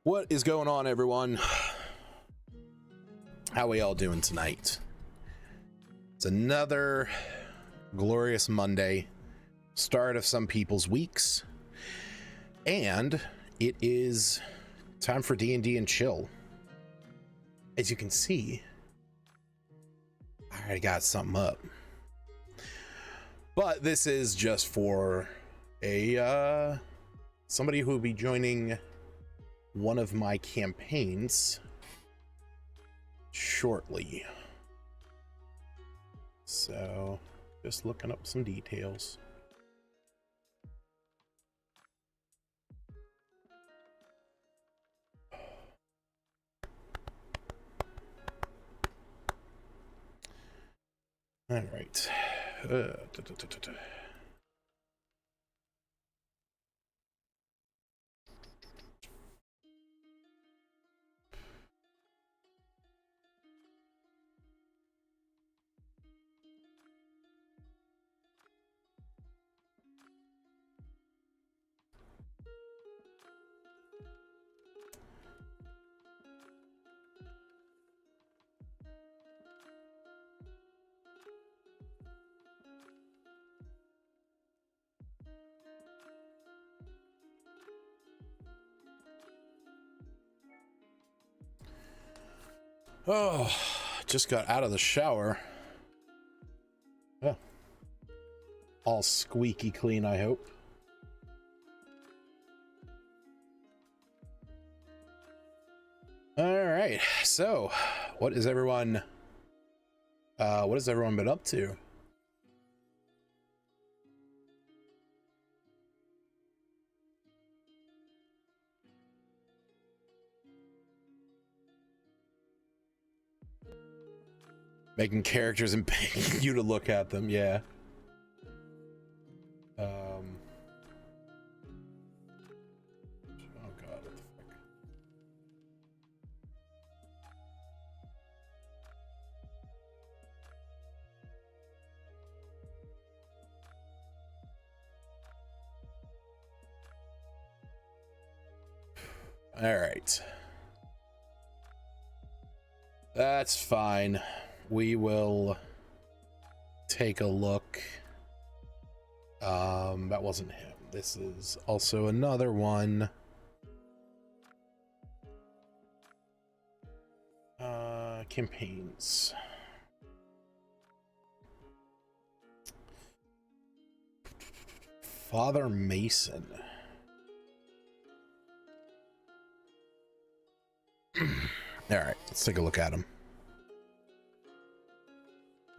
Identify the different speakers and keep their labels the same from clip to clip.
Speaker 1: What is going on, everyone? How we all doing tonight? It's another glorious Monday, start of some people's weeks, and it is time for D&D&Chill. As you can see, I already got something up, but this is just for a somebody who will be joining one of my campaigns shortly. So just looking up some details. All right. Oh, just got out of the shower. Oh, all squeaky clean, I hope. All right, so what has everyone been up to? Making characters and paying you to look at them, yeah. Oh god, what the fuck? All right. That's fine. We will take a look. That wasn't him. This is also another one. Campaigns. Father Mason. All right, let's take a look at him.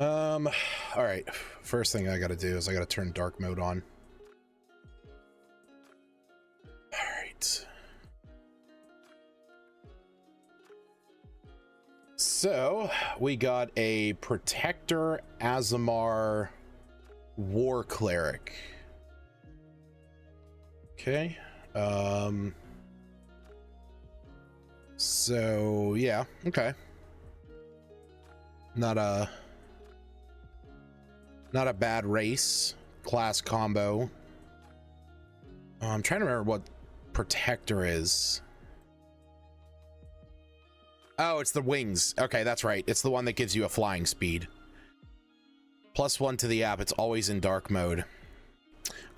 Speaker 1: All right, first thing I gotta do is I gotta turn dark mode on. All right. So we got a Protector Azamar War Cleric. Okay. So yeah, okay. Not a bad race class combo. I'm trying to remember what Protector is. Oh, it's the wings. Okay, that's right. It's the one that gives you a flying speed. +1 to the app. It's always in dark mode.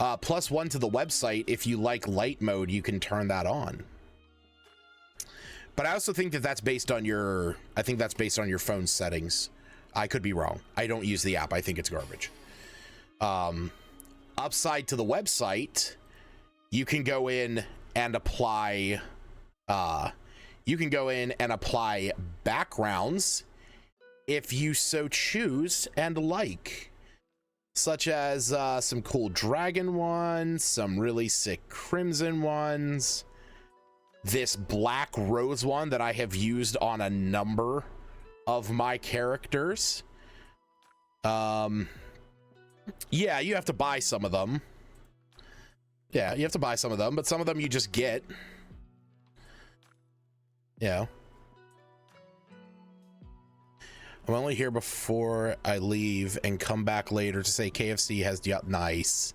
Speaker 1: +1 to the website. If you like light mode, you can turn that on. But I also think that that's based on your, I think that's based on your phone settings. I could be wrong. I don't use the app. I think it's garbage. Upside to the website, you can go in and apply, backgrounds if you so choose and like, such as some cool dragon ones, some really sick crimson ones, this black rose one that I have used on a number of my characters. Yeah, you have to buy some of them. Yeah, you have to buy some of them, but some of them you just get. Yeah. I'm only here before I leave and come back later to say KFC has nice.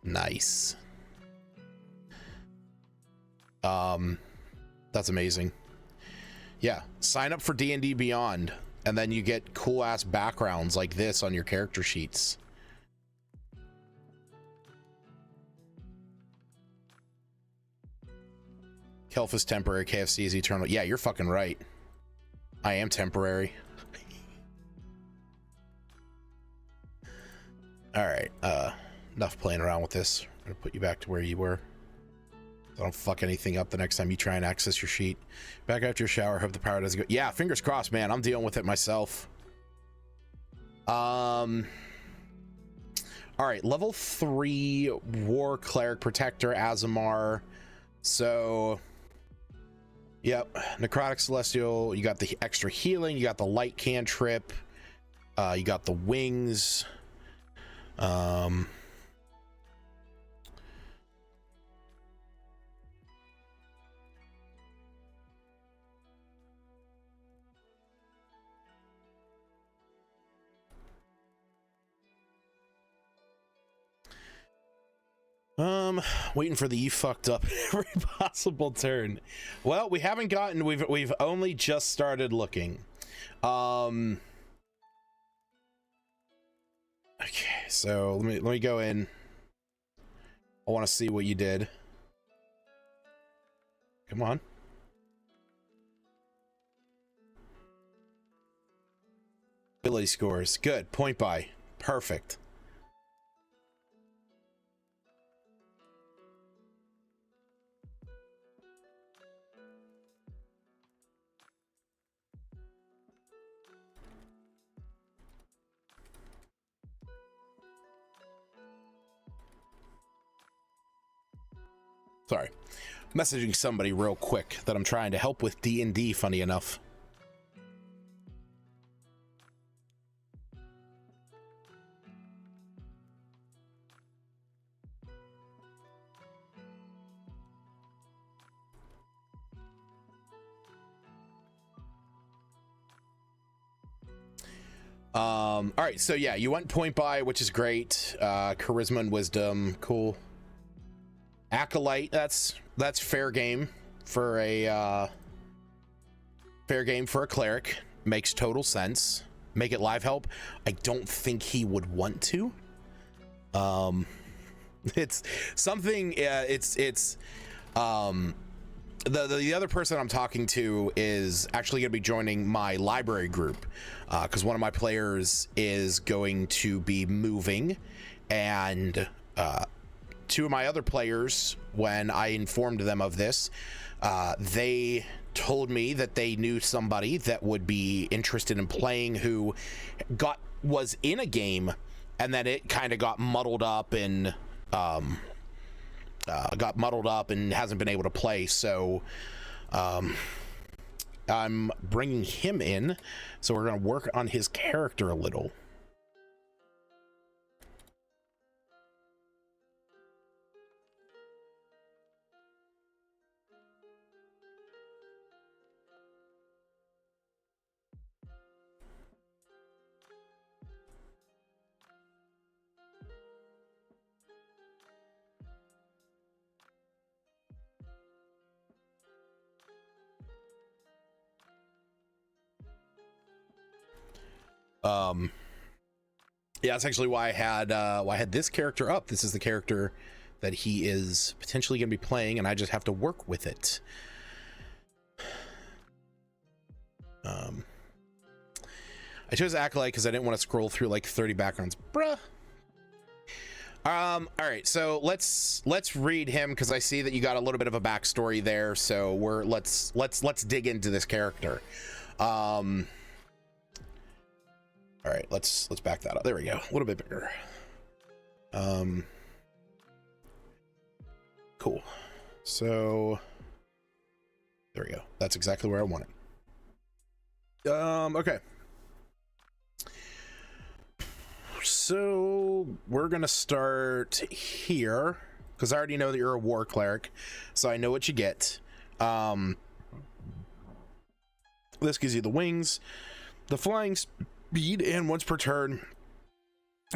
Speaker 1: Nice. That's amazing. Yeah, sign up for D&D Beyond, and then you get cool ass backgrounds like this on your character sheets. Kelf is temporary, KFC is eternal. Yeah, you're fucking right. I am temporary. All right, enough playing around with this. I'm gonna put you back to where you were. Don't fuck anything up the next time you try and access your sheet. Back after your shower, hope the power doesn't go. Yeah, fingers crossed, man. I'm dealing with it myself. All right, level 3 War Cleric Protector Azamar. So, yep, Necrotic Celestial. You got the extra healing. You got the light cantrip. You got the wings. Waiting for the you fucked up every possible turn. Well, we haven't gotten, we've only just started looking. Okay, so let me go in. I want to see what you did. Come on. Ability scores. Good. Point buy. Perfect. Sorry. Messaging somebody real quick that I'm trying to help with D&D, funny enough. All right, so yeah, you went point buy, which is great. Charisma and wisdom, cool. Acolyte, that's fair game for a cleric. Makes total sense. Make it live help. I don't think he would want to. It's something. The other person I'm talking to is actually going to be joining my library group because one of my players is going to be moving, and two of my other players, when I informed them of this, they told me that they knew somebody that would be interested in playing who was in a game, and then it kind of got muddled up and hasn't been able to play. So I'm bringing him in, so we're going to work on his character a little. Yeah, that's actually why I had this character up. This is the character that he is potentially going to be playing, and I just have to work with it. I chose Acolyte because I didn't want to scroll through like 30 backgrounds, bruh. All right, so let's read him because I see that you got a little bit of a backstory there. So let's dig into this character. All right, let's back that up. There we go. A little bit bigger. Cool. So there we go. That's exactly where I want it. Okay. So we're gonna start here because I already know that you're a war cleric, so I know what you get. This gives you the wings, the flying speed, and once per turn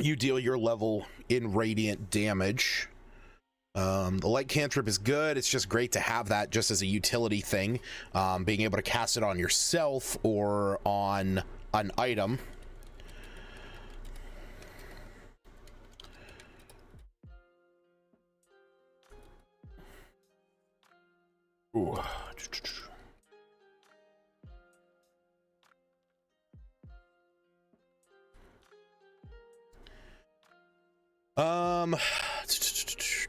Speaker 1: you deal your level in radiant damage. The light cantrip is good. It's just great to have that just as a utility thing. Being able to cast it on yourself or on an item. Ooh.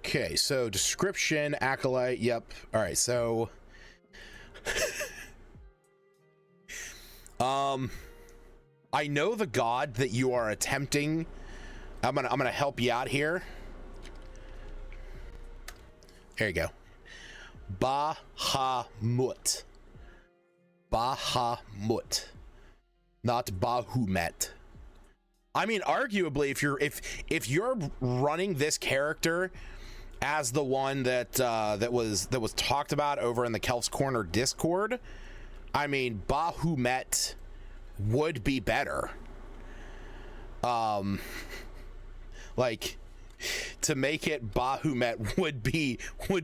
Speaker 1: Okay, so description, acolyte, yep. All right, so I know the god that you are attempting. I'm gonna help you out here. There you go. Bahamut. Bahamut. Not Bahumet. I mean, arguably, if you're running this character as the one that was talked about over in the Kelf's Corner Discord, I mean, Bahumet would be better. Like, to make it Bahumet would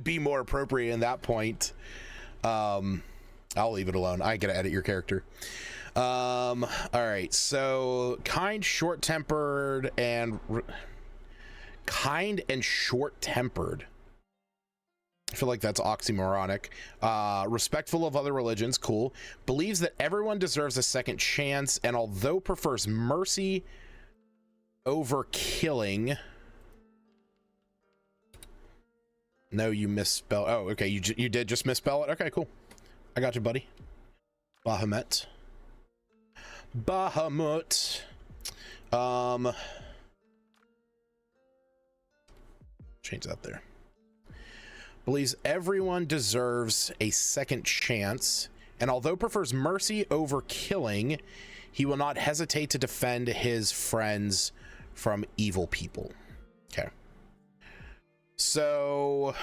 Speaker 1: be more appropriate in that point. I'll leave it alone. I gotta edit your character. All right, so kind, short-tempered, and short-tempered. I feel like that's oxymoronic. Respectful of other religions, cool. Believes that everyone deserves a second chance, and although prefers mercy over killing. No, you misspelled. Oh, okay, you did just misspell it. Okay, cool. I got you, buddy. Bahamut. Bahamut. Change that there. Believes everyone deserves a second chance, and although prefers mercy over killing, he will not hesitate to defend his friends from evil people. Okay. So,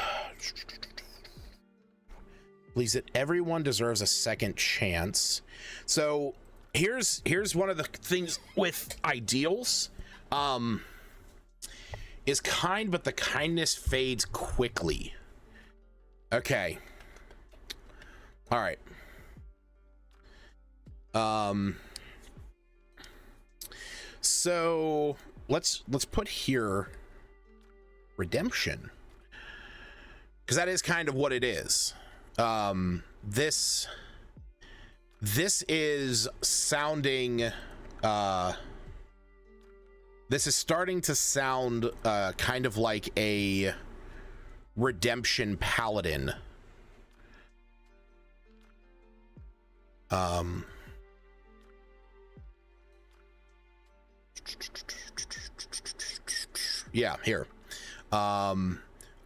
Speaker 1: believes that everyone deserves a second chance. So here's one of the things with ideals, is kind, but the kindness fades quickly. Okay. All right. So let's put here redemption, because that is kind of what it is. This is sounding, this is starting to sound kind of like a redemption paladin. Yeah, here.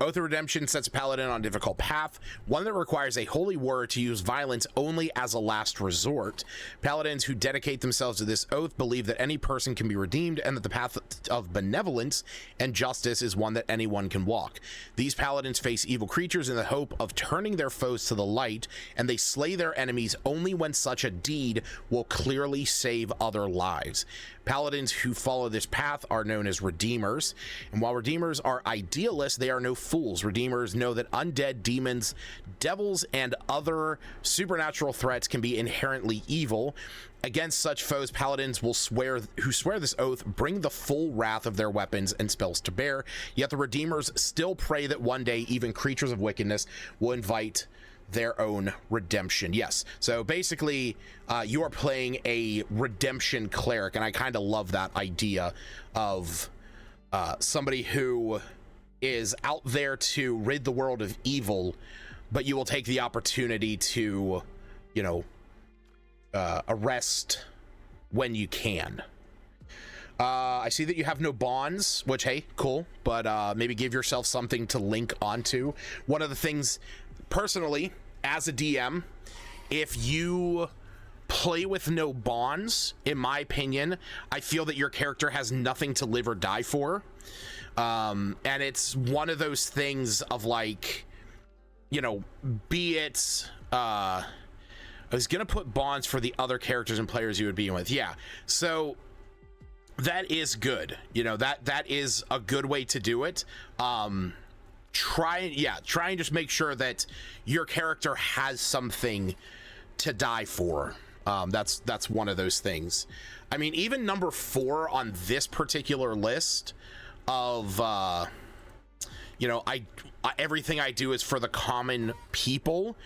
Speaker 1: Oath of Redemption sets a paladin on a difficult path, one that requires a holy word to use violence only as a last resort. Paladins who dedicate themselves to this oath believe that any person can be redeemed and that the path of benevolence and justice is one that anyone can walk. These paladins face evil creatures in the hope of turning their foes to the light, and they slay their enemies only when such a deed will clearly save other lives. Paladins who follow this path are known as redeemers, and while redeemers are idealists, they are no fools. Redeemers know that undead, demons, devils, and other supernatural threats can be inherently evil. Against such foes, paladins who swear this oath bring the full wrath of their weapons and spells to bear, yet the redeemers still pray that one day even creatures of wickedness will invite their own redemption. Yes, so basically you are playing a redemption cleric, and I kind of love that idea of somebody who is out there to rid the world of evil, but you will take the opportunity to, you know, arrest when you can. I see that you have no bonds, which, hey, cool, but maybe give yourself something to link onto. One of the things, personally, as a DM, if you play with no bonds, in my opinion, I feel that your character has nothing to live or die for. And it's one of those things of, like, you know, be it, I was gonna put bonds for the other characters and players you would be with. Yeah, so that is good. You know, that is a good way to do it. try and just make sure that your character has something to die for. That's one of those things. I mean, even number 4 on this particular list of everything I do is for the common people.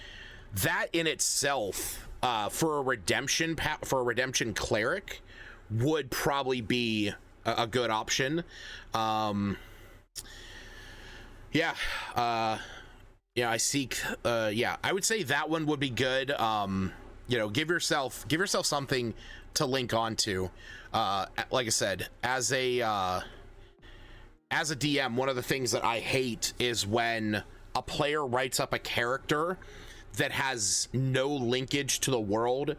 Speaker 1: That in itself, for a redemption cleric, would probably be a good option. I seek. I would say that one would be good. Give yourself something to link onto. Like I said, as a DM, one of the things that I hate is when a player writes up a character that has no linkage to the world.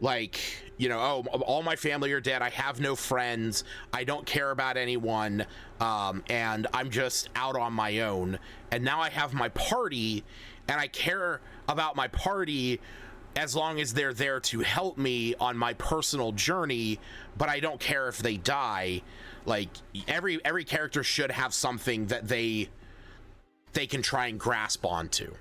Speaker 1: Like, all my family are dead, I have no friends, I don't care about anyone, and I'm just out on my own. And now I have my party, and I care about my party as long as they're there to help me on my personal journey, but I don't care if they die. Like, every character should have something that they can try and grasp onto.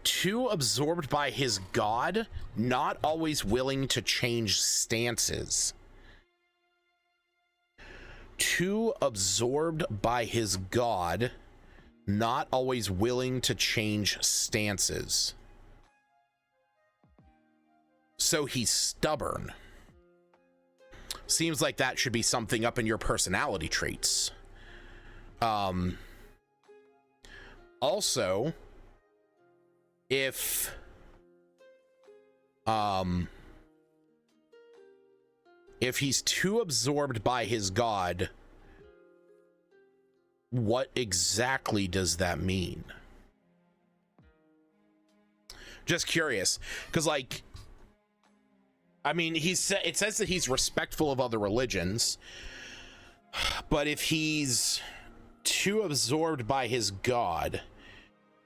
Speaker 1: Too absorbed by his god, not always willing to change stances. Too absorbed by his god, not always willing to change stances. So he's stubborn. Seems like that should be something up in your personality traits. Also, if he's too absorbed by his god, what exactly does that mean? Just curious, because like, I mean, it says that he's respectful of other religions, but if he's too absorbed by his god,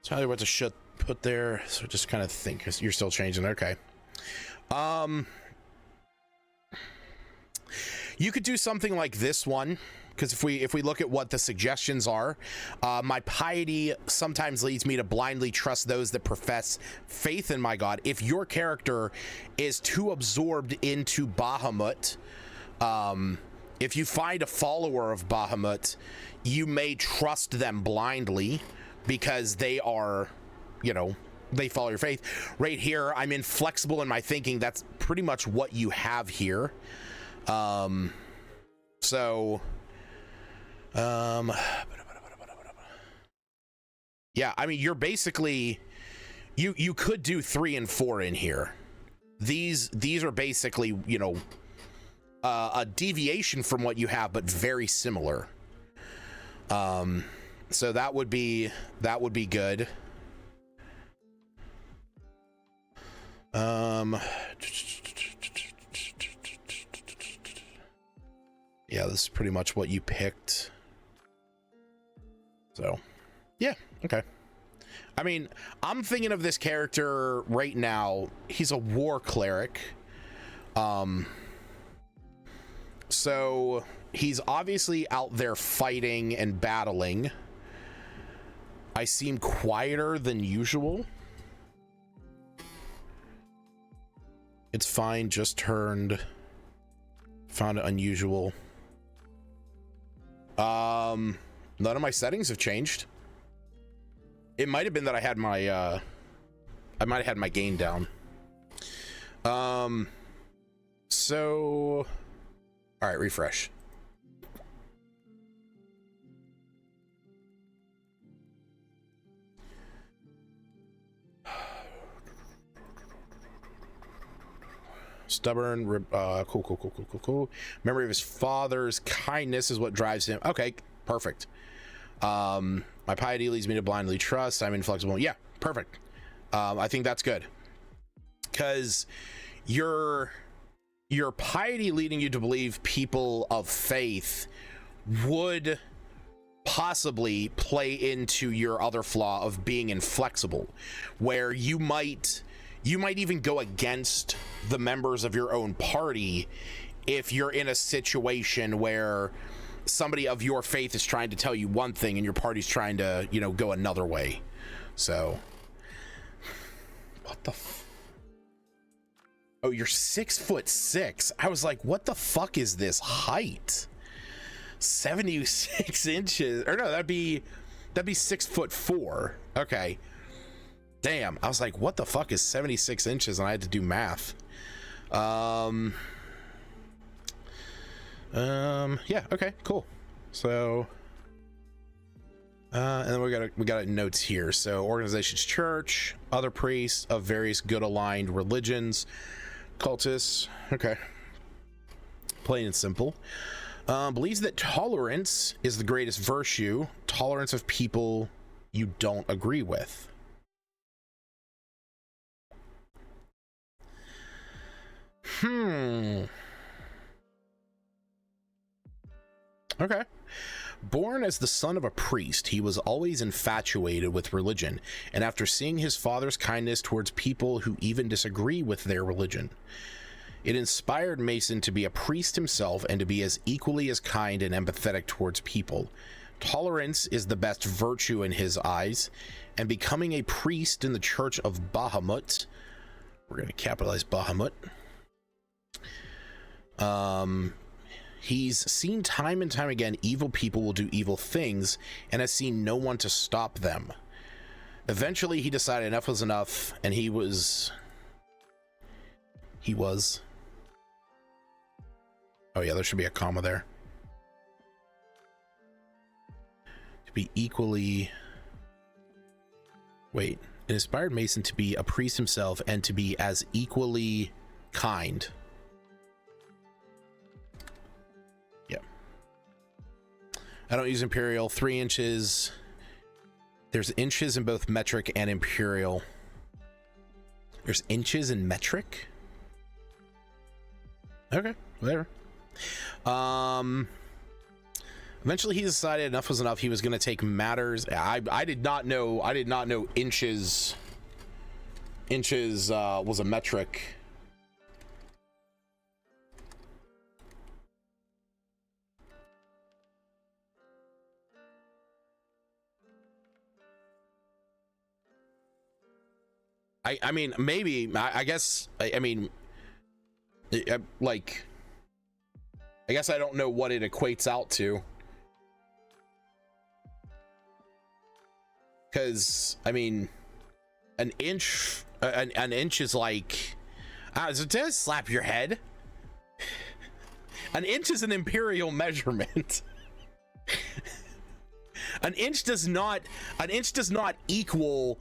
Speaker 1: tell you what to put there. So just kind of think, you're still changing. Okay. You could do something like this one, because if we look at what the suggestions are, my piety sometimes leads me to blindly trust those that profess faith in my God. If your character is too absorbed into Bahamut, if you find a follower of Bahamut, you may trust them blindly because they are, they follow your faith. Right here, I'm inflexible in my thinking. That's pretty much what you have here. Yeah, I mean, you're basically, you could do 3 and 4 in here. These are basically, a deviation from what you have, but very similar. So that would be good. Yeah, this is pretty much what you picked. So, yeah, okay. I mean, I'm thinking of this character right now. He's a war cleric. So he's obviously out there fighting and battling. I seem quieter than usual. It's fine, just turned. Found it unusual. None of my settings have changed. It might have been that I had my I might have had my gain down. So all right, refresh. Stubborn, cool. Memory of his father's kindness is what drives him. Okay, perfect. My piety leads me to blindly trust. I'm inflexible. Yeah, perfect. I think that's good. Because your piety leading you to believe people of faith would possibly play into your other flaw of being inflexible, where you might even go against the members of your own party if you're in a situation where, somebody of your faith is trying to tell you one thing and your party's trying to, you know, go another way. So what the oh, you're 6'6". I was like, what the fuck is this height? 76 inches, or no, that'd be 6'4". Okay, damn. I was like, what the fuck is 76 inches? And I had to do math. Yeah, okay, cool. So and then we got notes here. So organizations, church, other priests of various good aligned religions, cultists. Okay, plain and simple. Believes that tolerance is the greatest virtue. Tolerance of people you don't agree with. Okay. Born as the son of a priest, he was always infatuated with religion, and after seeing his father's kindness towards people who even disagree with their religion, it inspired Mason to be a priest himself and to be as equally as kind and empathetic towards people. Tolerance is the best virtue in his eyes, and becoming a priest in the Church of Bahamut, we're going to capitalize Bahamut, he's seen time and time again evil people will do evil things and has seen no one to stop them. Eventually he decided enough was enough, and he was oh yeah, there should be a comma there. To be equally, wait, it inspired Mason to be a priest himself and to be as equally kind. Yeah. I don't use imperial. 3 inches. There's inches in both metric and imperial. There's inches in metric? Okay, whatever. Eventually he decided enough was enough. He was going to take matters. I did not know inches was a metric. I mean, maybe, I guess, I mean, like, I guess I don't know what it equates out to. Because, I mean, an inch is like, does slap your head? An inch is an imperial measurement. An inch does not equal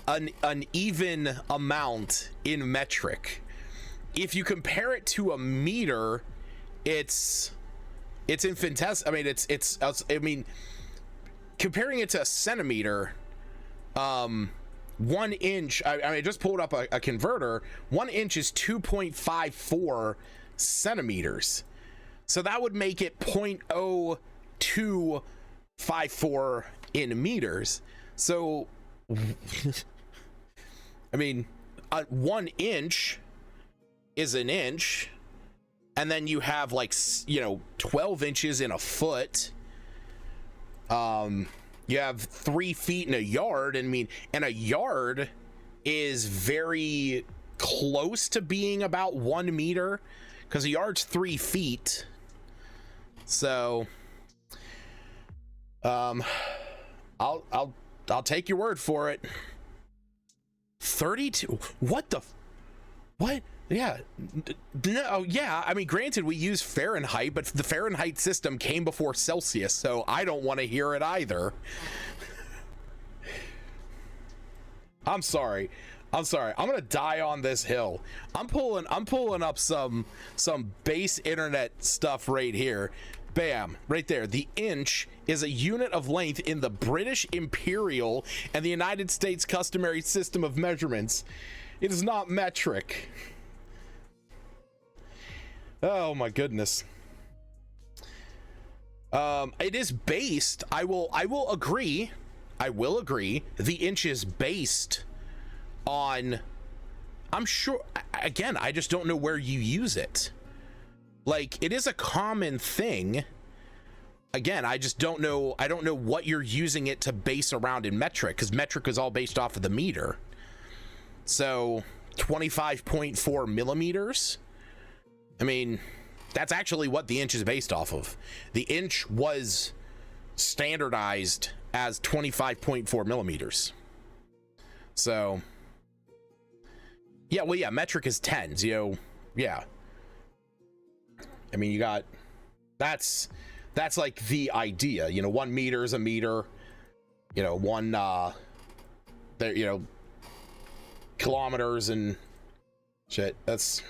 Speaker 1: an even amount in metric. If you compare it to a meter, it's infinitesimal. I mean, comparing it to a centimeter, 1 inch, I just pulled up a converter. 1 inch is 2.54 centimeters. So that would make it 0.0254 in meters. So, I mean, 1 inch is an inch, and then you have, like, 12 inches in a foot. You have 3 feet in a yard. I mean, and a yard is very close to being about 1 meter, because a yard's 3 feet. So, I'll take your word for it. 32. What? Yeah. No, yeah. I mean, granted, we use Fahrenheit, but the Fahrenheit system came before Celsius, so I don't want to hear it either. I'm sorry. I'm gonna die on this hill. I'm pulling up some base internet stuff right here. Bam, right there. The inch is a unit of length in the British Imperial and the United States customary system of measurements. It is not metric. Oh my goodness. It is based. I will agree. The inch is based on, I'm sure, again, I just don't know where you use it. Like, it is a common thing, again, I just don't know. I don't know what you're using it to base around in metric, because metric is all based off of the meter. So 25.4 millimeters. I mean, that's actually what the inch is based off of. The inch was standardized as 25.4 millimeters. So, yeah, well, yeah, metric is tens, you know, yeah. I mean, you got, that's like the idea, you know, 1 meter is a meter, you know, there, you know, kilometers and shit. That's,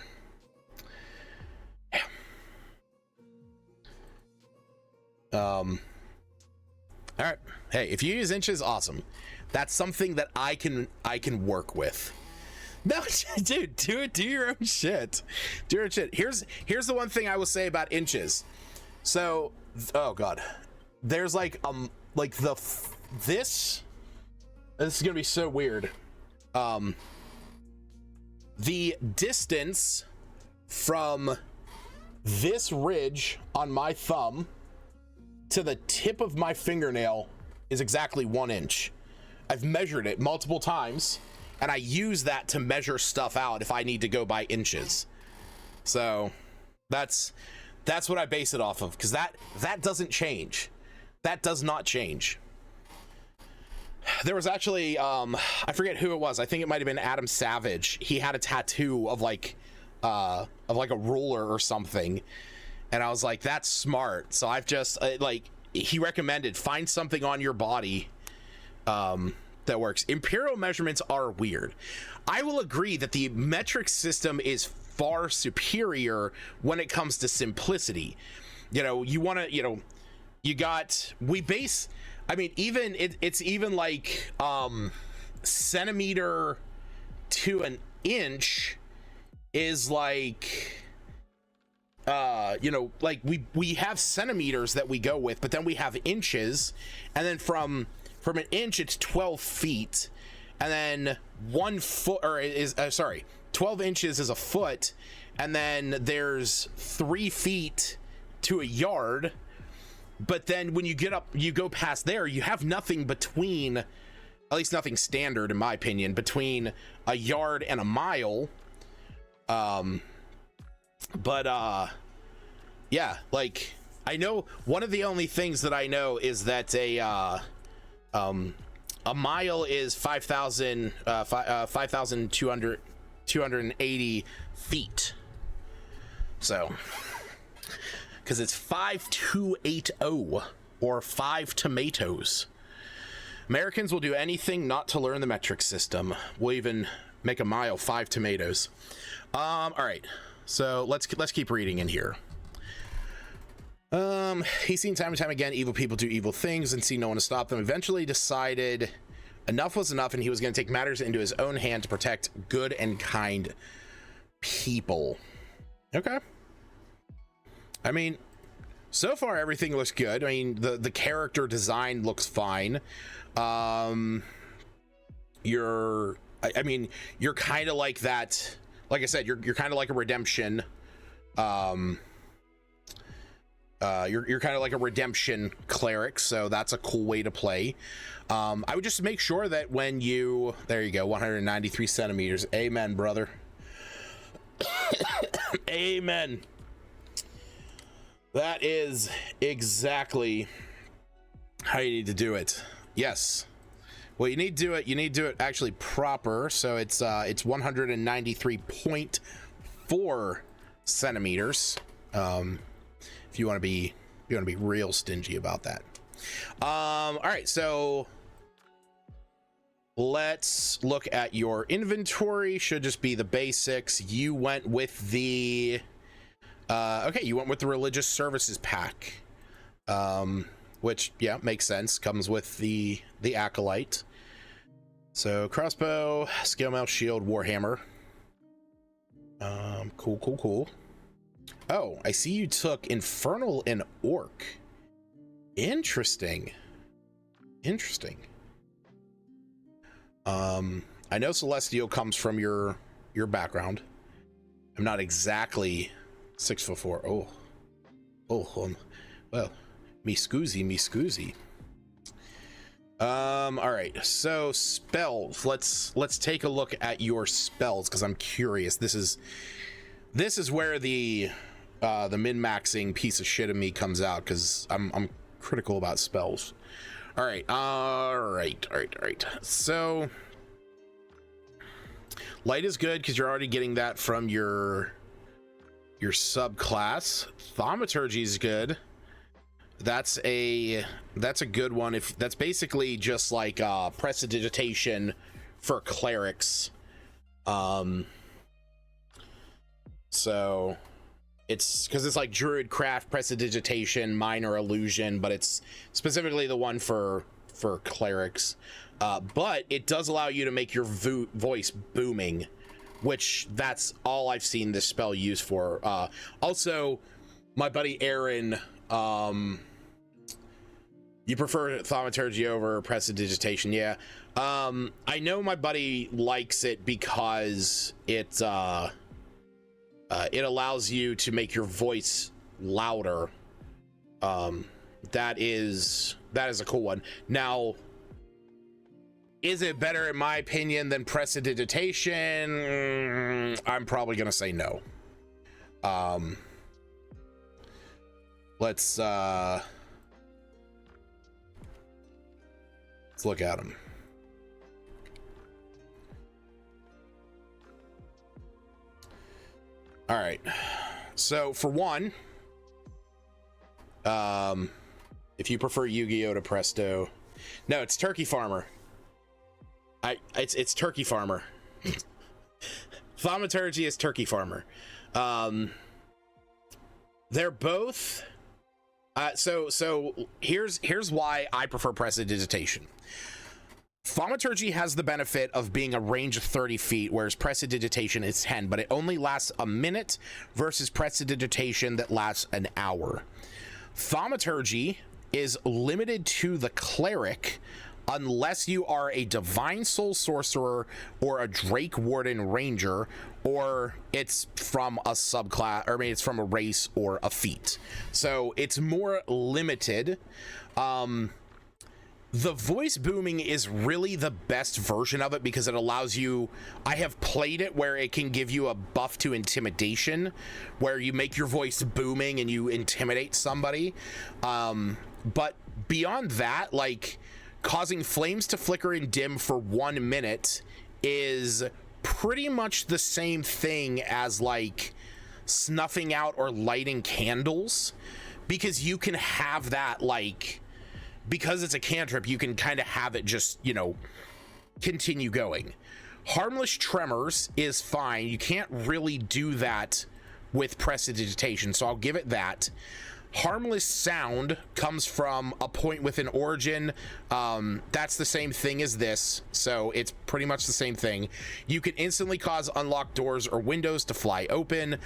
Speaker 1: yeah. All right. Hey, if you use inches, awesome. That's something that I can work with. No, dude, do your own shit. Do your own shit. Here's the one thing I will say about inches. So, oh god, there's like this is gonna be so weird. The distance from this ridge on my thumb to the tip of my fingernail is exactly 1 inch. I've measured it multiple times, and I use that to measure stuff out if I need to go by inches. So that's what I base it off of, because that doesn't change. That does not change. There was actually I forget who it was. I think it might have been Adam Savage. He had a tattoo of like a ruler or something, and I was like, that's smart. So I've just like, he recommended find something on your body that works. Imperial measurements are weird. I will agree that the metric system is far superior when it comes to simplicity. You know, you want to, you know, we base, I mean, even it's even like centimeter to an inch is like, you know, like we have centimeters that we go with, but then we have inches, and then from an inch it's 12 feet, and then 1 foot, or is 12 inches is a foot, and then there's 3 feet to a yard. But then when you get up, you go past there, you have nothing between, at least nothing standard in my opinion, between a yard and a mile. Yeah, like, I know one of the only things that I know is that a mile is 5,280 feet. So, because it's 5280 or 5 tomatoes. Americans will do anything not to learn the metric system. We'll even make a mile 5 tomatoes. All right, so let's keep reading in here. He's seen time and time again evil people do evil things and see no one to stop them. Eventually decided enough was enough, and he was going to take matters into his own hand to protect good and kind people. Okay. I mean, so far everything looks good. I mean, the character design looks fine. I mean, you're kind of like that. Like I said, you're kind of like a redemption. You're kind of like a redemption cleric, so that's a cool way to play. I would just make sure that when you, there you go, 193 centimeters. Amen, brother. Amen. That is exactly how you need to do it. Yes. Well, you need to do it actually proper. So it's 193.4 centimeters. If you want to be real stingy about that. All right, so let's look at your inventory. Should just be the basics. You went with the okay, you went with the religious services pack, which, yeah, makes sense. Comes with the acolyte. So crossbow, scale mail, shield, warhammer. Cool. Oh, I see you took infernal and orc. Interesting. I know celestial comes from your background. I'm not exactly 6'4". Well, Me scoozy, me scoozy. All right, so spells. Let's take a look at your spells, because I'm curious. This is where the min-maxing piece of shit of me comes out, because I'm critical about spells. All right. So light is good because you're already getting that from your subclass. Thaumaturgy is good. That's a good one. If that's basically just like prestidigitation for clerics. So it's because it's like druid craft, prestidigitation, minor illusion, but it's specifically the one for clerics. But it does allow you to make your voice booming, which that's all I've seen this spell used for. Also, my buddy Aaron, you prefer thaumaturgy over prestidigitation? Yeah. I know my buddy likes it because it allows you to make your voice louder. That is a cool one. Now, is it better in my opinion than prestidigitation? I'm probably gonna say no. Let's look at them. All right, so for one, if you prefer Yu-Gi-Oh to Presto, no, it's Turkey Farmer. It's Turkey Farmer. Thaumaturgy is Turkey Farmer. They're both. So here's why I prefer prestidigitation. Thaumaturgy has the benefit of being a range of 30 feet, whereas prestidigitation is 10, but it only lasts a minute versus prestidigitation that lasts an hour. Thaumaturgy is limited to the cleric unless you are a divine soul sorcerer or a Drake Warden ranger, or it's from a subclass, or I mean it's from a race or a feat. So it's more limited. The voice booming is really the best version of it because it allows you, I have played it where it can give you a buff to intimidation, where you make your voice booming and you intimidate somebody. But beyond that, like, causing flames to flicker and dim for 1 minute is pretty much the same thing as like snuffing out or lighting candles, because you can have that, like, because it's a cantrip, you can kind of have it just, you know, continue going. Harmless tremors is fine. You can't really do that with prestidigitation, so I'll give it that. Harmless sound comes from a point with an origin. That's the same thing as this, so it's pretty much the same thing. You can instantly cause unlocked doors or windows to fly open.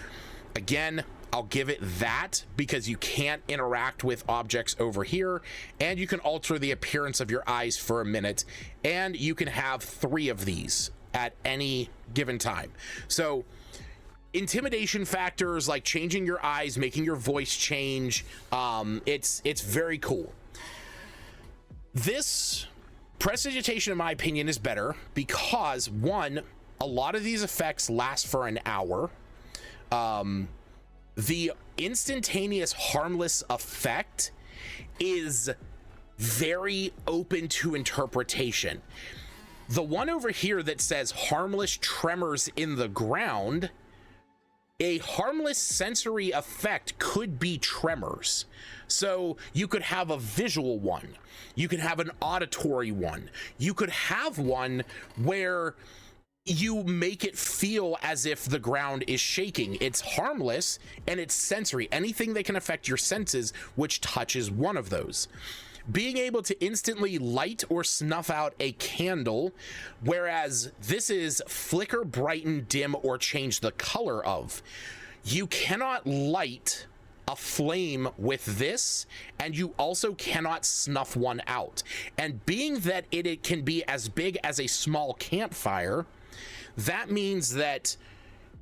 Speaker 1: Again, I'll give it that because you can't interact with objects over here, and you can alter the appearance of your eyes for a minute, and you can have 3 of these at any given time. So intimidation factors like changing your eyes, making your voice change, it's very cool. This prestidigitation, in my opinion, is better because, one, a lot of these effects last for an hour. The instantaneous harmless effect is very open to interpretation. The one over here that says harmless tremors in the ground, a harmless sensory effect could be tremors. So you could have a visual one, you could have an auditory one, you could have one where you make it feel as if the ground is shaking. It's harmless and it's sensory. Anything that can affect your senses, which touches one of those. Being able to instantly light or snuff out a candle, whereas this is flicker, brighten, dim, or change the color of. You cannot light a flame with this, and you also cannot snuff one out. And being that it can be as big as a small campfire, that means that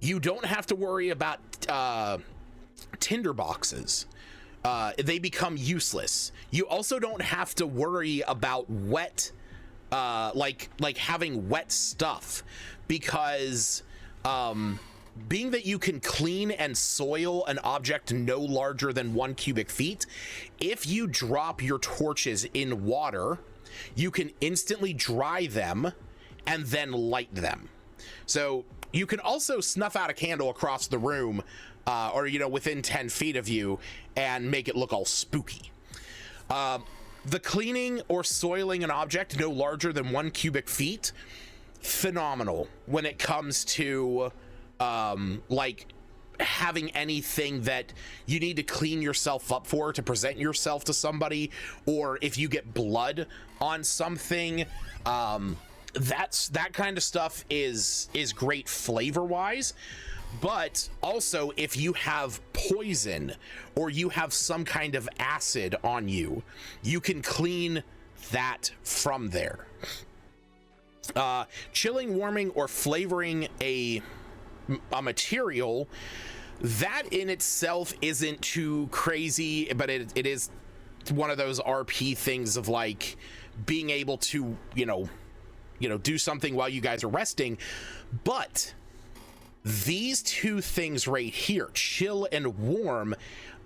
Speaker 1: you don't have to worry about tinder boxes. they become useless. You also don't have to worry about wet, like having wet stuff, because being that you can clean and soil an object no larger than 1 cubic feet, if you drop your torches in water, you can instantly dry them and then light them. So you can also snuff out a candle across the room, or, you know, within 10 feet of you, and make it look all spooky. The cleaning or soiling an object no larger than 1 cubic feet, phenomenal when it comes to like having anything that you need to clean yourself up for to present yourself to somebody, or if you get blood on something, that kind of stuff is great flavor wise. But also, if you have poison or you have some kind of acid on you, you can clean that from there. Chilling, warming, or flavoring a material, that in itself isn't too crazy, but it is one of those RP things of like being able to, you know, do something while you guys are resting. But these two things right here, chill and warm,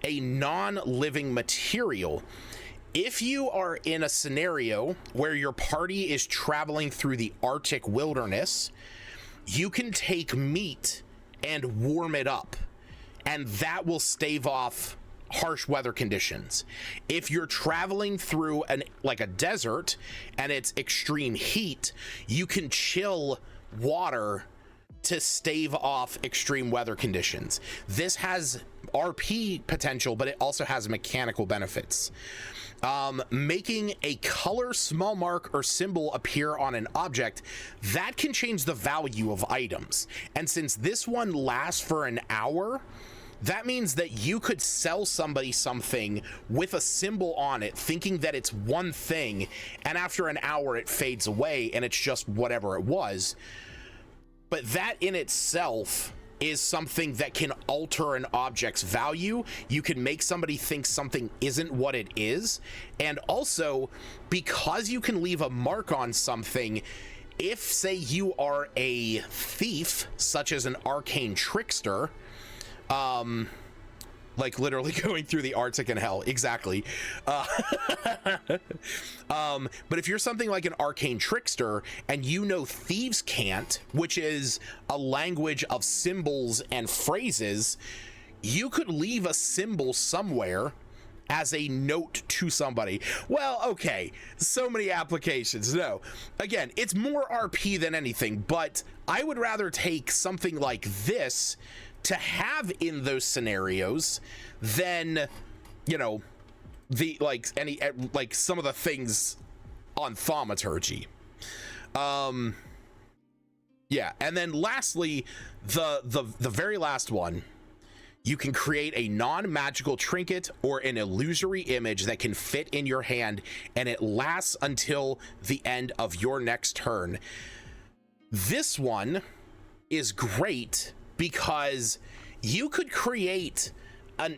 Speaker 1: a non-living material. If you are in a scenario where your party is traveling through the Arctic wilderness, you can take meat and warm it up, and that will stave off harsh weather conditions. If you're traveling through like a desert and it's extreme heat, you can chill water to stave off extreme weather conditions. This has RP potential, but it also has mechanical benefits. Making a color, small mark, or symbol appear on an object, that can change the value of items. And since this one lasts for an hour, that means that you could sell somebody something with a symbol on it, thinking that it's one thing, and after an hour it fades away and it's just whatever it was. But that in itself is something that can alter an object's value. You can make somebody think something isn't what it is. And also, because you can leave a mark on something, if, say, you are a thief, such as an arcane trickster, like literally going through the Arctic and hell, exactly. But if you're something like an arcane trickster and you know thieves can't, which is a language of symbols and phrases, you could leave a symbol somewhere as a note to somebody. Well, okay, so many applications. No, again, it's more RP than anything, but I would rather take something like this to have in those scenarios than, you know, the like some of the things on thaumaturgy. Yeah, and then lastly, the very last one, you can create a non-magical trinket or an illusory image that can fit in your hand, and it lasts until the end of your next turn. This one is great because you could create a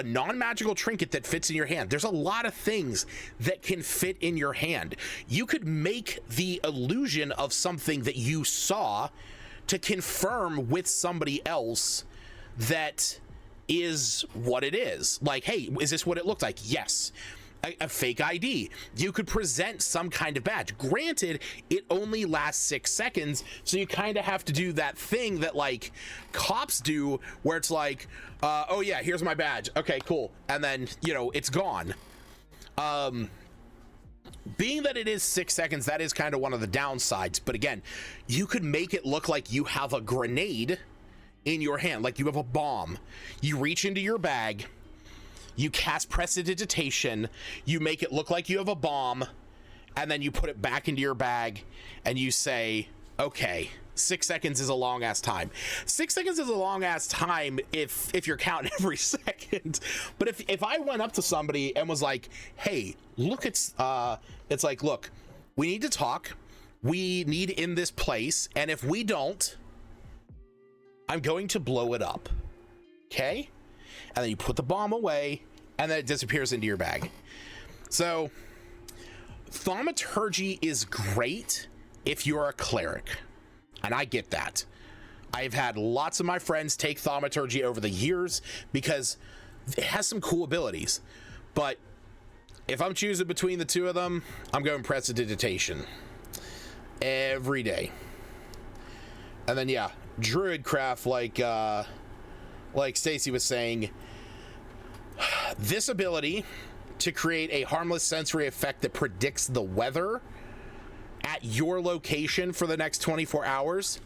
Speaker 1: non-magical trinket that fits in your hand. There's a lot of things that can fit in your hand. You could make the illusion of something that you saw to confirm with somebody else that is what it is. Like, hey, is this what it looked like? Yes. A fake ID. You could present some kind of badge. Granted, it only lasts 6 seconds, so you kind of have to do that thing that like cops do, where it's like, oh yeah, here's my badge. Okay, cool. And then, you know, it's gone. Being that it is 6 seconds, that is kind of one of the downsides. But again, you could make it look like you have a grenade in your hand, like you have a bomb. You reach into your bag, you cast prestidigitation, you make it look like you have a bomb, and then you put it back into your bag and you say, okay, 6 seconds is a long ass time. 6 seconds is a long ass time if you're counting every second. But if I went up to somebody and was like, hey, look, it's like, look, we need to talk. We need in this place. And if we don't, I'm going to blow it up. Okay? And then you put the bomb away, and then it disappears into your bag. So thaumaturgy is great if you're a cleric, and I get that. I've had lots of my friends take thaumaturgy over the years because it has some cool abilities, but if I'm choosing between the two of them, I'm going prestidigitation every day. And then yeah, druidcraft, like Stacy was saying, this ability to create a harmless sensory effect that predicts the weather at your location for the next 24 hours,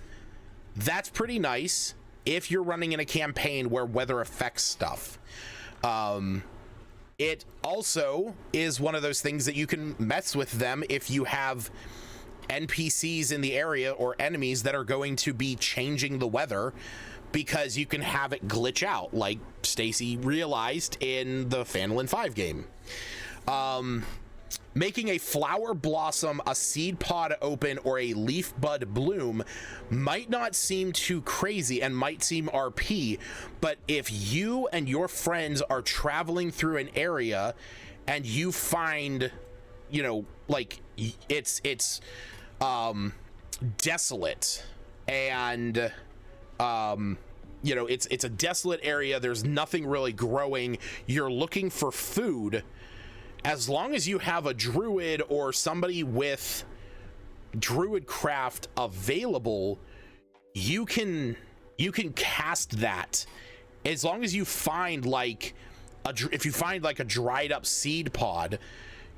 Speaker 1: that's pretty nice if you're running in a campaign where weather affects stuff. It also is one of those things that you can mess with them if you have NPCs in the area or enemies that are going to be changing the weather, because you can have it glitch out, like Stacy realized in the Phandelin 5 game. Making a flower blossom, a seed pod open, or a leaf bud bloom might not seem too crazy and might seem RP, but if you and your friends are traveling through an area and you find, you know, like it's desolate, and you know, it's a desolate area, there's nothing really growing, you're looking for food, as long as you have a druid or somebody with druidcraft available, you can cast that. As long as you find if you find like a dried up seed pod,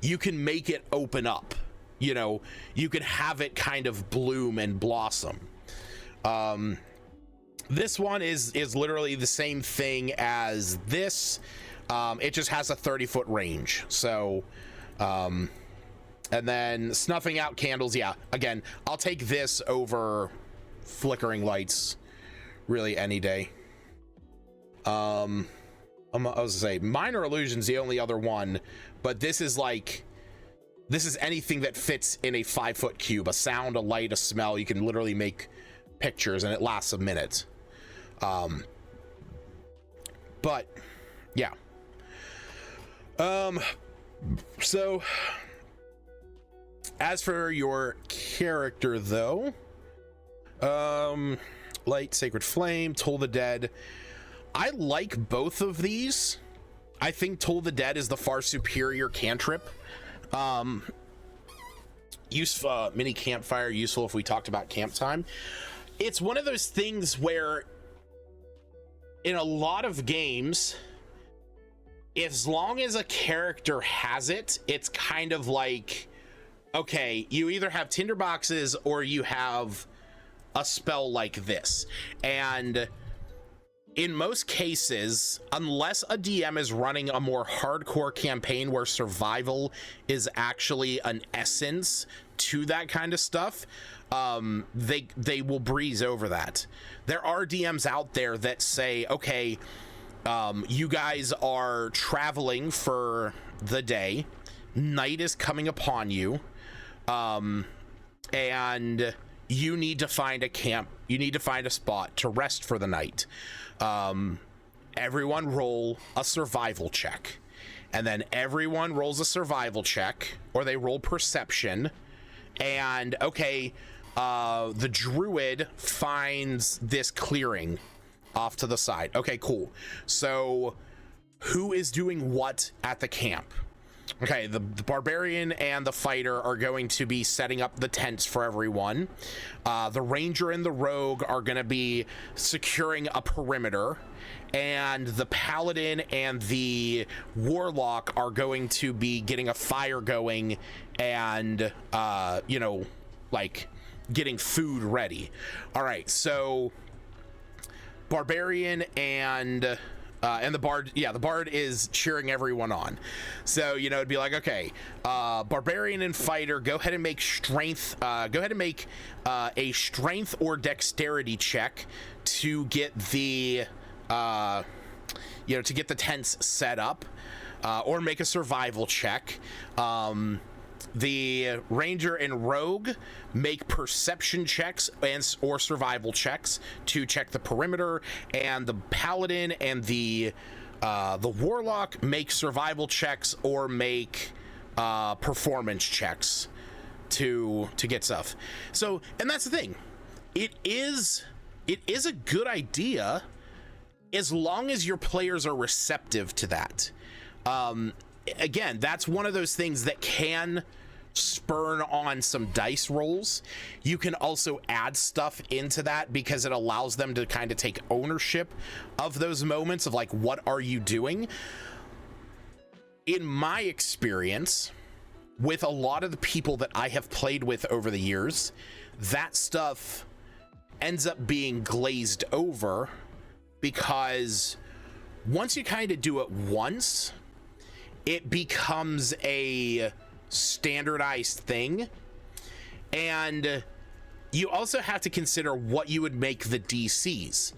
Speaker 1: you can make it open up. You know, you can have it kind of bloom and blossom. This one is literally the same thing as this. It just has a 30-foot range. So, and then snuffing out candles. Yeah, again, I'll take this over flickering lights really any day. I was gonna say minor illusion's the only other one, but this is anything that fits in a 5-foot cube, a sound, a light, a smell. You can literally make pictures and it lasts a minute. But yeah. So as for your character though, light, sacred flame, toll the dead, I like both of these. I think toll the dead is the far superior cantrip. Mini campfire, useful if we talked about camp time. It's one of those things where in a lot of games, as long as a character has it, it's kind of like, okay, you either have tinderboxes or you have a spell like this. And in most cases, unless a DM is running a more hardcore campaign where survival is actually an essence to that kind of stuff, they will breeze over that. There are DMs out there that say, okay, you guys are traveling for the day, night is coming upon you, and you need to find a camp, you need to find a spot to rest for the night. Everyone roll a survival check, and then everyone rolls a survival check, or they roll perception, and okay, the druid finds this clearing off to the side. Okay, cool. So who is doing what at the camp? Okay, the barbarian and the fighter are going to be setting up the tents for everyone. The ranger and the rogue are going to be securing a perimeter, and the paladin and the warlock are going to be getting a fire going and you know, like getting food ready. All right, so barbarian and the bard, yeah, the bard is cheering everyone on. So, you know, it'd be like, okay, barbarian and fighter, go ahead and make strength, go ahead and make a strength or dexterity check to get the, you know, to get the tents set up, or make a survival check. The ranger and rogue make perception checks or survival checks to check the perimeter, and the paladin and the The warlock makes survival checks or make performance checks to get stuff. So, and that's the thing. It is a good idea as long as your players are receptive to that. Again, that's one of those things that can spurn on some dice rolls. You can also add stuff into that because it allows them to kind of take ownership of those moments of like, what are you doing? In my experience, with a lot of the people that I have played with over the years, that stuff ends up being glazed over because once you kind of do it once, it becomes a standardized thing. And you also have to consider what you would make the DCs.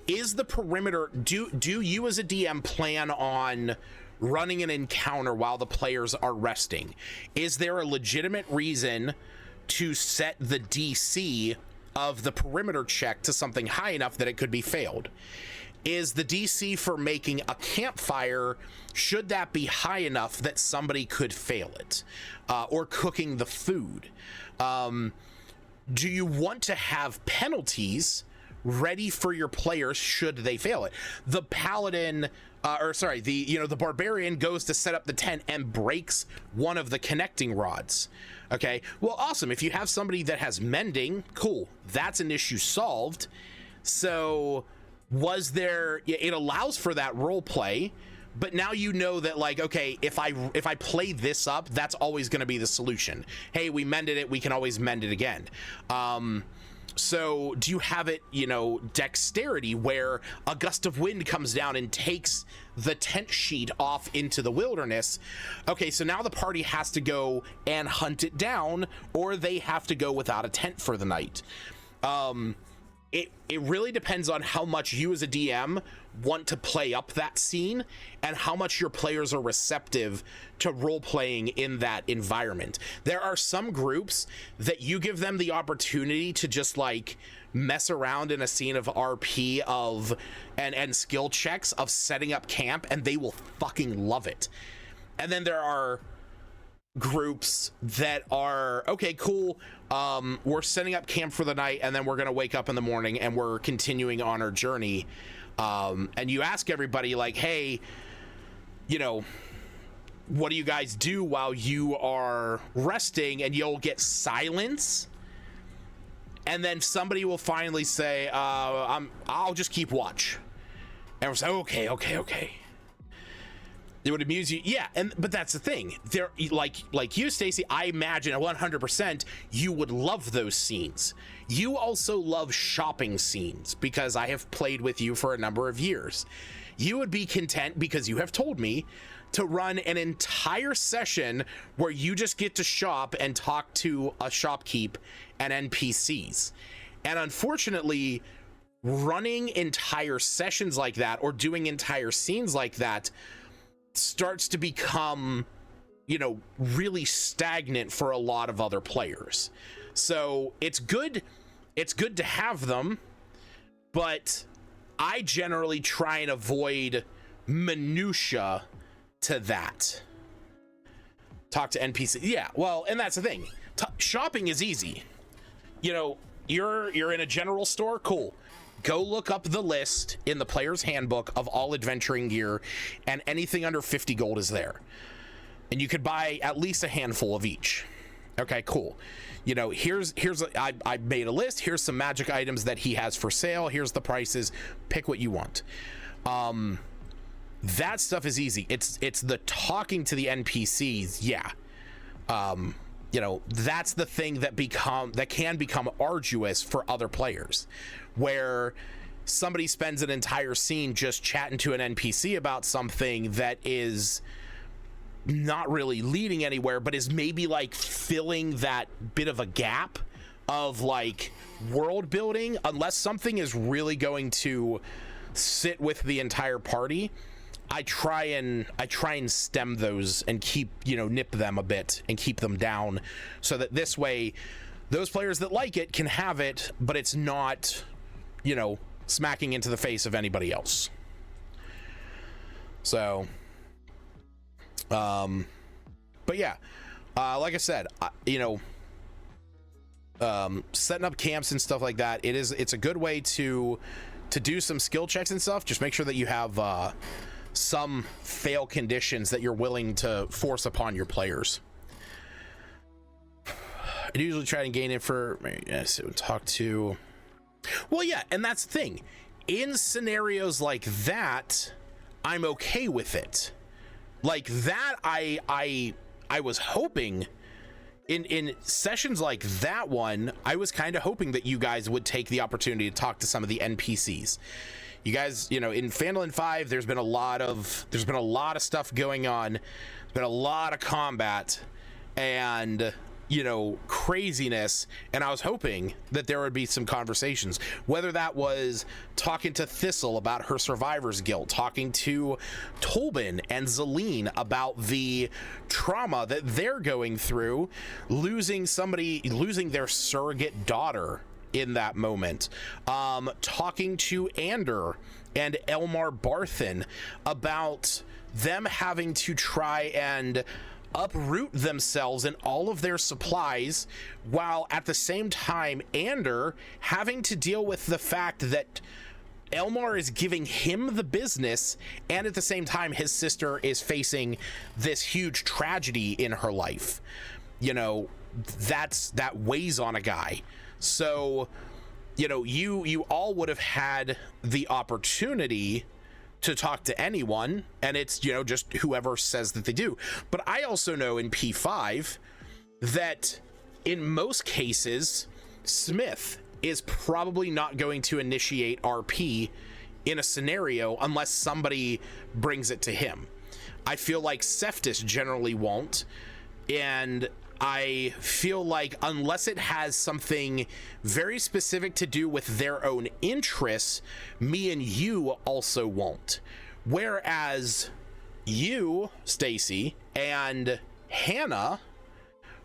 Speaker 1: Is the perimeter, do you as a DM plan on running an encounter while the players are resting? Is there a legitimate reason to set the DC of the perimeter check to something high enough that it could be failed? Is the DC for making a campfire, should that be high enough that somebody could fail it? Or cooking the food? Do you want to have penalties ready for your players should they fail it? The paladin, the barbarian goes to set up the tent and breaks one of the connecting rods. Okay, well, awesome. If you have somebody that has mending, cool. That's an issue solved. So it allows for that role play, but now you know that, like, okay, if I play this up, that's always going to be the solution. Hey, we mended it, we can always mend it again. So do you have it, dexterity, where a gust of wind comes down and takes the tent sheet off into the wilderness? Okay, so now the party has to go and hunt it down, or they have to go without a tent for the night. It really depends on how much you as a DM want to play up that scene and how much your players are receptive to role playing in that environment. There are some groups that you give them the opportunity to just like mess around in a scene of RP and skill checks of setting up camp, and they will fucking love it. And then there are groups that are, okay, cool, we're setting up camp for the night, and then we're gonna wake up in the morning and we're continuing on our journey. And you ask everybody, like, hey, what do you guys do while you are resting? And you'll get silence, and then somebody will finally say, I'll just keep watch. And we'll say, okay. It would amuse you, yeah. But that's the thing. There, like you, Stacy, I imagine 100% you would love those scenes. You also love shopping scenes because I have played with you for a number of years. You would be content, because you have told me, to run an entire session where you just get to shop and talk to a shopkeep and NPCs. And unfortunately, running entire sessions like that or doing entire scenes like that starts to become, really stagnant for a lot of other players. So it's good to have them, but I generally try and avoid minutia to that. Talk to NPC. Yeah, well, and that's the thing. Shopping is easy. You're in a general store, cool. Go look up the list in the player's handbook of all adventuring gear, and anything under 50 gold is there. And you could buy at least a handful of each. Okay, cool. I made a list. Here's some magic items that he has for sale. Here's the prices. Pick what you want. That stuff is easy. It's the talking to the NPCs. Yeah. That's the thing that can become arduous for other players, where somebody spends an entire scene just chatting to an NPC about something that is not really leading anywhere, but is maybe like filling that bit of a gap of like world building. Unless something is really going to sit with the entire party, I try and stem those and keep, nip them a bit and keep them down, so that this way those players that like it can have it, but it's not, smacking into the face of anybody else. So but yeah, like I said, setting up camps and stuff like that, it's a good way to do some skill checks and stuff. Just make sure that you have some fail conditions that you're willing to force upon your players. I usually try and gain it for talk to. Well, yeah, and that's the thing. In scenarios like that, I'm okay with it. Like that, I was hoping in sessions like that one, I was kind of hoping that you guys would take the opportunity to talk to some of the NPCs. You guys, in Phandalin 5, there's been a lot of stuff going on. There's been a lot of combat and craziness, and I was hoping that there would be some conversations, whether that was talking to Thistle about her survivor's guilt, talking to Tolbin and Zelene about the trauma that they're going through, losing their surrogate daughter in that moment, talking to Ander and Elmar Barthen about them having to try and uproot themselves and all of their supplies, while at the same time Ander having to deal with the fact that Elmar is giving him the business, and at the same time his sister is facing this huge tragedy in her life. That weighs on a guy. So you all would have had the opportunity to talk to anyone, and it's just whoever says that they do. But I also know in P5 that in most cases Smith is probably not going to initiate RP in a scenario unless somebody brings it to him. I feel like Seftis generally won't, and I feel like unless it has something very specific to do with their own interests, me and you also won't. Whereas you, Stacy, and Hannah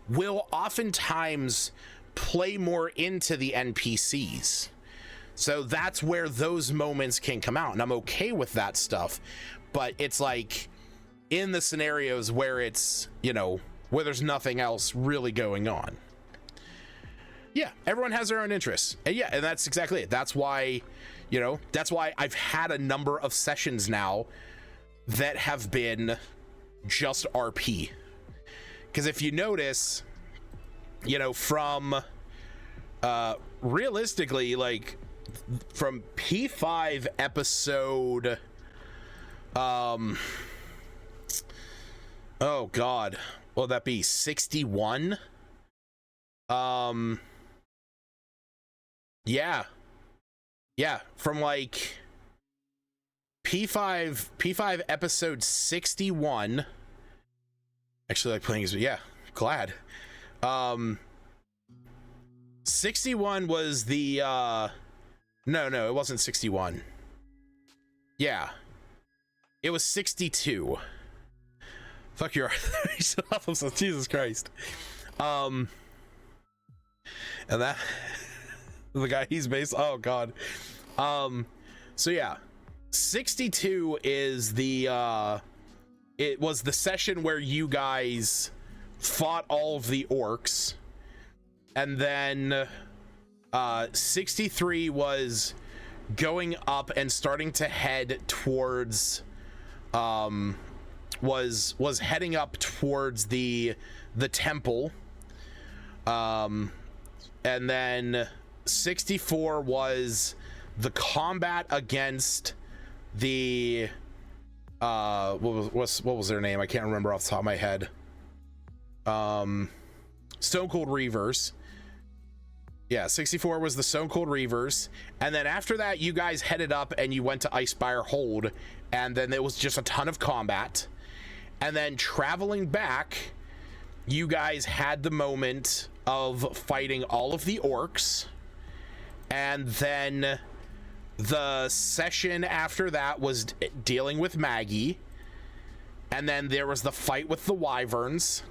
Speaker 1: will oftentimes play more into the NPCs. So that's where those moments can come out, and I'm okay with that stuff. But it's like in the scenarios where it's, where there's nothing else really going on. Yeah, everyone has their own interests. And yeah, and that's exactly it. That's why, I've had a number of sessions now that have been just RP. Because if you notice, from realistically, like from P5 episode, oh God, will that be 61? Yeah, from like P5 episode 61. Actually, like playing is, yeah, glad. 61 was the no, it wasn't 61. Yeah, it was 62. Fuck your Jesus Christ. And that the guy he's based, oh God. So yeah, 62 is the it was the session where you guys fought all of the orcs, and then 63 was going up and starting to head towards was heading up towards the temple, and then 64 was the combat against the what was their name? I can't remember off the top of my head. Stone Cold Reavers. Yeah, 64 was the Stone Cold Reavers, and then after that you guys headed up and you went to Icespire Hold, and then there was just a ton of combat. And then traveling back, you guys had the moment of fighting all of the orcs, and then the session after that was dealing with Maggie, and then there was the fight with the wyverns,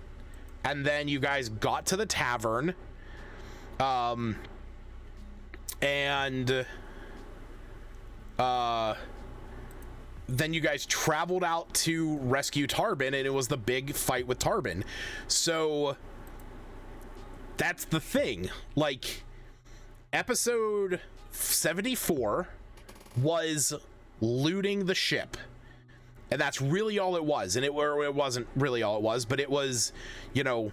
Speaker 1: and then you guys got to the tavern, then you guys traveled out to rescue Tarbin, and it was the big fight with Tarbin. So that's the thing. Like, episode 74 was looting the ship, and that's really all it was. And it wasn't really all it was, but it was, you know,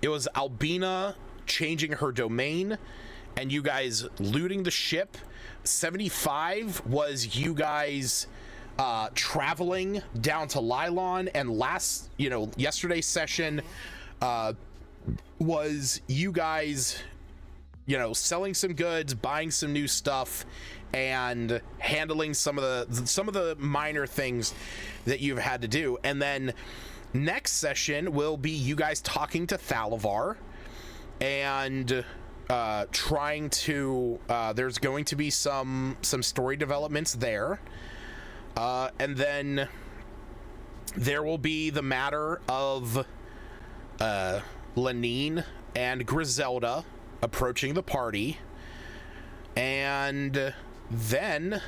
Speaker 1: it was Albina changing her domain and you guys looting the ship. 75 was you guys traveling down to Lylon, and yesterday's session was you guys, you know, selling some goods, buying some new stuff, and handling some of the minor things that you've had to do. And then next session will be you guys talking to Thalavar and trying to there's going to be some story developments there, and then there will be the matter of Lenine and Griselda approaching the party, and then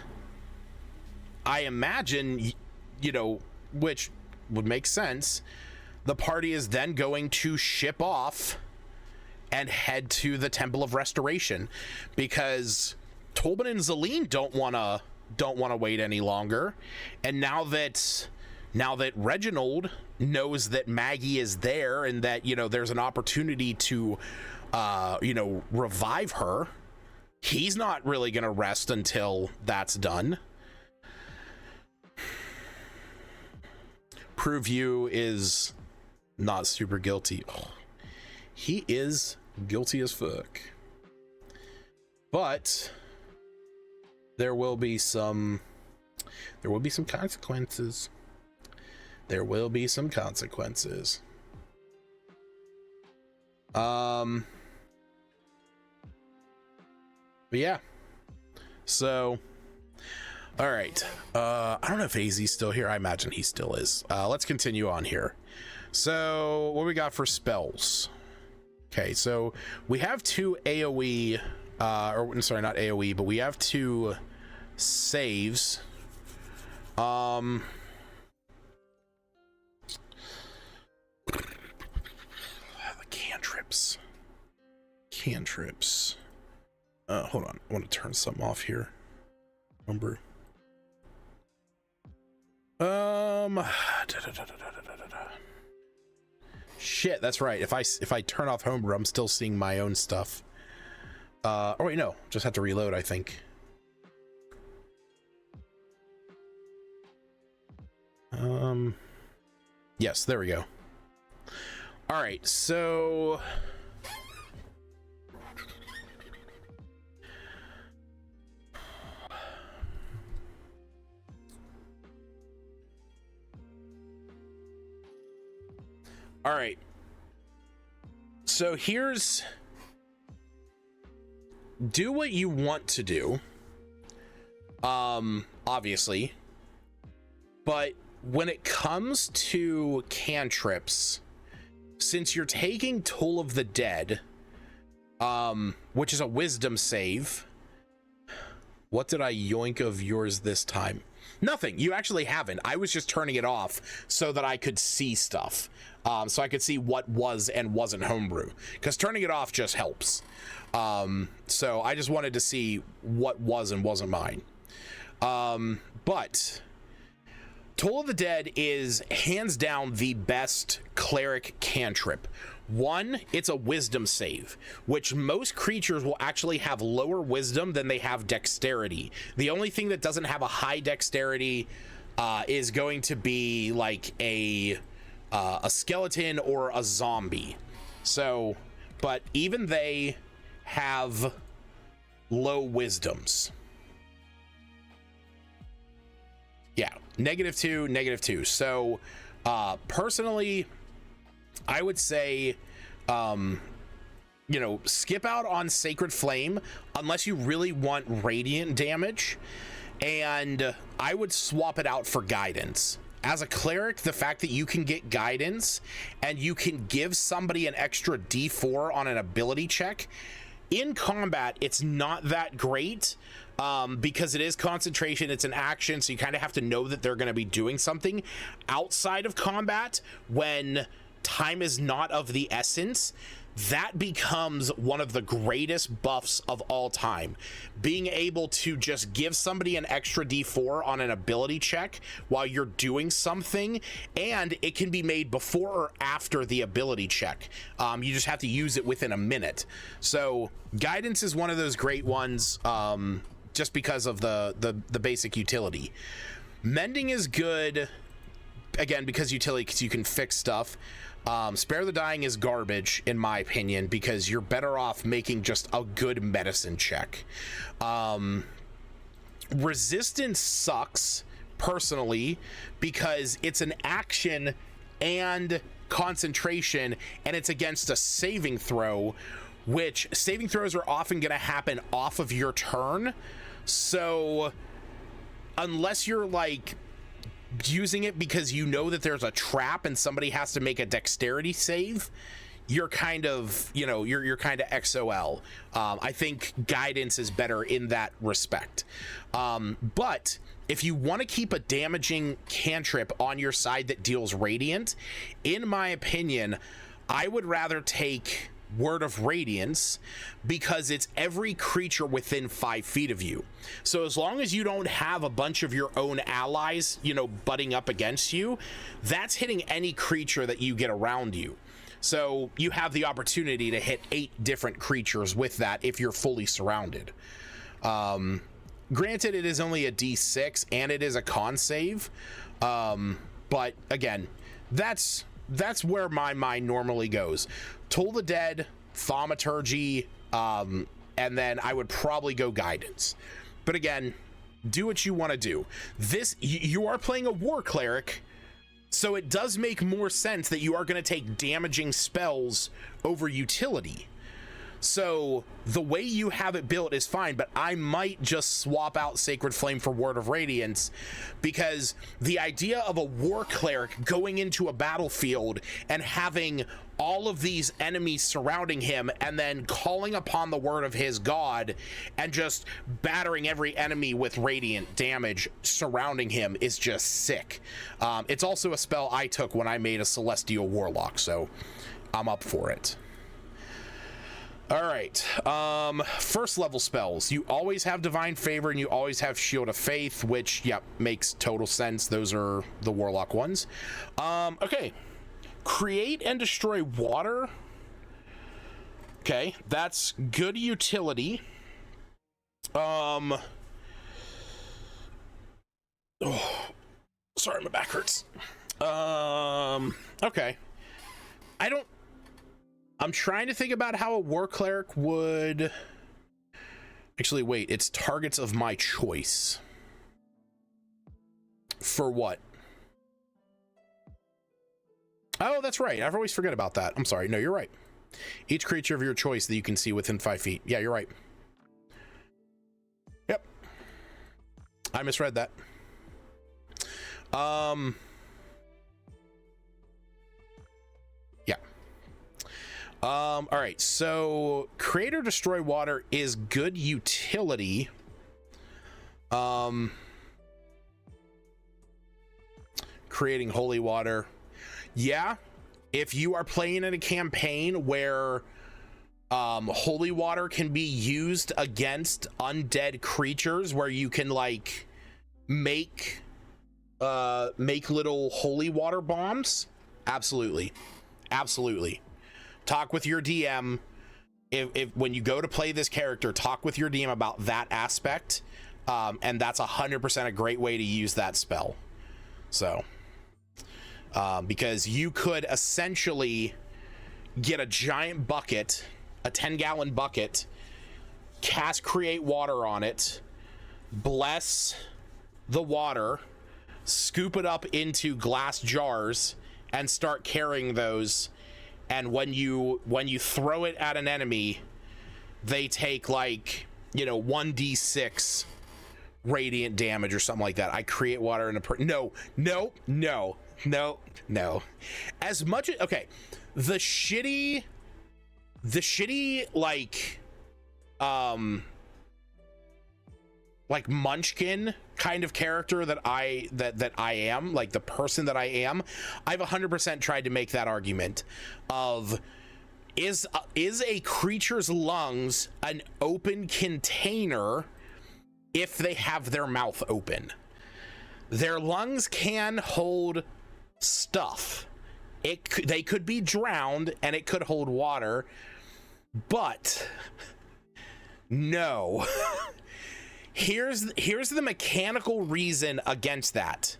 Speaker 1: I imagine, you know, which would make sense, the party is then going to ship off and head to the Temple of Restoration, because Tolbin and Zelene don't want to wait any longer. And now that Reginald knows that Maggie is there and that, you know, there's an opportunity to revive her, he's not really going to rest until that's done. Prove you is not super guilty. Oh, he is guilty as fuck. But there will be some consequences. There will be some consequences. But yeah. So, all right. I don't know if AZ's still here. I imagine he still is. Let's continue on here. So, what we got for spells? Okay, so we have two AoE, sorry, not AoE, but we have two saves. The cantrips. Hold on, I want to turn something off here. Homebrew. Shit, that's right. If I turn off Homebrew, I'm still seeing my own stuff. Oh wait, no, just have to reload, I think. Yes, there we go. All right, so all right. So here's, do what you want to do. Obviously. But when it comes to cantrips, since you're taking Toll of the Dead, which is a wisdom save, what did I yoink of yours this time? Nothing. You actually haven't. I was just turning it off so that I could see stuff. So I could see what was and wasn't homebrew, because turning it off just helps. So I just wanted to see what was and wasn't mine. But Toll of the Dead is hands down the best cleric cantrip. One, it's a wisdom save, which most creatures will actually have lower wisdom than they have dexterity. The only thing that doesn't have a high dexterity is going to be like a skeleton or a zombie. So, but even they have low wisdoms. Yeah, -2, -2. So, personally, I would say, skip out on Sacred Flame unless you really want radiant damage, and I would swap it out for Guidance. As a cleric, the fact that you can get Guidance and you can give somebody an extra D4 on an ability check in combat, it's not that great, because it is concentration, it's an action, so you kind of have to know that they're going to be doing something outside of combat. When time is not of the essence, that becomes one of the greatest buffs of all time. Being able to just give somebody an extra d4 on an ability check while you're doing something, and it can be made before or after the ability check. You just have to use it within a minute. So guidance is one of those great ones, just because of the basic utility. Mending is good, again, because utility, because you can fix stuff. Spare the dying is garbage, in my opinion, because you're better off making just a good medicine check. Resistance sucks, personally, because it's an action and concentration, and it's against a saving throw, which saving throws are often going to happen off of your turn. So unless you're like using it because you know that there's a trap and somebody has to make a dexterity save, you're kind of, you know, you're kind of XOL. I think guidance is better in that respect. But if you want to keep a damaging cantrip on your side that deals radiant, in my opinion, I would rather take Word of Radiance, because it's every creature within 5 feet of you. So as long as you don't have a bunch of your own allies, you know, butting up against you, that's hitting any creature that you get around you. So you have the opportunity to hit 8 different creatures with that if you're fully surrounded. Granted, it is only a D6 and it is a con save, but again, that's where my mind normally goes. Toll the Dead, Thaumaturgy, and then I would probably go Guidance. But again, do what you want to do. This, you are playing a War Cleric, so it does make more sense that you are going to take damaging spells over utility. So the way you have it built is fine, but I might just swap out Sacred Flame for Word of Radiance, because the idea of a War Cleric going into a battlefield and having all of these enemies surrounding him and then calling upon the word of his god and just battering every enemy with radiant damage surrounding him is just sick. It's also a spell I took when I made a Celestial Warlock, so I'm up for it. All right, first level spells. You always have Divine Favor and you always have Shield of Faith, which, yep, makes total sense. Those are the Warlock ones. Okay, Create and Destroy Water. Okay, that's good utility. Oh, sorry, my back hurts. Okay. I'm trying to think about how a War Cleric would... Actually, wait, it's targets of my choice. For what? Oh, that's right. I always forget about that. I'm sorry. No, you're right. Each creature of your choice that you can see within 5 feet. Yeah, you're right. Yep. I misread that. Yeah. All right, so Create or Destroy Water is good utility. Creating Holy Water. Yeah, if you are playing in a campaign where Holy Water can be used against undead creatures, where you can like make little holy water bombs, absolutely. Talk with your DM. If when you go to play this character, talk with your DM about that aspect, and that's 100% a great way to use that spell. So, because you could essentially get a giant bucket, a 10-gallon bucket, cast Create Water on it, bless the water, scoop it up into glass jars, and start carrying those. And when you throw it at an enemy, they take like, you know, 1d6 radiant damage or something like that. I Create Water in a no. As much as, okay, the shitty like like munchkin kind of character that I am, like the person that I am, I've 100% tried to make that argument of is a creature's lungs an open container if they have their mouth open. Their lungs can hold stuff. They could be drowned and it could hold water, but no. Here's the mechanical reason against that.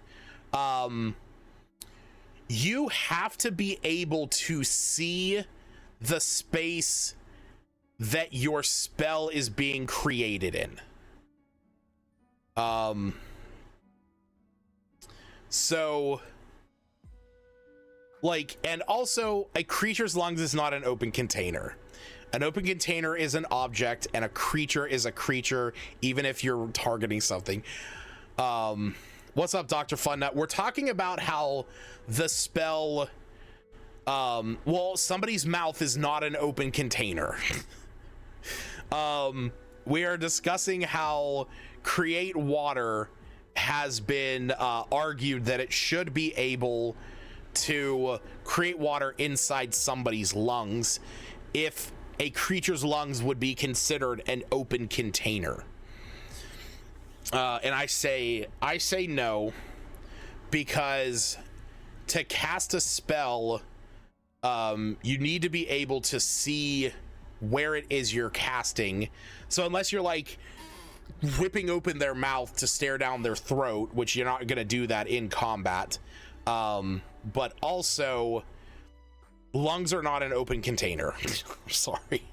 Speaker 1: You have to be able to see the space that your spell is being created in. So like, and also a creature's lungs is not an open container. An open container is an object and a creature is a creature, even if you're targeting something. What's up, Dr. Funnut? We're talking about how the spell, well, somebody's mouth is not an open container. We are discussing how create water has been argued that it should be able to create water inside somebody's lungs if a creature's lungs would be considered an open container. And I say no, because to cast a spell, you need to be able to see where it is you're casting. So unless you're like whipping open their mouth to stare down their throat, which you're not going to do that in combat, but also lungs are not an open container. Sorry.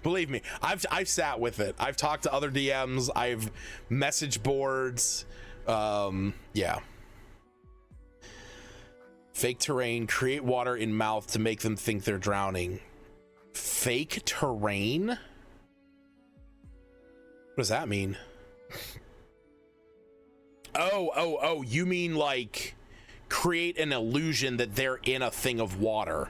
Speaker 1: Believe me, I've sat with it. I've talked to other DMs. I've messaged boards. Yeah. Fake terrain, create water in mouth to make them think they're drowning. Fake terrain? What does that mean? Oh, you mean like create an illusion that they're in a thing of water.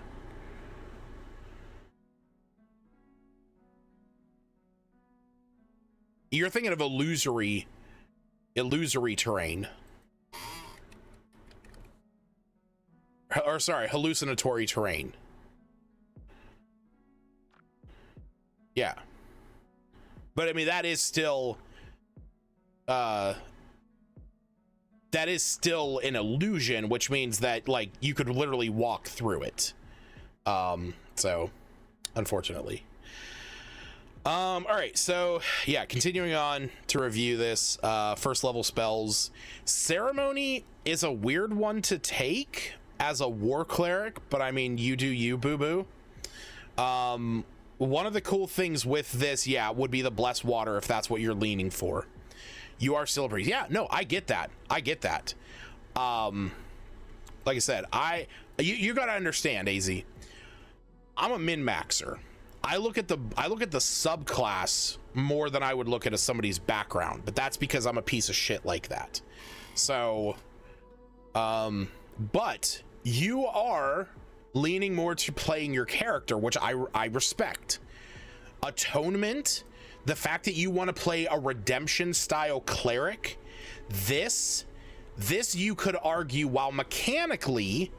Speaker 1: You're thinking of illusory terrain. Or sorry, hallucinatory terrain. Yeah. But I mean, that is still an illusion, which means that like you could literally walk through it. So unfortunately. All right, so yeah, continuing on to review this, first level spells. Ceremony is a weird one to take as a war cleric, but I mean, you do you, boo-boo. One of the cool things with this, yeah, would be the blessed water, if that's what you're leaning for. You are still a priest. Yeah, no, I get that. Like I said, you gotta understand, AZ. I'm a min-maxer. I look at the subclass more than I would look at somebody's background, but that's because I'm a piece of shit like that. So, but you are leaning more to playing your character, which I respect. Atonement, the fact that you want to play a redemption style cleric, this you could argue, while mechanically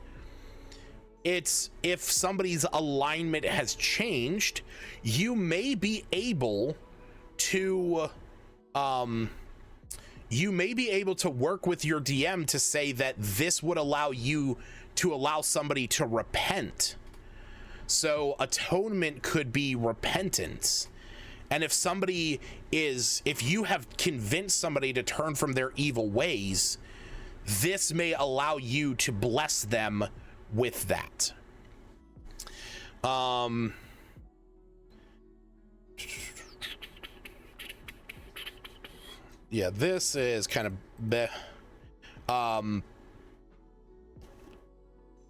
Speaker 1: it's, if somebody's alignment has changed, you may be able to work with your DM to say that this would allow you to allow somebody to repent. So atonement could be repentance. And if you have convinced somebody to turn from their evil ways, this may allow you to bless them with that. Yeah, this is kind of bleh.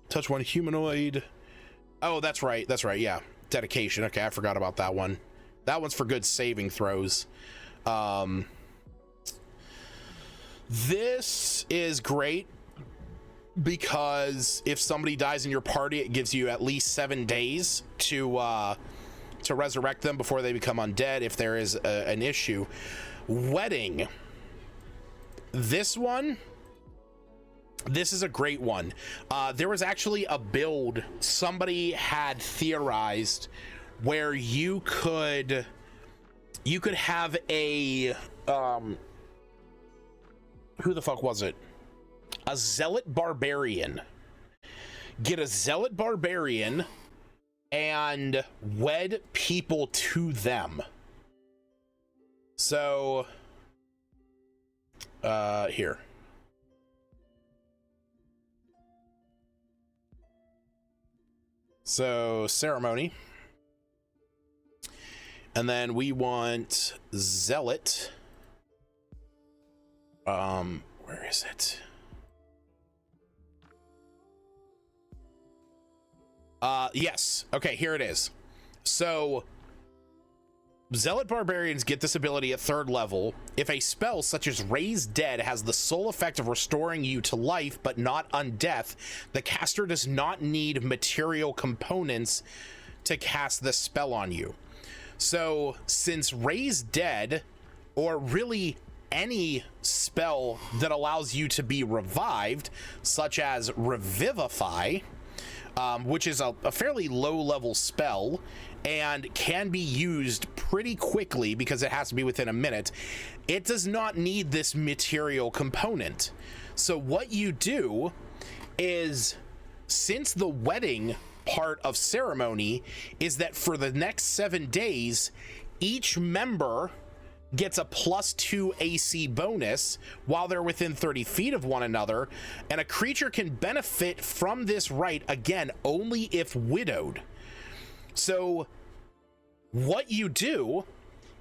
Speaker 1: Touch one humanoid. Oh, that's right, yeah. Dedication. Okay, I forgot about that one. That one's for good saving throws. This is great because if somebody dies in your party, it gives you at least 7 days to resurrect them before they become undead if there is an issue. Wedding. This one, this is a great one. There was actually a build somebody had theorized where you could have a who the fuck was it? A zealot barbarian. Get a zealot barbarian and wed people to them. So here. So ceremony. And then we want zealot. Where is it? Yes. Okay, here it is. So zealot barbarians get this ability at 3rd level if a spell such as Raise Dead has the sole effect of restoring you to life but not undeath. The caster does not need material components to cast this spell on you. So since Raise Dead, or really any spell that allows you to be revived, such as Revivify, which is a fairly low level spell and can be used pretty quickly because it has to be within a minute, it does not need this material component. So what you do is, since the wedding part of ceremony is that for the next 7 days, each member gets a +2 AC bonus while they're within 30 feet of one another, and a creature can benefit from this right, again, only if widowed. So what you do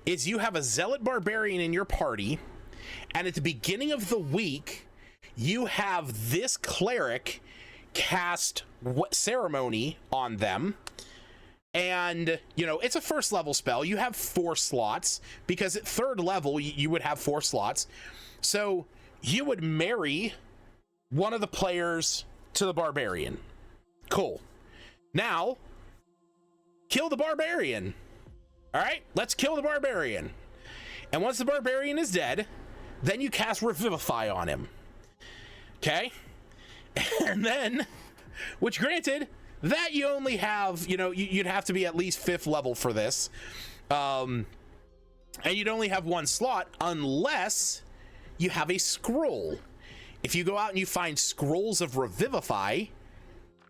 Speaker 1: is you have a zealot barbarian in your party, and at the beginning of the week, you have this cleric cast ceremony on them. And, you know, it's a 1st level spell. You have 4 slots because at 3rd level, you would have 4 slots. So you would marry one of the players to the barbarian. Cool. Now, kill the barbarian. All right, let's kill the barbarian. And once the barbarian is dead, then you cast Revivify on him. Okay? And then, which granted, that you only have, you know, you'd have to be at least 5th level for this. And you'd only have 1 slot unless you have a scroll. If you go out and you find scrolls of Revivify,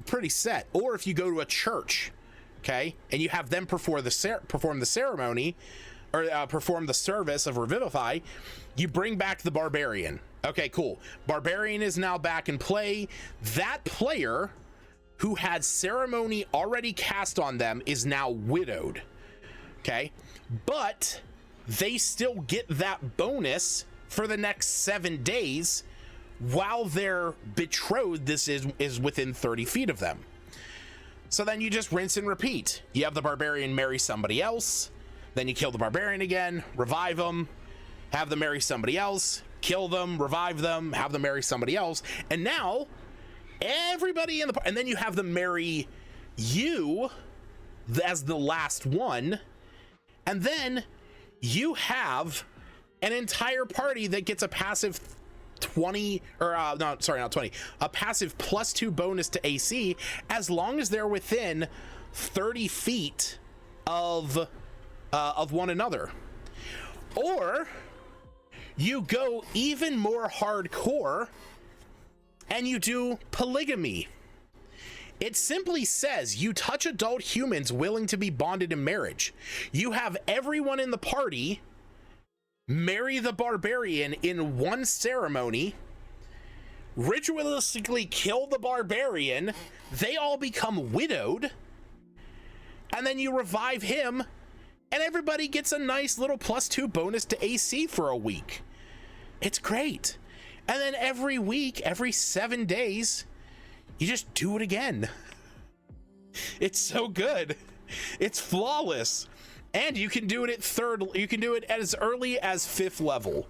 Speaker 1: pretty set. Or if you go to a church, okay, and you have them perform the ceremony, or perform the service of Revivify, you bring back the barbarian. Okay, cool. Barbarian is now back in play. That player who had ceremony already cast on them is now widowed. Okay, but they still get that bonus for the next 7 days while their betrothed is within 30 feet of them. So then you just rinse and repeat. You have the barbarian marry somebody else, then you kill the barbarian again, revive them, have them marry somebody else, kill them, revive them, have them marry somebody else, and now everybody in the, and then you have them marry you as the last one, and then you have an entire party that gets a passive 20, or no, sorry, not 20, a passive +2 bonus to AC as long as they're within 30 feet of one another. Or you go even more hardcore and you do polygamy. It simply says you touch adult humans willing to be bonded in marriage. You have everyone in the party marry the barbarian in one ceremony, ritualistically kill the barbarian, they all become widowed, and then you revive him, and everybody gets a nice little +2 bonus to AC for a week. It's great. And then every week, every 7 days, you just do it again. It's so good. It's flawless. And you can do it at you can do it as early as 5th level.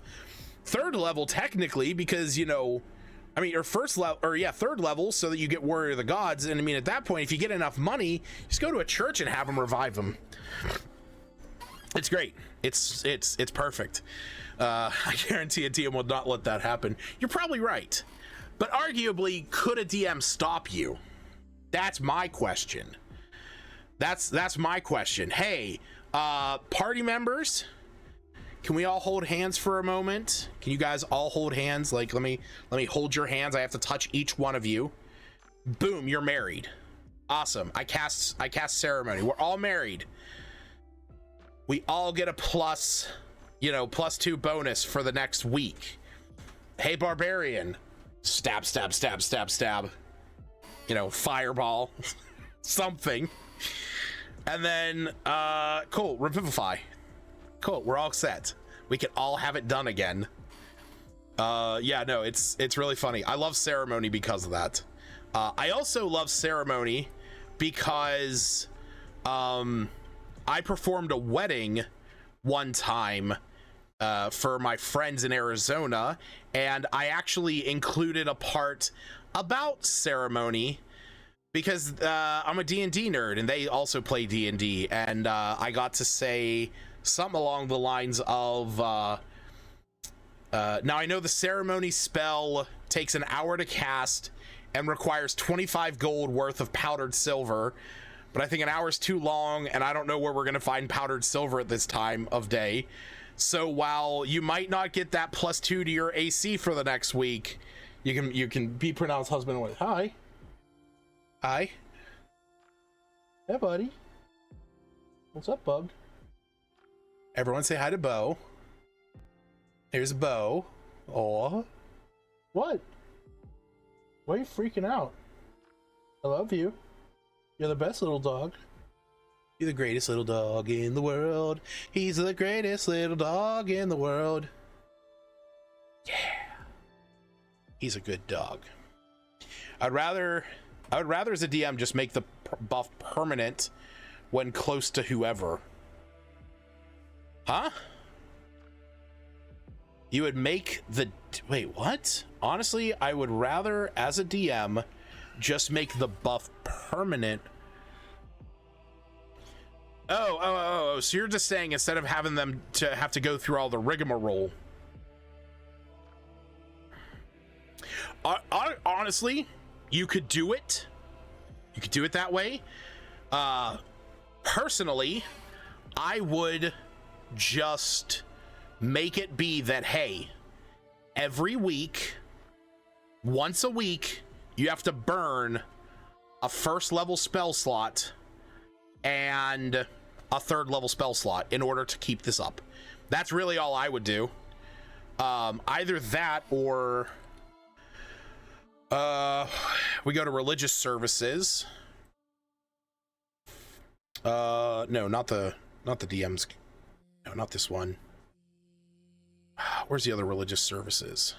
Speaker 1: 3rd level, technically, because, you know, I mean, or 1st level, or yeah, 3rd level, so that you get Warrior of the Gods. And I mean, at that point, if you get enough money, just go to a church and have them revive them. It's great. It's perfect. I guarantee a DM would not let that happen. You're probably right. But arguably, could a DM stop you? That's my question. That's my question. Hey, party members, can we all hold hands for a moment? Can you guys all hold hands? Like, let me hold your hands. I have to touch each one of you. Boom, you're married. Awesome. I cast ceremony. We're all married. We all get a plus, +2 bonus for the next week. Hey, barbarian. Stab, stab, stab, stab, stab. Fireball. Something. And then, cool, revivify. Cool, we're all set. We can all have it done again. Yeah, no, it's really funny. I love ceremony because of that. I also love ceremony because I performed a wedding one time for my friends in Arizona, and I actually included a part about ceremony because I'm a D&D nerd and they also play D&D, and I got to say something along the lines of now I know the ceremony spell takes an hour to cast and requires 25 gold worth of powdered silver, but I think an hour is too long and I don't know where we're gonna find powdered silver at this time of day. So while you might not get that +2 to your AC for the next week, you can be pronounced husband and wife. Hi. Hi. Hey, buddy. What's up, bug? Everyone say hi to Bo. Here's Bo. Aw. What? Why are you freaking out? I love you. You're the best little dog. You're the greatest little dog in the world. He's the greatest little dog in the world. Yeah. He's a good dog. I would rather as a DM just make the buff permanent when close to whoever. Huh? You would make the... Wait, what? Honestly, I would rather, as a DM, just make the buff permanent. Oh, so you're just saying instead of having them to have to go through all the rigmarole. Honestly, you could do it. You could do it that way. Personally, I would just make it be that, hey, every week, once a week, you have to burn a 1st level spell slot and a 3rd level spell slot in order to keep this up. That's really all I would do. Either that or we go to religious services. No, not the DM's. No, not this one. Where's the other religious services?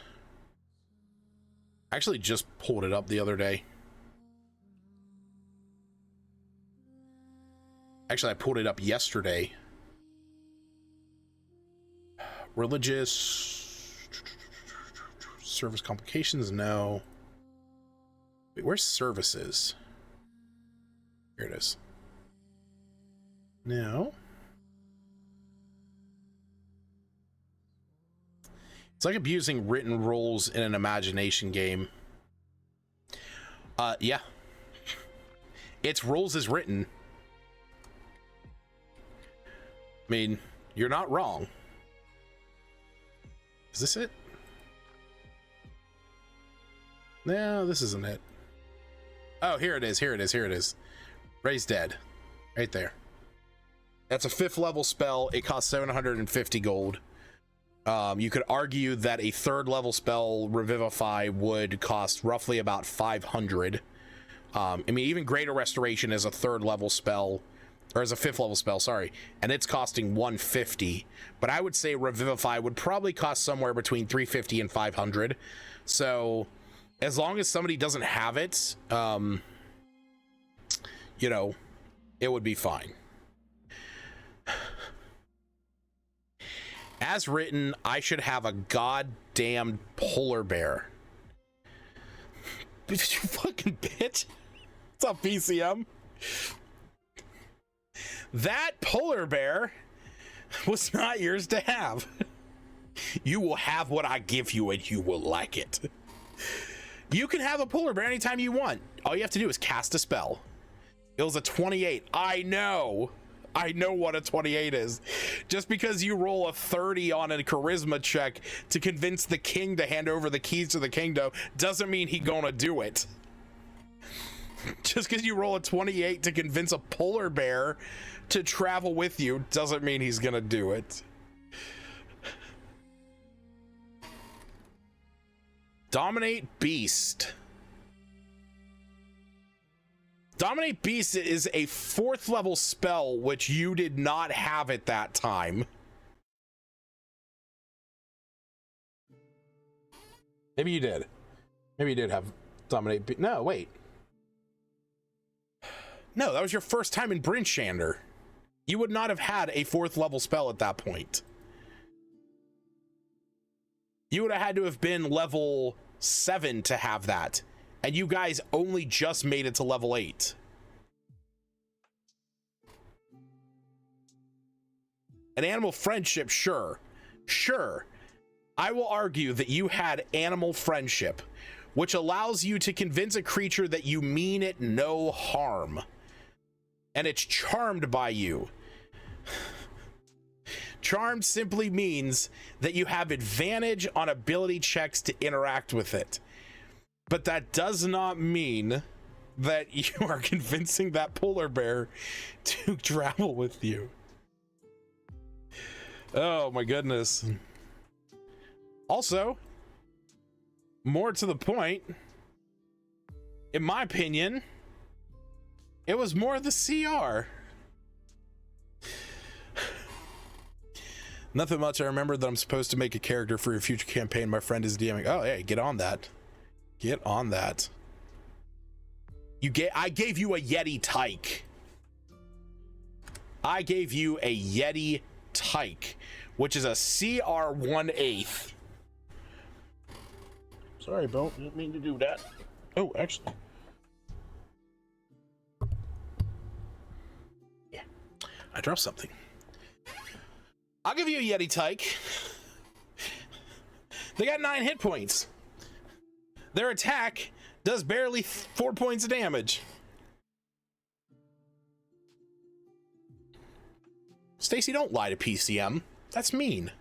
Speaker 1: I actually just pulled it up the other day. Actually, I pulled it up yesterday. Religious service complications? No. Wait, where's services? Here it is. No. It's like abusing written rules in an imagination game. Yeah. It's rules as written. I mean, you're not wrong. Is this it? No, this isn't it. Oh, here it is, here it is, here it is. Ray's dead. Right there. That's a 5th level spell. It costs 750 gold. You could argue that a 3rd level spell, Revivify, would cost roughly about 500. I mean, even Greater Restoration is a 3rd level spell, or as a 5th level spell, sorry, and it's costing 150. But I would say Revivify would probably cost somewhere between 350 and 500. So as long as somebody doesn't have it, you know, it would be fine. As written, I should have a goddamn polar bear. You fucking bitch. What's up, PCM? That polar bear was not yours to have. You will have what I give you and you will like it. You can have a polar bear anytime you want. All you have to do is cast a spell. It was a 28. I know what a 28 is. Just because you roll a 30 on a charisma check to convince the king to hand over the keys to the kingdom doesn't mean he gonna do it. Just because you roll a 28 to convince a polar bear to travel with you doesn't mean he's gonna do it. Dominate Beast. Dominate Beast is a 4th level spell which you did not have at that time. Maybe you did. Maybe you did have Dominate Beast. No, wait. No, that was your first time in Brinchander. You would not have had a 4th level spell at that point. You would have had to have been level 7 to have that. And you guys only just made it to level 8. An animal friendship, sure. Sure. I will argue that you had animal friendship, which allows you to convince a creature that you mean it no harm. And it's charmed by you. Charmed simply means that you have advantage on ability checks to interact with it. But that does not mean that you are convincing that polar bear to travel with you. Oh my goodness. Also, more to the point, in my opinion, it was more the CR. Nothing much. I remember that I'm supposed to make a character for a future campaign. My friend is DMing. Oh, hey, get on that. Get on that. I gave you a Yeti Tyke. I gave you a Yeti Tyke, which is a CR 1/8. Sorry, Bo. Didn't mean to do that. Oh, actually. Yeah. I dropped something. I'll give you a Yeti Tyke. They got 9 hit points. Their attack does barely 4 points of damage. Stacy, don't lie to PCM. That's mean.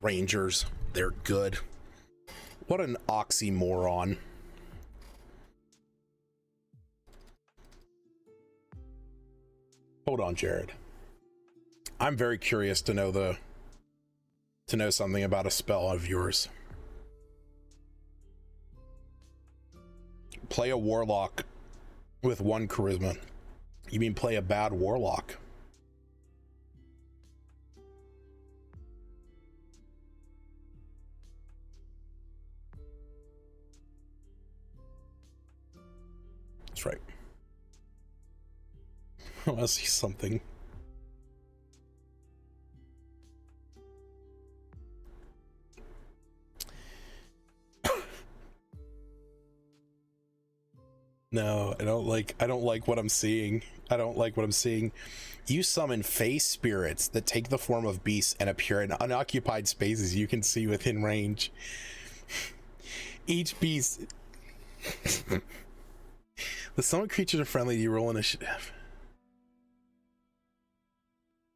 Speaker 1: Rangers, they're good. What an oxymoron. Hold on, Jared. I'm very curious to know something about a spell of yours. Play a warlock with 1 charisma. You mean play a bad warlock? That's right. I want to see something. No, I don't like what I'm seeing. I don't like what I'm seeing. You summon face spirits that take the form of beasts and appear in unoccupied spaces you can see within range. Each beast. The summoned creatures are friendly. You roll initiative.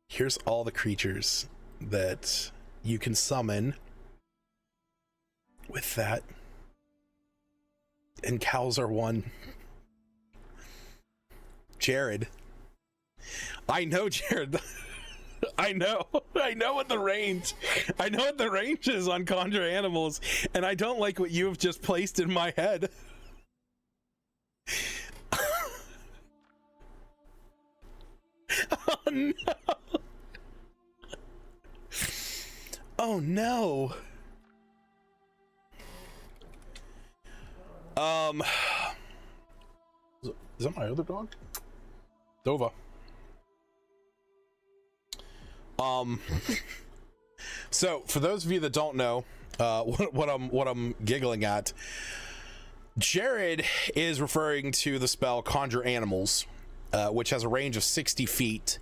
Speaker 1: Here's all the creatures that you can summon with that. And cows are one. Jared. I know, Jared. I know what the range is on conjure animals, and I don't like what you have just placed in my head. Oh no. Oh no. Is that my other dog? Dova. So for those of you that don't know what I'm giggling at, Jared is referring to the spell Conjure Animals, which has a range of 60 feet,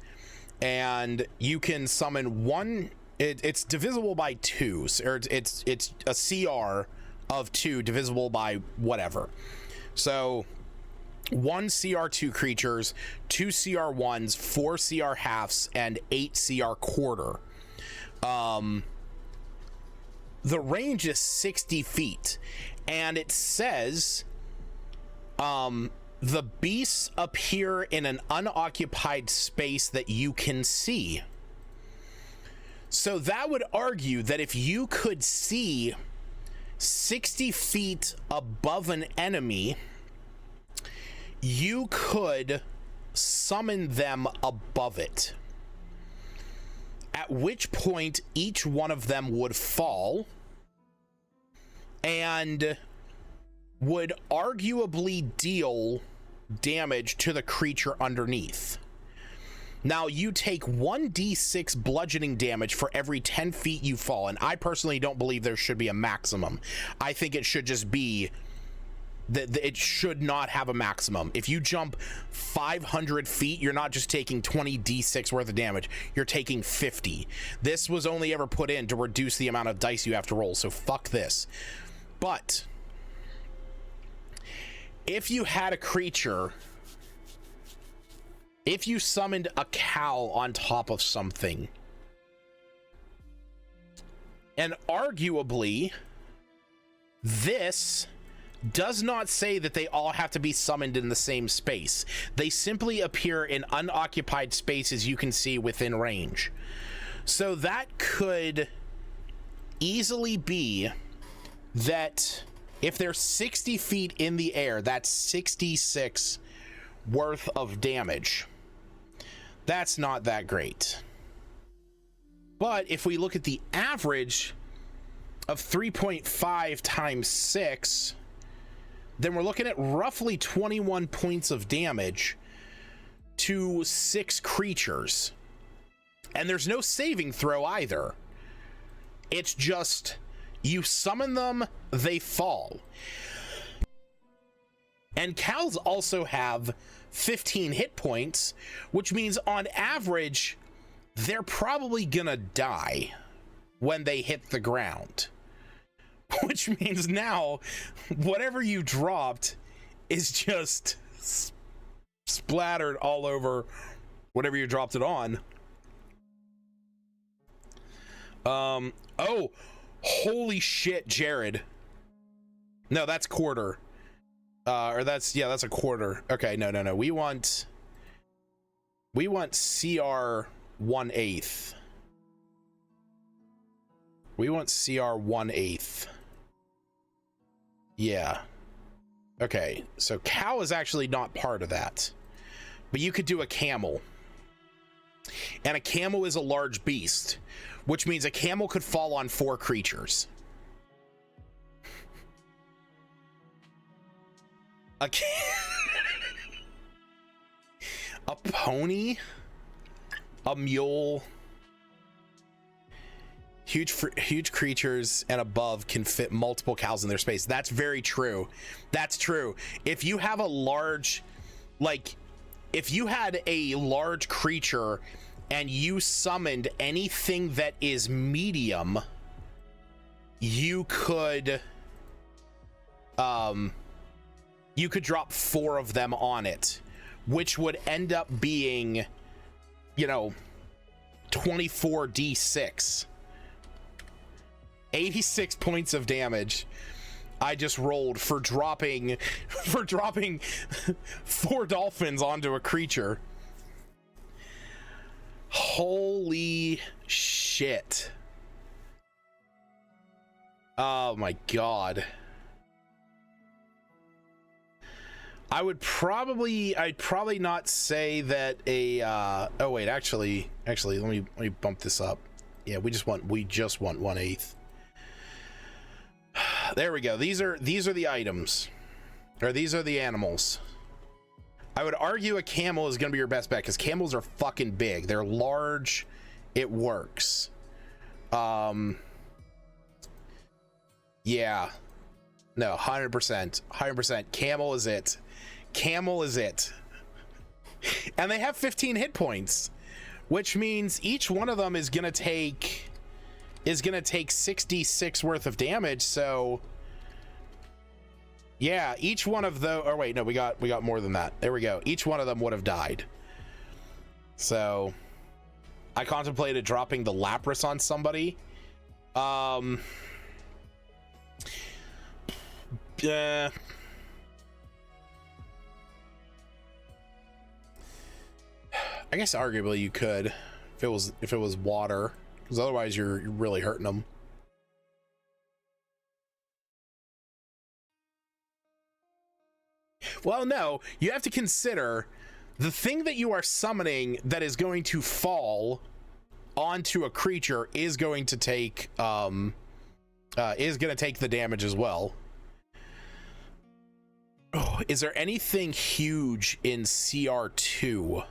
Speaker 1: and you can summon one. It's divisible by 2, or it's a CR of 2 divisible by whatever. So 1 CR2 creatures, 2 CR1s, 4 CR halves, and 8 CR quarter. The range is 60 feet, and it says the beasts appear in an unoccupied space that you can see. So that would argue that if you could see 60 feet above an enemy, you could summon them above it. At which point each one of them would fall and would arguably deal damage to the creature underneath. Now, you take 1d6 bludgeoning damage for every 10 feet you fall, and I personally don't believe there should be a maximum. I think it should just be that it should not have a maximum. If you jump 500 feet, you're not just taking 20 d6 worth of damage, you're taking 50. This was only ever put in to reduce the amount of dice you have to roll, so fuck this. But if you had a creature, if you summoned a cow on top of something, and arguably this does not say that they all have to be summoned in the same space. They simply appear in unoccupied spaces you can see within range. So that could easily be that if they're 60 feet in the air, that's 66 worth of damage. That's not that great. But if we look at the average of 3.5 times 6, then we're looking at roughly 21 points of damage to 6 creatures. And there's no saving throw either. It's just you summon them, they fall. And cows also have 15 hit points, which means on average, they're probably gonna die when they hit the ground. Which means now, whatever you dropped is just splattered all over whatever you dropped it on. Oh, holy shit, Jared. No, that's quarter. Or that's a quarter. Okay, no. We want CR 1/8. We want CR 1/8. Yeah. Okay, so cow is actually not part of that. But you could do a camel. And a camel is a large beast, which means a camel could fall on 4 creatures. A pony, a mule, huge creatures and above can fit multiple cows in their space. That's very true. That's true. If you have a large, if you had a large creature and you summoned anything that is medium, you could drop 4 of them on it, which would end up being, 24d6. 86 points of damage I just rolled for dropping 4 dolphins onto a creature. Holy shit. Oh my god. I'd probably not say that a oh wait, actually let me bump this up. Yeah, we just want 1/8. There we go. These are the items, or these are the animals. I would argue a camel is going to be your best bet because camels are fucking big. They're large. It works. Yeah. No, 100%. 100%. Camel is it. Camel is it. And they have 15 hit points, which means each one of them is gonna take 66 worth of damage. So yeah, each one of those, or wait, no, we got more than that. There we go. Each one of them would have died. So I contemplated dropping the Lapras on somebody. I guess arguably you could if it was water, because otherwise you're really hurting them. Well, no, you have to consider the thing that you are summoning that is going to fall onto a creature is going to take the damage as well. Oh, is there anything huge in CR2?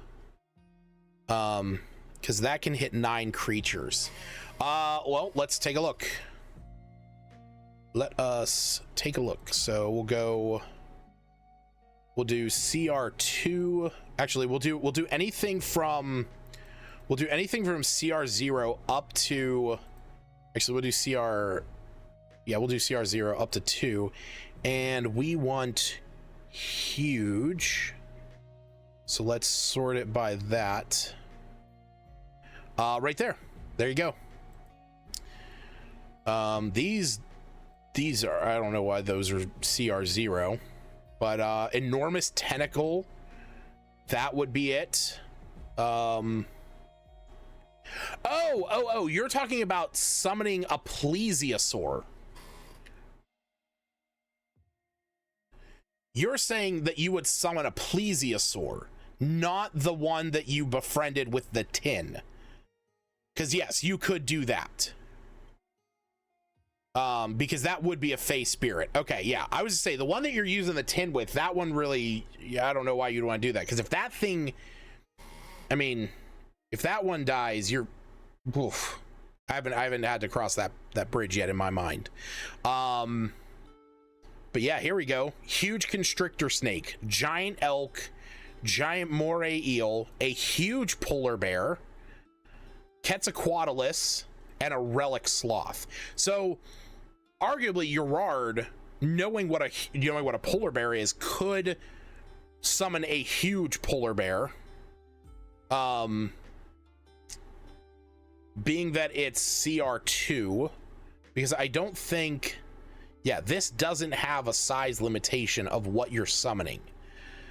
Speaker 1: Because that can hit 9 creatures. Well, let's take a look. Let us take a look. So we'll do CR2. Actually, we'll do anything from CR0 up to, actually we'll do CR0 up to 2, and we want huge. So let's sort it by that. Right there. There you go. These are, I don't know why those are CR0, but enormous tentacle, that would be it. Oh, you're talking about summoning a plesiosaur. You're saying that you would summon a plesiosaur, not the one that you befriended with the tin. Because yes, you could do that. Because that would be a Fey spirit. Okay, yeah. I was to say, the one that you're using the tin with, that one really, yeah, I don't know why you'd want to do that. Because if that thing, I mean, if that one dies, you're, oof. I haven't had to cross that bridge yet in my mind. But yeah, here we go. Huge constrictor snake, giant elk, giant moray eel, a huge polar bear, Quetzalcoatlus, and a relic sloth. So arguably Gerard, knowing what a polar bear is, could summon a huge polar bear. Being that it's CR2, because I don't think, yeah, this doesn't have a size limitation of what you're summoning.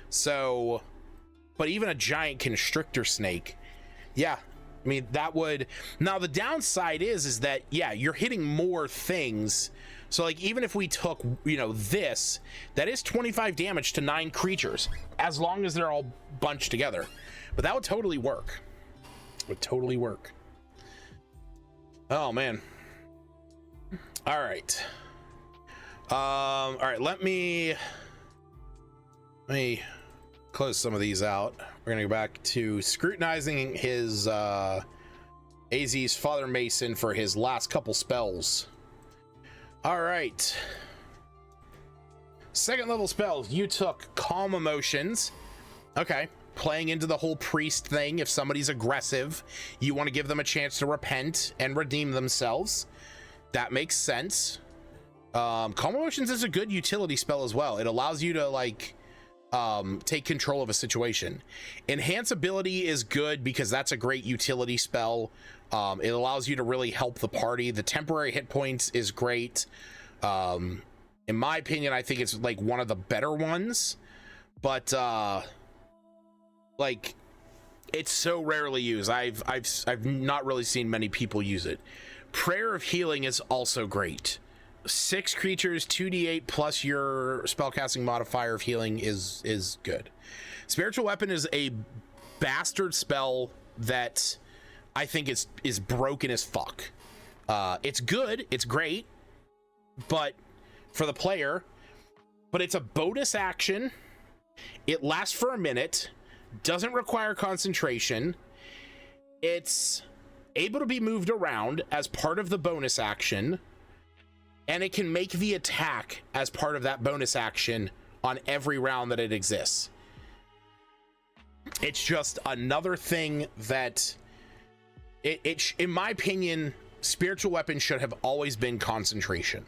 Speaker 1: So, but even a giant constrictor snake, yeah, I mean, that would, now the downside is that, yeah, you're hitting more things. So like, even if we took, this, that is 25 damage to 9 creatures, as long as they're all bunched together. But that would totally work. It would totally work. Oh man. All right. All right, let me close some of these out. We're gonna go back to scrutinizing his AZ's Father Mason for his last couple spells. All right. Second level spells, you took Calm Emotions. Okay, playing into the whole priest thing. If somebody's aggressive, you want to give them a chance to repent and redeem themselves. That makes sense. Calm Emotions is a good utility spell as well. It allows you to like take control of a situation. Enhance ability is good because that's a great utility spell. It allows you to really help the party. The temporary hit points is great. In my opinion, I think it's like one of the better ones, but like it's so rarely used. I've not really seen many people use it. Prayer of Healing is also great. 6 creatures, 2d8 plus your spellcasting modifier of healing is good. Spiritual Weapon is a bastard spell that I think is broken as fuck. It's good, it's great, but for the player, but it's a bonus action. It lasts for a minute, doesn't require concentration. It's able to be moved around as part of the bonus action. and it can make the attack as part of that bonus action on every round that it exists. It's just another thing that in my opinion, spiritual weapon should have always been concentration.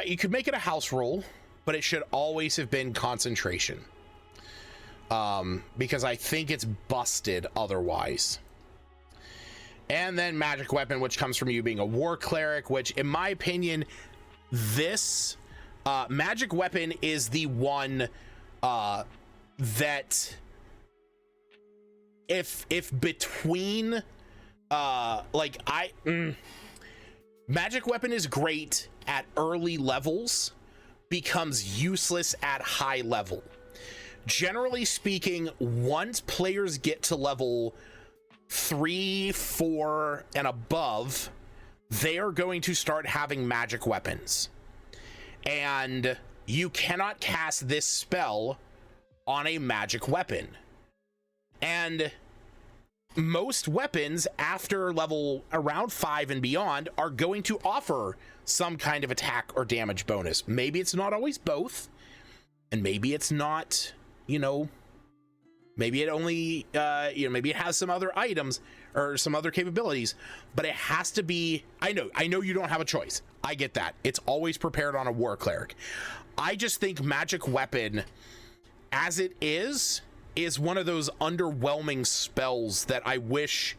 Speaker 1: You could make it a house rule, but it should always have been concentration. Because I think it's busted otherwise. And then magic weapon, which comes from you being a war cleric, which in my opinion, this magic weapon is the one that if between magic weapon is great at early levels, becomes useless at high level. Generally speaking, once players get to level 3, 4, and above, they are going to start having magic weapons. And you cannot cast this spell on a magic weapon. And most weapons after level around 5 and beyond are going to offer some kind of attack or damage bonus. Maybe it's not always both, and maybe it's not, maybe it only, maybe it has some other items or some other capabilities, but it has to be, I know you don't have a choice. I get that. It's always prepared on a war cleric. I just think magic weapon as it is one of those underwhelming spells that I wish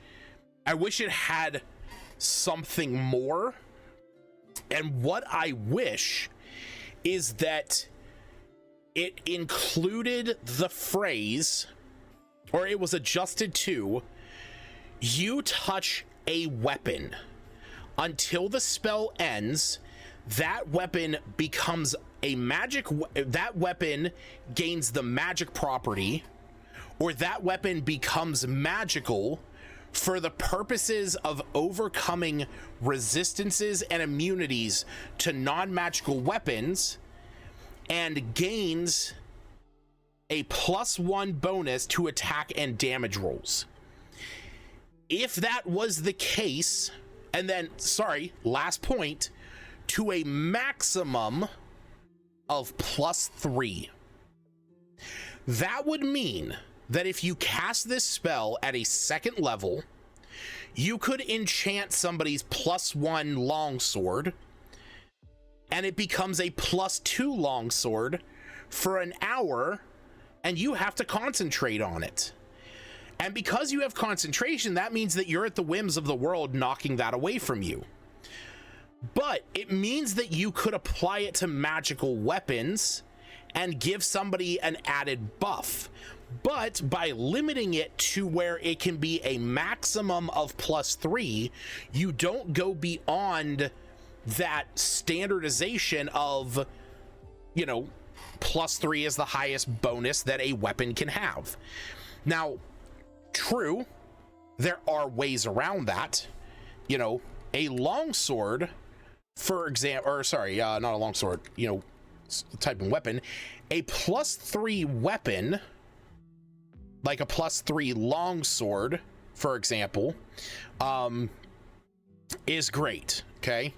Speaker 1: it had something more. And what I wish is that it included the phrase, or it was adjusted to, you touch a weapon until the spell ends, that weapon becomes a magic, that weapon gains the magic property, or that weapon becomes magical for the purposes of overcoming resistances and immunities to non-magical weapons, and gains a +1 bonus to attack and damage rolls. If that was the case, and then, last point, to a maximum of +3. That would mean that if you cast this spell at a second level, you could enchant somebody's +1 longsword, and it becomes a +2 longsword for an hour, and you have to concentrate on it. And because you have concentration, that means that you're at the whims of the world knocking that away from you. But it means that you could apply it to magical weapons and give somebody an added buff. But by limiting it to where it can be a maximum of +3, you don't go beyond that standardization of, +3 is the highest bonus that a weapon can have. Now, true, there are ways around that. A longsword, for example, or not a longsword, type of weapon, a +3 weapon, like a +3 longsword, for example, is great. Okay,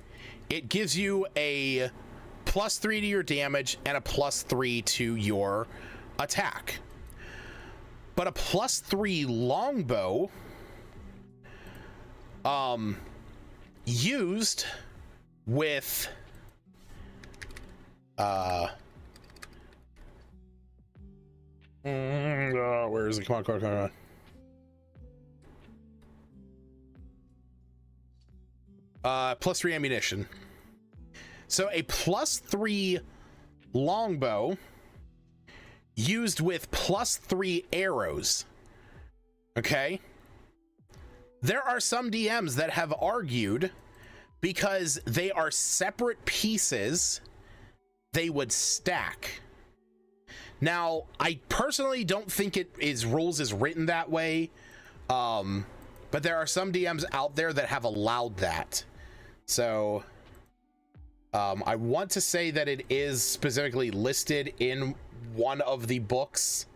Speaker 1: it gives you a +3 to your damage and a +3 to your attack. But a +3 longbow, used with where is it? Come on. +3 ammunition. So a +3 longbow used with +3 arrows. Okay. There are some DMs that have argued, because they are separate pieces, they would stack. Now, I personally don't think rules is written that way, but there are some DMs out there that have allowed that. So I want to say that it is specifically listed in one of the books.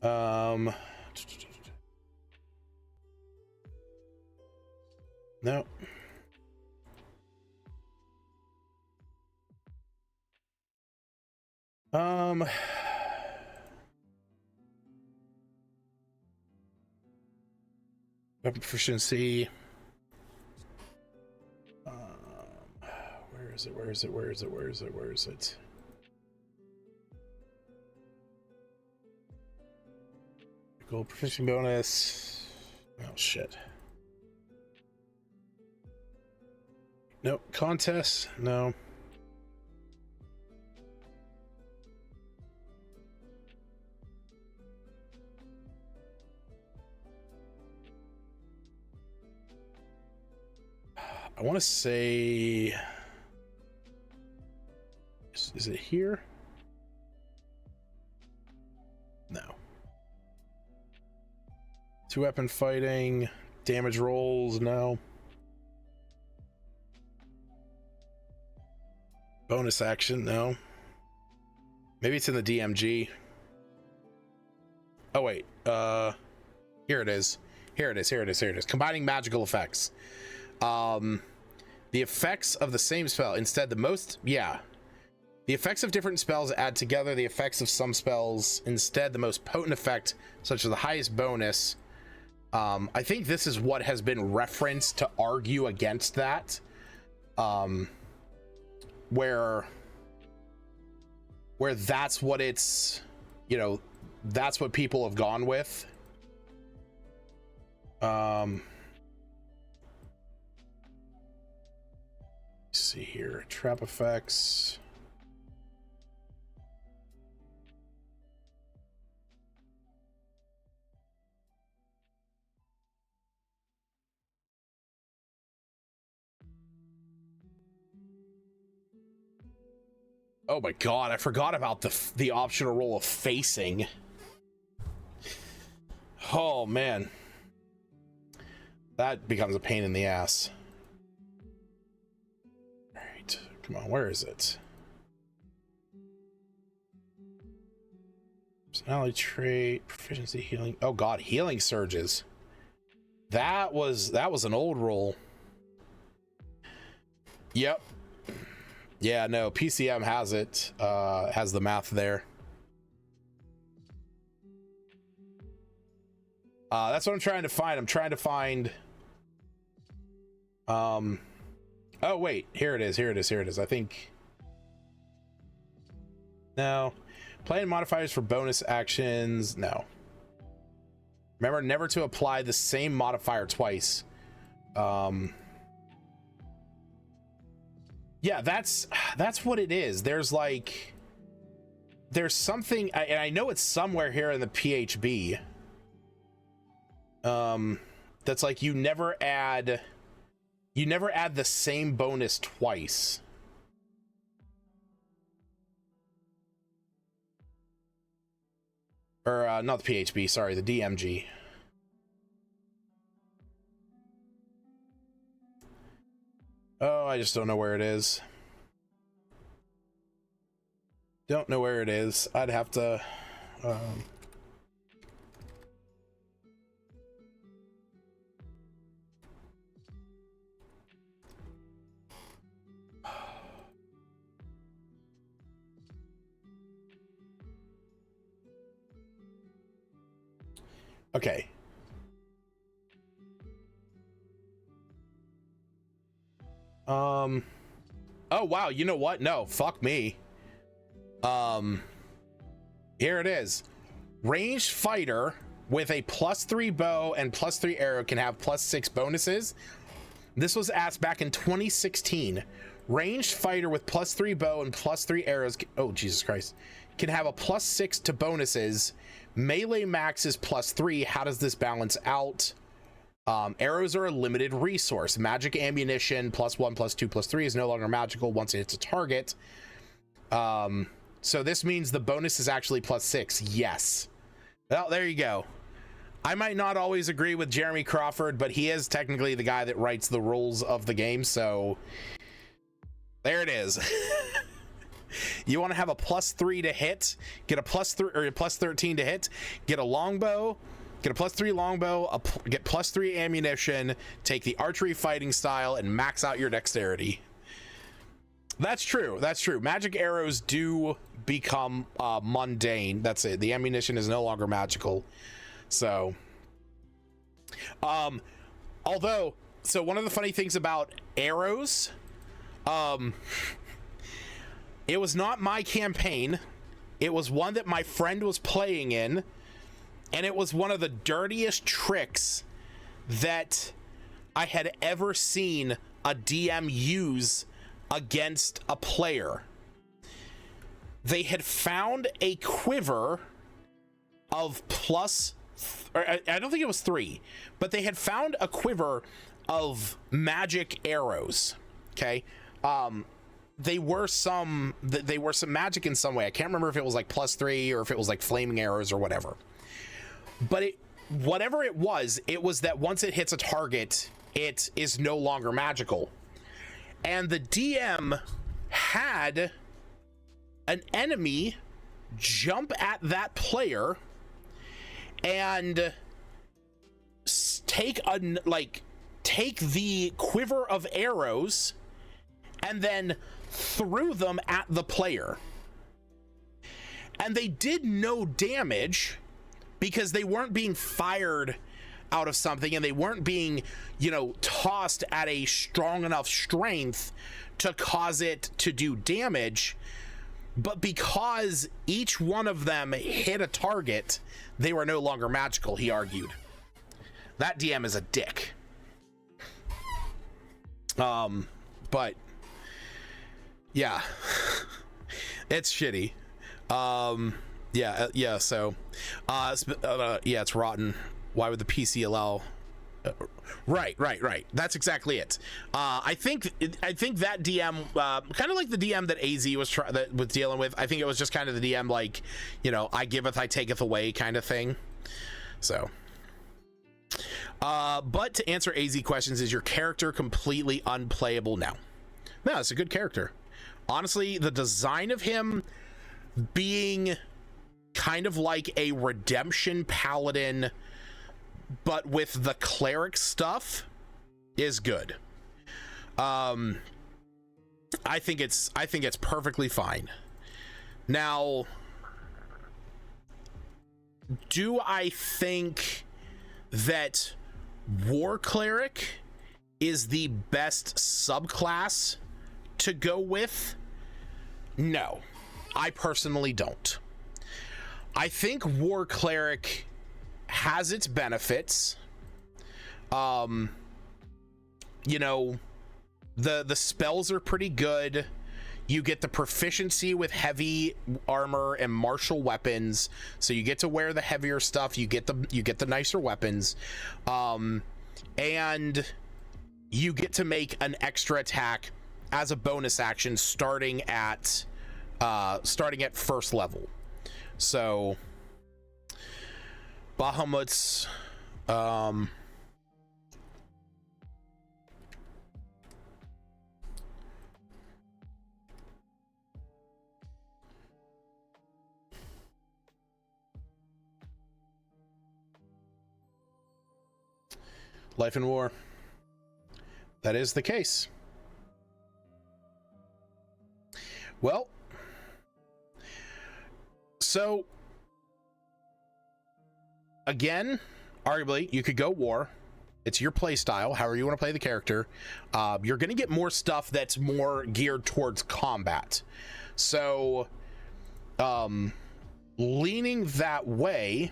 Speaker 1: No. Weapon proficiency. Where is it? Where is it? Where is it? Where is it? Where is it? Gold proficiency bonus. Oh shit. Nope. Contest. No. I want to say, is it here? No. Two weapon fighting, damage rolls, no. Bonus action, no. Maybe it's in the DMG. Oh wait, here it is. Here it is, here it is, here it is. Combining magical effects. The effects of the same spell, instead the most, yeah. The effects of different spells add together the effects of some spells. Instead, the most potent effect, such as the highest bonus. I think this is what has been referenced to argue against that. Where that's what it's, you know, that's what people have gone with. Let's see here, trap effects. Oh my god, I forgot about the optional role of facing. Oh man. That becomes a pain in the ass. Alright, come on, where is it? Personality trait, proficiency, healing. Oh god, healing surges. That was an old role. Yep. Yeah, no, PCM has it, has the math there. That's what I'm trying to find. I'm trying to find, oh wait, here it is, here it is, here it is. I think, no. Plan modifiers for bonus actions, no. Remember never to apply the same modifier twice. Yeah, that's what it is. There's like, there's something, and I know it's somewhere here in the PHB. That's like you never add the same bonus twice. Or not the PHB, sorry, the DMG. Oh, I just don't know where it is. Don't know where it is. I'd have to... Okay. Oh wow, you know what? No, fuck me. Here it is. Ranged fighter with a +3 bow and +3 arrow can have +6 bonuses. This was asked back in 2016. Ranged fighter with +3 bow and +3 arrows, oh Jesus Christ, can have a +6 to bonuses. Melee max is +3. How does this balance out? Arrows are a limited resource. Magic ammunition +1, +2, +3 is no longer magical once it hits a target. So this means the bonus is actually +6. Yes. Well, there you go. I might not always agree with Jeremy Crawford, but he is technically the guy that writes the rules of the game, so there it is. You want to have a +3 to hit, get a +3 or a +13 to hit, get a longbow, get a +3 longbow, get +3 ammunition, take the archery fighting style, and max out your dexterity. That's true. That's true. Magic arrows do become mundane. That's it. The ammunition is no longer magical. So, although, so one of the funny things about arrows, it was not my campaign. It was one that my friend was playing in, and it was one of the dirtiest tricks that I had ever seen a DM use against a player. They had found a quiver of I don't think it was 3, but they had found a quiver of magic arrows. Okay. They were some magic in some way. I can't remember if it was like +3 or if it was like flaming arrows or whatever. But whatever it was that once it hits a target, it is no longer magical. And the DM had an enemy jump at that player and take the quiver of arrows and then threw them at the player. And they did no damage because they weren't being fired out of something, and they weren't being, tossed at a strong enough strength to cause it to do damage. But because each one of them hit a target, they were no longer magical, he argued. That DM is a dick. But yeah, it's shitty. So it's rotten. Why would the PC allow? Right. That's exactly it. I think that DM, kind of like the DM that AZ was dealing with. I think it was just kind of the DM, like, I giveth, I taketh away kind of thing. So, but to answer AZ questions, is your character completely unplayable now? No, it's a good character. Honestly, the design of him being kind of like a redemption paladin, but with the cleric stuff, is good. I think it's perfectly fine. Now, do I think that war cleric is the best subclass to go with? No, I personally don't. I think war cleric has its benefits. The spells are pretty good. You get the proficiency with heavy armor and martial weapons, so you get to wear the heavier stuff. You get the nicer weapons, and you get to make an extra attack as a bonus action starting at first level. So Bahamut's life in war. That is the case. Well, so again, arguably you could go war. It's your play style, however you want to play the character. You're going to get more stuff that's more geared towards combat. So leaning that way,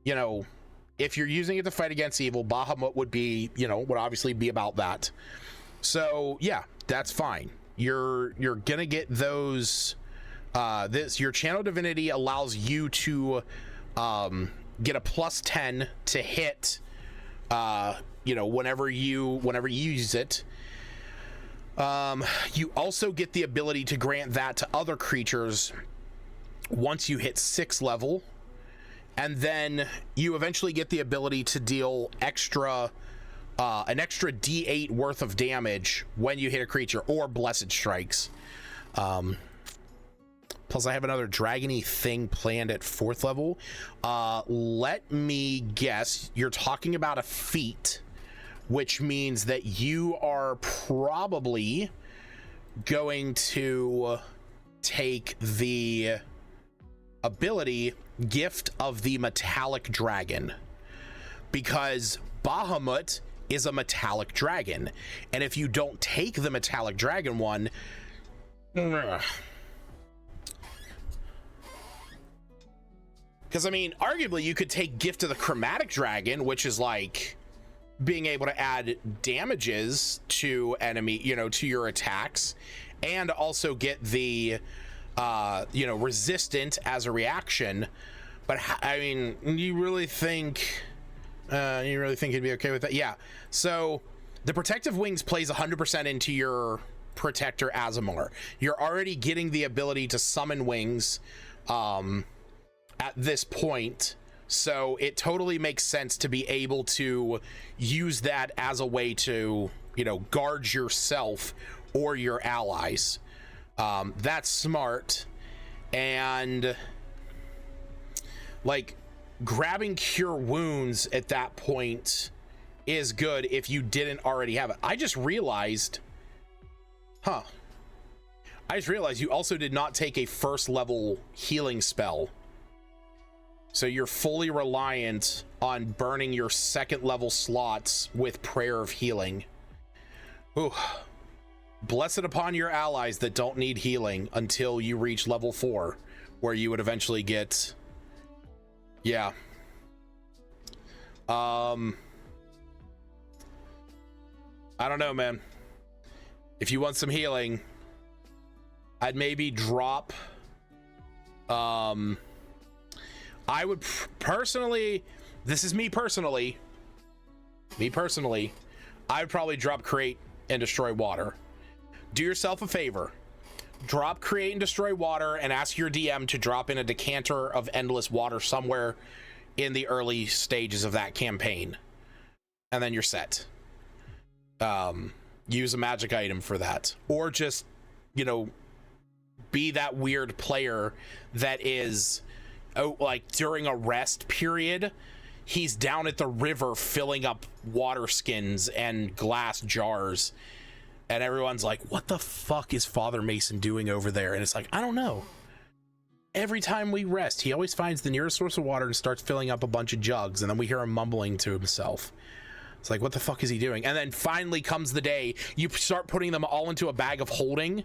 Speaker 1: if you're using it to fight against evil, Bahamut would be, would obviously be about that. So yeah, that's fine. You're gonna get those. Your channel divinity allows you to get a +10 to hit. Whenever you use it. You also get the ability to grant that to other creatures once you hit 6th level. And then you eventually get the ability to deal an extra D8 worth of damage when you hit a creature, or blessed strikes. Plus, I have another dragony thing planned at 4th level. Let me guess. You're talking about a feat, which means that you are probably going to take the ability Gift of the Metallic Dragon, because Bahamut is a metallic dragon, and if you don't take the metallic dragon one, because I mean, arguably you could take Gift of the Chromatic Dragon, which is like being able to add damages to enemy, you know, to your attacks, and also get the you know, resistant as a reaction. But I mean, you really think he'd be okay with that? Yeah. So the Protective Wings plays 100% into your Protector Azamar. You're already getting the ability to summon wings at this point, so it totally makes sense to be able to use that as a way to, you know, guard yourself or your allies. That's smart. And like grabbing Cure Wounds at that point is good if you didn't already have it. I just realized you also did not take a 1st level healing spell. So you're fully reliant on burning your 2nd level slots with Prayer of Healing. Ooh. Blessed upon your allies that don't need healing until you reach level 4, where you would eventually get... Yeah. I don't know, man. If you want some healing, I'd maybe drop... I would personally, this is me personally, I would probably drop Create and Destroy Water. Do yourself a favor. Drop Create and Destroy Water and ask your DM to drop in a decanter of Endless Water somewhere in the early stages of that campaign. And then you're set. Use a magic item for that. Or just, you know, be that weird player that is... Oh, like during a rest period, he's down at the river filling up water skins and glass jars, and everyone's like, what the fuck is Father Mason doing over there? And it's like, I don't know. Every time we rest, he always finds the nearest source of water and starts filling up a bunch of jugs, and then we hear him mumbling to himself. It's like, what the fuck is he doing? And then finally comes the day you start putting them all into a bag of holding.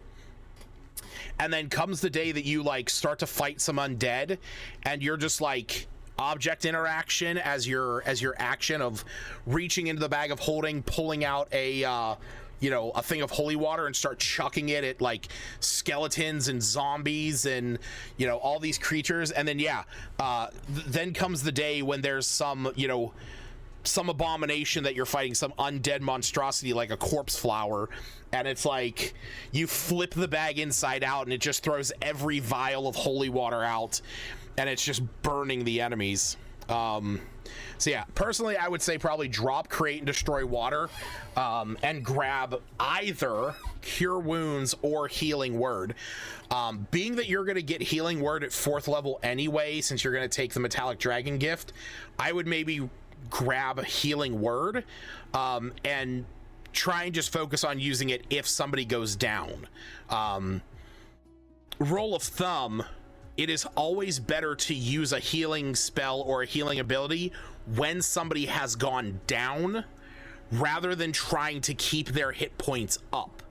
Speaker 1: And then comes the day that you like start to fight some undead, and you're just like object interaction as your action of reaching into the bag of holding, pulling out a you know, a thing of holy water and start chucking it at like skeletons and zombies and, you know, all these creatures. And then then comes the day when there's some, you know, some abomination that you're fighting, some undead monstrosity like a corpse flower, and it's like you flip the bag inside out and it just throws every vial of holy water out, and it's just burning the enemies. So yeah, personally I would say probably drop Create and Destroy Water, and grab either Cure Wounds or Healing Word. Being that you're going to get Healing Word at 4th level anyway, since you're going to take the Metallic Dragon gift, I would maybe grab Healing Word and try and just focus on using it if somebody goes down. Rule of thumb, it is always better to use a healing spell or a healing ability when somebody has gone down, rather than trying to keep their hit points up.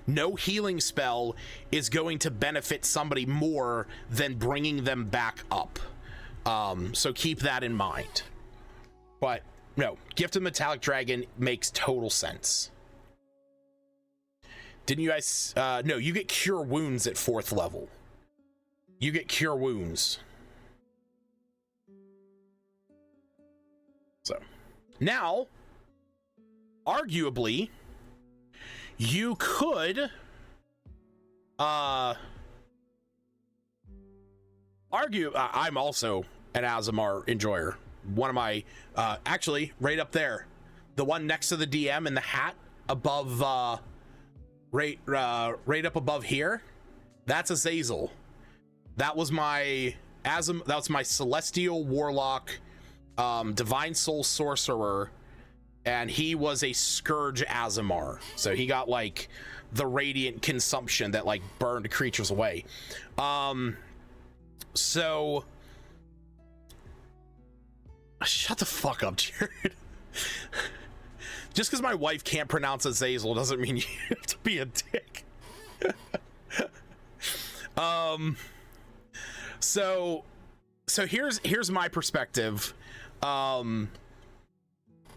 Speaker 1: No healing spell is going to benefit somebody more than bringing them back up. So keep that in mind. But no, Gift of Metallic Dragon makes total sense. Didn't you guys? No, you get Cure Wounds at 4th level. You get Cure Wounds. So now, arguably, you could argue. I'm also an Azamar enjoyer. One of my actually right up there, the one next to the DM in the hat above right up above here, that's Azazel. That was my Celestial Warlock, Divine Soul Sorcerer, and he was a Scourge Azamar. So he got like the radiant consumption that like burned creatures away. So shut the fuck up, Jared. Just because my wife can't pronounce Azazel doesn't mean you have to be a dick. So here's my perspective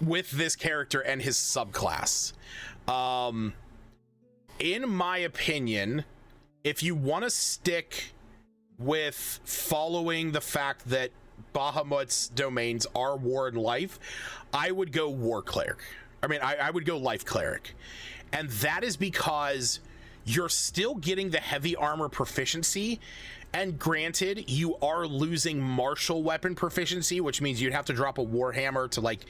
Speaker 1: with this character and his subclass. In my opinion, if you want to stick with following the fact that Bahamut's domains are war and life, I would go War Cleric. I would go Life Cleric. And that is because you're still getting the heavy armor proficiency. And granted, you are losing martial weapon proficiency, which means you'd have to drop a Warhammer to like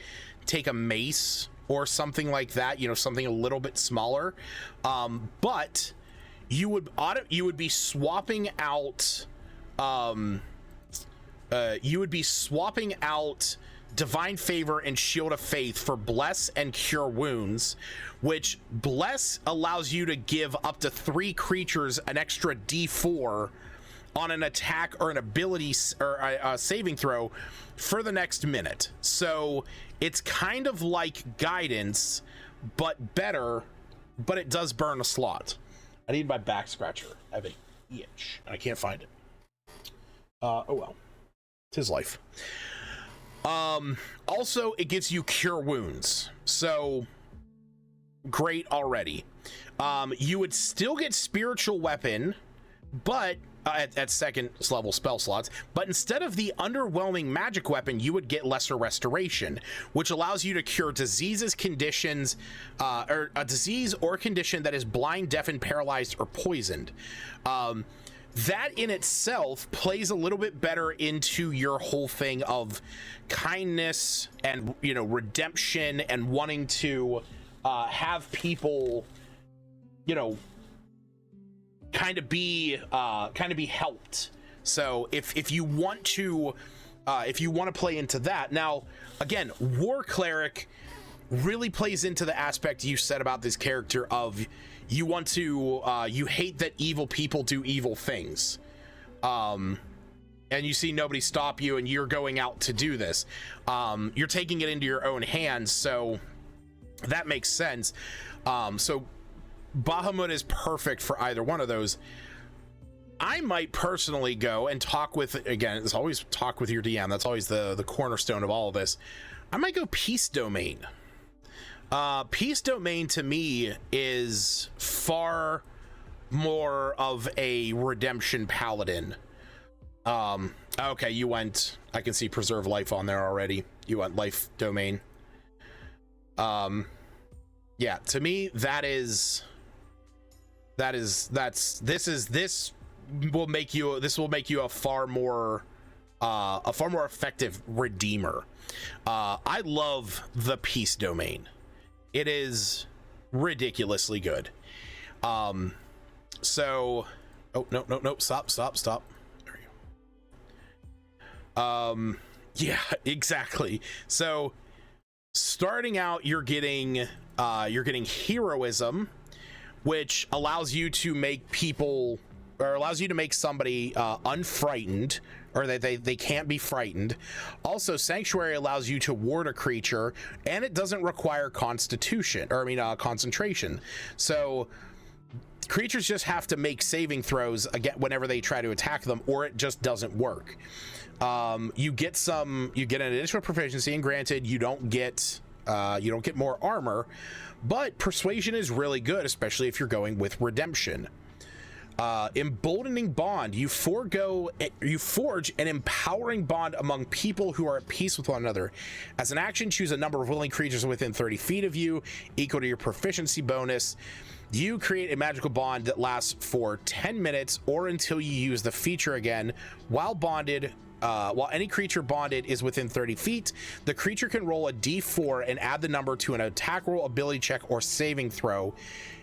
Speaker 1: take a mace or something like that, you know, something a little bit smaller. But you would be swapping out Divine Favor and Shield of Faith for Bless and Cure Wounds, which Bless allows you to give up to 3 creatures an extra D4 on an attack or an ability or a saving throw for the next minute. So it's kind of like Guidance, but better, but it does burn a slot. I need my back scratcher. I have an itch and I can't find it. Oh well, it's his life. Also, it gives you Cure Wounds, so great already. You would still get Spiritual Weapon, but at second level spell slots, but instead of the underwhelming magic weapon, you would get Lesser Restoration, which allows you to cure diseases, conditions, or a disease or condition that is blind, deafened, paralyzed, or poisoned. That in itself plays a little bit better into your whole thing of kindness and, you know, redemption and wanting to have people, you know, kind of be helped. So if you want to play into that, now again, War Cleric really plays into the aspect you said about this character of you want to you hate that evil people do evil things, and you see nobody stop you and you're going out to do this. You're taking it into your own hands, so that makes sense. So Bahamut is perfect for either one of those. I might personally go and talk with, again, it's always talk with your DM. That's always the cornerstone of all of this. I might go Peace Domain. Peace Domain to me is far more of a redemption paladin. Okay, you went, I can see Preserve Life on there already. You went Life Domain. Yeah, to me, this will make you a far more effective redeemer. I love the Peace Domain. It is ridiculously good. So, oh, no, stop. There you go. Yeah, exactly. So starting out, you're getting heroism, which allows you to make somebody unfrightened, or that they can't be frightened. Also, Sanctuary allows you to ward a creature, and it doesn't require concentration. So creatures just have to make saving throws again whenever they try to attack them, or it just doesn't work. You get an additional proficiency, and granted, you don't get more armor, but persuasion is really good, especially if you're going with redemption. Emboldening Bond, you forge an empowering bond among people who are at peace with one another. As an action, choose a number of willing creatures within 30 feet of you, equal to your proficiency bonus. You create a magical bond that lasts for 10 minutes or until you use the feature again. While bonded, while any creature bonded is within 30 feet, the creature can roll a d4 and add the number to an attack roll, ability check, or saving throw.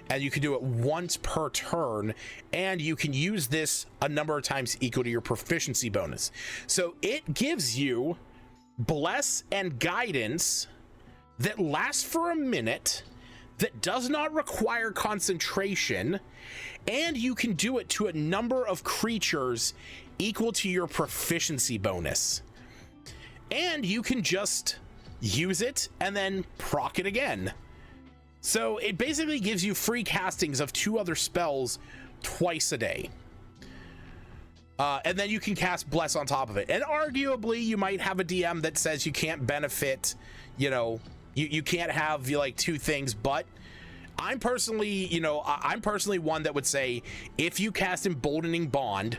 Speaker 1: And you can do it once per turn, and you can use this a number of times equal to your proficiency bonus. So it gives you bless and guidance that lasts for a minute, that does not require concentration, and you can do it to a number of creatures equal to your proficiency bonus. And you can just use it and then proc it again. So it basically gives you free castings of 2 other spells twice a day. And then you can cast Bless on top of it. And arguably, you might have a DM that says you can't benefit, you know, you can't have like 2 things, but I'm personally, you know, I'm personally one that would say if you cast Emboldening Bond,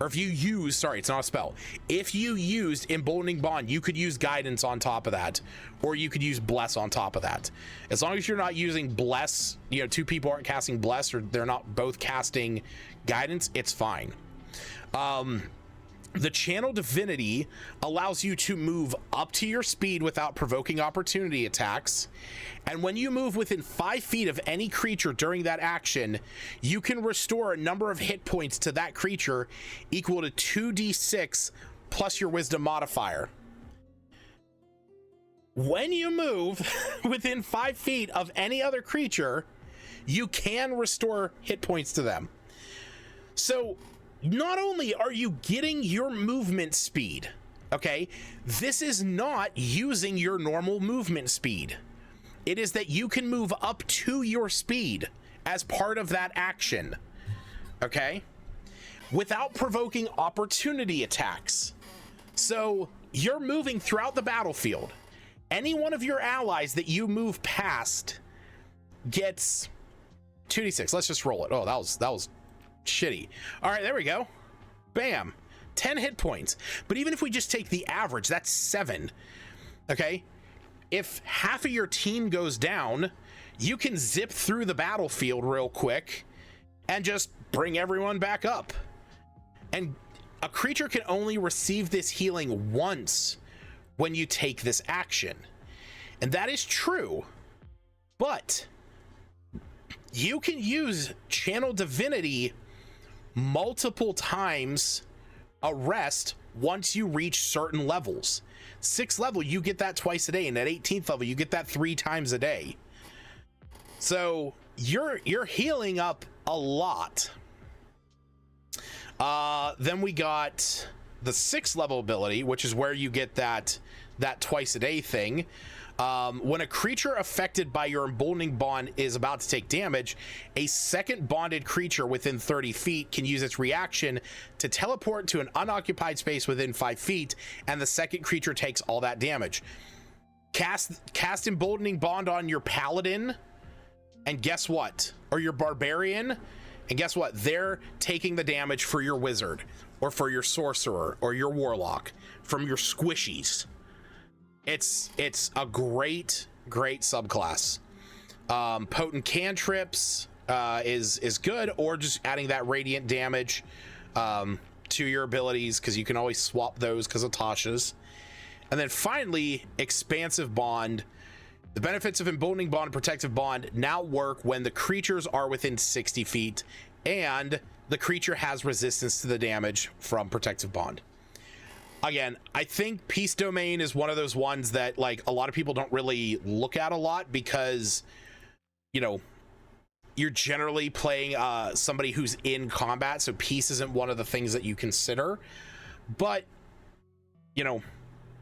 Speaker 1: or if you use, sorry, it's not a spell. If you used Emboldening Bond, you could use Guidance on top of that, or you could use Bless on top of that. As long as you're not using Bless, you know, 2 people aren't casting Bless, or they're not both casting Guidance, it's fine. The Channel Divinity allows you to move up to your speed without provoking opportunity attacks. And when you move within 5 feet of any creature during that action, you can restore a number of hit points to that creature equal to 2d6 plus your wisdom modifier. When you move within 5 feet of any other creature, you can restore hit points to them. So not only are you getting your movement speed, okay, this is not using your normal movement speed. It is that you can move up to your speed as part of that action, okay, without provoking opportunity attacks. So you're moving throughout the battlefield. Any one of your allies that you move past gets 2d6. Let's just roll it. Oh, that was shitty. All right, there we go. Bam. 10 hit points. But even if we just take the average, that's 7. Okay? If half of your team goes down, you can zip through the battlefield real quick and just bring everyone back up. And a creature can only receive this healing once when you take this action. And that is true. But you can use Channel Divinity multiple times a rest once you reach certain levels. 6th level, you get that twice a day, and at 18th level, you get that 3 times a day. So you're healing up a lot. Then we got the 6th level ability, which is where you get that twice a day thing. When a creature affected by your Emboldening Bond is about to take damage, a second bonded creature within 30 feet can use its reaction to teleport to an unoccupied space within 5 feet, and the second creature takes all that damage. Cast Emboldening Bond on your Paladin, and guess what? Or your Barbarian, and guess what? They're taking the damage for your Wizard, or for your Sorcerer, or your Warlock, from your squishies. It's a great subclass. Potent cantrips is good, or just adding that radiant damage to your abilities, because you can always swap those because of Tasha's. And then finally, Expansive Bond. The benefits of Emboldening Bond and Protective Bond now work when the creatures are within 60 feet and the creature has resistance to the damage from Protective Bond. Again, I think Peace Domain is one of those ones that, like, a lot of people don't really look at a lot because, you know, you're generally playing somebody who's in combat, so peace isn't one of the things that you consider. But, you know,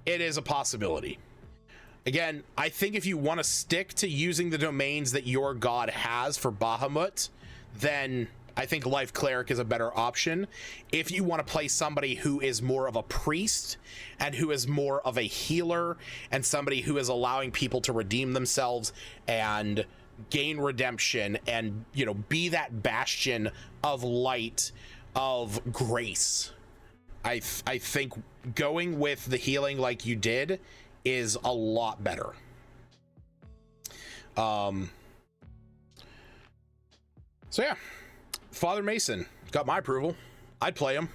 Speaker 1: it is a possibility. Again, I think if you want to stick to using the domains that your god has for Bahamut, then I think Life Cleric is a better option. If you want to play somebody who is more of a priest and who is more of a healer and somebody who is allowing people to redeem themselves and gain redemption and, you know, be that bastion of light, of grace, I think going with the healing like you did is a lot better. So yeah, Father Mason got my approval. I'd play him.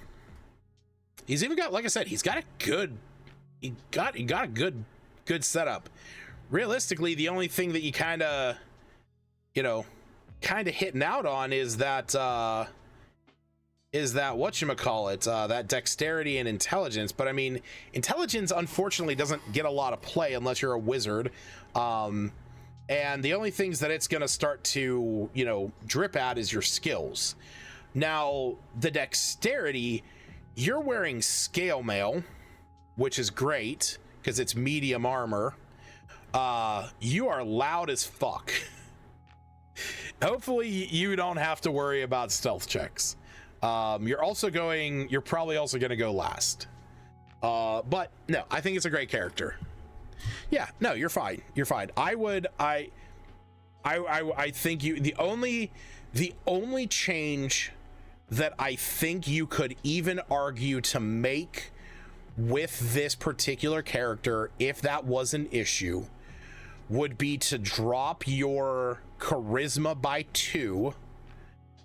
Speaker 1: He's even got, like I said, he's got a good, he got a good setup. Realistically, the only thing that you kind of, you know, kind of hitting out on is that whatchamacallit, that dexterity and intelligence. But I mean, intelligence unfortunately doesn't get a lot of play unless you're a wizard. And the only things that it's going to start to, you know, drip at is your skills. Now, the dexterity, you're wearing scale mail, which is great because it's medium armor. You are loud as fuck. Hopefully you don't have to worry about stealth checks. You're probably also going to go last. But no, I think it's a great character. Yeah, no, you're fine. You're fine. I think the only change that I think you could even argue to make with this particular character, if that was an issue, would be to drop your charisma by 2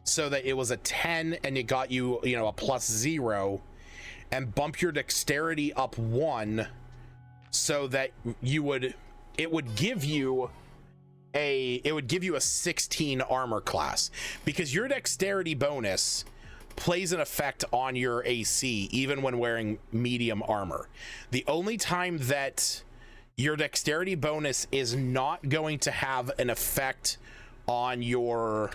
Speaker 1: so that it was a 10 and it got you, you know, a +0, and bump your dexterity up 1 so that it would give you a 16 armor class, because your dexterity bonus plays an effect on your AC even when wearing medium armor. The only time that your dexterity bonus is not going to have an effect on your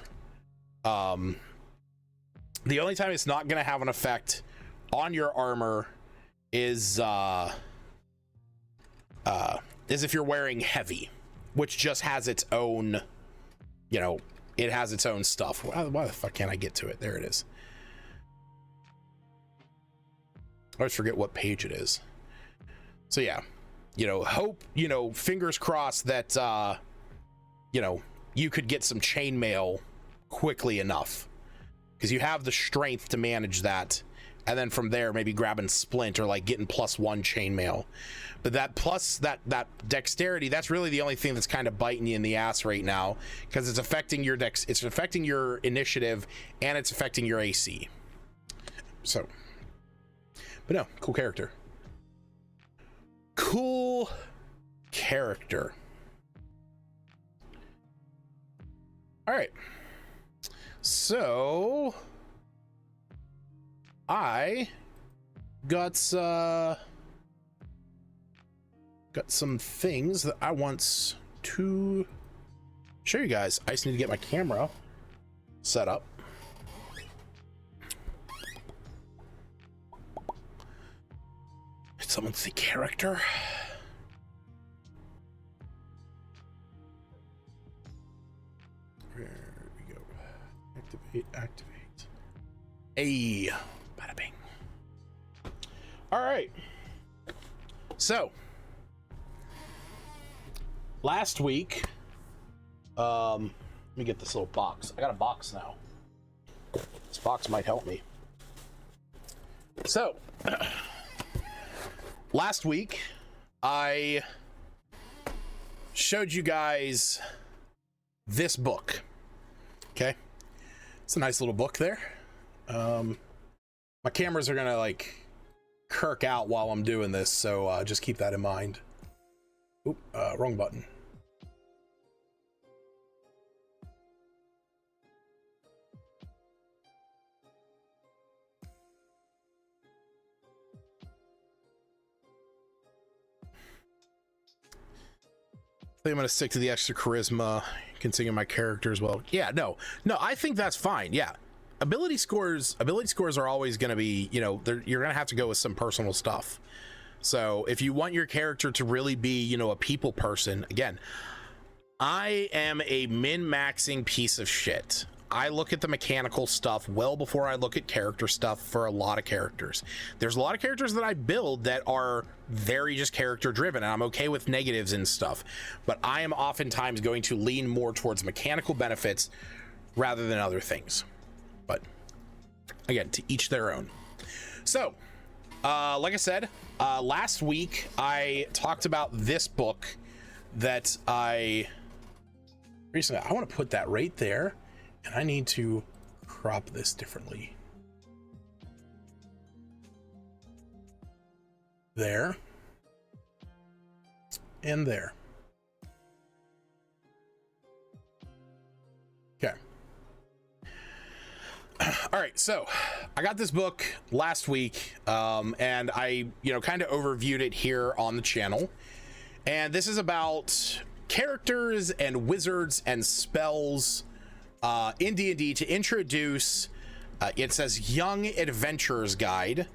Speaker 1: the only time it's not going to have an effect on your armor is if you're wearing heavy, which just has its own, you know, it has its own stuff. Why the fuck can't I get to it? There it is. I always forget what page it is. So yeah, you know, fingers crossed that, you know, you could get some chainmail quickly enough, because you have the strength to manage that. And then from there, maybe grabbing splint or like getting +1 chainmail. But that plus that dexterity, that's really the only thing that's kind of biting you in the ass right now, because it's affecting your it's affecting your initiative and it's affecting your AC. So, but no, cool character. Cool character. All right. So I got some things that I want to show you guys. I just need to get my camera set up. Someone's the character. There we go. Activate. Hey, bada bing. All right. So, last week, let me get this little box. I got a box now. This box might help me. So, last week, I showed you guys this book. Okay. It's a nice little book there. My cameras are gonna like kirk out while I'm doing this, so just keep that in mind. Oop, wrong button. I think I'm gonna stick to the extra charisma, considering my character as well. Yeah, no, I think that's fine. Yeah, ability scores are always gonna be, you know, you're gonna have to go with some personal stuff. So if you want your character to really be, you know, a people person, again, I am a min-maxing piece of shit. I look at the mechanical stuff well before I look at character stuff for a lot of characters. There's a lot of characters that I build that are very just character driven, and I'm okay with negatives and stuff, but I am oftentimes going to lean more towards mechanical benefits rather than other things. But again, to each their own. So like I said, last week I talked about this book that I recently, I want to put that right there. And I need to crop this differently. there, and there. Okay. All right, so I got this book last week, and I, kind of overviewed it here on the channel. And this is about characters and wizards and spells in D&D to introduce, it says Young Adventurer's Guide.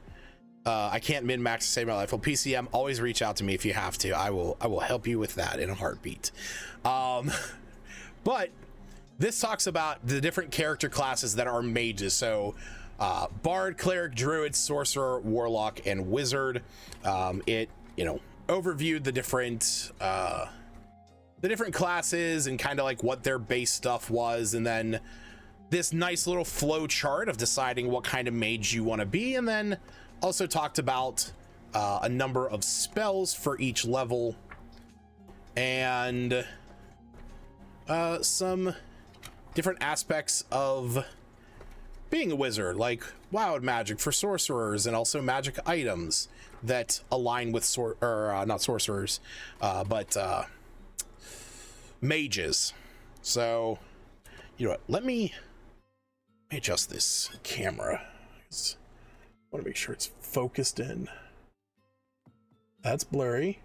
Speaker 1: I can't min-max to save my life. Well, PCM, always reach out to me if you have to. I will help you with that in a heartbeat. But this talks about the different character classes that are mages. So bard, cleric, druid, sorcerer, warlock, and wizard. It overviewed the different classes and kind of like what their base stuff was, and then this nice little flow chart of deciding what kind of mage you want to be, and then also talked about a number of spells for each level and some different aspects of being a wizard, like wild magic for sorcerers, and also magic items that align with not sorcerers, but mages. So, what? Let me adjust this camera. I want to make sure it's focused in. That's blurry.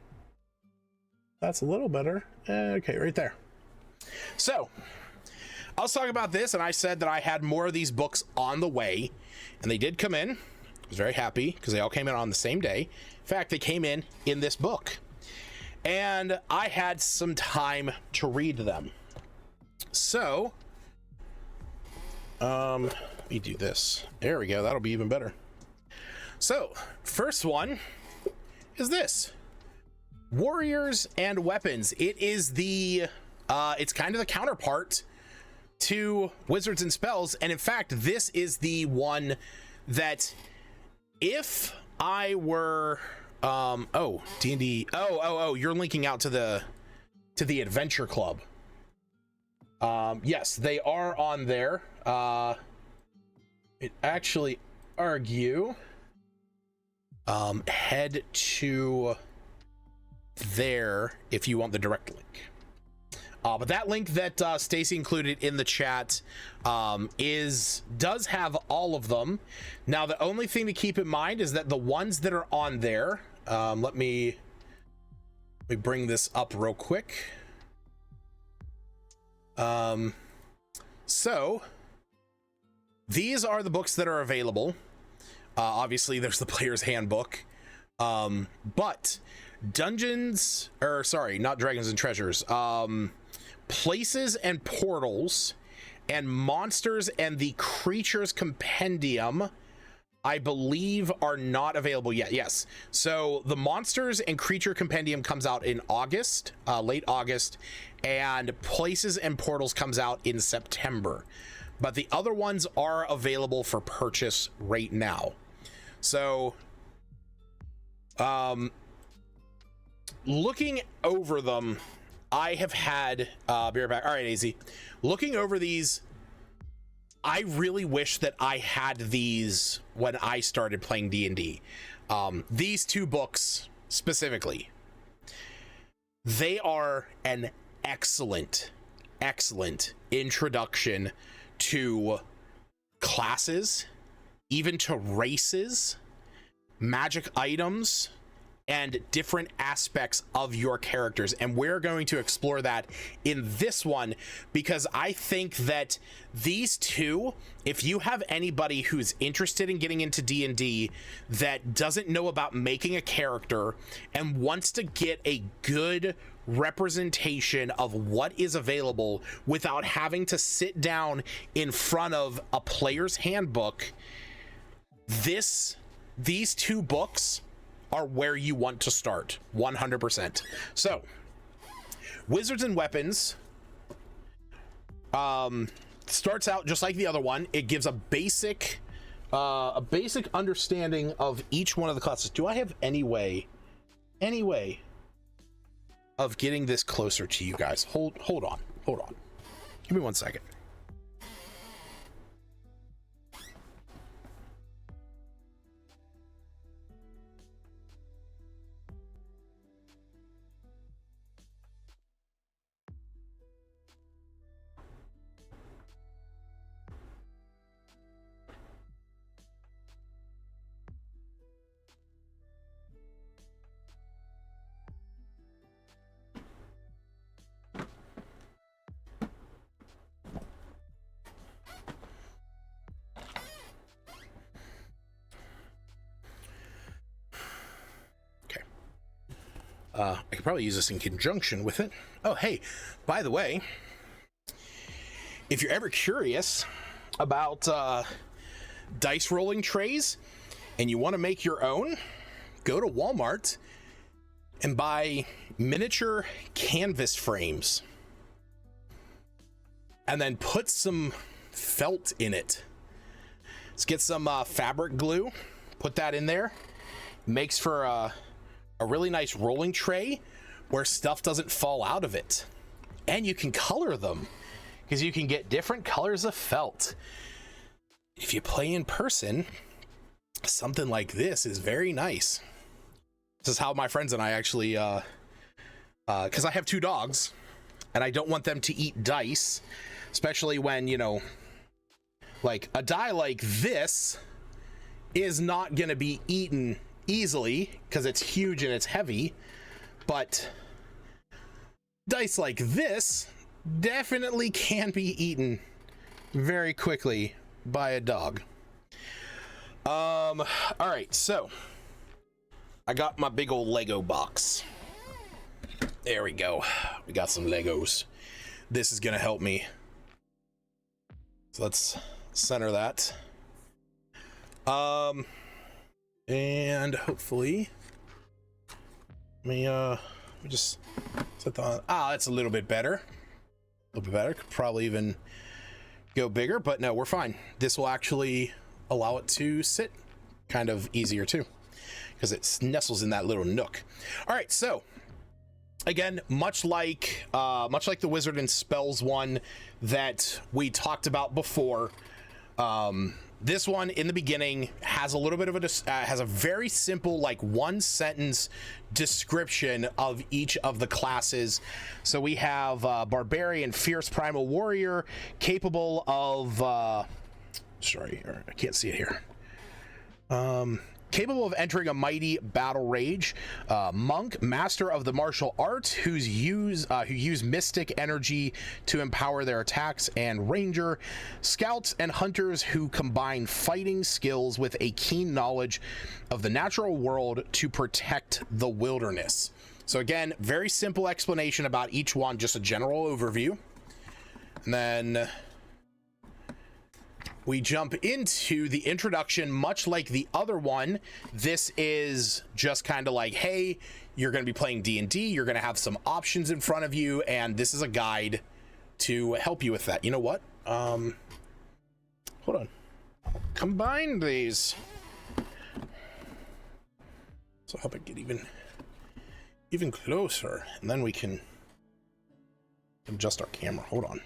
Speaker 1: That's a little better. Okay, right there. So, I was talking about this, and I said that I had more of these books on the way, and they did come in. I was very happy because they all came in on the same day. In fact, they came in this book, and I had some time to read them. So, let me do this. There we go. That'll be even better. So, first one is this: Warriors and Weapons. It is it's kind of the counterpart to Wizards and Spells, and in fact, this is the one that if I were D&D, you're linking out to the Adventure Club. Yes, they are on there. It actually argue head to there if you want the direct link. But that link that Stacy included in the chat does have all of them. Now, the only thing to keep in mind is that the ones that are on there, let me bring this up real quick. So these are the books that are available. Obviously, there's the Player's Handbook, but Dungeons, or sorry, not Dragons and Treasures. Places and Portals and Monsters and the Creatures Compendium, I believe, are not available yet. Yes. So the Monsters and Creature Compendium comes out in August, late August, and Places and Portals comes out in September. But the other ones are available for purchase right now. So, looking over them, I have had beer back. All right, AZ. Looking over these, I really wish that I had these when I started playing D&D. These two books specifically, they are an excellent introduction to classes, even to races, magic items, and different aspects of your characters. And we're going to explore that in this one, because I think that these two, if you have anybody who's interested in getting into D&D that doesn't know about making a character and wants to get a good representation of what is available without having to sit down in front of a player's handbook, these two books are where you want to start 100%. So Wizards and Weapons starts out just like the other one. It gives a basic understanding of each one of the classes. Do I have any way of getting this closer to you guys? Hold on. Give me 1 second. I could probably use this in conjunction with it. Oh, hey, by the way, if you're ever curious about dice rolling trays and you want to make your own, go to Walmart and buy miniature canvas frames and then put some felt in it. Let's get some fabric glue, put that in there. Makes for a really nice rolling tray where stuff doesn't fall out of it. And you can color them because you can get different colors of felt. If you play in person, something like this is very nice. This is how my friends and I actually, because I have 2 dogs and I don't want them to eat dice, especially when, you know, like a die like this is not going to be eaten easily because it's huge and it's heavy, but dice like this definitely can be eaten very quickly by a dog. All right, so I got my big old Lego box. There we go. We got some Legos. This is gonna help me. So let's center that. And hopefully, let me just set that on. That's a little bit better. A little bit better. Could probably even go bigger, but no, we're fine. This will actually allow it to sit kind of easier too, because it nestles in that little nook. All right, so again, much like the Wizard and Spells one that we talked about before, this one in the beginning has a little bit of has a very simple, like, 1-sentence description of each of the classes. So we have Barbarian, Fierce Primal Warrior, capable of sorry, I can't see it here. Capable of entering a mighty battle rage. Monk, master of the martial arts, who use mystic energy to empower their attacks, and ranger, scouts and hunters who combine fighting skills with a keen knowledge of the natural world to protect the wilderness. So again, very simple explanation about each one, just a general overview. And then we jump into the introduction. Much like the other one, this is just kind of like, hey, you're going to be playing D&D, you're going to have some options in front of you, and this is a guide to help you with that. You know what? Hold on. Combine these. So help it get even closer, and then we can adjust our camera. Hold on.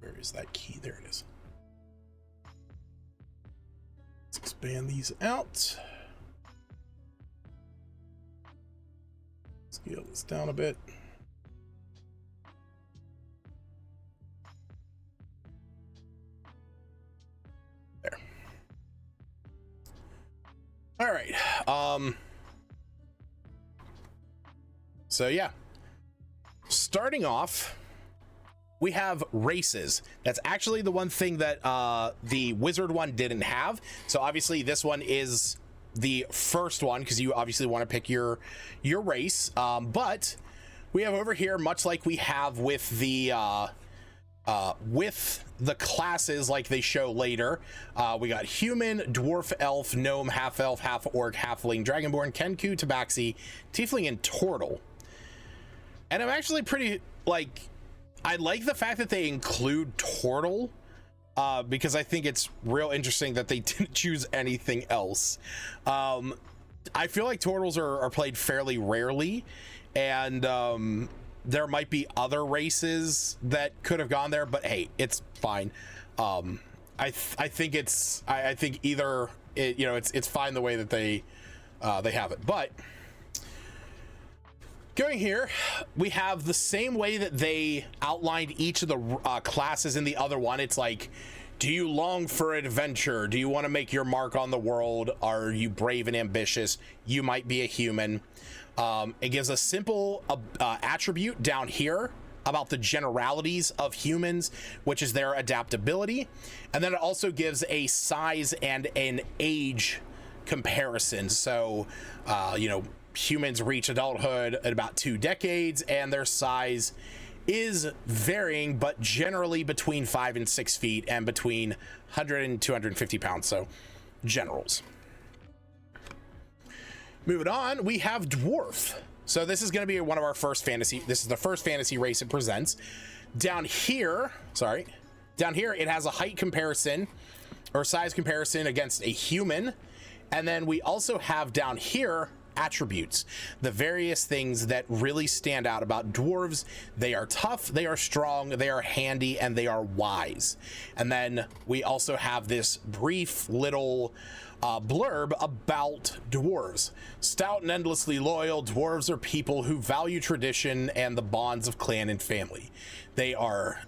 Speaker 1: Where is that key? There it is. Let's expand these out. Scale this down a bit. There. All right. So yeah. Starting off, we have races. That's actually the one thing that the Wizard one didn't have. So obviously this one is the first one because you obviously want to pick your race. But we have over here, much like we have with the classes like they show later, we got human, dwarf, elf, gnome, half-elf, half-orc, halfling, dragonborn, kenku, tabaxi, tiefling, and turtle. And I'm actually pretty, like, I like the fact that they include turtle, because I think it's real interesting that they didn't choose anything else. I feel like turtles are played fairly rarely, and there might be other races that could have gone there, but hey, it's fine. I think either it's fine the way that they have it. But going here, we have the same way that they outlined each of the classes in the other one. It's like, do you long for adventure? Do you want to make your mark on the world? Are you brave and ambitious? You might be a human. It gives a simple attribute down here about the generalities of humans, which is their adaptability. And then it also gives a size and an age comparison. So, humans reach adulthood in about 2 decades, and their size is varying, but generally between 5 and 6 feet and between 100 and 250 pounds. So, generals. Moving on, we have dwarf. So this is going to be one of our first fantasy. This is the first fantasy race it presents. Down here, it has a height comparison or size comparison against a human. And then we also have down here attributes, the various things that really stand out about dwarves. They are tough, they are strong, they are handy, and they are wise. And then we also have this brief little blurb about dwarves. Stout and endlessly loyal, dwarves are people who value tradition and the bonds of clan and family. They are,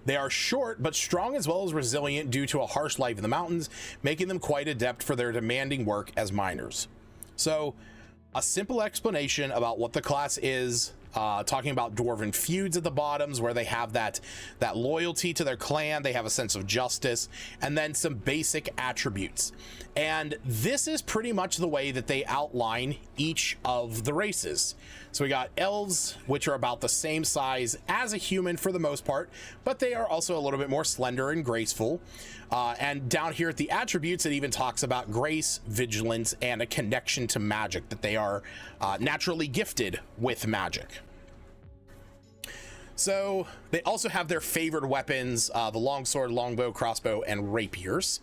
Speaker 1: They are short but strong as well as resilient due to a harsh life in the mountains, making them quite adept for their demanding work as miners. So, a simple explanation about what the class is, talking about dwarven feuds at the bottoms where they have that loyalty to their clan, they have a sense of justice, and then some basic attributes. And this is pretty much the way that they outline each of the races. So we got elves, which are about the same size as a human for the most part, but they are also a little bit more slender and graceful. And down here at the attributes, it even talks about grace, vigilance, and a connection to magic, that they are naturally gifted with magic. So they also have their favorite weapons, the longsword, longbow, crossbow, and rapiers.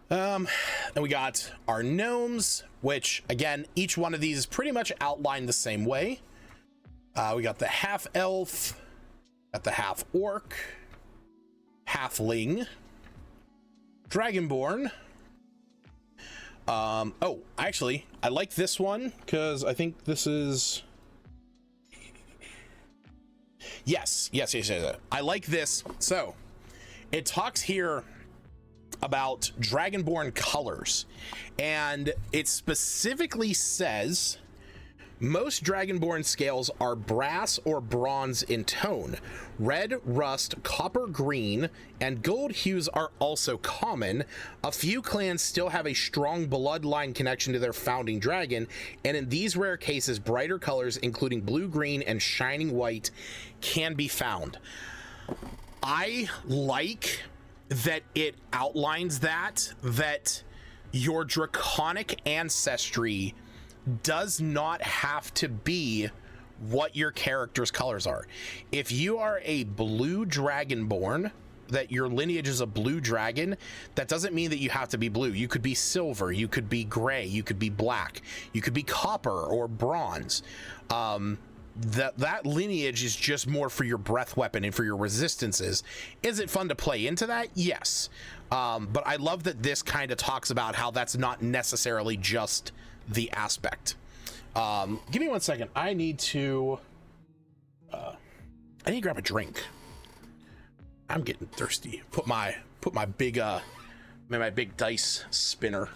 Speaker 1: And we got our gnomes, which again, each one of these is pretty much outlined the same way. We got the half elf, got the half orc, halfling, dragonborn. Actually, I like this one because I think this is. Yes. I like this. So it talks here about dragonborn colors, and it specifically says most dragonborn scales are brass or bronze in tone. Red, rust, copper, green, and gold hues are also common. A few clans still have a strong bloodline connection to their founding dragon, and in these rare cases, brighter colors, including blue, green, and shining white, can be found. I like that it outlines that your draconic ancestry does not have to be what your character's colors are. If you are a blue dragonborn, that your lineage is a blue dragon, that doesn't mean that you have to be blue. You could be silver, you could be gray, you could be black, you could be copper or bronze. That lineage is just more for your breath weapon and for your resistances. Is it fun to play into that? Yes. But I love that this kind of talks about how that's not necessarily just the aspect. Give me 1 second. I need to grab a drink. I'm getting thirsty. Put my big my big dice spinner.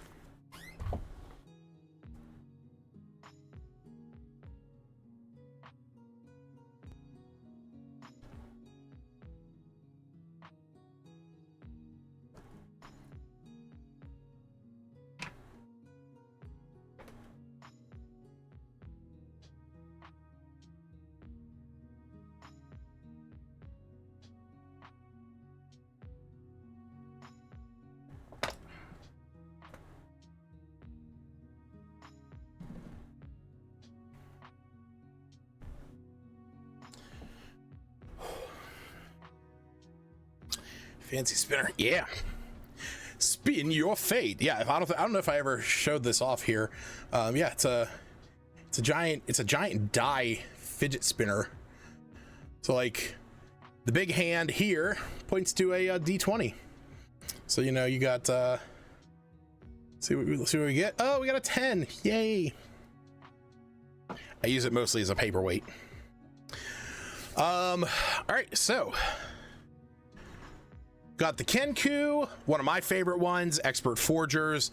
Speaker 1: Fancy spinner, yeah. Spin your fate. Yeah, I don't know if I ever showed this off here. Yeah, it's a giant die fidget spinner. So like the big hand here points to a D20. So you got see what we get. Oh, we got a 10. Yay. I use it mostly as a paperweight. All right, so got the Kenku, one of my favorite ones, expert forgers,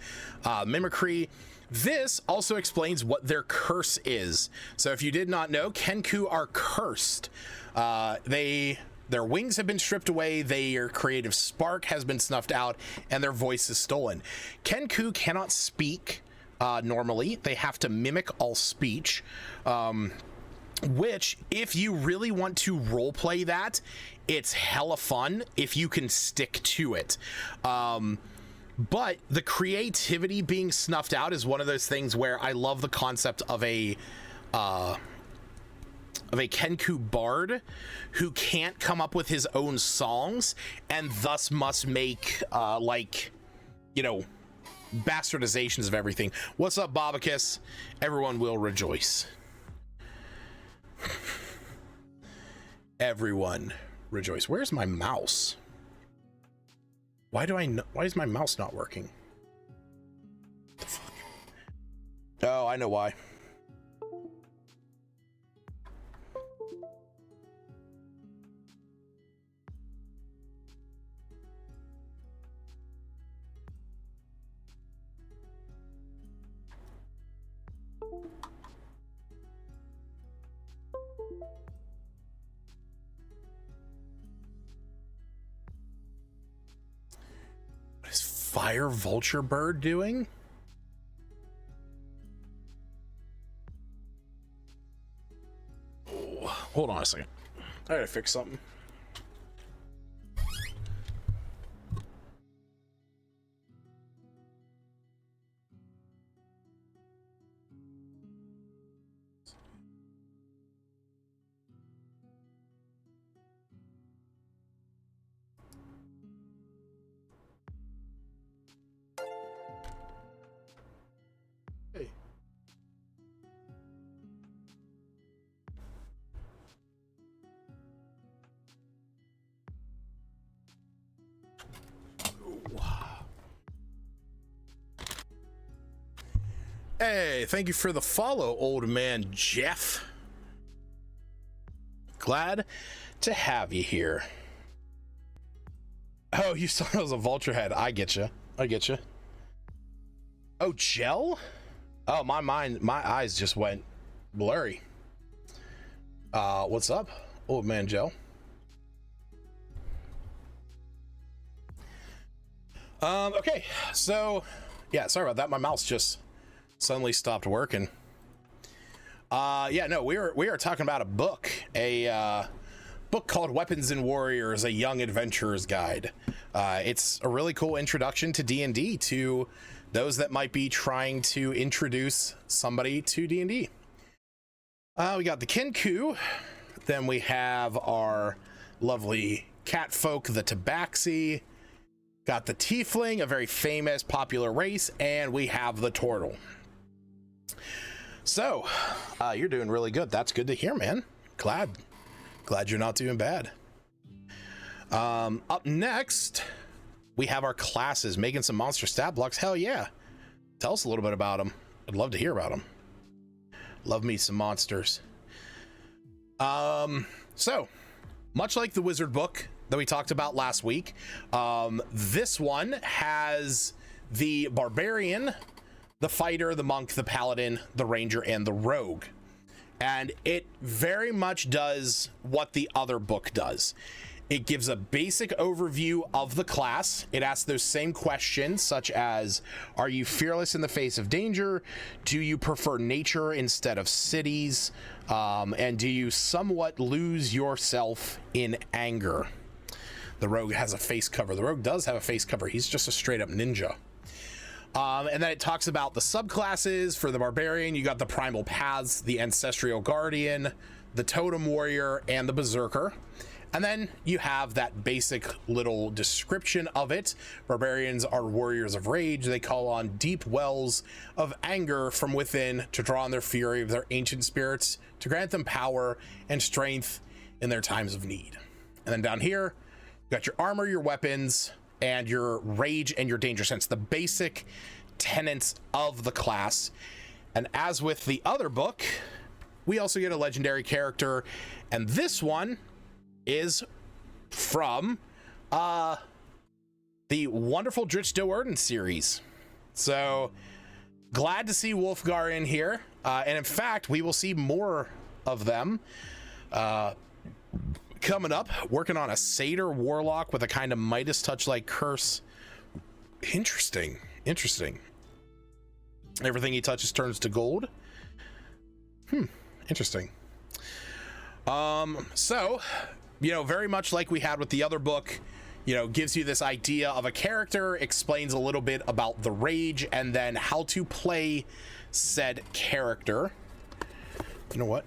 Speaker 1: mimicry, This also explains what their curse is. So if you did not know, Kenku are cursed. Their wings have been stripped away, their creative spark has been snuffed out, and their voice is stolen. Kenku cannot speak normally. They have to mimic all speech, which, if you really want to roleplay that, it's hella fun if you can stick to it. But the creativity being snuffed out is one of those things where I love the concept of a Kenku bard who can't come up with his own songs and thus must make bastardizations of everything. What's up, Bobicus? Everyone will rejoice. Everyone rejoice. Where's my mouse? Why is my mouse not working? What the fuck? Oh, I know why. What is Fire Vulture Bird doing? Oh, hold on a second. I gotta fix something. Hey. Hey, thank you for the follow, old man Jeff. Glad to have you here. Oh, you saw it was a vulture head. I get you. Oh, gel? Oh, my eyes just went blurry. What's up, old man Gel? Okay, so yeah, sorry about that. My mouse just suddenly stopped working. Yeah, no, we are talking about a book called Weapons and Warriors: A Young Adventurer's Guide. It's a really cool introduction to D&D to those that might be trying to introduce somebody to D&D. We got the Kenku, then we have our lovely cat folk, the Tabaxi, got the Tiefling, a very famous, popular race, and we have the Turtle. So, you're doing really good. That's good to hear, man. Glad you're not doing bad. Up next, we have our classes, making some monster stat blocks. Hell yeah. Tell us a little bit about them. I'd love to hear about them. Love me some monsters. So, much like the wizard book that we talked about last week, this one has the barbarian, the fighter, the monk, the paladin, the ranger, and the rogue. And it very much does what the other book does. It gives a basic overview of the class. It asks those same questions, such as, are you fearless in the face of danger? Do you prefer nature instead of cities? And do you somewhat lose yourself in anger? The rogue has a face cover. The rogue does have a face cover. He's just a straight up ninja. And then it talks about the subclasses. For the barbarian, you got the primal paths, the ancestral guardian, the totem warrior, and the berserker. And then you have that basic little description of it. Barbarians are warriors of rage. They call on deep wells of anger from within to draw on their fury of their ancient spirits to grant them power and strength in their times of need. And then down here, you got your armor, your weapons, and your rage and your danger sense, the basic tenets of the class. And as with the other book, we also get a legendary character, and this one is from the wonderful Dritch Do'Urden series. So glad to see Wolfgar in here. And in fact, we will see more of them coming up. Working on a Satyr Warlock with a kind of Midas Touch-like curse. Interesting. Everything he touches turns to gold. Interesting. So, very much like we had with the other book, gives you this idea of a character, explains a little bit about the rage, and then how to play said character. You know what?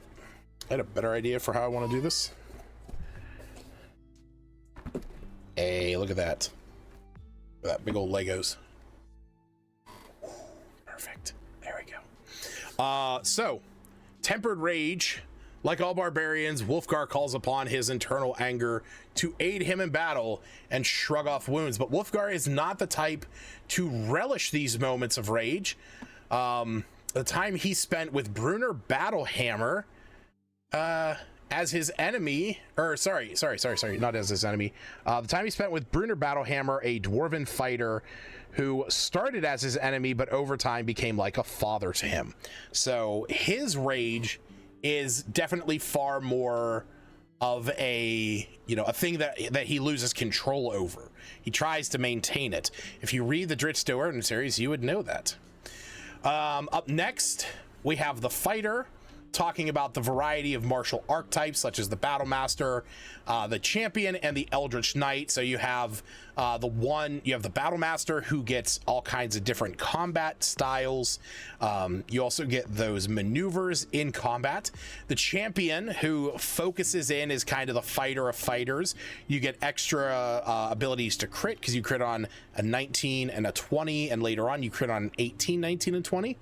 Speaker 1: I had a better idea for how I want to do this. Hey, look at that. Look at that big old Legos. Perfect. There we go. So, tempered rage. Like all barbarians, Wolfgar calls upon his internal anger to aid him in battle and shrug off wounds. But Wolfgar is not the type to relish these moments of rage. The time he spent with Brunner Battlehammer as his enemy, or sorry, not as his enemy. The time he spent with Brunner Battlehammer, a dwarven fighter who started as his enemy, but over time became like a father to him. So his rage is definitely far more of a thing that he loses control over. He tries to maintain it. If you read the Dritz Do'Urden series, you would know that. Up next, we have the fighter, talking about the variety of martial archetypes such as the Battle Master, the Champion, and the Eldritch Knight. So you have the Battle Master, who gets all kinds of different combat styles. You also get those maneuvers in combat. The Champion, who focuses in, is kind of the fighter of fighters. You get extra abilities to crit, because you crit on a 19 and a 20, and later on you crit on 18, 19, and 20.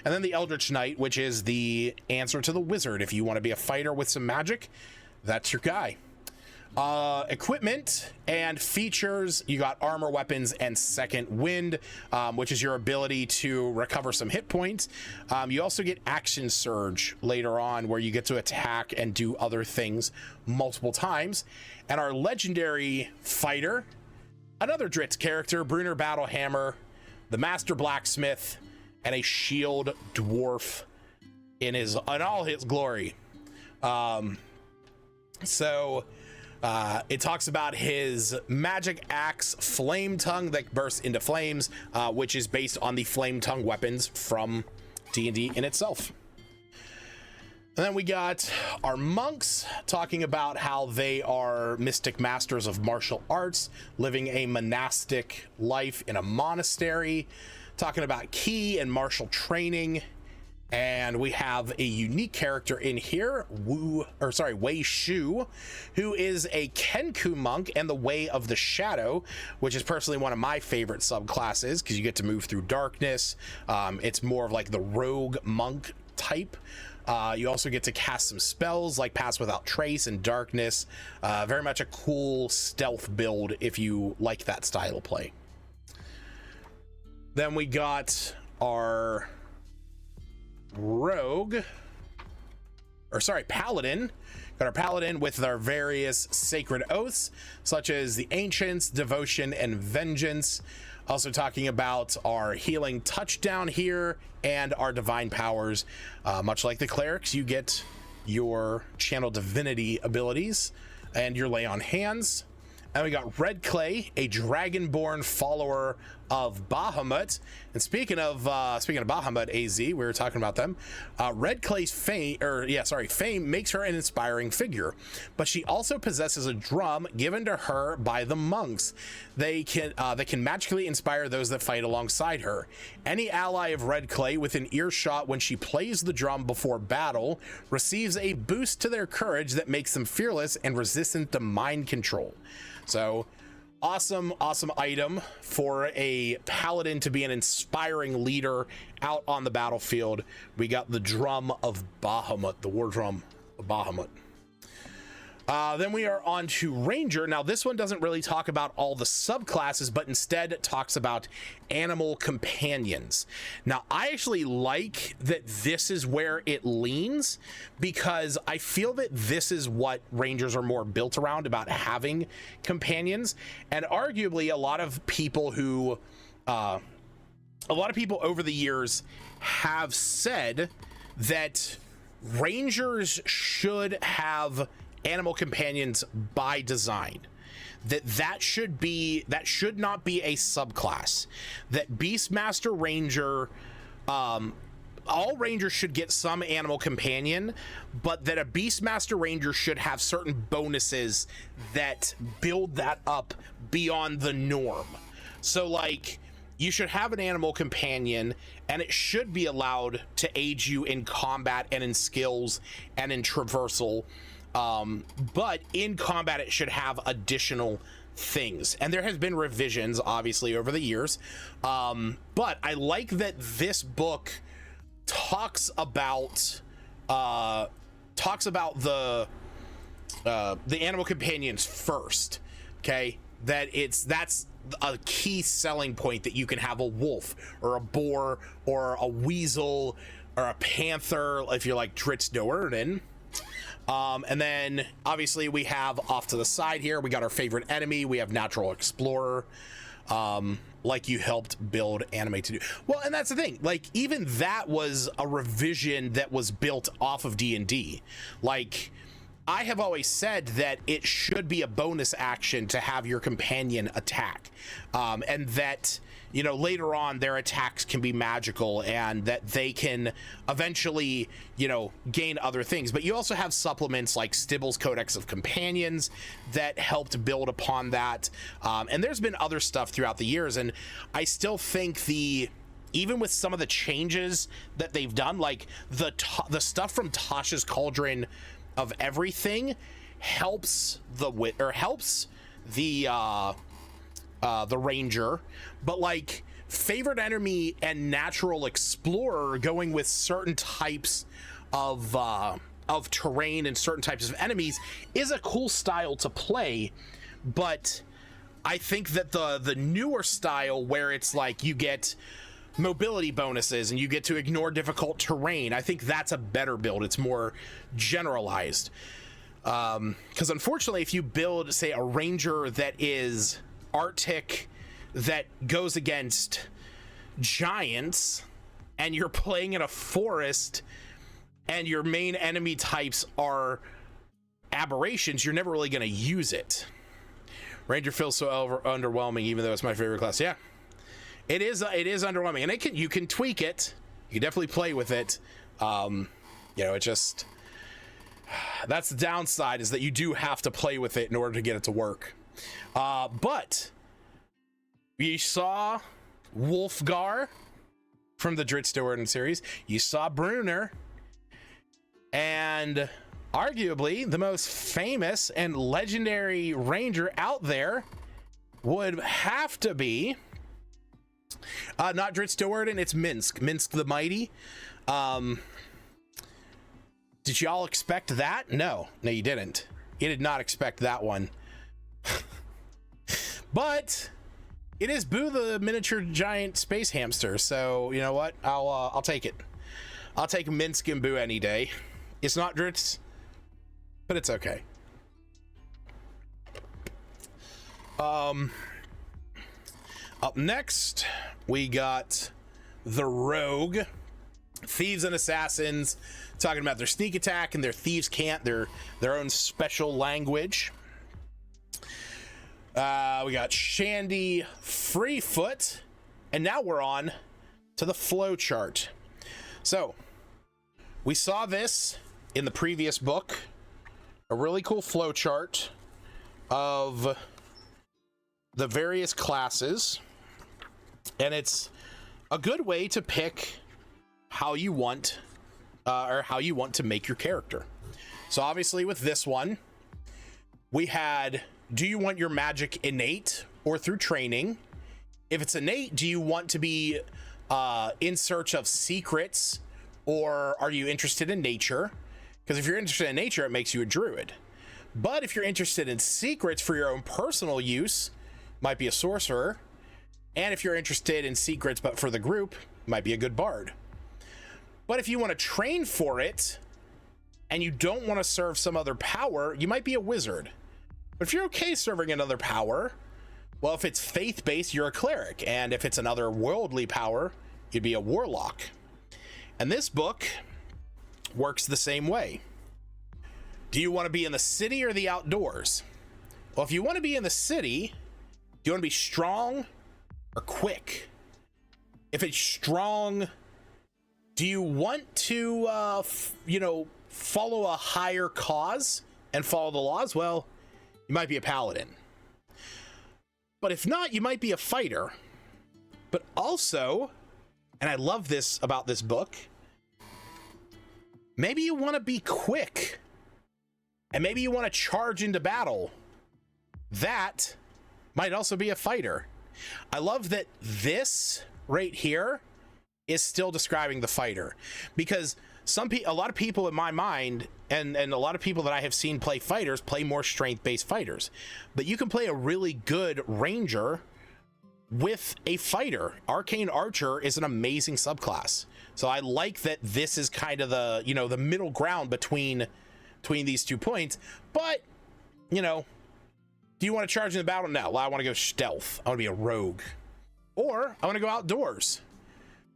Speaker 1: And then the Eldritch Knight, which is the answer to the Wizard. If you want to be a fighter with some magic, that's your guy. Equipment and features, you got armor, weapons, and second wind, which is your ability to recover some hit points. You also get action surge later on, where you get to attack and do other things multiple times. And our legendary fighter, another Dritz character, Brunner Battlehammer, the Master Blacksmith, and a shield dwarf in all his glory. It talks about his magic axe, Flame Tongue, that bursts into flames, which is based on the Flame Tongue weapons from D&D in itself. And then we got our monks, talking about how they are mystic masters of martial arts, living a monastic life in a monastery, talking about ki and martial training. And we have a unique character in here, Wei Shu, who is a Kenku monk and the Way of the Shadow, which is personally one of my favorite subclasses, because you get to move through darkness. It's more of like the rogue monk type. You also get to cast some spells like Pass Without Trace and Darkness. Very much a cool stealth build if you like that style of play. Then we got our paladin. Got our paladin with our various sacred oaths, such as the Ancients, Devotion, and Vengeance. Also talking about our healing touchdown here and our divine powers. Much like the clerics, you get your channel divinity abilities and your lay on hands. And we got Red Clay, a dragonborn follower of Bahamut. And speaking of Bahamut, AZ, we were talking about them. Red Clay's fame makes her an inspiring figure, but she also possesses a drum given to her by the monks. They can magically inspire those that fight alongside her. Any ally of Red Clay within earshot when she plays the drum before battle receives a boost to their courage that makes them fearless and resistant to mind control. So awesome item for a paladin to be an inspiring leader out on the battlefield. We got the drum of Bahamut, the war drum of Bahamut. Then we are on to Ranger. Now this one doesn't really talk about all the subclasses, but instead talks about animal companions. Now I actually like that this is where it leans, because I feel that this is what Rangers are more built around, about having companions. And arguably a lot of people over the years have said that rangers should have animal companions by design. That should not be a subclass. That Beastmaster Ranger, all rangers should get some animal companion, but that a Beastmaster Ranger should have certain bonuses that build that up beyond the norm. So like, you should have an animal companion, and it should be allowed to aid you in combat and in skills and in traversal. But in combat, it should have additional things. And there has been revisions, obviously, over the years. But I like that this book talks about the animal companions first. Okay, that's a key selling point, that you can have a wolf or a boar or a weasel or a panther if you're like Dritz Doerden. And then obviously we have off to the side here, we got our favorite enemy. We have Natural Explorer, like you helped build anime to do. Well, and that's the thing, like even that was a revision that was built off of D&D. Like, I have always said that it should be a bonus action to have your companion attack, and that, you know, later on their attacks can be magical and that they can eventually, you know, gain other things. But you also have supplements like Stibble's Codex of Companions that helped build upon that. And there's been other stuff throughout the years. And I still think even with some of the changes that they've done, like the stuff from Tasha's Cauldron of Everything helps the ranger, but like favorite enemy and Natural Explorer going with certain types of terrain and certain types of enemies is a cool style to play. But I think that the newer style, where it's like you get mobility bonuses and you get to ignore difficult terrain, I think that's a better build. It's more generalized, because unfortunately, if you build, say, a ranger that is Arctic, that goes against giants, and you're playing in a forest and your main enemy types are aberrations, you're never really going to use it. Ranger feels so underwhelming, even though it's my favorite class. Yeah, it is underwhelming, and you can tweak it. You can definitely play with it. You know, it just, that's the downside, is that you do have to play with it in order to get it to work. But you saw Wolfgar from the Dritz Doerden series. You saw Brunner, and arguably the most famous and legendary ranger out there would have to be not Dritz Doerden, it's Minsk the Mighty. Did y'all expect that? No, you didn't. You did not expect that one. But it is Boo the miniature giant space hamster, so you know what? I'll take it. I'll take Minsk and Boo any day. It's not Dritz, but it's okay. Up next, we got the Rogue. Thieves and Assassins, talking about their sneak attack and their thieves can't, their own special language. We got Shandy, Freefoot, and now we're on to the flow chart. So we saw this in the previous book, a really cool flow chart of the various classes, and it's a good way to pick how you want to make your character. So obviously with this one, we had, do you want your magic innate or through training? If it's innate, do you want to be in search of secrets, or are you interested in nature? Because if you're interested in nature, it makes you a druid. But if you're interested in secrets for your own personal use, might be a sorcerer. And if you're interested in secrets but for the group, might be a good bard. But if you want to train for it and you don't want to serve some other power, you might be a wizard. But if you're okay serving another power, well, if it's faith-based, you're a cleric. And if it's another worldly power, you'd be a warlock. And this book works the same way. Do you want to be in the city or the outdoors? Well, if you want to be in the city, do you want to be strong or quick? If it's strong, do you want to, follow a higher cause and follow the laws? Well, you might be a paladin. But if not, you might be a fighter. But also, and I love this about this book, maybe you want to be quick. And maybe you want to charge into battle. That might also be a fighter. I love that this right here is still describing the fighter, because a lot of people in my mind, and a lot of people that I have seen play fighters play more strength-based fighters, but you can play a really good ranger with a fighter. Arcane Archer is an amazing subclass. So I like that this is kind of the, the middle ground between these 2 points. But, do you want to charge in the battle? No, I want to go stealth. I want to be a rogue. Or I want to go outdoors.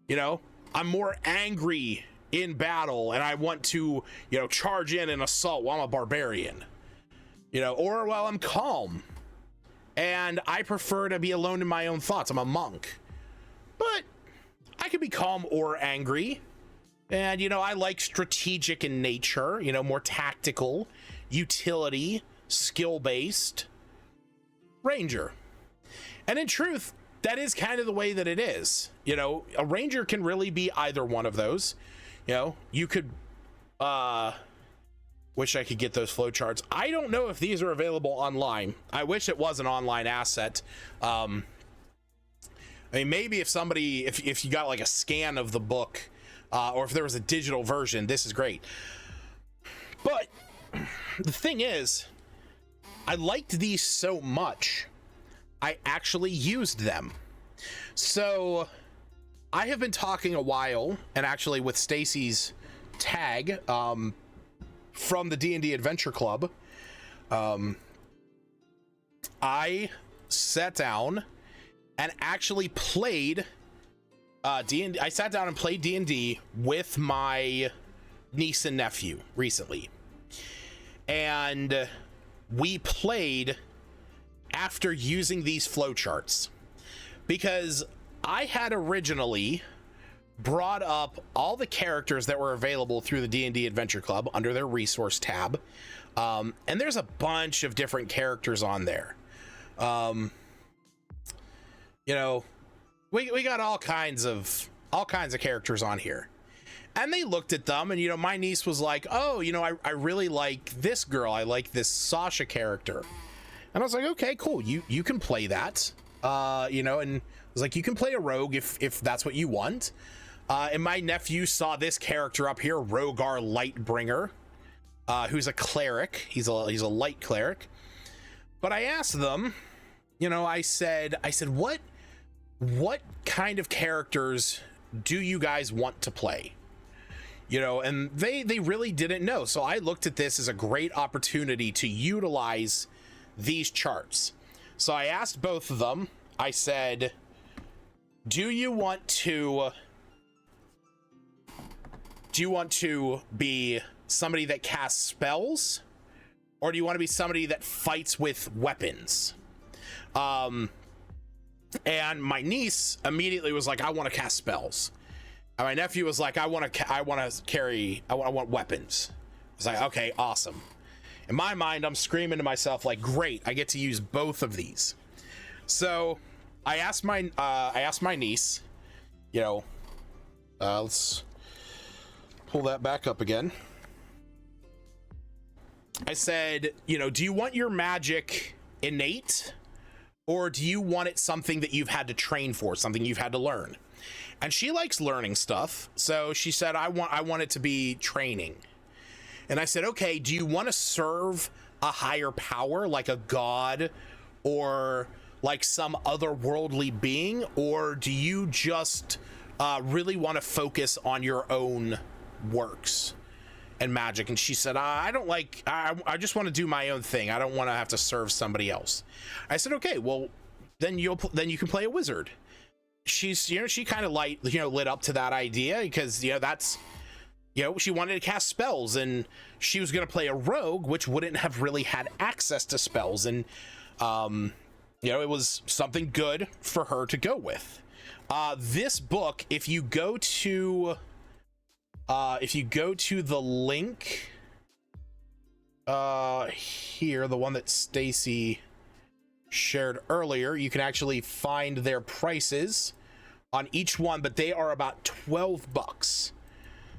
Speaker 1: I'm more angry in battle and I want to, charge in and assault while I'm a barbarian. Or while I'm calm and I prefer to be alone in my own thoughts. I'm a monk. But I can be calm or angry. And, I like strategic in nature, more tactical, utility, skill-based, ranger. And in truth, that is kind of the way that it is. A ranger can really be either one of those. You could, wish I could get those flowcharts. I don't know if these are available online. I wish it was an online asset. Maybe if you got like a scan of the book, or if there was a digital version, this is great. But the thing is, I liked these so much, I actually used them. So I have been talking a while, and actually with Stacy's tag from the D&D Adventure Club, I sat down and actually played D&D. I sat down and played D&D with my niece and nephew recently, and we played after using these flowcharts, because I had originally brought up all the characters that were available through the D&D Adventure Club under their resource tab, and there's a bunch of different characters on there. We got all kinds of characters on here, and they looked at them, and my niece was like, oh, I really like this girl, I like this Sasha character. And I was like, okay, cool, you can play that, and I was like, you can play a rogue if that's what you want. And my nephew saw this character up here, Rogar Lightbringer, who's a cleric. He's a light cleric. But I asked them, I said, what kind of characters do you guys want to play? And they really didn't know. So I looked at this as a great opportunity to utilize these charts. So I asked both of them, I said, do you want to be somebody that casts spells, or do you want to be somebody that fights with weapons? And my niece immediately was like, I want to cast spells. And my nephew was like, I want weapons. I was like, okay, awesome. In my mind, I'm screaming to myself like, great, I get to use both of these. So I asked my niece, let's pull that back up again. I said, do you want your magic innate, or do you want it something that you've had to train for, something you've had to learn? And she likes learning stuff, so she said, I want it to be training. And I said, okay, do you want to serve a higher power, like a god or like some otherworldly being, or do you just really want to focus on your own works and magic? And she said, I just want to do my own thing. I don't want to have to serve somebody else. I said, okay, well then you can play a wizard. she's, you know, she kind of lit up to that idea because, you know, that's, you know, she wanted to cast spells and she was going to play a rogue, which wouldn't have really had access to spells. And, you know, it was something good for her to go with. This book, if you go to the link, here, the one that Stacy shared earlier, you can actually find their prices on each one, but they are about $12.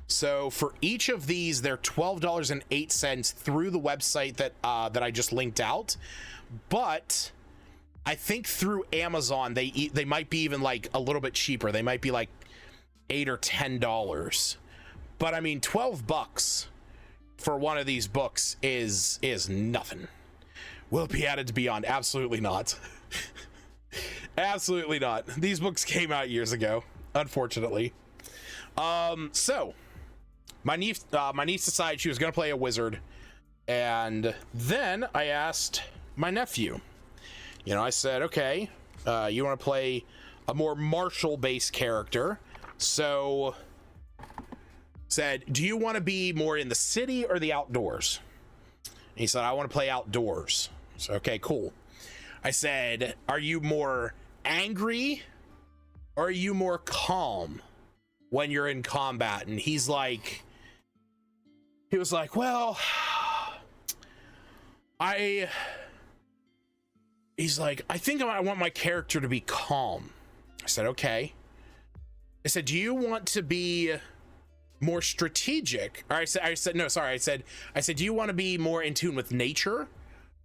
Speaker 1: So for each of these, they're $12.08 through the website that I just linked out. But I think through Amazon, they might be even like a little bit cheaper. They might be like $8 or $10. But I mean, $12 for one of these books is nothing. Will it be added to Beyond? Absolutely not. Absolutely not. These books came out years ago, unfortunately. So my niece decided she was going to play a wizard, and then I asked my nephew. You know, I said, okay, you want to play a more martial-based character, so said, do you want to be more in the city or the outdoors? And he said, I want to play outdoors. So, okay, cool. I said, are you more angry or are you more calm when you're in combat? And he was like, well, he's like, I think I want my character to be calm. I said, okay. I said, do you want to be more strategic? Or I said, do you want to be more in tune with nature?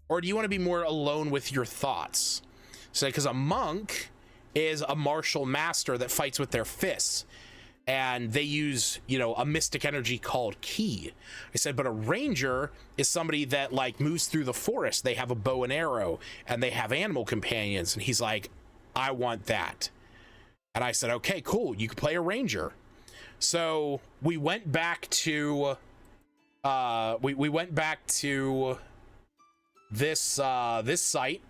Speaker 1: Or do you want to be more alone with your thoughts? So, because a monk is a martial master that fights with their fists, and they use, you know, a mystic energy called ki. I said, but a ranger is somebody that like moves through the forest. They have a bow and arrow, and they have animal companions. And he's like, I want that. And I said, okay, cool. You can play a ranger. So we went back to, we went back to this site,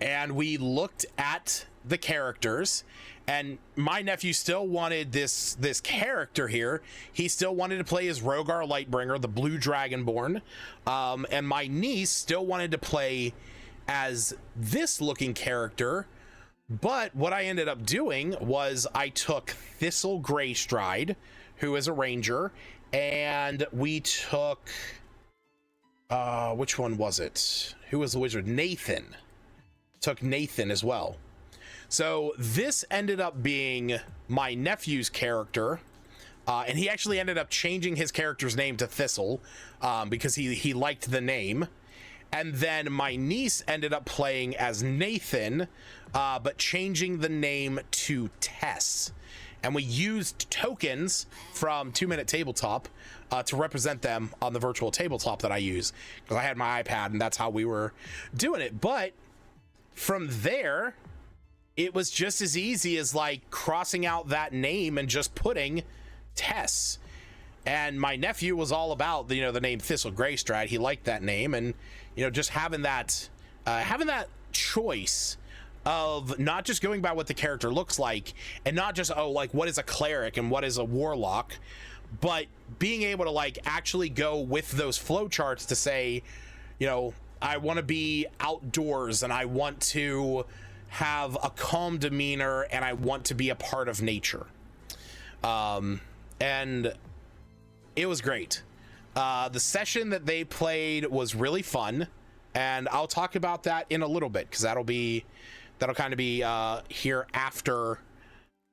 Speaker 1: and we looked at the characters, and my nephew still wanted this character here. He still wanted to play as Rogar Lightbringer, the Blue Dragonborn, and my niece still wanted to play as this looking character. But what I ended up doing was I took Thistle Greystride, who is a ranger, and we took which one was it? Who was the wizard? Nathan. Took Nathan as well. So this ended up being my nephew's character, and he actually ended up changing his character's name to Thistle because he liked the name. And then my niece ended up playing as Nathan, but changing the name to Tess. And we used tokens from 2 Minute Tabletop to represent them on the virtual tabletop that I use, because I had my iPad and that's how we were doing it. But from there, it was just as easy as like crossing out that name and just putting Tess. And my nephew was all about the, you know, the name Thistle Greystride. He liked that name, and you know, just having that choice of not just going by what the character looks like, and not just, oh, like what is a cleric and what is a warlock, but being able to like actually go with those flowcharts to say, you know, I want to be outdoors and I want to have a calm demeanor and I want to be a part of nature. And it was great. The session that they played was really fun, and I'll talk about that in a little bit, because that'll kind of be here after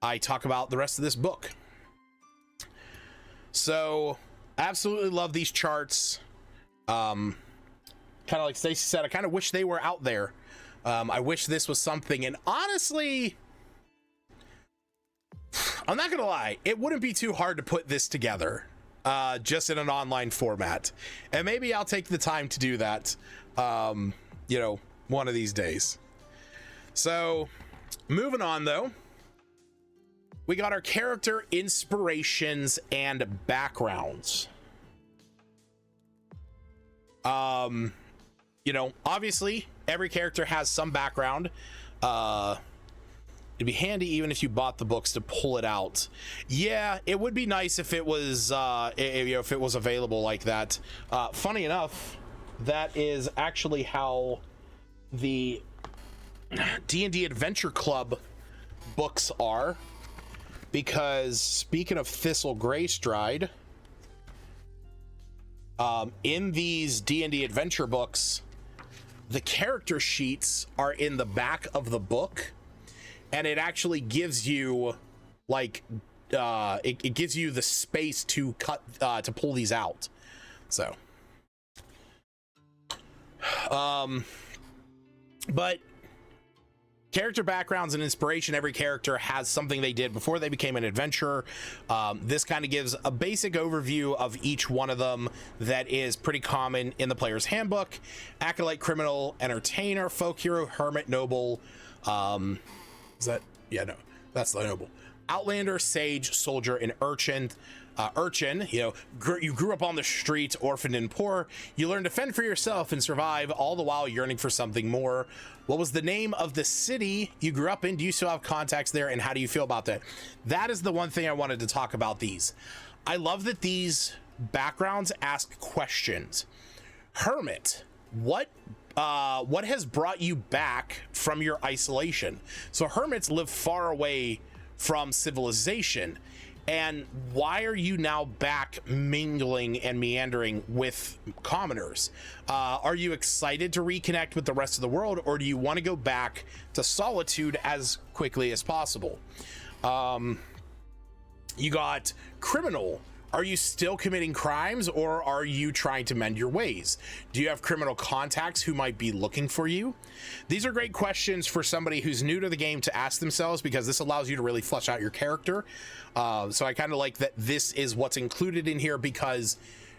Speaker 1: I talk about the rest of this book. So absolutely love these charts. Kind of like Stacey said, I kind of wish they were out there. I wish this was something, and honestly, I'm not gonna lie, it wouldn't be too hard to put this together just in an online format, and maybe I'll take the time to do that you know, one of these days. So moving on though, we got our character inspirations and backgrounds. You know, obviously every character has some background. It'd be handy even if you bought the books to pull it out. Yeah, it would be nice if it was, if it was available like that. Funny enough, that is actually how the D&D Adventure Club books are. Because speaking of Thistle Greystride, in these D&D Adventure books, the character sheets are in the back of the book. And it actually gives you, like, it gives you the space to to pull these out. So, but character backgrounds and inspiration, every character has something they did before they became an adventurer. This kind of gives a basic overview of each one of them that is pretty common in the player's handbook. Acolyte, criminal, entertainer, folk hero, hermit, noble, is that? Yeah, no, that's the noble. Outlander, sage, soldier, and urchin. Urchin, you grew up on the streets, orphaned and poor. You learned to fend for yourself and survive, all the while yearning for something more. What was the name of the city you grew up in? Do you still have contacts there? And how do you feel about that? That is the one thing I wanted to talk about these. I love that these backgrounds ask questions. Hermit, what has brought you back from your isolation? So hermits live far away from civilization, and why are you now back mingling and meandering with commoners? Are you excited to reconnect with the rest of the world, or do you want to go back to solitude as quickly as possible? You got criminal. Are you still committing crimes, or are you trying to mend your ways? Do you have criminal contacts who might be looking for you? These are great questions for somebody who's new to the game to ask themselves, because this allows you to really flesh out your character. So I kind of like that this is what's included in here, because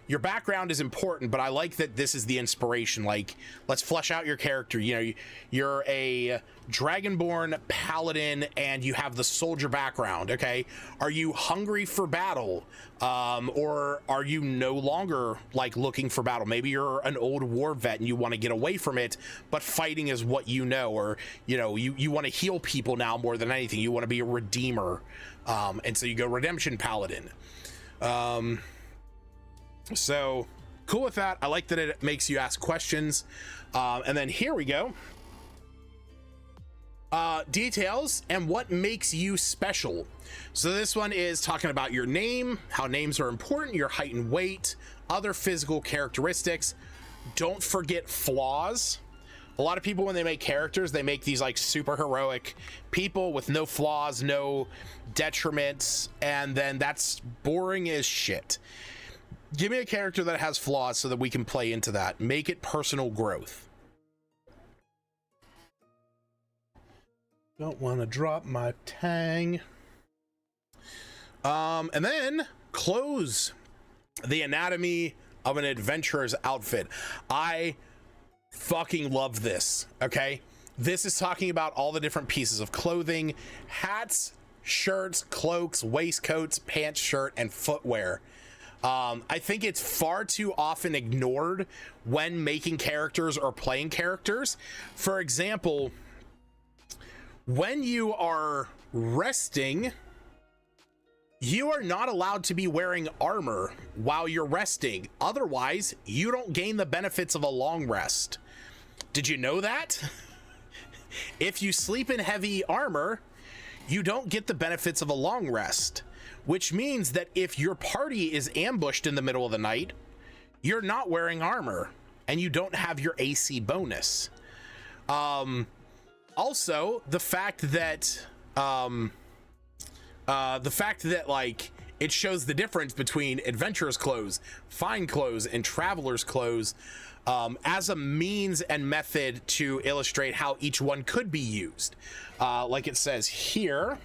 Speaker 1: your background is important, but I like that this is the inspiration. Like, let's flesh out your character. You know, you're a dragonborn paladin and you have the soldier background. Okay, are you hungry for battle, or are you no longer like looking for battle? Maybe you're an old war vet and you want to get away from it, but fighting is what you know. Or you want to heal people now more than anything. You want to be a redeemer, and so you go redemption paladin. So cool with that. I like that it makes you ask questions. And then here we go. Details and what makes you special. So this one is talking about your name, how names are important, your height and weight, other physical characteristics. Don't forget flaws. A lot of people, when they make characters, they make these like super heroic people with no flaws, no detriments, and then that's boring as shit. Give me a character that has flaws so that we can play into that. Make it personal growth. Don't want to drop my tang. And then clothes. The anatomy of an adventurer's outfit. I fucking love this. Okay, this is talking about all the different pieces of clothing: hats, shirts, cloaks, waistcoats, pants, shirt, and footwear. I think it's far too often ignored when making characters or playing characters. For example, when you are resting, you are not allowed to be wearing armor while you're resting. Otherwise, you don't gain the benefits of a long rest. Did you know that? If you sleep in heavy armor, you don't get the benefits of a long rest. Which means that if your party is ambushed in the middle of the night, you're not wearing armor and you don't have your AC bonus. Also, the fact that like it shows the difference between adventurer's clothes, fine clothes, and traveler's clothes, as a means and method to illustrate how each one could be used. Like it says here.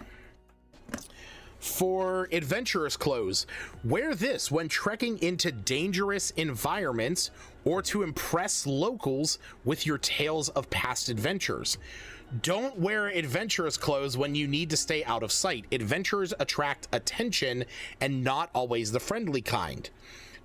Speaker 1: For adventurer's clothes, wear this when trekking into dangerous environments or to impress locals with your tales of past adventures. Don't wear adventurer's clothes when you need to stay out of sight. Adventurers attract attention and not always the friendly kind.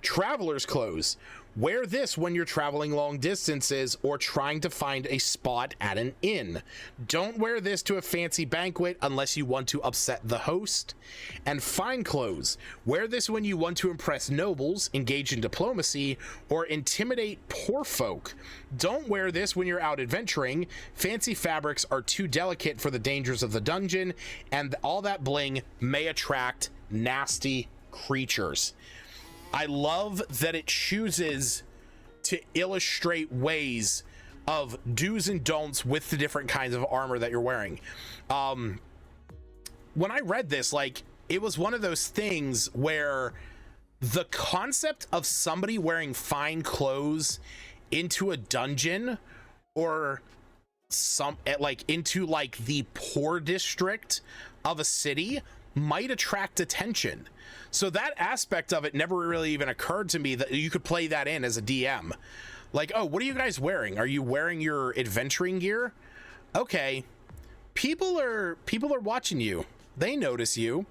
Speaker 1: Traveler's clothes. Wear this when you're traveling long distances or trying to find a spot at an inn. Don't wear this to a fancy banquet unless you want to upset the host. And fine clothes. Wear this when you want to impress nobles, engage in diplomacy, or intimidate poor folk. Don't wear this when you're out adventuring. Fancy fabrics are too delicate for the dangers of the dungeon, and all that bling may attract nasty creatures. I love that it chooses to illustrate ways of do's and don'ts with the different kinds of armor that you're wearing. When I read this, like, it was one of those things where the concept of somebody wearing fine clothes into a dungeon or into like the poor district of a city might attract attention. So that aspect of it never really even occurred to me, that you could play that in as a DM. Like, oh, what are you guys wearing? Are you wearing your adventuring gear? Okay. People are watching you. They notice you.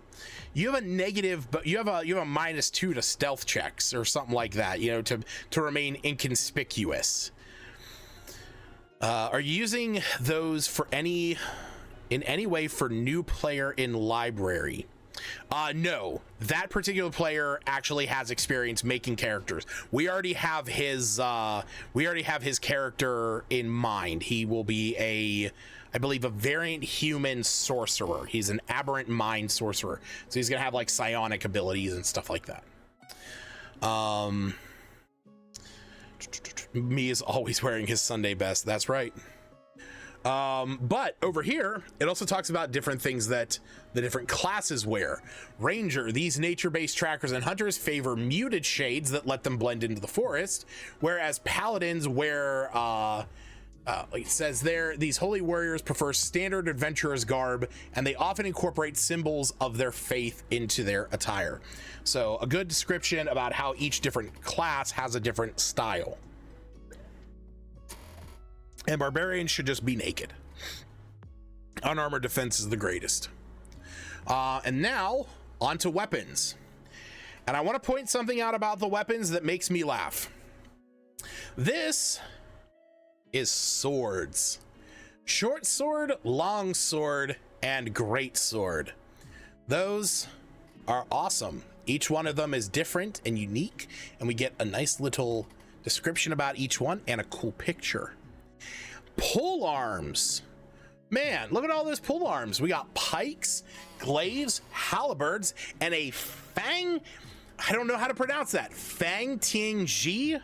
Speaker 1: You have a negative, but you have a -2 to stealth checks or something like that, you know, to remain inconspicuous. Are you using those in any way for new player in library? No, that particular player actually has experience making characters. We already have his character in mind. He will be I believe, a variant human sorcerer. He's an aberrant mind sorcerer. So he's gonna have like psionic abilities and stuff like that. Me is always wearing his Sunday best. That's right. But over here, it also talks about different things that the different classes wear. Ranger, these nature-based trackers and hunters favor muted shades that let them blend into the forest, whereas paladins wear, like it says there, these holy warriors prefer standard adventurer's garb, and they often incorporate symbols of their faith into their attire. So a good description about how each different class has a different style. And barbarians should just be naked. Unarmored defense is the greatest. And now, on to weapons. And I want to point something out about the weapons that makes me laugh. This is swords. Short sword, long sword, and great sword. Those are awesome. Each one of them is different and unique, and we get a nice little description about each one and a cool picture. Pole arms. Man, look at all those pole arms. We got pikes, glaives, halberds, and a fang. I don't know how to pronounce that. Fang Tiang Ji.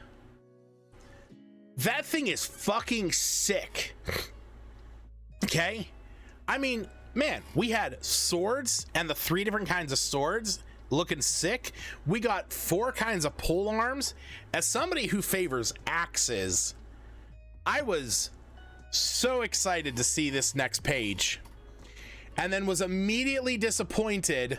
Speaker 1: That thing is fucking sick. Okay? I mean, man, we had swords and the 3 different kinds of swords looking sick. We got 4 kinds of pole arms. As somebody who favors axes, I was so excited to see this next page, and then was immediately disappointed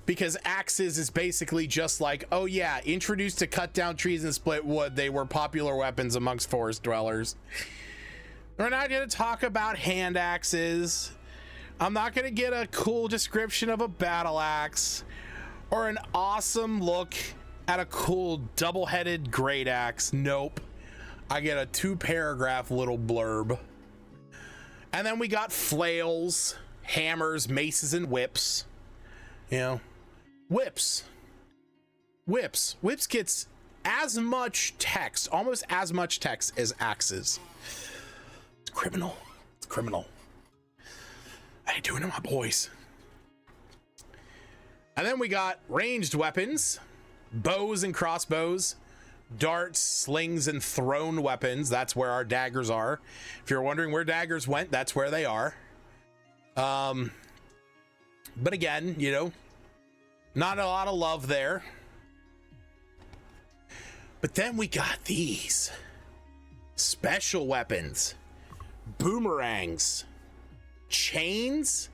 Speaker 1: because axes is basically just like, oh yeah, introduced to cut down trees and split wood, they were popular weapons amongst forest dwellers. We're not going to talk about hand axes. I'm not going to get a cool description of a battle axe or an awesome look at a cool double-headed great axe. Nope. I get a 2-paragraph little blurb. And then we got flails, hammers, maces, and whips. You know, whips gets as much text, almost as much text as axes. It's criminal. I ain't doing it, my boys. And then we got ranged weapons, bows and crossbows, darts, slings, and thrown weapons. That's where our daggers are. If you're wondering where daggers went, that's where they are. But again, you know, not a lot of love there. But then we got these special weapons, boomerangs, chains,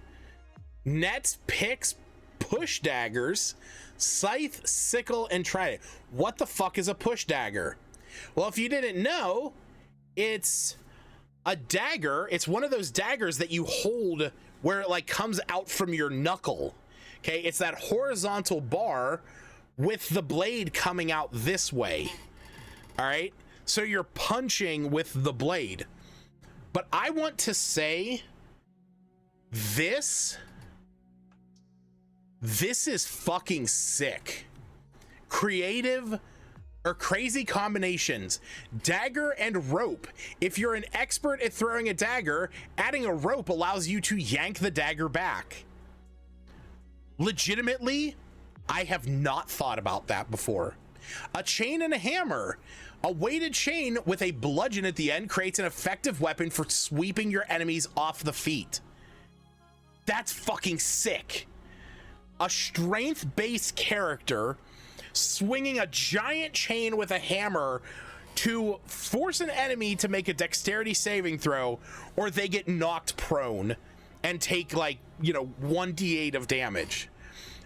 Speaker 1: nets, picks, push daggers, scythe, sickle, and trident. What the fuck is a push dagger? Well, if you didn't know, it's a dagger. It's one of those daggers that you hold where it like comes out from your knuckle. Okay, it's that horizontal bar with the blade coming out this way. All right, so you're punching with the blade. But I want to say this is fucking sick. Creative or crazy combinations. Dagger and rope. If you're an expert at throwing a dagger, adding a rope allows you to yank the dagger back. Legitimately, I have not thought about that before. A chain and a hammer. A weighted chain with a bludgeon at the end creates an effective weapon for sweeping your enemies off the feet. That's fucking sick. A strength-based character swinging a giant chain with a hammer to force an enemy to make a dexterity saving throw, or they get knocked prone and take, like, you know, 1d8 of damage.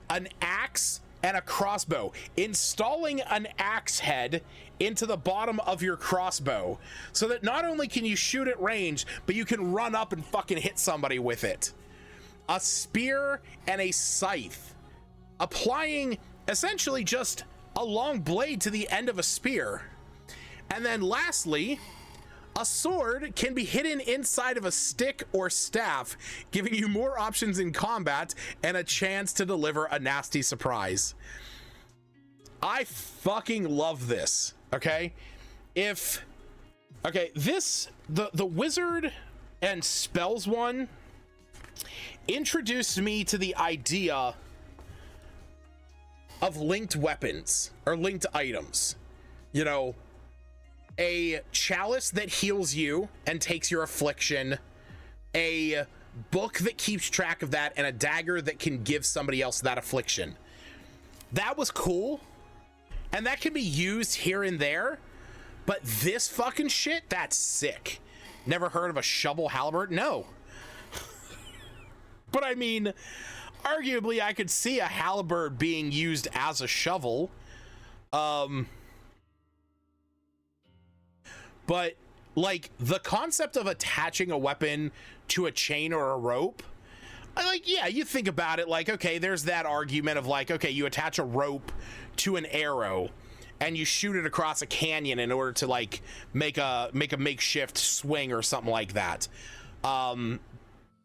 Speaker 1: An axe and a crossbow. Installing an axe head into the bottom of your crossbow so that not only can you shoot at range, but you can run up and fucking hit somebody with it. A spear and a scythe. Applying essentially just a long blade to the end of a spear. And then lastly, a sword can be hidden inside of a stick or staff, giving you more options in combat and a chance to deliver a nasty surprise. I fucking love this, okay? The wizard and spells one introduced me to the idea of linked weapons or linked items. You know, a chalice that heals you and takes your affliction, a book that keeps track of that, and a dagger that can give somebody else that affliction. That was cool, and that can be used here and there, but this fucking shit, that's sick. Never heard of a shovel halberd? No. But I mean, arguably I could see a halberd being used as a shovel. But like the concept of attaching a weapon to a chain or a rope, yeah, you think about it, like, okay, there's that argument of like, okay, you attach a rope to an arrow and you shoot it across a canyon in order to like make a makeshift swing or something like that.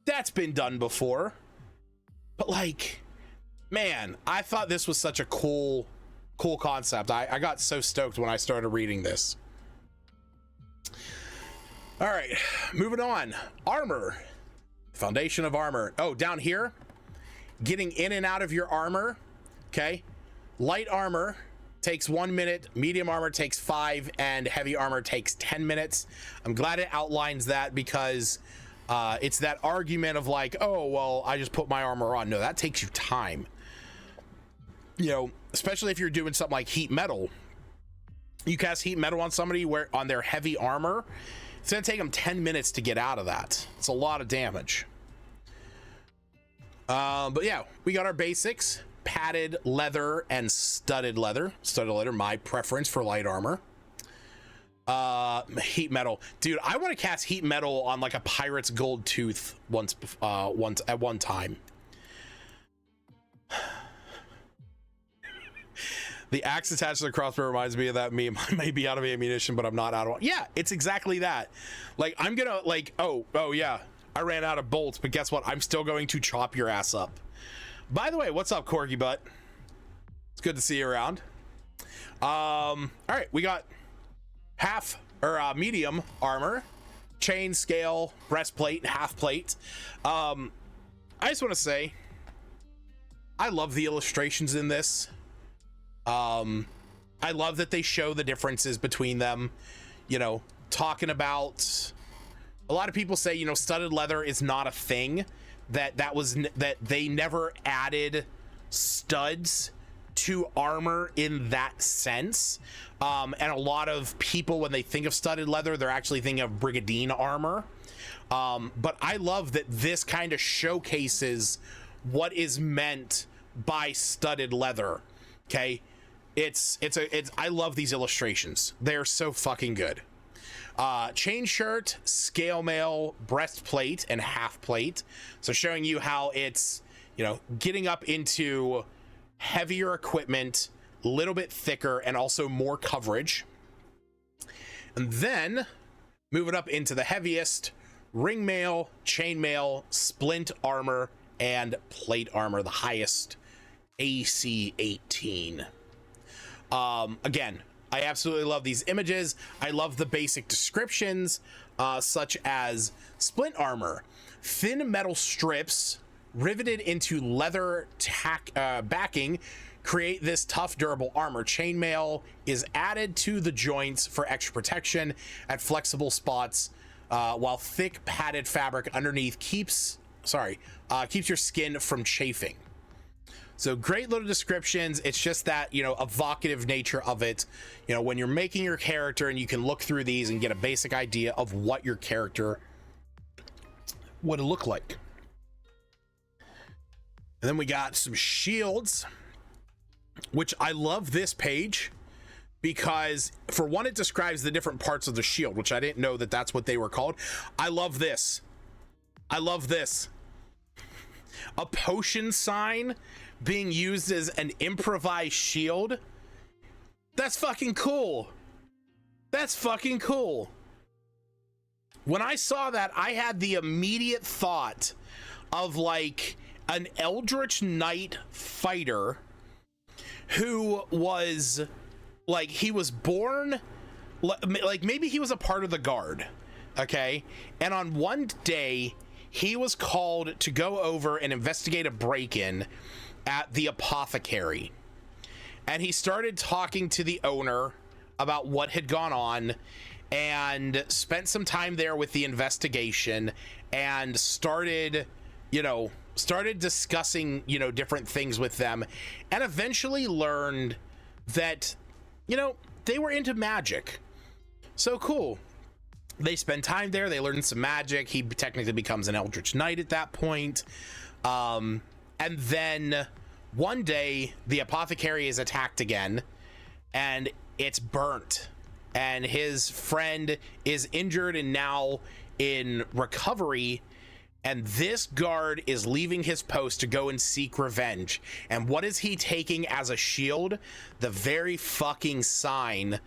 Speaker 1: That's been done before, but like, man, I thought this was such a cool concept. I got so stoked when I started reading this. All right, moving on. Armor. Foundation of armor. Oh, down here, getting in and out of your armor. Okay. Light armor takes 1 minute, medium armor takes 5, and heavy armor takes 10 minutes. I'm glad it outlines that because it's that argument of like, oh, well, I just put my armor on. No, that takes you time. You know, especially if you're doing something like heat metal. You cast heat metal on somebody on their heavy armor, it's gonna take them 10 minutes to get out of that. It's a lot of damage. But yeah, we got our basics: padded leather and studded leather. Studded leather, my preference for light armor. Heat metal, dude. I want to cast heat metal on like a pirate's gold tooth once at one time. The axe attached to the crossbow reminds me of that meme. I may be out of ammunition, but I'm not out of one. Yeah, it's exactly that. Like, I'm gonna like, oh yeah, I ran out of bolts, but guess what? I'm still going to chop your ass up. By the way, what's up, Corgi Butt? It's good to see you around. All right, we got medium armor, chain, scale, breastplate, half plate. I just want to say, I love the illustrations in this. I love that they show the differences between them. You know, talking about, a lot of people say, you know, studded leather is not a thing, that they never added studs to armor in that sense. And a lot of people, when they think of studded leather, they're actually thinking of brigandine armor. But I love that this kind of showcases what is meant by studded leather. Okay, I love these illustrations. They're so fucking good. Chain shirt, scale mail, breastplate, and half plate. So showing you how it's, you know, getting up into heavier equipment, a little bit thicker, and also more coverage. And then move it up into the heaviest: ring mail, chain mail, splint armor, and plate armor, the highest AC 18. Again, I absolutely love these images. I love the basic descriptions, such as splint armor, thin metal strips riveted into leather backing create this tough, durable armor. Chainmail is added to the joints for extra protection at flexible spots, while thick padded fabric underneath keeps your skin from chafing. So great little descriptions. It's just that, you know, evocative nature of it, you know, when you're making your character, and you can look through these and get a basic idea of what your character would look like. And then we got some shields, which I love this page because, for one, it describes the different parts of the shield, which I didn't know that that's what they were called. I love this. I love this. A potion sign being used as an improvised shield. That's fucking cool. That's fucking cool. When I saw that, I had the immediate thought of like an Eldritch Knight fighter who was like, he was born like, maybe he was a part of the guard, okay, and on one day he was called to go over and investigate a break-in at the apothecary, and he started talking to the owner about what had gone on, and spent some time there with the investigation, and started discussing, you know, different things with them, and eventually learned that, you know, they were into magic. So cool. They spend time there, they learn some magic. He technically becomes an Eldritch Knight at that point. And then one day the apothecary is attacked again, and it's burnt, and his friend is injured and now in recovery. And this guard is leaving his post to go and seek revenge. And what is he taking as a shield? The very fucking sign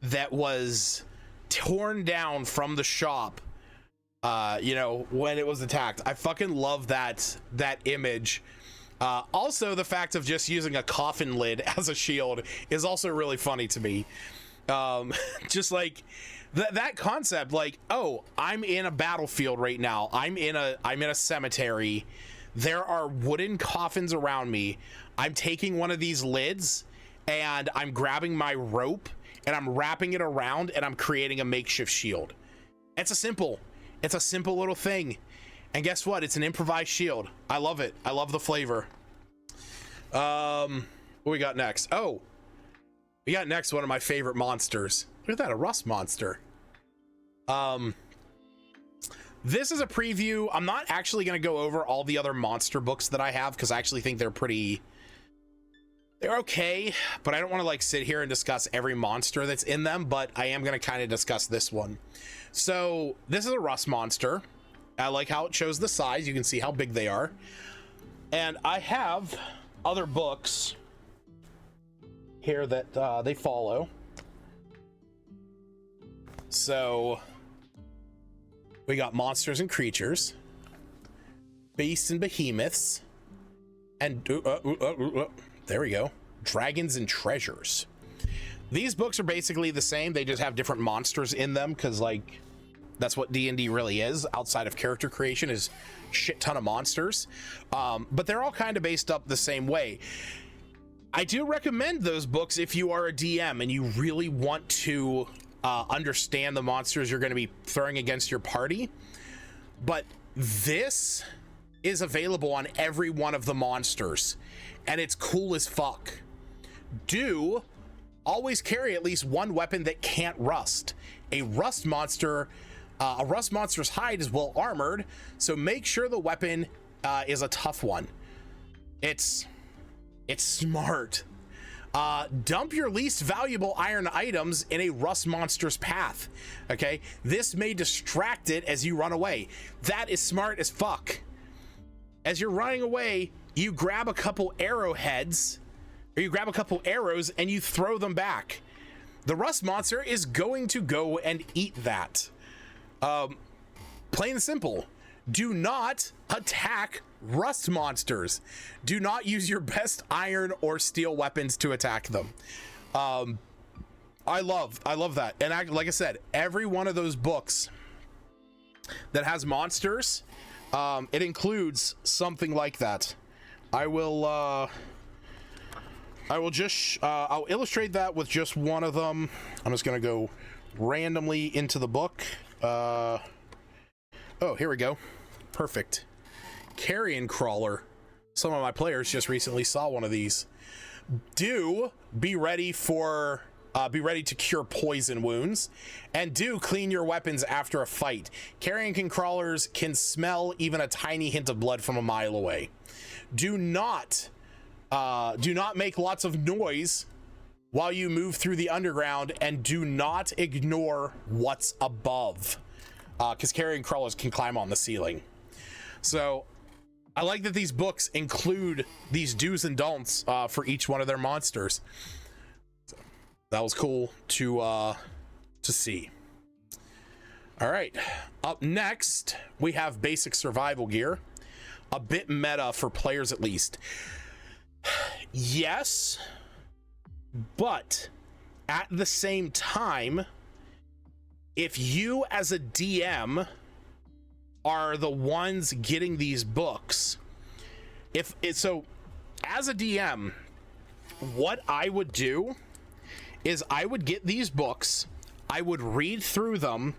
Speaker 1: that was torn down from the shop, you know, when it was attacked. I fucking love that image. Also, the fact of just using a coffin lid as a shield is also really funny to me. Just like that concept, like, oh, I'm in a battlefield right now, I'm in a cemetery, there are wooden coffins around me, I'm taking one of these lids and I'm grabbing my rope and I'm wrapping it around and I'm creating a makeshift shield. It's a simple little thing, and guess what, it's an improvised shield. I love it. I love the flavor. What we got next? Oh, we got next one of my favorite monsters. Look at that, a rust monster. This is a preview. I'm not actually going to go over all the other monster books that I have, because I actually think they're okay, but I don't want to like sit here and discuss every monster that's in them, but I am going to kind of discuss this one. So this is a rust monster. I like how it shows the size. You can see how big they are. And I have other books here that they follow. So we got monsters and creatures, beasts and behemoths, and there we go, dragons and treasures. These books are basically the same, they just have different monsters in them, because like that's what D&D really is, outside of character creation, is shit ton of monsters. But they're all kind of based up the same way. I do recommend those books if you are a DM and you really want to understand the monsters you're going to be throwing against your party. But this is available on every one of the monsters, and it's cool as fuck. Do always carry at least one weapon that can't rust. A rust monster's hide is well armored, so make sure the weapon is a tough one. It's smart. Dump your least valuable iron items in a rust monster's path. Okay, this may distract it as you run away. That is smart as fuck. As you're running away, you grab a couple arrowheads, or you grab a couple arrows and you throw them back. the rust monster is going to go and eat that. Plain and simple. Do not attack rust monsters. Do not use your best iron or steel weapons to attack them. I love that. And like I said, every one of those books that has monsters, it includes something like that. I'll illustrate that with just one of them. I'm just gonna go randomly into the book. Oh, here we go. Perfect. Carrion crawler. Some of my players just recently saw one of these. Do be ready to cure poison wounds, and do clean your weapons after a fight. Carrion crawlers can smell even a tiny hint of blood from a mile away. Do not make lots of noise while you move through the underground, and do not ignore what's above, because carrion crawlers can climb on the ceiling. So I like that these books include these do's and don'ts for each one of their monsters. So that was cool to see. All right, up next we have basic survival gear, a bit meta for players at least. Yes, but at the same time, if you as a DM are the ones getting these books, so as a DM, what I would do is I would get these books, I would read through them,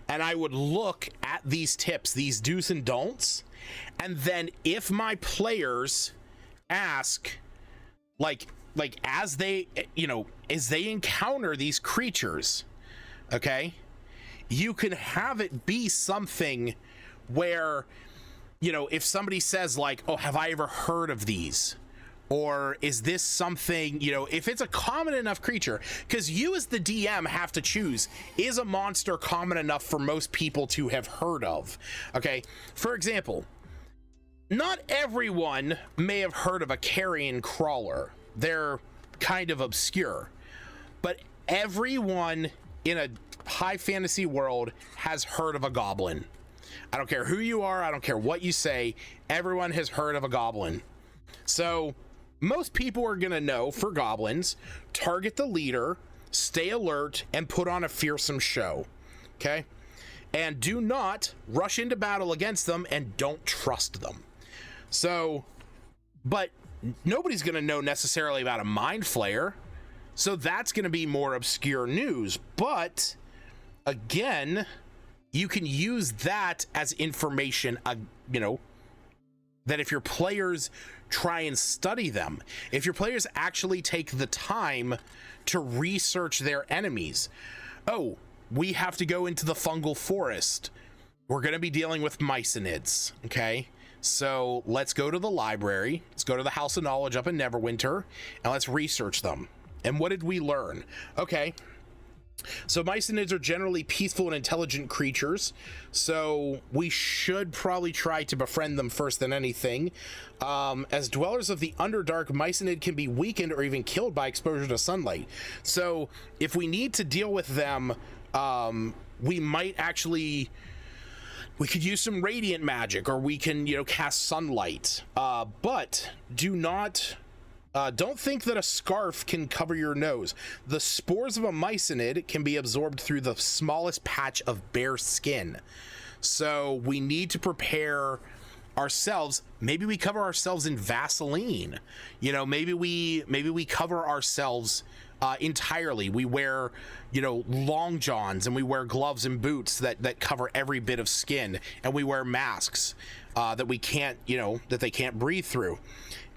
Speaker 1: and I would look at these tips, these do's and don'ts, and then if my players ask, like as they encounter these creatures, okay, you can have it be something where, if somebody says like, oh, have I ever heard of these? Or is this something, if it's a common enough creature, because you as the DM have to choose, is a monster common enough for most people to have heard of? Okay, for example, not everyone may have heard of a carrion crawler. They're kind of obscure, but everyone in a high fantasy world has heard of a goblin. I don't care who you are, I don't care what you say, everyone has heard of a goblin. So most people are gonna know, for goblins, target the leader, stay alert, and put on a fearsome show. Okay? And do not rush into battle against them, and don't trust them. So, but nobody's gonna know necessarily about a mind flayer, so that's gonna be more obscure news. But again, you can use that as information, that if your players try and study them, if your players actually take the time to research their enemies. Oh, we have to go into the fungal forest. We're going to be dealing with mycenids, okay? So let's go to the library. Let's go to the House of Knowledge up in Neverwinter, and let's research them. And what did we learn? Okay. So mycenids are generally peaceful and intelligent creatures, so we should probably try to befriend them first than anything. As dwellers of the Underdark, mycenid can be weakened or even killed by exposure to sunlight. So if we need to deal with them, we might actually... we could use some radiant magic, or we can, cast sunlight. But do not... don't think that a scarf can cover your nose. The spores of a mycenid can be absorbed through the smallest patch of bare skin. So we need to prepare ourselves. Maybe we cover ourselves in Vaseline. Maybe we cover ourselves entirely. We wear, long johns, and we wear gloves and boots that cover every bit of skin, and we wear masks that we can't, that they can't breathe through.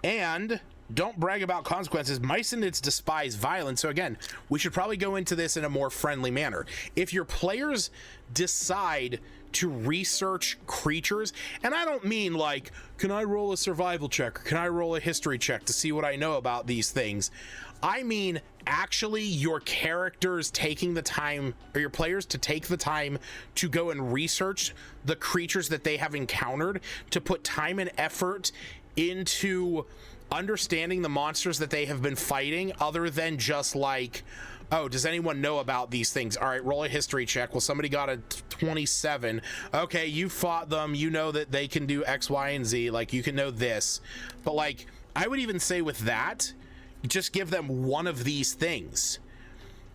Speaker 1: And don't brag about consequences. Mycenids despise violence. So again, we should probably go into this in a more friendly manner. If your players decide to research creatures, and I don't mean like, can I roll a survival check, or can I roll a history check to see what I know about these things? I mean, actually your characters taking the time, or your players to take the time to go and research the creatures that they have encountered, to put time and effort into understanding the monsters that they have been fighting, other than just like, Oh, does anyone know about these things? All right, roll a history check. Well, somebody got a 27. Okay, you fought them. You know that they can do X, Y, and Z. Like, you can know this. But, like, I would even say with that, just give them one of these things.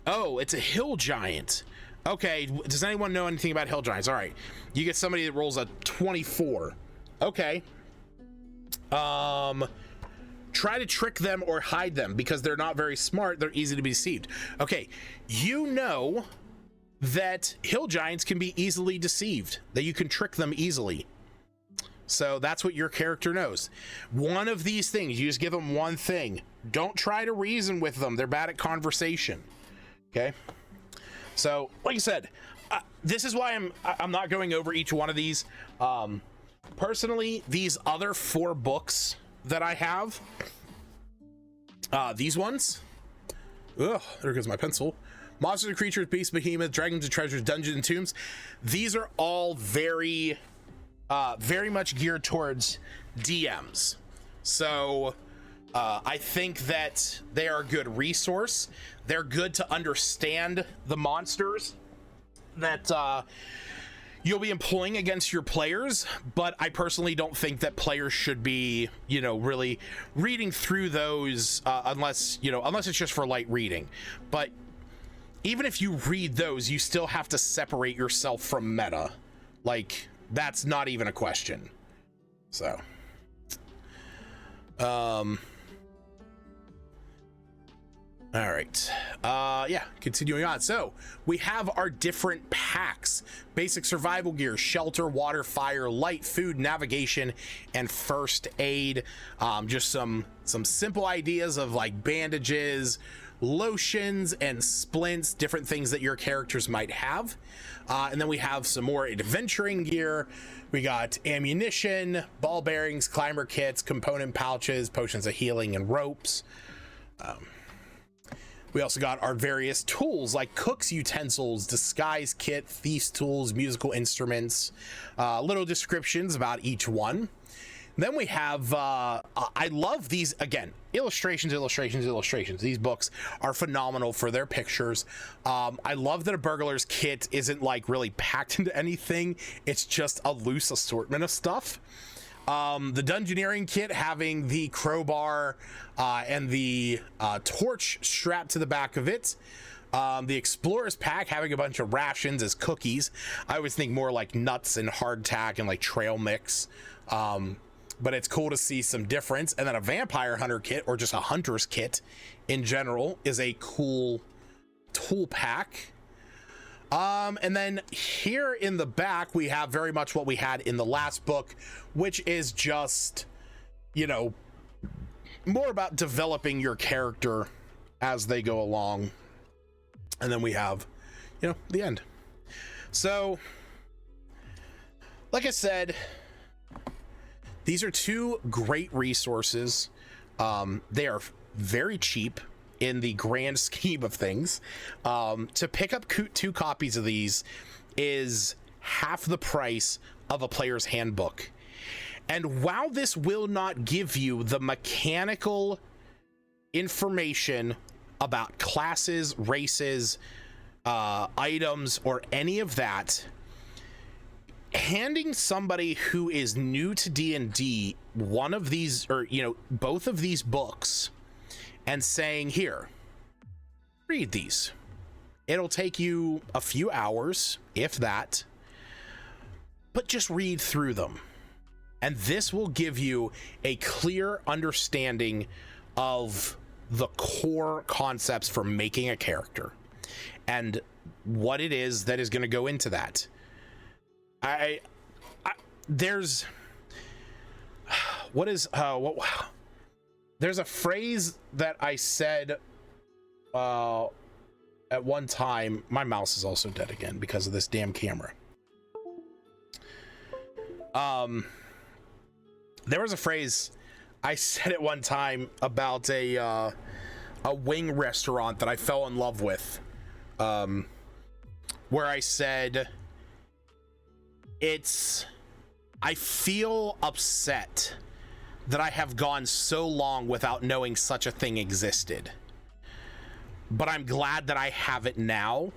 Speaker 1: Oh, it's a hill giant. Okay, does anyone know anything about hill giants? All right, you get somebody that rolls a 24. Okay. Try to trick them or hide them because they're not very smart. They're easy to be deceived. Okay, you know that hill giants can be easily deceived, that you can trick them easily. So that's what your character knows. One of these things, you just give them one thing. Don't try to reason with them. They're bad at conversation. Okay. So, like I said, this is why I'm not going over each one of these. Personally, these other 4 books that I have, these ones, ugh, there goes my pencil. Monsters and Creatures, Beasts, Behemoth, Dragons and Treasures, Dungeons and Tombs. These are all very much geared towards DMs. So I think that they are a good resource. They're good to understand the monsters that you'll be employing against your players, but I personally don't think that players should be, really reading through those unless it's just for light reading. But even if you read those, you still have to separate yourself from meta. Like, that's not even a question. So, all right. Yeah, continuing on. So we have our different packs: basic survival gear, shelter, water, fire, light, food, navigation, and first aid. Just some simple ideas of like bandages, lotions, and splints, different things that your characters might have. And then we have some more adventuring gear. We got ammunition, ball bearings, climber kits, component pouches, potions of healing, and ropes. We also got our various tools like cook's utensils, disguise kit, thief's tools, musical instruments, little descriptions about each one. Then we have, I love these, again, illustrations. These books are phenomenal for their pictures. I love that a burglar's kit isn't like really packed into anything. It's just a loose assortment of stuff. The Dungeoneering kit having the crowbar and the torch strapped to the back of it. The Explorer's pack having a bunch of rations as cookies. I always think more like nuts and hardtack and like trail mix. But it's cool to see some difference. And then a Vampire Hunter kit, or just a Hunter's kit in general, is a cool tool pack. And then here in the back, we have very much what we had in the last book, which is just, more about developing your character as they go along. And then we have, the end. So, like I said, these are 2 great resources. They are very cheap in the grand scheme of things. To pick up 2 copies of these is half the price of a player's handbook. And while this will not give you the mechanical information about classes, races, items, or any of that, handing somebody who is new to D&D one of these, or both of these books, and saying, here, read these. It'll take you a few hours, if that, but just read through them. And this will give you a clear understanding of the core concepts for making a character and what it is that is going to go into that. There's a phrase that I said at one time. My mouse is also dead again because of this damn camera. There was a phrase I said at one time about a wing restaurant that I fell in love with, where I said, I feel upset that I have gone so long without knowing such a thing existed. but I'm glad that I have it now.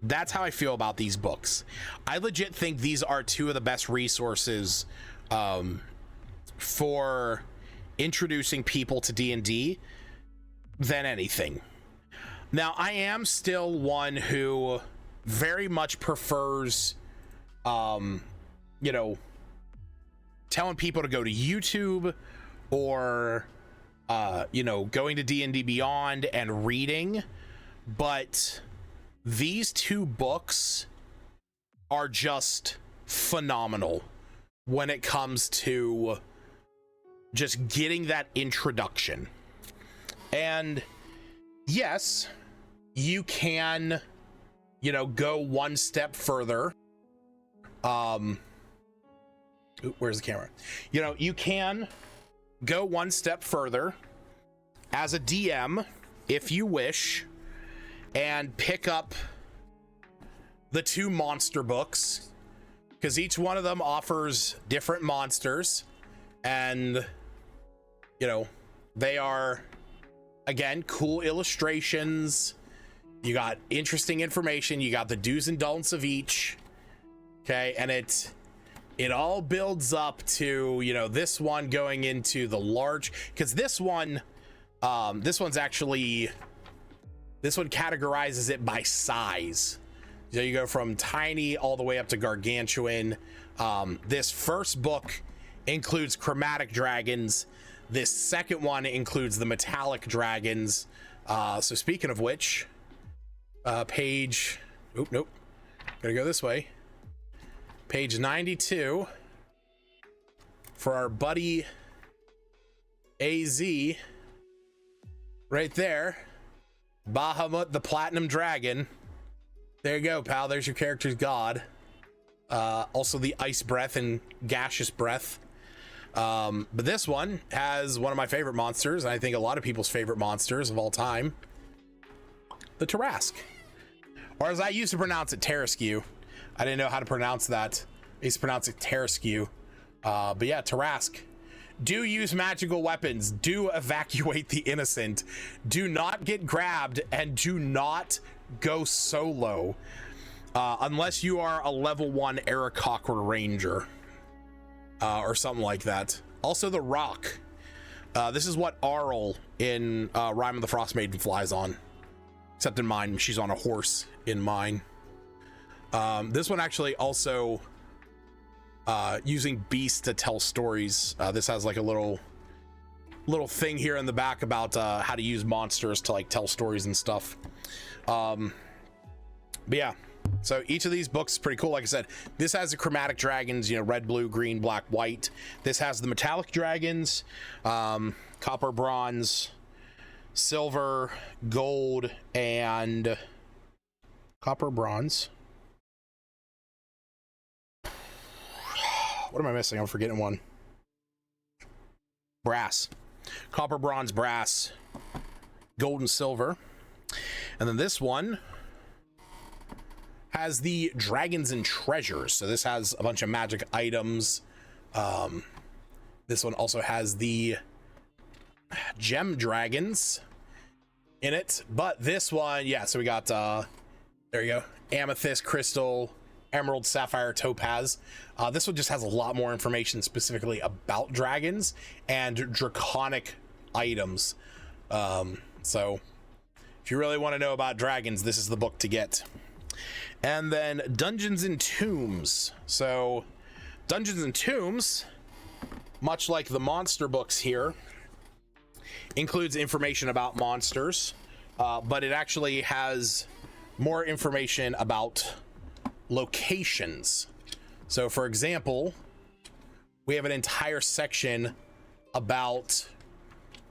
Speaker 1: That's how I feel about these books. I legit think these are two of the best resources for introducing people to D&D than anything. Now, I am still one who very much prefers, you know, telling people to go to YouTube or, you know, going to D&D Beyond and reading, but these two books are just phenomenal when it comes to just getting that introduction. And yes, you can, you know, go one step further. Where's the camera? You know, you can go one step further as a DM if you wish and pick up the two monster books, because each one of them offers different monsters, and you know, they are, again, cool illustrations. You got interesting information, you got the do's and don'ts of each. Okay, and it all builds up to, you know, this one going into the large, because this one categorizes it by size. So you go from tiny all the way up to gargantuan. This first book includes chromatic dragons. This second one includes the metallic dragons. So speaking of which, page, nope, gotta go this way. Page 92 for our buddy AZ, right there. Bahamut the Platinum Dragon. There you go, pal. There's your character's god. Also the Ice Breath and Gaseous Breath. But this one has one of my favorite monsters, and I think a lot of people's favorite monsters of all time, the Tarrasque. Or as I used to pronounce it, Tarrasque. I didn't know how to pronounce that. I used to pronounce it Tarrasque. But yeah, Tarrasque. Do use magical weapons. Do evacuate the innocent. Do not get grabbed, and do not go solo. Unless you are a level 1 Aarakocra Ranger. Or something like that. Also the Rock. This is what Arl in Rime of the Frost Maiden flies on. Except in mine, she's on a horse in mine. This one actually also using beasts to tell stories. This has like a little thing here in the back about how to use monsters to like tell stories and stuff. But yeah, so each of these books is pretty cool. Like I said, this has the chromatic dragons, you know, red, blue, green, black, white. This has the metallic dragons, copper, bronze, silver, gold, and copper, bronze. What am I missing? I'm forgetting one. Brass. Copper, bronze, brass, gold, and silver. And then this one has the dragons and treasures. So this has a bunch of magic items. This one also has the gem dragons in it. But this one, yeah, so we got, there you go, amethyst, crystal, emerald, sapphire, topaz. This one just has a lot more information specifically about dragons and draconic items. So if you really want to know about dragons, this is the book to get. And then Dungeons and Tombs. So Dungeons and Tombs, much like the monster books here, includes information about monsters, but it actually has more information about locations. So for example, we have an entire section about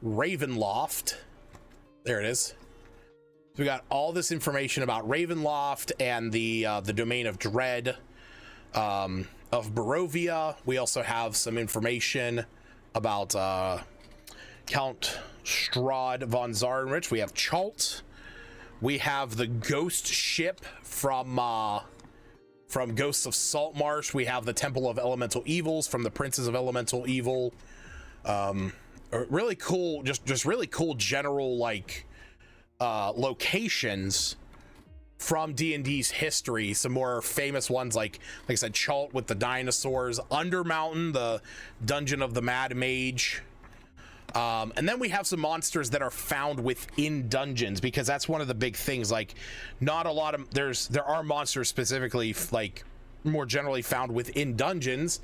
Speaker 1: Ravenloft. There it is. So we got all this information about Ravenloft and the domain of Dread, of Barovia. We also have some information about Count Strahd von Zarenrich. We have Chult. We have the ghost ship from Ghosts of Saltmarsh. We have the Temple of Elemental Evils from the Princes of Elemental Evil. Really cool, just really cool general like locations from D&D's history. Some more famous ones, like I said, Chult with the dinosaurs, Undermountain, the Dungeon of the Mad Mage. And then we have some monsters that are found within dungeons, because that's one of the big things. Like, not a lot of there are monsters specifically, like, more generally found within dungeons.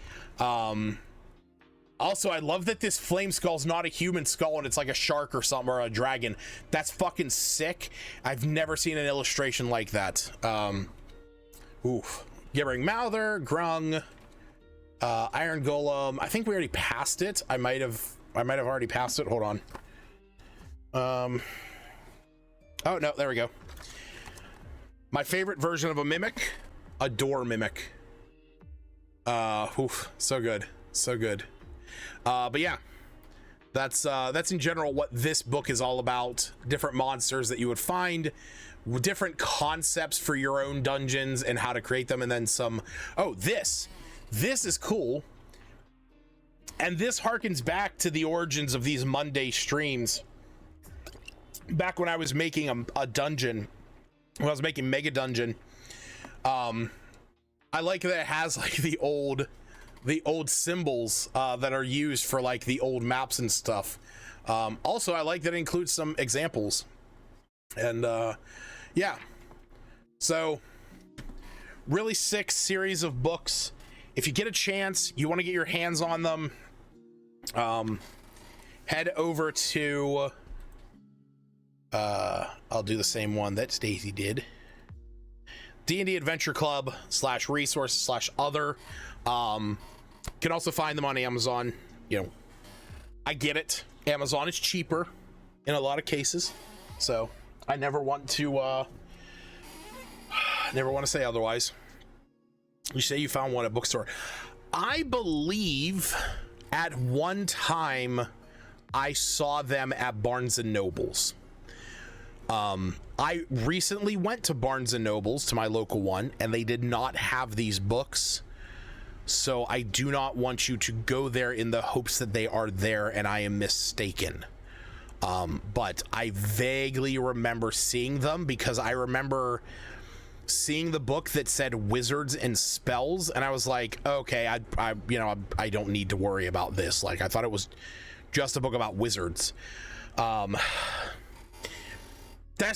Speaker 1: Also, I love that this flame skull is not a human skull and it's like a shark or something, or a dragon. That's fucking sick. I've never seen an illustration like that. Oof. Gibbering Mouther, Grung, Iron Golem. I think we already passed it. I might have already passed it. Hold on. Oh no, there we go. My favorite version of a mimic, a door mimic. Oof, so good, so good. But yeah, that's in general what this book is all about. Different monsters that you would find, different concepts for your own dungeons and how to create them, and then some. Oh, this is cool. And this harkens back to the origins of these Monday streams. Back when I was making a dungeon, when I was making Mega Dungeon, I like that it has like the old symbols that are used for like the old maps and stuff. Also, I like that it includes some examples. And yeah, so really sick series of books. If you get a chance, you want to get your hands on them, head over to I'll do the same one that Stacy did, D&D Adventure Club /resources/other. Can also find them on Amazon. You know, I get it, Amazon is cheaper in a lot of cases, so I never want to say otherwise. You say you found one at bookstore. I believe at one time I saw them at Barnes and Nobles. I recently went to Barnes and Nobles, to my local one, and they did not have these books. So I do not want you to go there in the hopes that they are there and I am mistaken. But I vaguely remember seeing them, because I remember seeing the book that said Wizards and Spells, and I was like, okay, I don't need to worry about this. Like, I thought it was just a book about wizards. That's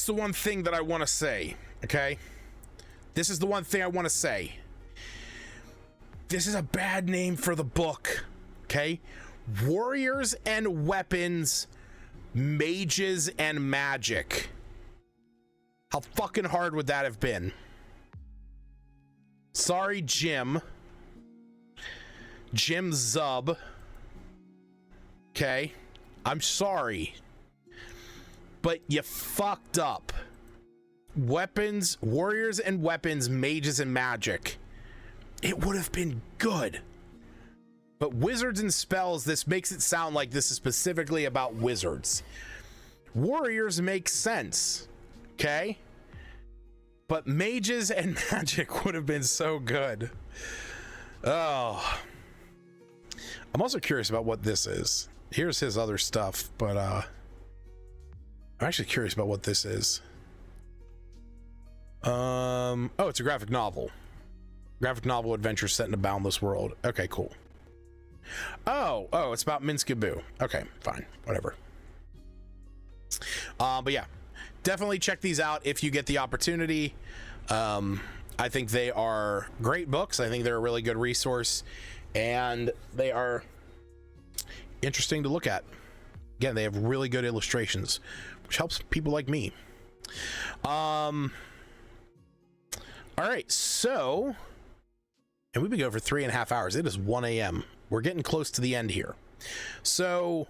Speaker 1: the one thing that I want to say, okay? This is the one thing I want to say. This is a bad name for the book, okay? Warriors and Weapons, Mages and Magic. How fucking hard would that have been? Sorry, Jim Zub. Okay, I'm sorry, but you fucked up. Weapons, Warriors and Weapons, Mages and Magic. It would have been good. But Wizards and Spells, this makes it sound like this is specifically about wizards. Warriors make sense, okay? But Mages and Magic would have been so good. Oh. I'm also curious about what this is. Here's his other stuff, but I'm actually curious about what this is. Oh, it's a graphic novel. Graphic novel adventure set in a boundless world. Okay, cool. Oh, it's about Minskaboo. Okay, fine, whatever. But yeah, definitely check these out if you get the opportunity. I think they are great books. I think they're a really good resource, and they are interesting to look at. Again, they have really good illustrations, which helps people like me. All right, so, and we've been going for 3.5 hours. It is 1 a.m. We're getting close to the end here. So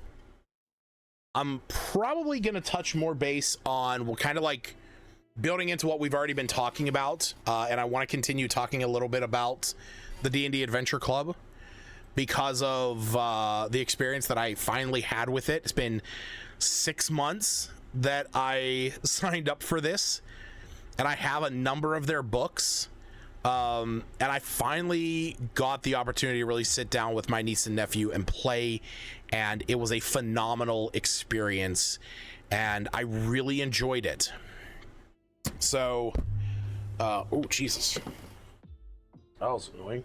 Speaker 1: I'm probably going to touch more base on, well, kind of like building into what we've already been talking about. And I want to continue talking a little bit about the D&D Adventure Club because of the experience that I finally had with it. It's been 6 months that I signed up for this, and I have a number of their books. And I finally got the opportunity to really sit down with my niece and nephew and play, and it was a phenomenal experience. and I really enjoyed it. So, oh Jesus, that was annoying.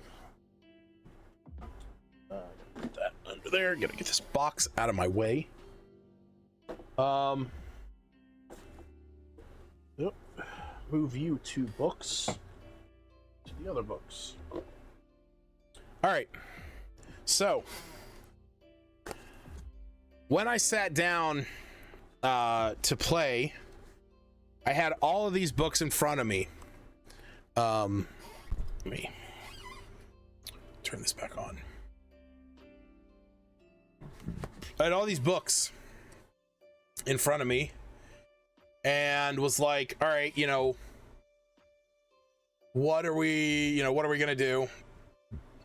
Speaker 1: Put that under there. Gotta get this box out of my way. Yep. Move you to books. To the other books. All right. So, when I sat down to play, I had all of these books in front of me. Let me turn this back on. I had all these books in front of me and was like, all right, you know, what are we gonna do?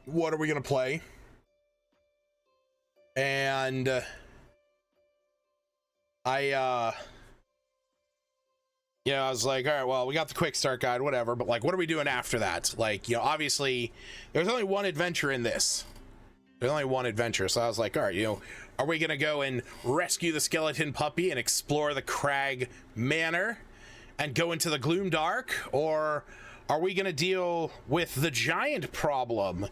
Speaker 1: What are we gonna play? And I was like, all right, well, we got the quick start guide, whatever, but like, what are we doing after that? Like, you know, obviously there's only one adventure in this. There's only one adventure. So I was like, all right, you know, are we going to go and rescue the skeleton puppy and explore the Crag Manor and go into the Gloom Dark? Or are we going to deal with the giant problem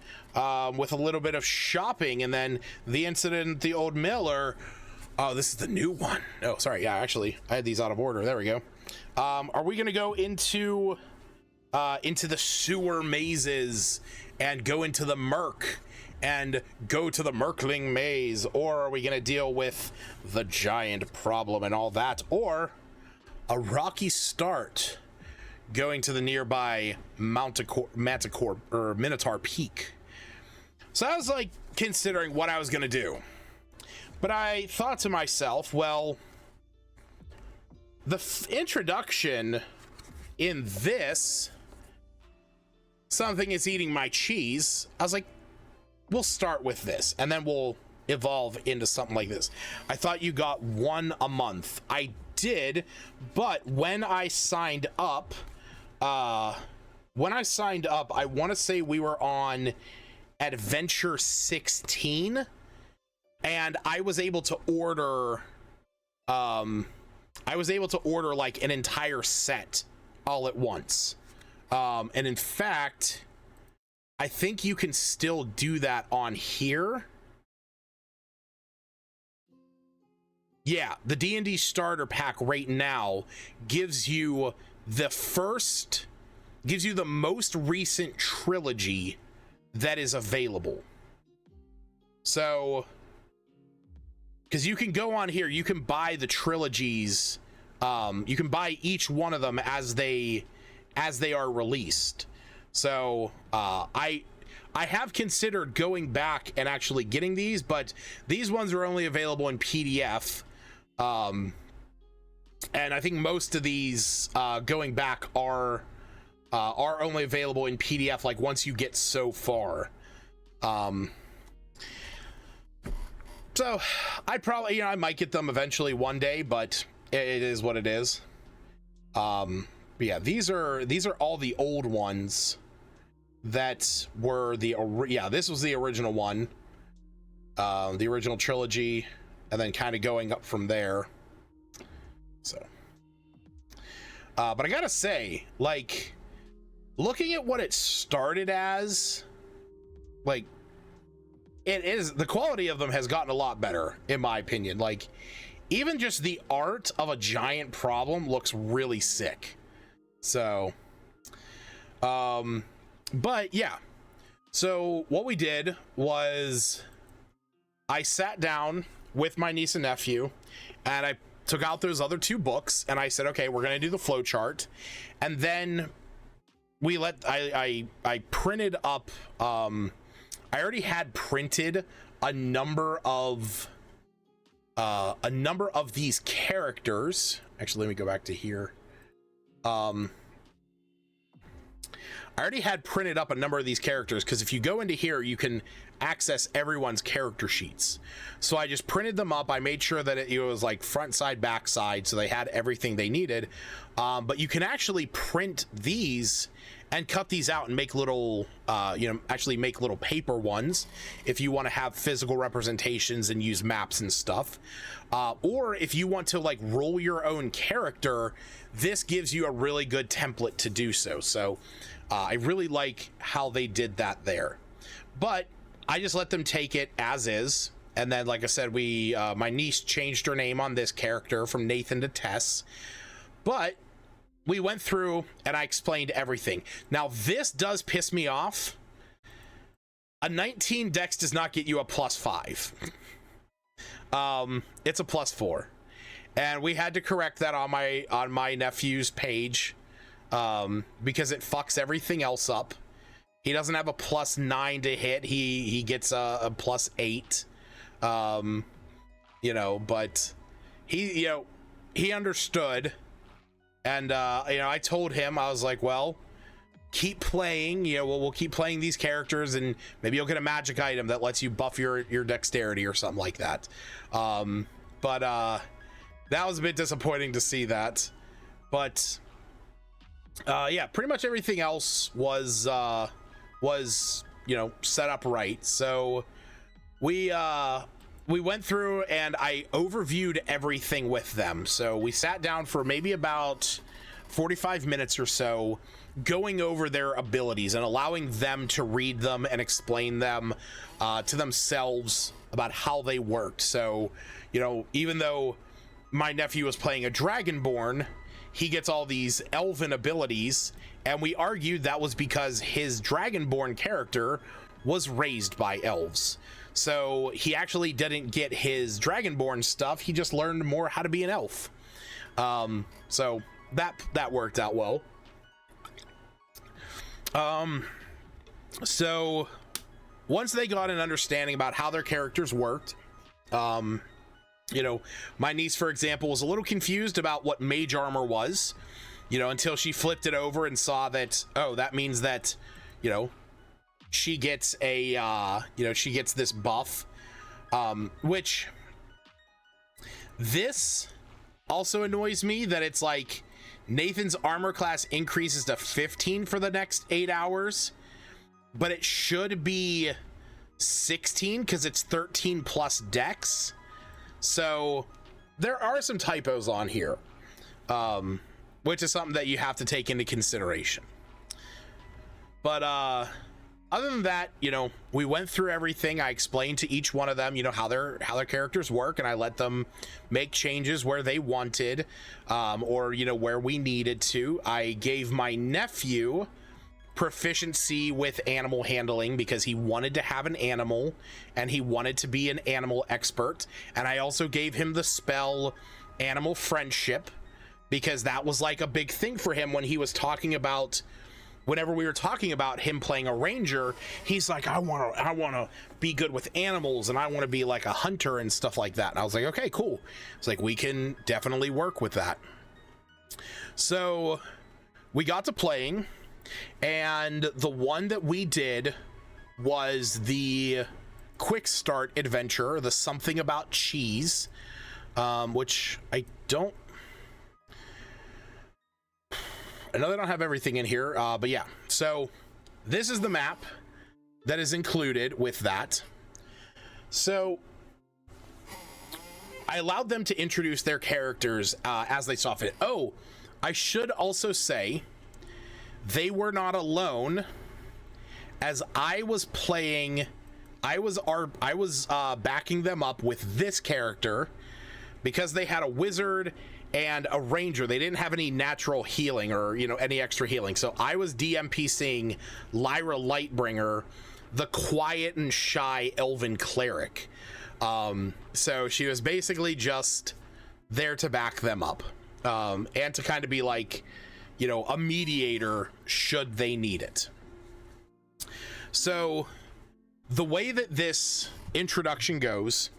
Speaker 1: with a little bit of shopping and then the incident at the old mill? Or, oh, this is the new one. Oh, sorry. Yeah, actually, I had these out of order. There we go. Are we going to go into the sewer mazes and go into the Merc and go to the Merkling maze? Or are we going to deal with the giant problem and all that? Or a rocky start going to the nearby Manticore or Minotaur Peak? So I was like considering what I was going to do. But I thought to myself, well, the introduction in this, something is eating my cheese. I was like, we'll start with this and then we'll evolve into something like this. I thought you got one a month. I did, but when I signed up, I want to say we were on Adventure 16 and I was able to order like an entire set all at once. And in fact, I think you can still do that on here. Yeah, the D&D starter pack right now gives you the most recent trilogy that is available. So, because you can go on here, you can buy the trilogies. You can buy each one of them as they are released. So I have considered going back and actually getting these, but these ones are only available in PDF. And I think most of these going back are only available in PDF, like once you get so far. So I probably, I might get them eventually one day, but it is what it is. But yeah, these are all the old ones that were this was the original one, the original trilogy, and then kind of going up from there. So, but I gotta say, like, looking at what it started as, like, the quality of them has gotten a lot better, in my opinion. Like, even just the art of a giant problem looks really sick. So, but yeah, so what we did was I sat down with my niece and nephew and I took out those other two books and I said, okay, we're going to do the flow chart. And then I printed up, I already had printed a number of these characters. Actually, let me go back to here. I already had printed up a number of these characters because if you go into here, you can access everyone's character sheets. So I just printed them up. I made sure that it was like front side, back side, so they had everything they needed. But you can actually print these and cut these out and make little, actually make little paper ones if you want to have physical representations and use maps and stuff. Or if you want to like roll your own character, this gives you a really good template to do so. So I really like how they did that there. But I just let them take it as is. And then, like I said, my niece changed her name on this character from Nathan to Tess. But we went through and I explained everything. Now, this does piss me off. A 19 dex does not get you a +5. It's a +4. And we had to correct that on my nephew's page because it fucks everything else up. He doesn't have a +9 to hit. He gets a +8. But he understood. And, I told him, I was like, well, keep playing, we'll keep playing these characters and maybe you'll get a magic item that lets you buff your dexterity or something like that. But that was a bit disappointing to see that. But, yeah, pretty much everything else was set up right. So we went through and I overviewed everything with them. So we sat down for maybe about 45 minutes or so going over their abilities and allowing them to read them and explain them to themselves about how they worked. So, even though my nephew was playing a Dragonborn, he gets all these elven abilities, and we argued that was because his Dragonborn character was raised by elves. So he actually didn't get his Dragonborn stuff. He just learned more how to be an elf. So that worked out well. So once they got an understanding about how their characters worked, my niece, for example, was a little confused about what mage armor was, until she flipped it over and saw that, oh, that means that, she gets she gets this buff, which this also annoys me that it's like Nathan's armor class increases to 15 for the next 8 hours, but it should be 16 because it's 13 plus dex. So there are some typos on here, which is something that you have to take into consideration. But other than that, we went through everything. I explained to each one of them, how their characters work, and I let them make changes where they wanted, or where we needed to. I gave my nephew proficiency with animal handling because he wanted to have an animal and he wanted to be an animal expert. And I also gave him the spell animal friendship because that was like a big thing for him when he was talking about, whenever we were talking about him playing a ranger, he's like, I want to be good with animals and I want to be like a hunter and stuff like that. And I was like, okay, cool. It's like, we can definitely work with that. So we got to playing, and the one that we did was the quick start adventure, the something about cheese, which I know they don't have everything in here, but yeah. So this is the map that is included with that. So I allowed them to introduce their characters as they saw fit. Oh, I should also say they were not alone. As I was playing, I was backing them up with this character because they had a wizard and a ranger. They didn't have any natural healing or any extra healing, so I was DMPCing Lyra Lightbringer, the quiet and shy elven cleric. So she was basically just there to back them up, and to kind of be like, a mediator should they need it. So the way that this introduction goes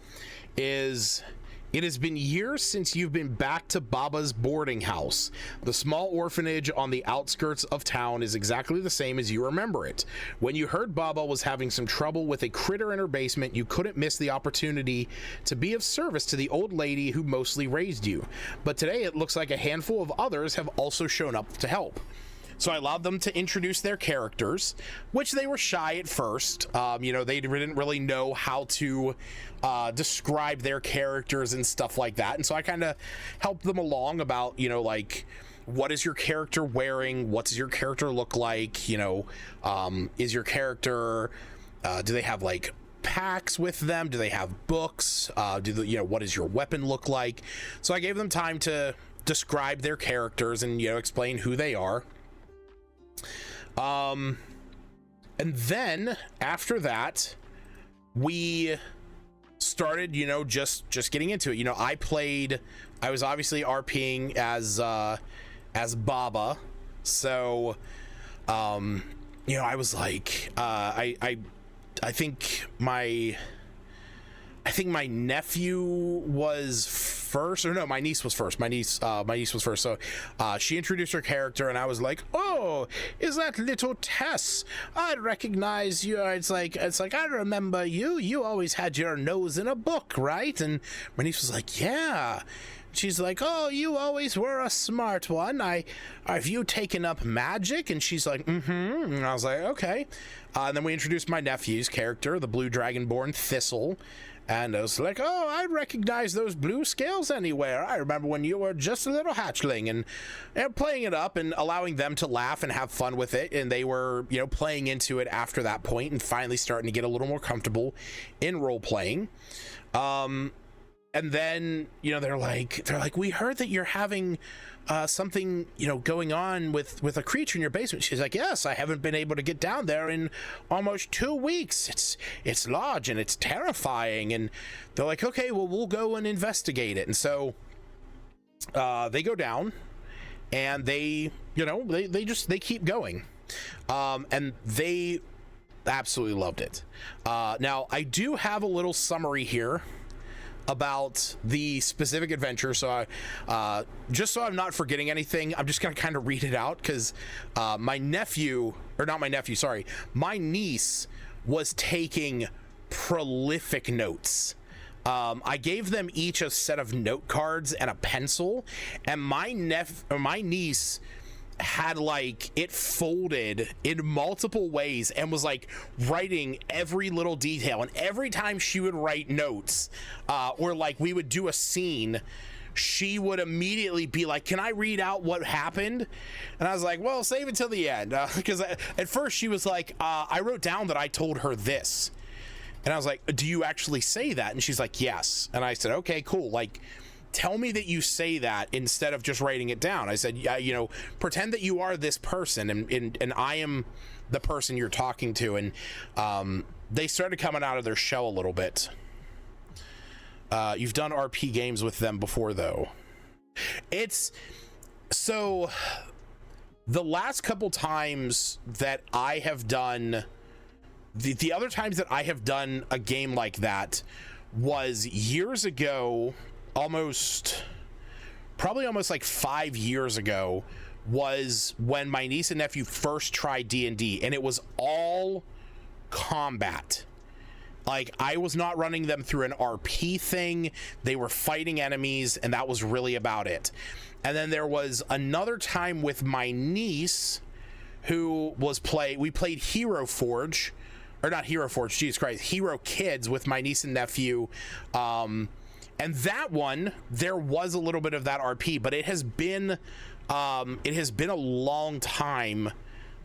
Speaker 1: is, it has been years since you've been back to Baba's boarding house. The small orphanage on the outskirts of town is exactly the same as you remember it. When you heard Baba was having some trouble with a critter in her basement, you couldn't miss the opportunity to be of service to the old lady who mostly raised you. But today it looks like a handful of others have also shown up to help. So I allowed them to introduce their characters, which they were shy at first. You know, they didn't really know how to describe their characters and stuff like that. And so I kind of helped them along about, you know, like, what is your character wearing? What does your character look like? You know, is your character, do they have like packs with them? Do they have books? You know, what does your weapon look like? So I gave them time to describe their characters and, you know, explain who they are. And then after that, we started, you know, just getting into it. You know, I was obviously RPing as Baba. So, you know, I was like, I think my nephew was first, or no, my niece was first. My niece was first. So she introduced her character, and I was like, "Oh, is that little Tess? I recognize you." It's like I remember you. You always had your nose in a book, right? And my niece was like, "Yeah." She's like, "Oh, you always were a smart one. Have you taken up magic?" And she's like, "Mm-hmm." And I was like, "Okay." And then we introduced my nephew's character, the blue dragonborn Thistle. And I was like, "Oh, I recognize those blue scales anywhere. I remember when you were just a little hatchling." And playing it up and allowing them to laugh and have fun with it. And they were, you know, playing into it after that point and finally starting to get a little more comfortable in role playing. And then, you know, they're like, "We heard that you're having something, you know, going on with a creature in your basement." She's like, "Yes, I haven't been able to get down there in almost 2 weeks. It's large and it's terrifying." And they're like, "Okay, well, we'll go and investigate it." And so they go down and they, you know, they keep going. And they absolutely loved it. Now I do have a little summary here about the specific adventure, so I just so I'm not forgetting anything, I'm just gonna kind of read it out, because my niece was taking prolific notes. I gave them each a set of note cards and a pencil, and my niece had like it folded in multiple ways and was like writing every little detail. And every time she would write notes, or like we would do a scene, she would immediately be like, "Can I read out what happened?" And I was like, "Well, save it till the end," because at first she was like, "I wrote down that I told her this." And I was like, "Do you actually say that?" And she's like, "Yes." And I said, "Okay, cool. Like, tell me that you say that instead of just writing it down." I said, "Yeah, you know, pretend that you are this person and I am the person you're talking to." And they started coming out of their shell a little bit. You've done RP games with them before, though. It's so the last couple times that I have done, the other times that I have done a game like that was years ago. Probably almost like 5 years ago, was when my niece and nephew first tried D&D, and it was all combat. Like, I was not running them through an RP thing. They were fighting enemies, and that was really about it. And then there was another time with my niece who was we played Hero Forge, or not Hero Forge, Jesus Christ, Hero Kids with my niece and nephew. And that one, there was a little bit of that RP, but it has been a long time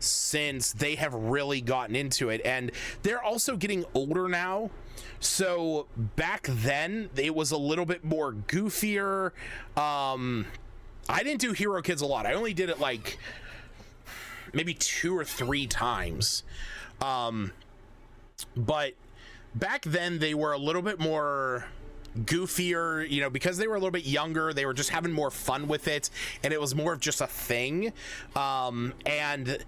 Speaker 1: since they have really gotten into it. And they're also getting older now. So back then it was a little bit more goofier. I didn't do Hero Kids a lot. I only did it like maybe 2 or 3 times. But back then they were a little bit more goofier, you know, because they were a little bit younger. They were just having more fun with it, and it was more of just a thing. And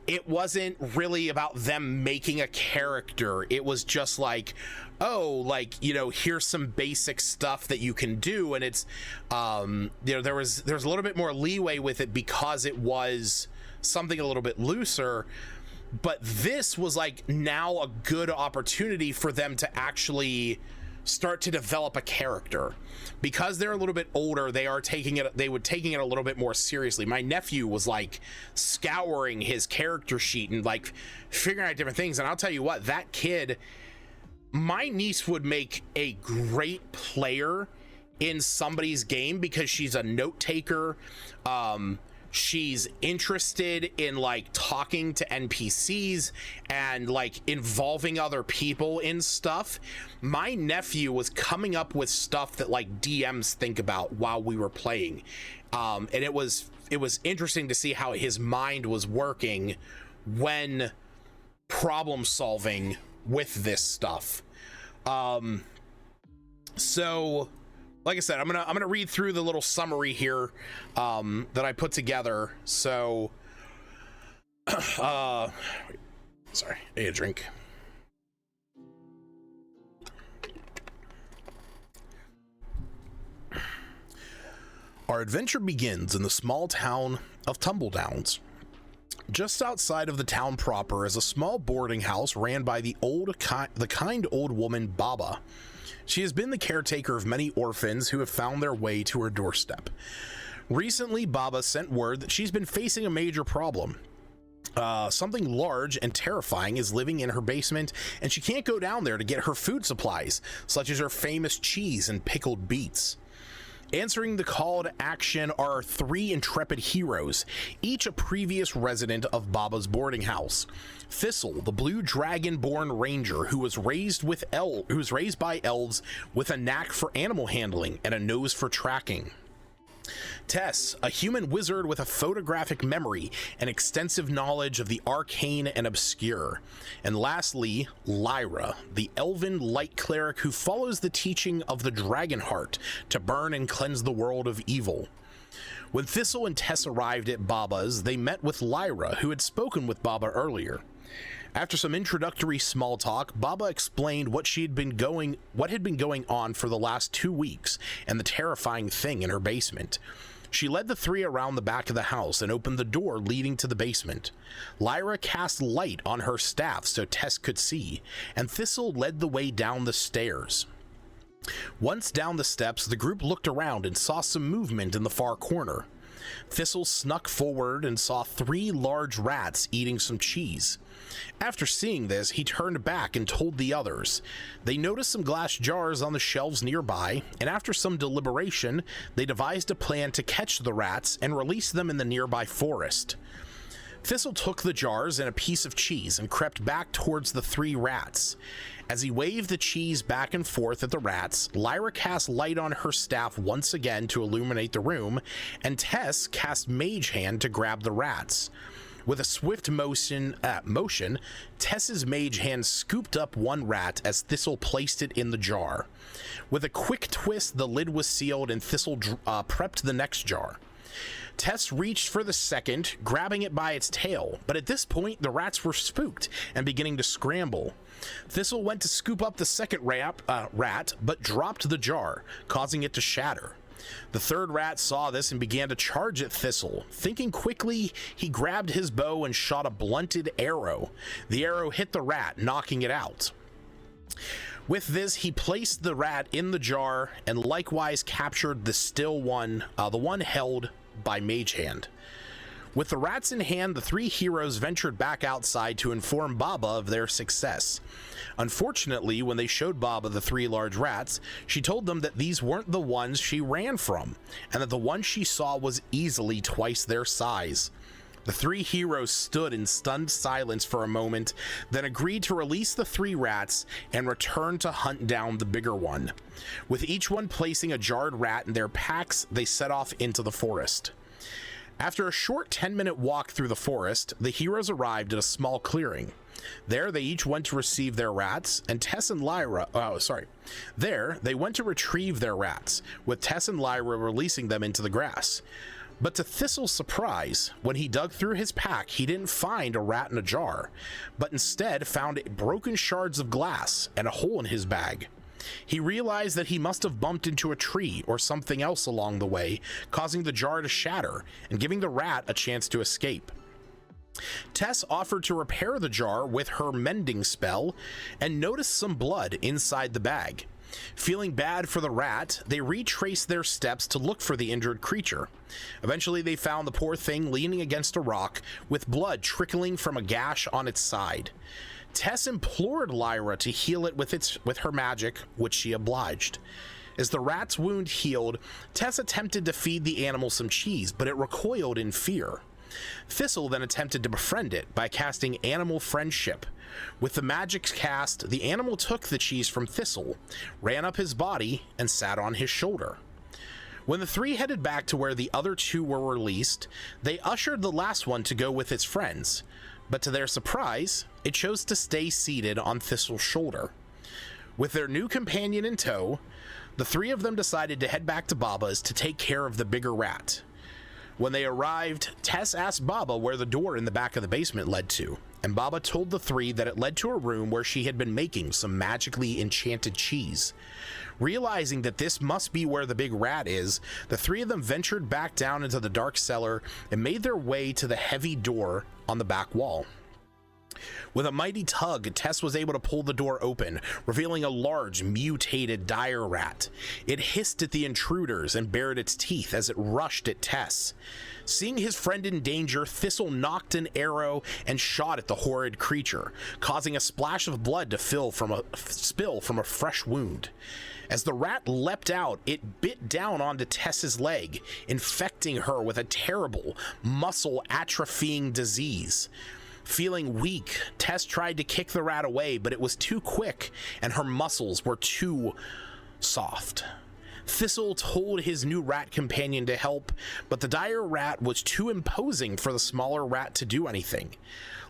Speaker 1: it wasn't really about them making a character. It was just like, oh, like, you know, here's some basic stuff that you can do. And it's, you know, there's a little bit more leeway with it because it was something a little bit looser. But this was like now a good opportunity for them to actually start to develop a character. Because they're a little bit older, they would taking it a little bit more seriously. My nephew was like scouring his character sheet and like figuring out different things, and I'll tell you what, that kid, my niece would make a great player in somebody's game because she's a note taker. She's interested in like talking to NPCs and like involving other people in stuff. My nephew was coming up with stuff that like DMs think about while we were playing. And it was interesting to see how his mind was working when problem solving with this stuff. So like I said, I'm gonna read through the little summary here that I put together. So, sorry, I need a drink. Our adventure begins in the small town of Tumbledowns. Just outside of the town proper is a small boarding house ran by the kind old woman Baba. She has been the caretaker of many orphans who have found their way to her doorstep. Recently, Baba sent word that she's been facing a major problem. Something large and terrifying is living in her basement, and she can't go down there to get her food supplies, such as her famous cheese and pickled beets. Answering the call to action are 3 intrepid heroes, each a previous resident of Baba's boarding house. Thistle, the blue dragon-born ranger who was raised by elves with a knack for animal handling and a nose for tracking. Tess, a human wizard with a photographic memory and extensive knowledge of the arcane and obscure. And lastly, Lyra, the elven light cleric who follows the teaching of the Dragonheart to burn and cleanse the world of evil. When Thistle and Tess arrived at Baba's, they met with Lyra, who had spoken with Baba earlier. After some introductory small talk, Baba explained what had been going on for the last 2 weeks and the terrifying thing in her basement. She led the 3 around the back of the house and opened the door leading to the basement. Lyra cast light on her staff so Tess could see, and Thistle led the way down the stairs. Once down the steps, the group looked around and saw some movement in the far corner. Thistle snuck forward and saw 3 large rats eating some cheese. After seeing this, he turned back and told the others. They noticed some glass jars on the shelves nearby, and after some deliberation, they devised a plan to catch the rats and release them in the nearby forest. Thistle took the jars and a piece of cheese and crept back towards the 3 rats. As he waved the cheese back and forth at the rats, Lyra cast light on her staff once again to illuminate the room, and Tess cast Mage Hand to grab the rats. With a swift motion, Tess's Mage Hand scooped up one rat as Thistle placed it in the jar. With a quick twist, the lid was sealed and Thistle prepped the next jar. Tess reached for the second, grabbing it by its tail, but at this point, the rats were spooked and beginning to scramble. Thistle went to scoop up the second rat, but dropped the jar, causing it to shatter. The third rat saw this and began to charge at Thistle. Thinking quickly, he grabbed his bow and shot a blunted arrow. The arrow hit the rat, knocking it out. With this, he placed the rat in the jar and likewise captured the still one, the one held by Mage Hand. With the rats in hand, the 3 heroes ventured back outside to inform Baba of their success. Unfortunately, when they showed Baba the 3 large rats, she told them that these weren't the ones she ran from, and that the one she saw was easily twice their size. The 3 heroes stood in stunned silence for a moment, then agreed to release the 3 rats and return to hunt down the bigger one. With each one placing a jarred rat in their packs, they set off into the forest. After a short 10-minute walk through the forest, the heroes arrived at a small clearing. There, they each went to receive their rats, and Tess and Lyra, There, they went to retrieve their rats, with Tess and Lyra releasing them into the grass. But to Thistle's surprise, when he dug through his pack, he didn't find a rat in a jar, but instead found broken shards of glass and a hole in his bag. He realized that he must have bumped into a tree or something else along the way, causing the jar to shatter and giving the rat a chance to escape. Tess offered to repair the jar with her mending spell and noticed some blood inside the bag. Feeling bad for the rat, they retraced their steps to look for the injured creature. Eventually, they found the poor thing leaning against a rock with blood trickling from a gash on its side. Tess implored Lyra to heal it with her magic, which she obliged. As the rat's wound healed, Tess attempted to feed the animal some cheese, but it recoiled in fear. Thistle then attempted to befriend it by casting Animal Friendship. With the magic cast, the animal took the cheese from Thistle, ran up his body, and sat on his shoulder. When the three headed back to where the other two were released, they ushered the last one to go with its friends, but to their surprise, it chose to stay seated on Thistle's shoulder. With their new companion in tow, the three of them decided to head back to Baba's to take care of the bigger rat. When they arrived, Tess asked Baba where the door in the back of the basement led to, and Baba told the three that it led to a room where she had been making some magically enchanted cheese. Realizing that this must be where the big rat is, the three of them ventured back down into the dark cellar and made their way to the heavy door on the back wall. With a mighty tug, Tess was able to pull the door open, revealing a large, mutated dire rat. It hissed at the intruders and bared its teeth as it rushed at Tess. Seeing his friend in danger, Thistle knocked an arrow and shot at the horrid creature, causing a splash of blood to spill from a fresh wound. As the rat leapt out, it bit down onto Tess's leg, infecting her with a terrible, muscle atrophying disease. Feeling weak, Tess tried to kick the rat away, but it was too quick and her muscles were too soft. Thistle told his new rat companion to help, but the dire rat was too imposing for the smaller rat to do anything.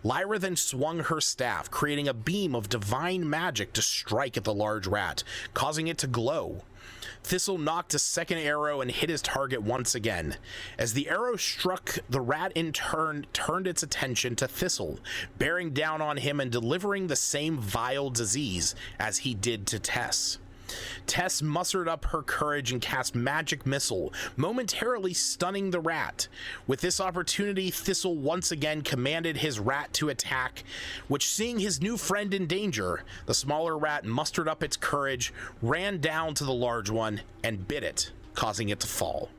Speaker 1: Lyra then swung her staff, creating a beam of divine magic to strike at the large rat, causing it to glow. Thistle knocked a second arrow and hit his target once again. As the arrow struck, the rat in turn turned its attention to Thistle, bearing down on him and delivering the same vile disease as he did to Tess. Tess mustered up her courage and cast Magic Missile, momentarily stunning the rat. With this opportunity, Thistle once again commanded his rat to attack, which, seeing his new friend in danger, the smaller rat mustered up its courage, ran down to the large one, and bit it, causing it to fall.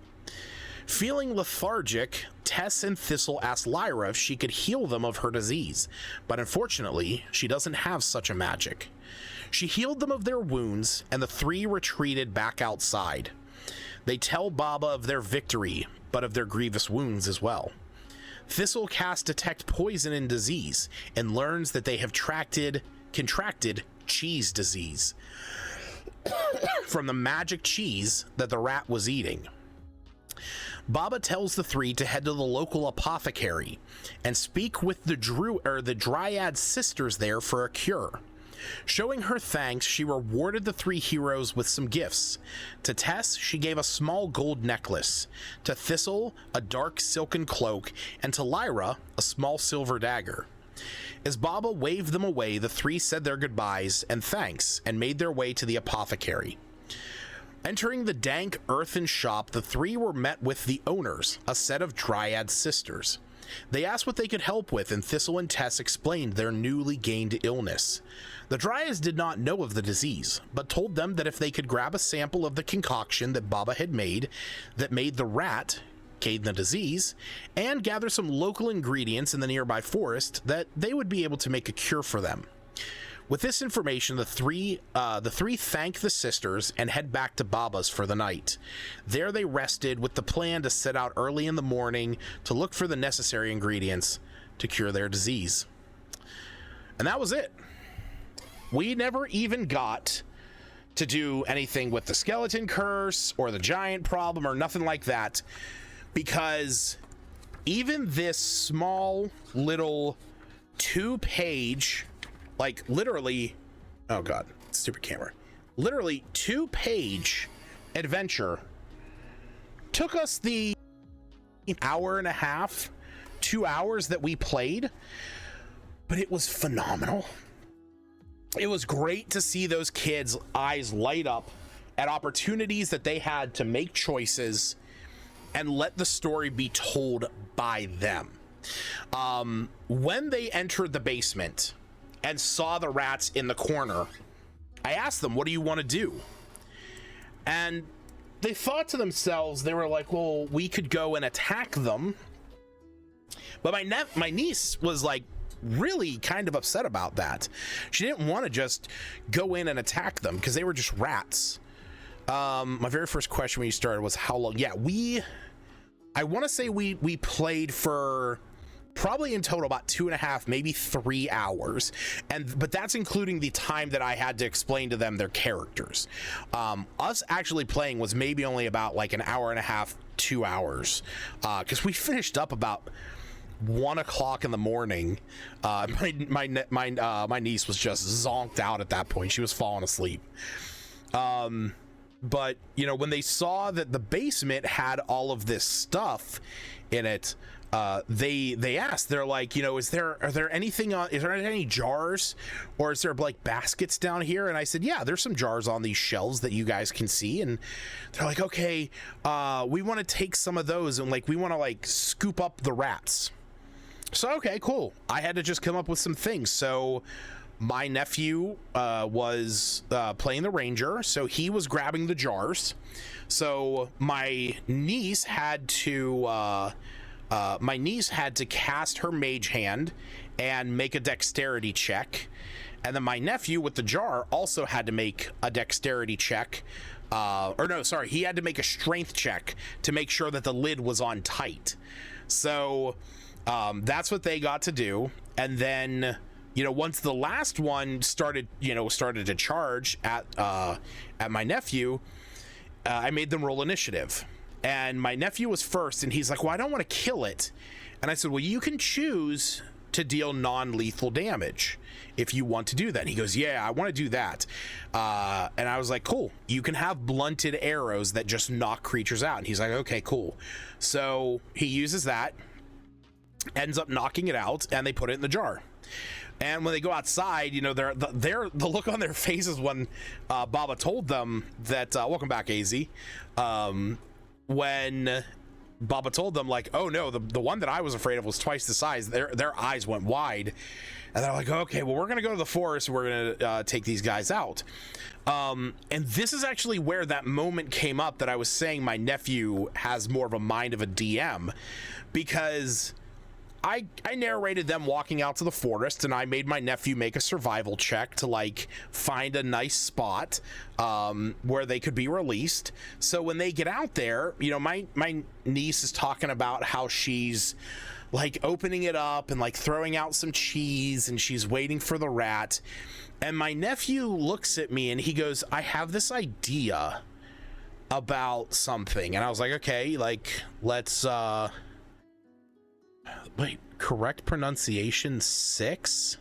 Speaker 1: Feeling lethargic, Tess and Thistle asked Lyra if she could heal them of her disease, but unfortunately, she doesn't have such a magic. She healed them of their wounds, and the three retreated back outside. They tell Baba of their victory, but of their grievous wounds as well. Thistle casts Detect Poison and Disease, and learns that they have contracted cheese disease from the magic cheese that the rat was eating. Baba tells the three to head to the local apothecary and speak with the Dryad sisters there for a cure. Showing her thanks, she rewarded the three heroes with some gifts. To Tess, she gave a small gold necklace. To Thistle, a dark silken cloak, and to Lyra, a small silver dagger. As Baba waved them away, the three said their goodbyes and thanks and made their way to the apothecary. Entering the dank earthen shop, the three were met with the owners, a set of Dryad sisters. They asked what they could help with, and Thistle and Tess explained their newly gained illness. The Dryads did not know of the disease, but told them that if they could grab a sample of the concoction that Baba had made that made the rat gain the disease, and gather some local ingredients in the nearby forest, that they would be able to make a cure for them. With this information, the three thank the sisters and head back to Baba's for the night. There they rested with the plan to set out early in the morning to look for the necessary ingredients to cure their disease. And that was it. We never even got to do anything with the skeleton curse or the giant problem or nothing like that, because even this small little 2-page, like literally, oh god, stupid camera, literally 2-page adventure took us the hour and a half, 2 hours that we played, but it was phenomenal. It was great to see those kids' eyes light up at opportunities that they had to make choices and let the story be told by them. When they entered the basement and saw the rats in the corner, I asked them, what do you want to do? And they thought to themselves, they were like, well, we could go and attack them. But my niece was like really kind of upset about that. She didn't want to just go in and attack them because they were just rats. My very first question when you started was how long? Yeah, I want to say we played for probably in total about 2.5, maybe 3 hours, but that's including the time that I had to explain to them their characters. Us actually playing was maybe only about like an hour and a half, 2 hours, because we finished up about 1 o'clock in the morning. My niece was just zonked out at that point. She was falling asleep. But you know, when they saw that the basement had all of this stuff in it, they asked, they're like, you know, is there any jars, or is there like baskets down here? And I said, yeah, there's some jars on these shelves that you guys can see. And they're like, okay, we want to take some of those and like we want to like scoop up the rats. So okay, cool. I had to just come up with some things. So my nephew was playing the ranger, so he was grabbing the jars. So my niece had to cast her mage hand and make a dexterity check, and then my nephew with the jar also had to make a dexterity check. He had to make a strength check to make sure that the lid was on tight. So that's what they got to do, and then, you know, once the last one started to charge at my nephew, I made them roll initiative. And my nephew was first, and he's like, well, I don't want to kill it. And I said, well, you can choose to deal non-lethal damage if you want to do that. And he goes, yeah, I want to do that. And I was like, cool. You can have blunted arrows that just knock creatures out. And he's like, okay, cool. So he uses that, ends up knocking it out, and they put it in the jar. And when they go outside, you know, the look on their faces when Baba told them that, welcome back, AZ, when Baba told them, like, oh no, the one that I was afraid of was twice the size, their eyes went wide, and they're like, okay, well, we're gonna go to the forest, and we're gonna take these guys out. And this is actually where that moment came up that I was saying my nephew has more of a mind of a DM, because I narrated them walking out to the forest, and I made my nephew make a survival check to like find a nice spot where they could be released. So when they get out there, you know, my niece is talking about how she's like opening it up and like throwing out some cheese, and she's waiting for the rat. And my nephew looks at me and he goes, I have this idea about something. And I was like, okay, like, let's wait, correct pronunciation 6?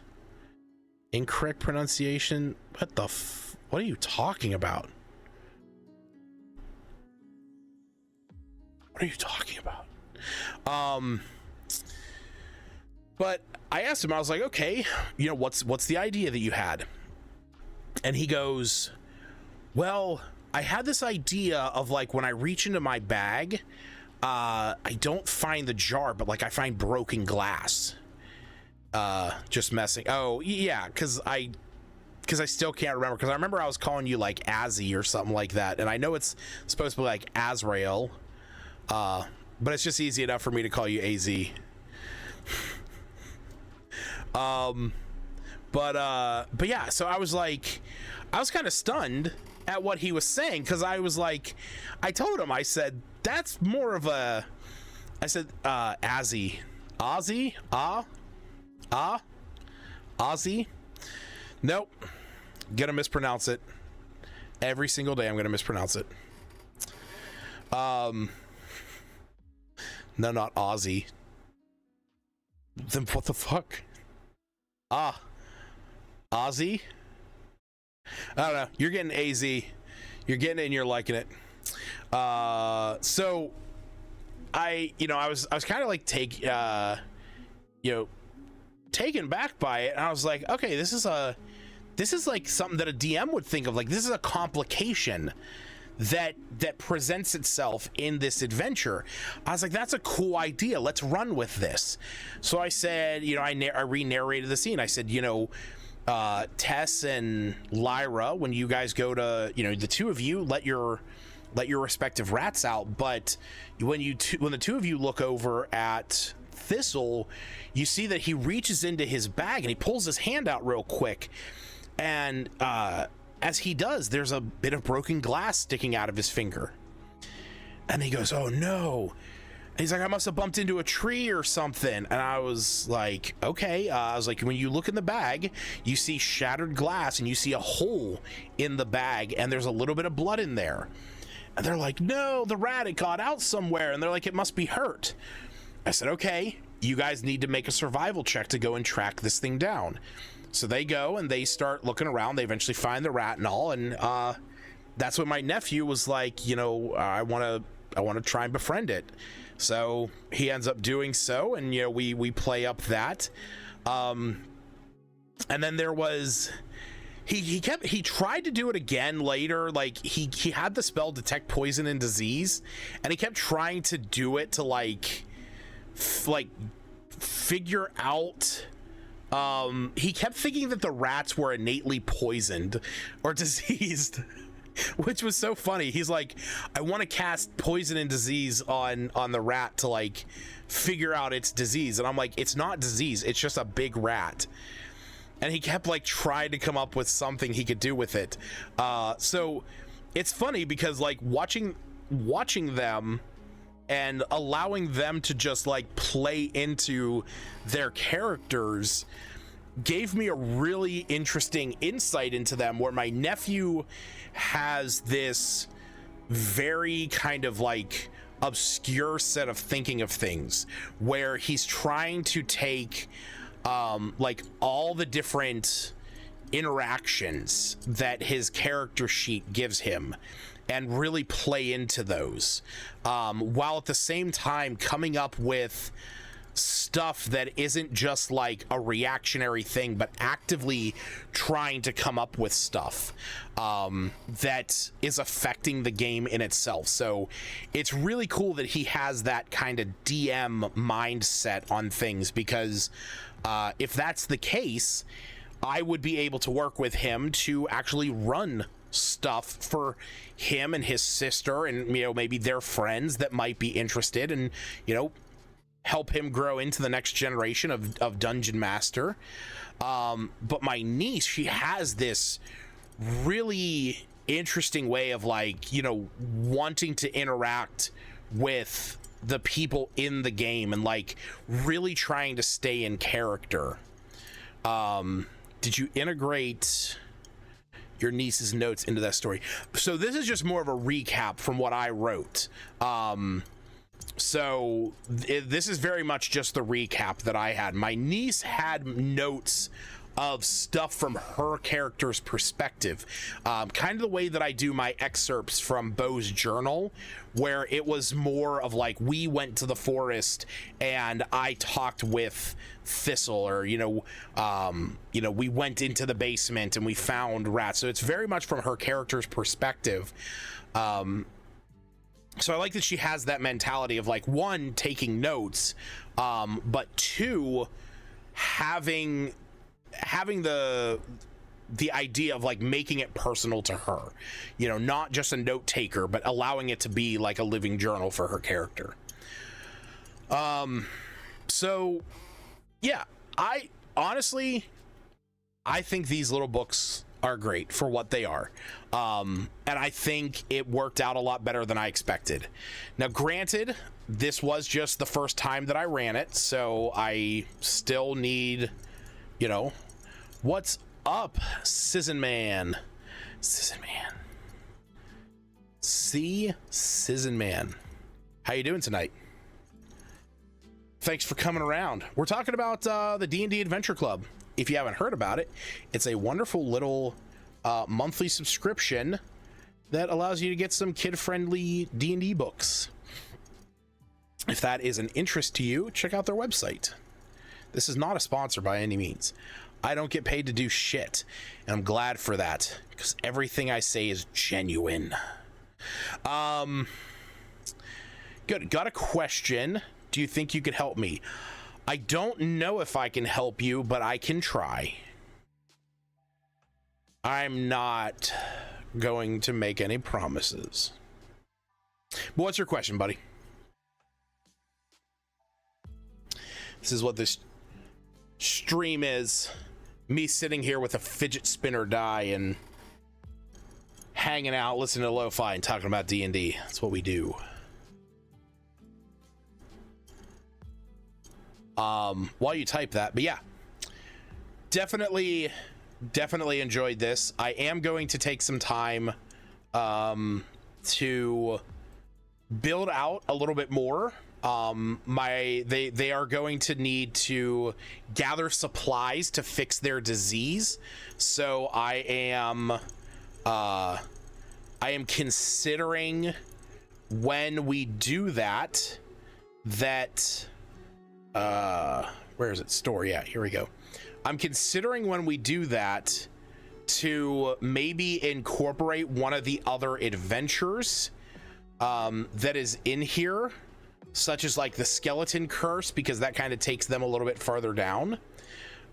Speaker 1: Incorrect pronunciation? What are you talking about? What are you talking about? But I asked him, I was like, okay, you know, what's the idea that you had? And he goes, well, I had this idea of like when I reach into my bag, I don't find the jar, but like I find broken glass. Just messing. Oh yeah, because I still can't remember, because I remember I was calling you like Azzy or something like that, and I know it's supposed to be like Azrael, but it's just easy enough for me to call you AZ. But yeah, so I was kind of stunned at what he was saying, because I was like, I told him, I said, that's more of a, I said, Azzy, Ozzy. Nope, gonna mispronounce it every single day. I'm gonna mispronounce it. No, not Ozzy. Then what the fuck? Ozzy. I don't know. You're getting AZ. You're getting it and you're liking it. So I was kind of like taken back by it, and I was like, okay, this is like something that a DM would think of. Like, this is a complication that presents itself in this adventure. I was like, that's a cool idea. Let's run with this. So I said, I re-narrated the scene. I said, Tess and Lyra, when you guys go to, you know, the two of you let your respective rats out, but when the two of you look over at Thistle, you see that he reaches into his bag and he pulls his hand out real quick, and as he does, there's a bit of broken glass sticking out of his finger, and he goes, "Oh no." He's like, "I must have bumped into a tree or something." And I was like, okay. I was like, when you look in the bag, you see shattered glass and you see a hole in the bag and there's a little bit of blood in there. And they're like, "No, the rat, it got out somewhere." And they're like, "It must be hurt." I said, "Okay, you guys need to make a survival check to go and track this thing down." So they go and they start looking around. They eventually find the rat and all. And that's when my nephew was like, you know, I want to try and befriend it. So he ends up doing so, and you know, we play up that, and then there was he tried to do it again later. Like he had the spell detect poison and disease, and he kept trying to do it to like figure out. He kept thinking that the rats were innately poisoned or diseased. Which was so funny. He's like, "I want to cast poison and disease on the rat to like figure out its disease." And I'm like, "It's not disease, it's just a big rat." And he kept like trying to come up with something he could do with it. So it's funny because like watching them and allowing them to just like play into their characters gave me a really interesting insight into them, where my nephew has this very kind of like obscure set of thinking of things, where he's trying to take like all the different interactions that his character sheet gives him and really play into those, while at the same time coming up with stuff that isn't just like a reactionary thing, but actively trying to come up with stuff that is affecting the game in itself. So it's really cool that he has that kind of DM mindset on things, because if that's the case, I would be able to work with him to actually run stuff for him and his sister, and you know, maybe their friends that might be interested, and you know, help him grow into the next generation of Dungeon Master. But my niece, she has this really interesting way of like, you know, wanting to interact with the people in the game and like really trying to stay in character. Did you integrate your niece's notes into that story? So this is just more of a recap from what I wrote. So this is very much just the recap that I had. My niece had notes of stuff from her character's perspective, kind of the way that I do my excerpts from Bo's journal, where it was more of like, we went to the forest and I talked with Thistle, or you know, we went into the basement and we found rats. So it's very much from her character's perspective. So I like that she has that mentality of like, one, taking notes, but two, having the idea of like making it personal to her, you know, not just a note taker, but allowing it to be like a living journal for her character. So yeah, I honestly think these little books are great for what they are. And I think it worked out a lot better than I expected. Now, granted, this was just the first time that I ran it, so I still need, you know, what's up, Sizzin Man? Sizzin Man. How you doing tonight? Thanks for coming around. We're talking about the D&D Adventure Club. If you haven't heard about it, it's a wonderful little monthly subscription that allows you to get some kid-friendly D&D books. If that is an interest to you, check out their website. This is not a sponsor by any means. I don't get paid to do shit, and I'm glad for that, because everything I say is genuine. Good. Got a question. Do you think you could help me? I don't know if I can help you, but I can try. I'm not going to make any promises. But what's your question, buddy? This is what this stream is. Me sitting here with a fidget spinner die and hanging out, listening to lo-fi and talking about D&D. That's what we do. While you type that, but yeah, definitely enjoyed this. I am going to take some time to build out a little bit more. They are going to need to gather supplies to fix their disease, so I am considering when we do that where is it? Store. Yeah, here we go. I'm considering when we do that to maybe incorporate one of the other adventures that is in here, such as like the skeleton curse, because that kind of takes them a little bit farther down.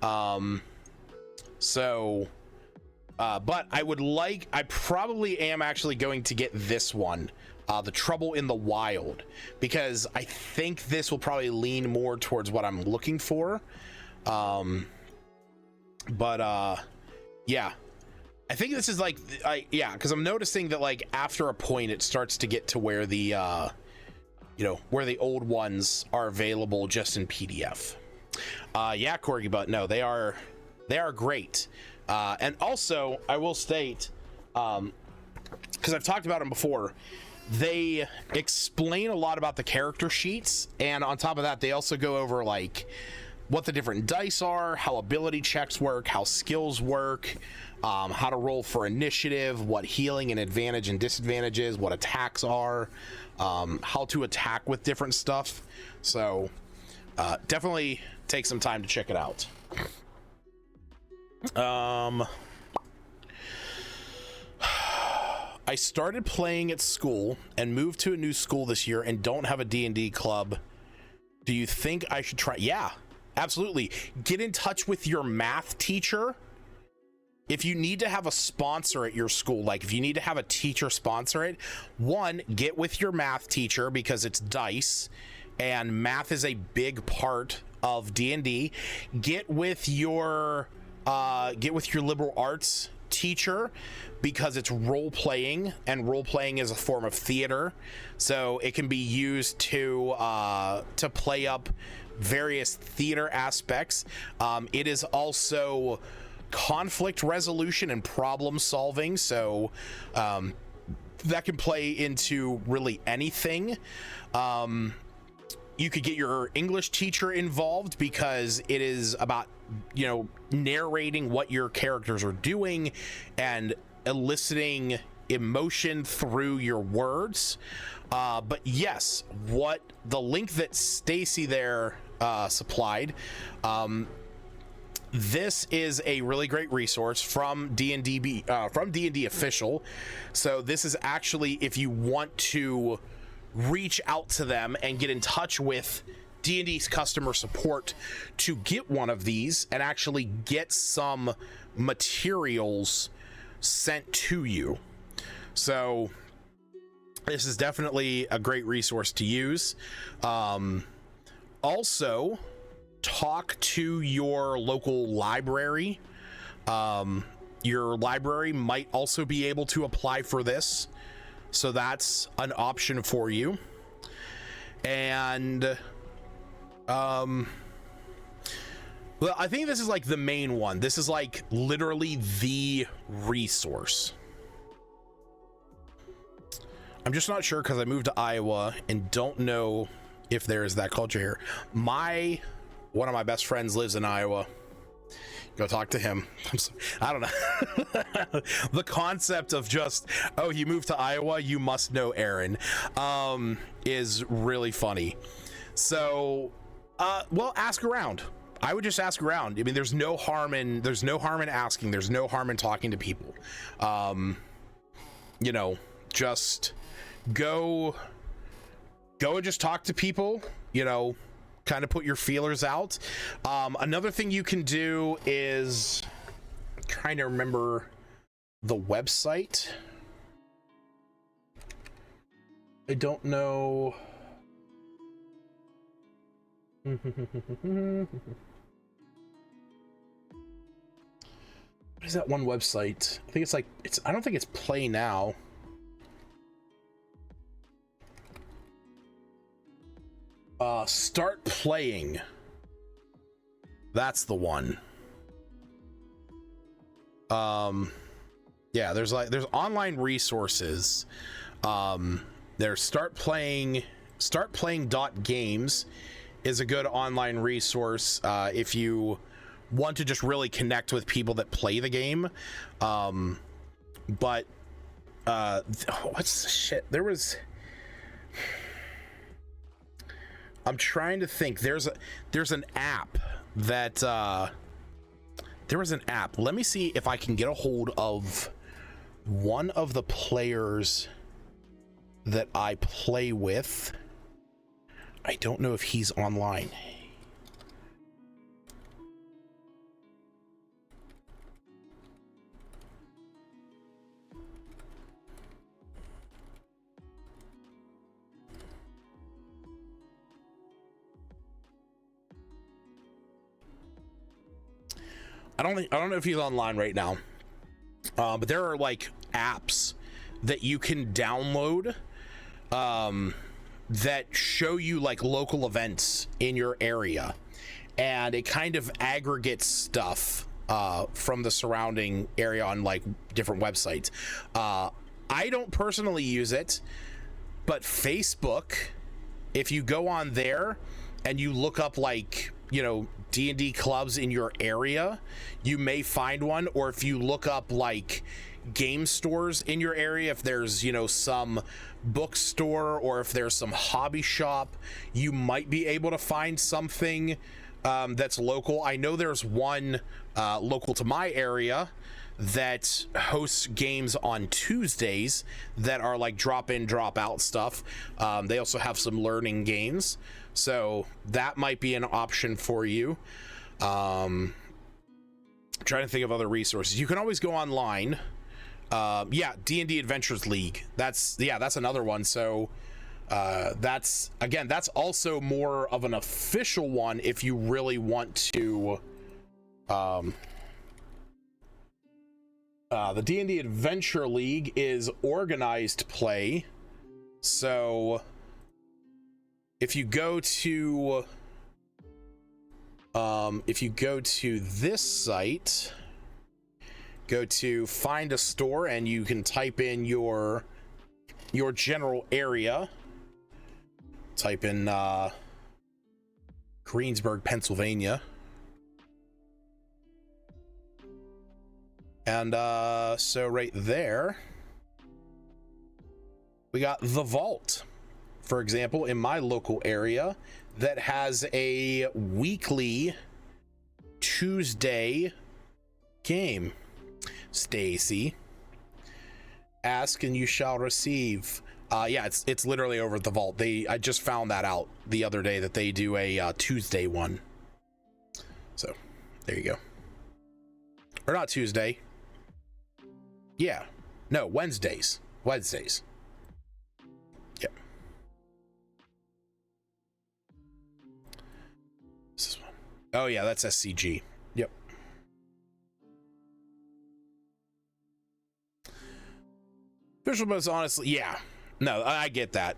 Speaker 1: But I probably am actually going to get this one, the Trouble in the Wild, because I think this will probably lean more towards what I'm looking for. Yeah, I think this is like, because I'm noticing that like after a point it starts to get to where the where the old ones are available just in PDF. Yeah, Corgi, but no, they are great. And also I will state, because I've talked about them before, they explain a lot about the character sheets, and on top of that they also go over like what the different dice are, how ability checks work, how skills work, how to roll for initiative, what healing and advantage and disadvantages, what attacks are, how to attack with different stuff. So definitely take some time to check it out. I started playing at school and moved to a new school this year and don't have a D&D club. Do you think I should try? Yeah, absolutely. Get in touch with your math teacher. If you need to have a sponsor at your school, like if you need to have a teacher sponsor it, one, get with your math teacher because it's dice and math is a big part of D&D. Get with your liberal arts teacher because it's role playing, and role playing is a form of theater, so it can be used to play up various theater aspects. It is also conflict resolution and problem solving, so that can play into really anything. You could get your English teacher involved because it is about narrating what your characters are doing and eliciting emotion through your words. But yes, what the link that Stacy there supplied, this is a really great resource from D&D official. So this is actually, if you want to reach out to them and get in touch with D&D's customer support to get one of these and actually get some materials sent to you. So this is definitely a great resource to use. Also, talk to your local library. Your library might also be able to apply for this, so that's an option for you. And well, I think this is like the main one. This is like literally the resource. I'm just not sure because I moved to Iowa and don't know if there is that culture here. One of my best friends lives in Iowa. Go talk to him. I don't know. The concept of just, oh, you moved to Iowa, you must know Aaron, is really funny. So, well, ask around. I would just ask around. I mean, there's no harm in asking. There's no harm in talking to people. Just go and just talk to people, kind of put your feelers out. Another thing you can do is, I'm trying to remember the website. I don't know. What is that one website? I think it's like, I don't think it's Play Now. Start Playing. That's the one. Yeah, there's online resources. There's startplaying.games is a good online resource if you want to just really connect with people that play the game. But what's the shit? I'm trying to think. There's an app that there was an app. Let me see if I can get a hold of one of the players that I play with. I don't know if he's online. I don't know if he's online right now. But there are like apps that you can download that show you like local events in your area, and it kind of aggregates stuff from the surrounding area on like different websites. I don't personally use it, but Facebook, if you go on there and you look up like, you know, D&D clubs in your area, you may find one. Or if you look up like game stores in your area, if there's, you know, some bookstore or if there's some hobby shop, you might be able to find something that's local. I know there's one local to my area that hosts games on Tuesdays that are like drop in, drop out stuff. They also have some learning games, so that might be an option for you. Trying to think of other resources. You can always go online. Yeah, D&D Adventures League. That's another one. So that's also more of an official one if you really want to. The D&D Adventure League is organized play. So if you go to this site, go to find a store, and you can type in your general area. Type in Greensburg, Pennsylvania. And so right there, we got The Vault, for example, in my local area, that has a weekly Tuesday game. Stacy, ask and you shall receive. Yeah, it's literally over at The Vault. I just found that out the other day that they do a Tuesday one. So there you go. Or not Tuesday. Yeah, no, Wednesdays. Yeah. This is one. Oh yeah, that's SCG. Yep. Visual Buzz, honestly, yeah. No, I get that.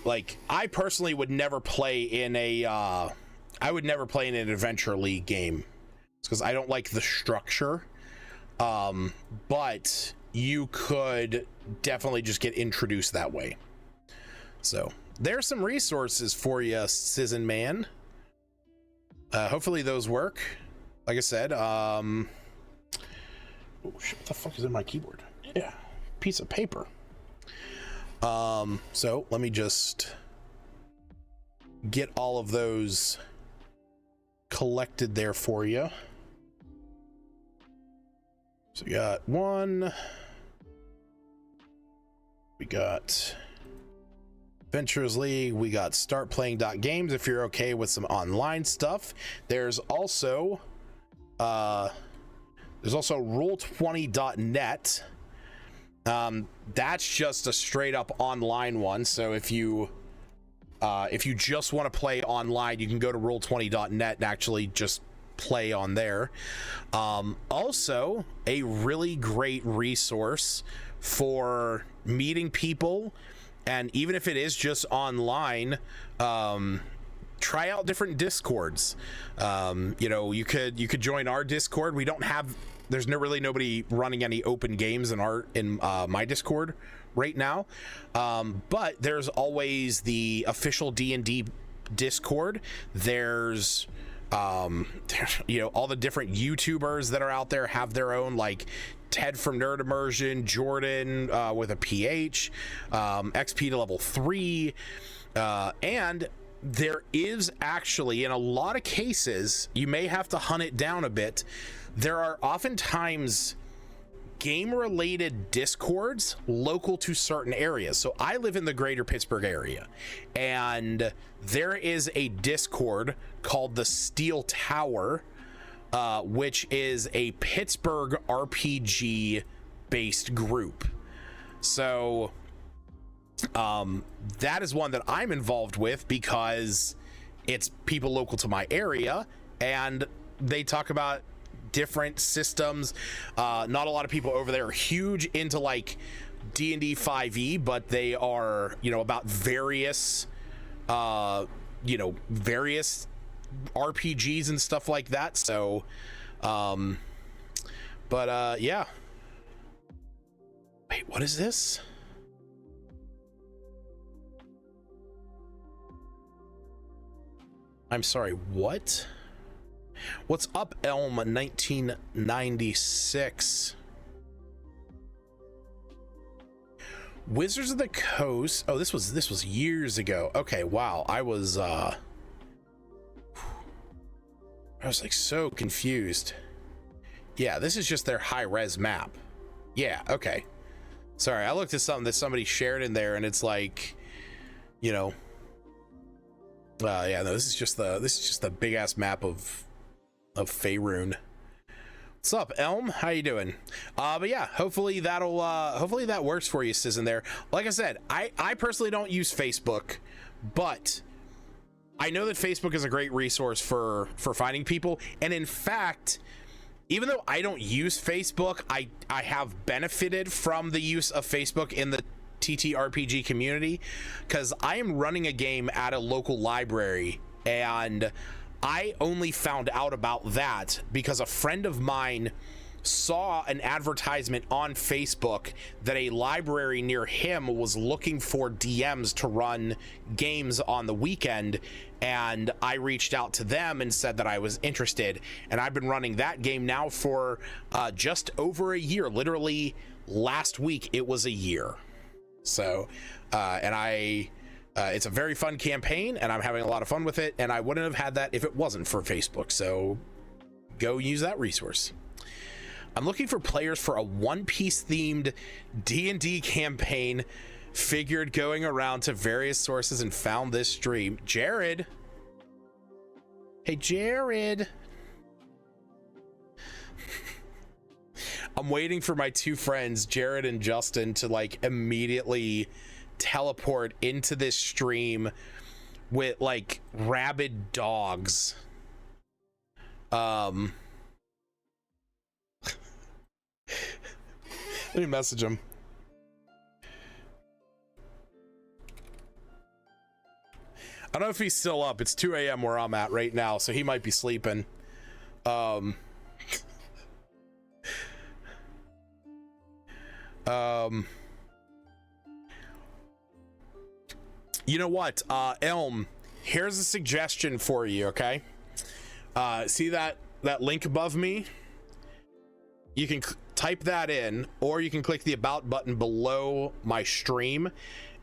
Speaker 1: Like, I personally would never play in an Adventure League game. It's because I don't like the structure. But you could definitely just get introduced that way. So there's some resources for you, Sizzin Man. Hopefully those work. Like I said, oh shit, what the fuck is in my keyboard? Yeah, piece of paper. So let me just get all of those collected there for you. So we got one. We got Ventures League. We got startplaying.games if you're okay with some online stuff. There's also There's also roll20.net. That's just a straight up online one. So if you just want to play online, you can go to roll20.net and actually just play on there. Also a really great resource for meeting people, and even if it is just online, try out different discords. You could join our discord. There's nobody running any open games in my discord right now, but there's always the official D&D discord. There's all the different YouTubers that are out there have their own, like Ted from Nerd Immersion, Jordan with a PH, XP to level 3, and there is actually, in a lot of cases, you may have to hunt it down a bit, there are oftentimes game-related discords local to certain areas. So I live in the greater Pittsburgh area, and there is a discord called the Steel Tower, which is a Pittsburgh RPG based group. So that is one that I'm involved with because it's people local to my area, and they talk about different systems. Not a lot of people over there are huge into like D&D 5e, but they are, about various various RPGs and stuff like that. So yeah. Wait, what is this? I'm sorry, what? What's up, Elm 1996? Wizards of the Coast. Oh, this was years ago. Okay, wow. I was like so confused. Yeah, this is just their high-res map. Yeah, okay. Sorry, I looked at something that somebody shared in there, and it's like, yeah, no, this is just the big ass map of Faerun. What's up, Elm? How you doing? But yeah, hopefully that works for you, Sizzin there. Like I said, I personally don't use Facebook, but I know that Facebook is a great resource for finding people. And in fact, even though I don't use Facebook, I have benefited from the use of Facebook in the TTRPG community, because I am running a game at a local library, and I only found out about that because a friend of mine saw an advertisement on Facebook that a library near him was looking for DMs to run games on the weekend, and I reached out to them and said that I was interested, and I've been running that game now for just over a year. Literally last week it was a year. So it's a very fun campaign, and I'm having a lot of fun with it, and I wouldn't have had that if it wasn't for Facebook. So go use that resource. I'm looking for players for a One Piece themed D&D campaign. Figured going around to various sources and found this stream. Jared. Hey, Jared. I'm waiting for my two friends, Jared and Justin, to like immediately teleport into this stream with like rabid dogs. Let me message him. I don't know if he's still up. It's 2 a.m. where I'm at right now, so he might be sleeping. You know what, Elm, here's a suggestion for you, okay? See that link above me? You can type that in, or you can click the about button below my stream,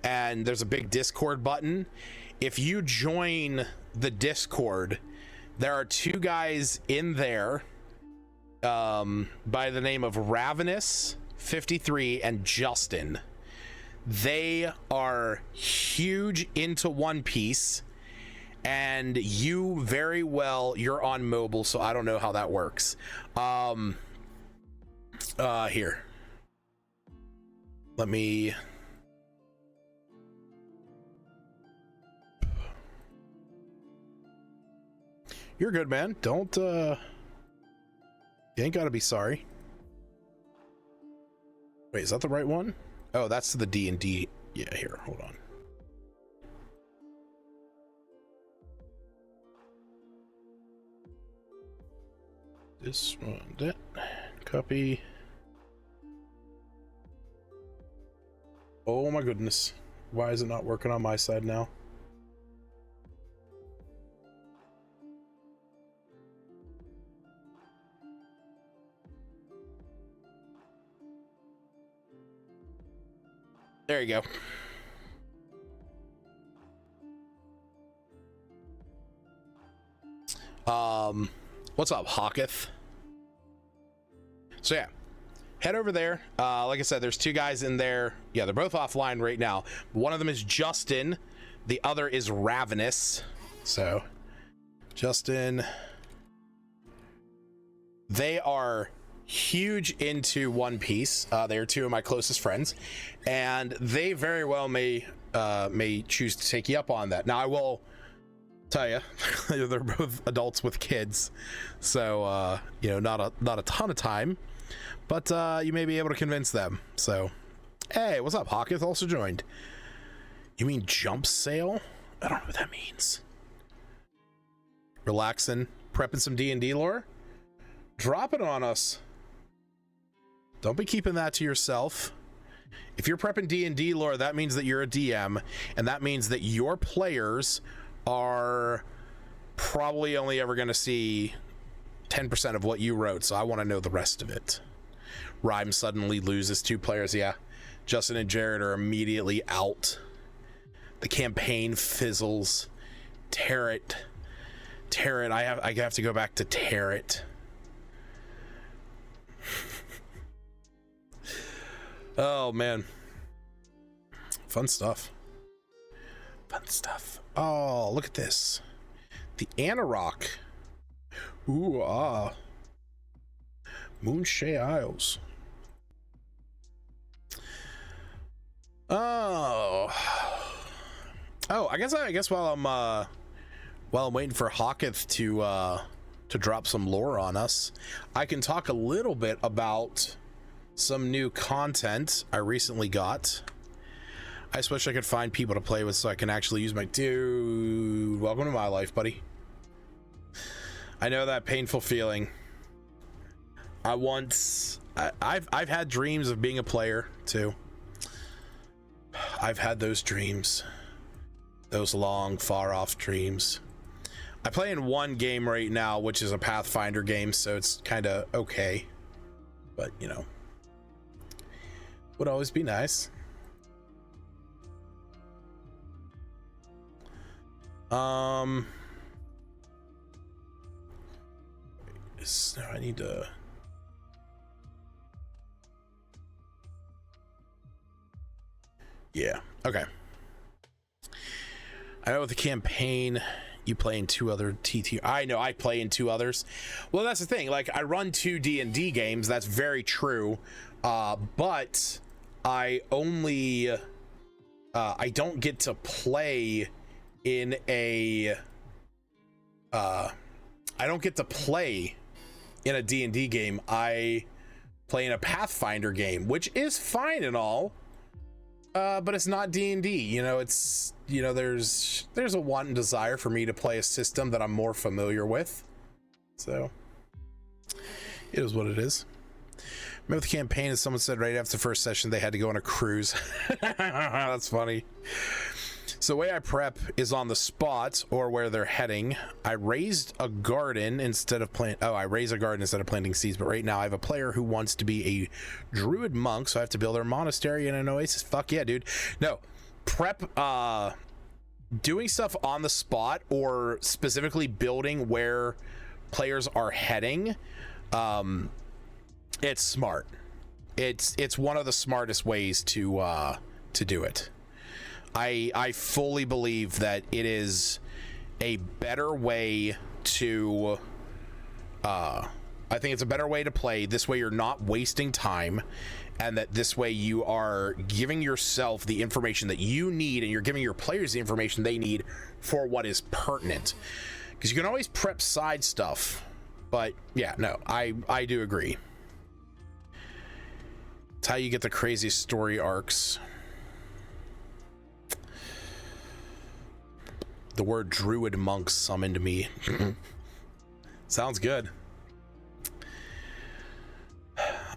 Speaker 1: and there's a big Discord button. If you join the Discord, there are two guys in there by the name of Ravenous53 and Justin. They are huge into One Piece, and you're on mobile, so I don't know how that works. Here. Let me... You're good, man. Don't, you ain't gotta be sorry. Wait, is that the right one? Oh, that's the D&D. Yeah, here, hold on. This one, that. Copy. Oh my goodness. Why is it not working on my side now? There you go. What's up, Hawketh? So yeah, head over there. Like I said, there's two guys in there. Yeah, they're both offline right now. One of them is Justin. The other is Ravenous. So, Justin. They are huge into One Piece. They are two of my closest friends, and they very well may choose to take you up on that. Now, I will tell you, they're both adults with kids, so you know, not a ton of time, but you may be able to convince them. So, hey, what's up? Hawketh also joined. You mean jump sale? I don't know what that means. Relaxing, prepping some D&D lore. Drop it on us. Don't be keeping that to yourself. If you're prepping D&D lore, that means that you're a DM, and that means that your players are probably only ever going to see 10% of what you wrote, so I want to know the rest of it. Rhyme suddenly loses 2 players. Yeah, Justin and Jared are immediately out. The campaign fizzles. Tarot. I have to go back to Tarot. Oh man, fun stuff. Oh, look at this, the Anarok. Ooh, Moonshay Isles. Oh, I guess while I'm waiting for Hawketh to drop some lore on us, I can talk a little bit about some new content I recently got. I just wish I could find people to play with so I can actually use my... Dude, welcome to my life, buddy. I know that painful feeling. I've had dreams of being a player too. I've had those dreams, those long, far off dreams. I play in one game right now, which is a Pathfinder game, so it's kind of okay, but you know, would always be nice. No, I need to... Yeah, okay. I know with the campaign, you play in 2 other TT. I know I play in 2 others. Well, that's the thing. Like, I run 2 D&D games. That's very true. But I only... I don't get to play in a... I don't get to play in a D&D game. I play in a Pathfinder game, which is fine and all. But it's not D&D, you know. It's, you know, there's a want and desire for me to play a system that I'm more familiar with, so it is what it is. Remember the campaign, as someone said right after the first session, they had to go on a cruise. That's funny. So the way I prep is on the spot or where they're heading. I raised a garden instead of I raise a garden instead of planting seeds, but right now I have a player who wants to be a druid monk, so I have to build their monastery and an oasis. Fuck yeah, dude. No, prep, doing stuff on the spot or specifically building where players are heading, it's smart. It's one of the smartest ways to do it. I fully believe that it is a better way to I think it's a better way to play. This way you're not wasting time, and that this way you are giving yourself the information that you need, and you're giving your players the information they need for what is pertinent. Because you can always prep side stuff, but yeah, no, I do agree. It's how you get the craziest story arcs. The word druid monk summoned me. Sounds good.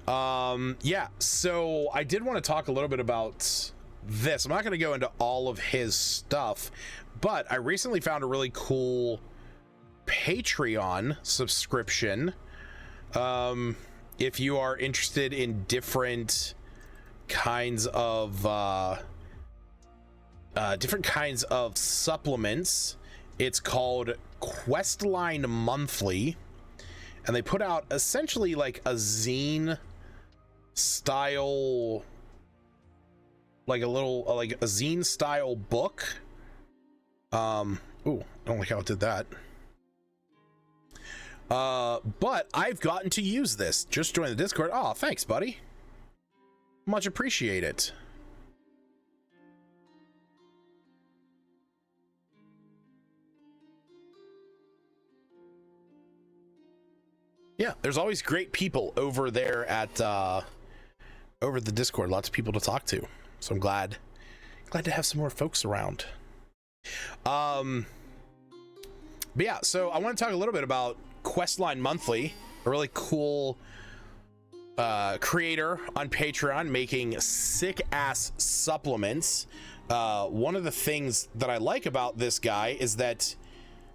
Speaker 1: Yeah, so I did want to talk a little bit about this. I'm not going to go into all of his stuff, but I recently found a really cool Patreon subscription. If you are interested in different kinds of supplements, it's called Questline Monthly, and they put out essentially like a zine style, like a zine style book. Ooh, I don't like how it did that. But I've gotten to use this. Just join the Discord. Oh, thanks, buddy. Much appreciate it. Yeah, there's always great people over there at over the Discord. Lots of people to talk to. So I'm glad to have some more folks around. But yeah, so I want to talk a little bit about Questline Monthly, a really cool creator on Patreon making sick ass supplements. One of the things that I like about this guy is that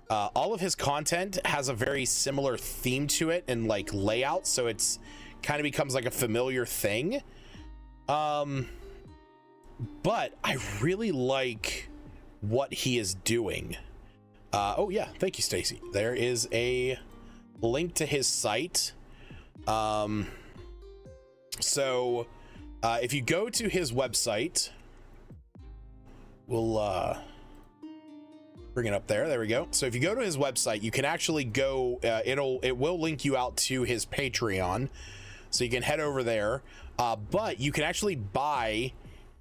Speaker 1: all of his content has a very similar theme to it and like layout, so it's kind of becomes like a familiar thing. But I really like what he is doing. Oh yeah, thank you, Stacy. There is a link to his site. So if you go to his website, we'll bring it up there. There we go. So if you go to his website, you can actually go, it will link you out to his Patreon, so you can head over there. But you can actually buy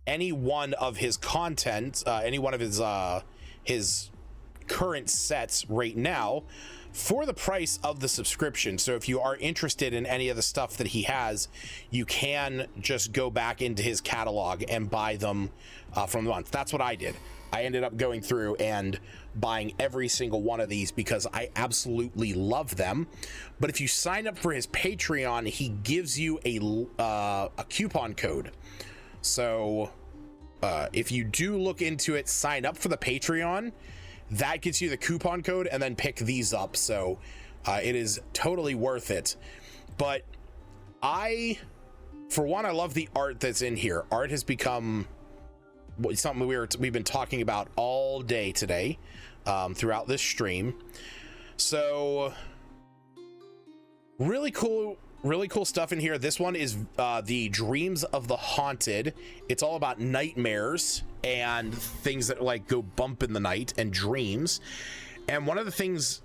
Speaker 1: any one of his content, any one of his current sets right now for the price of the subscription. So if you are interested in any of the stuff that he has, you can just go back into his catalog and buy them from the month. That's what I did. I ended up going through and buying every single one of these because I absolutely love them. But if you sign up for his Patreon, he gives you a coupon code. So if you do look into it, sign up for the Patreon, that gets you the coupon code, and then pick these up. So it is totally worth it. But for one, I love the art that's in here. Art has become something we've been talking about all day today, throughout this stream. So really cool stuff in here. This one is the Dreams of the Haunted. It's all about nightmares and things that like go bump in the night and dreams. And one of the things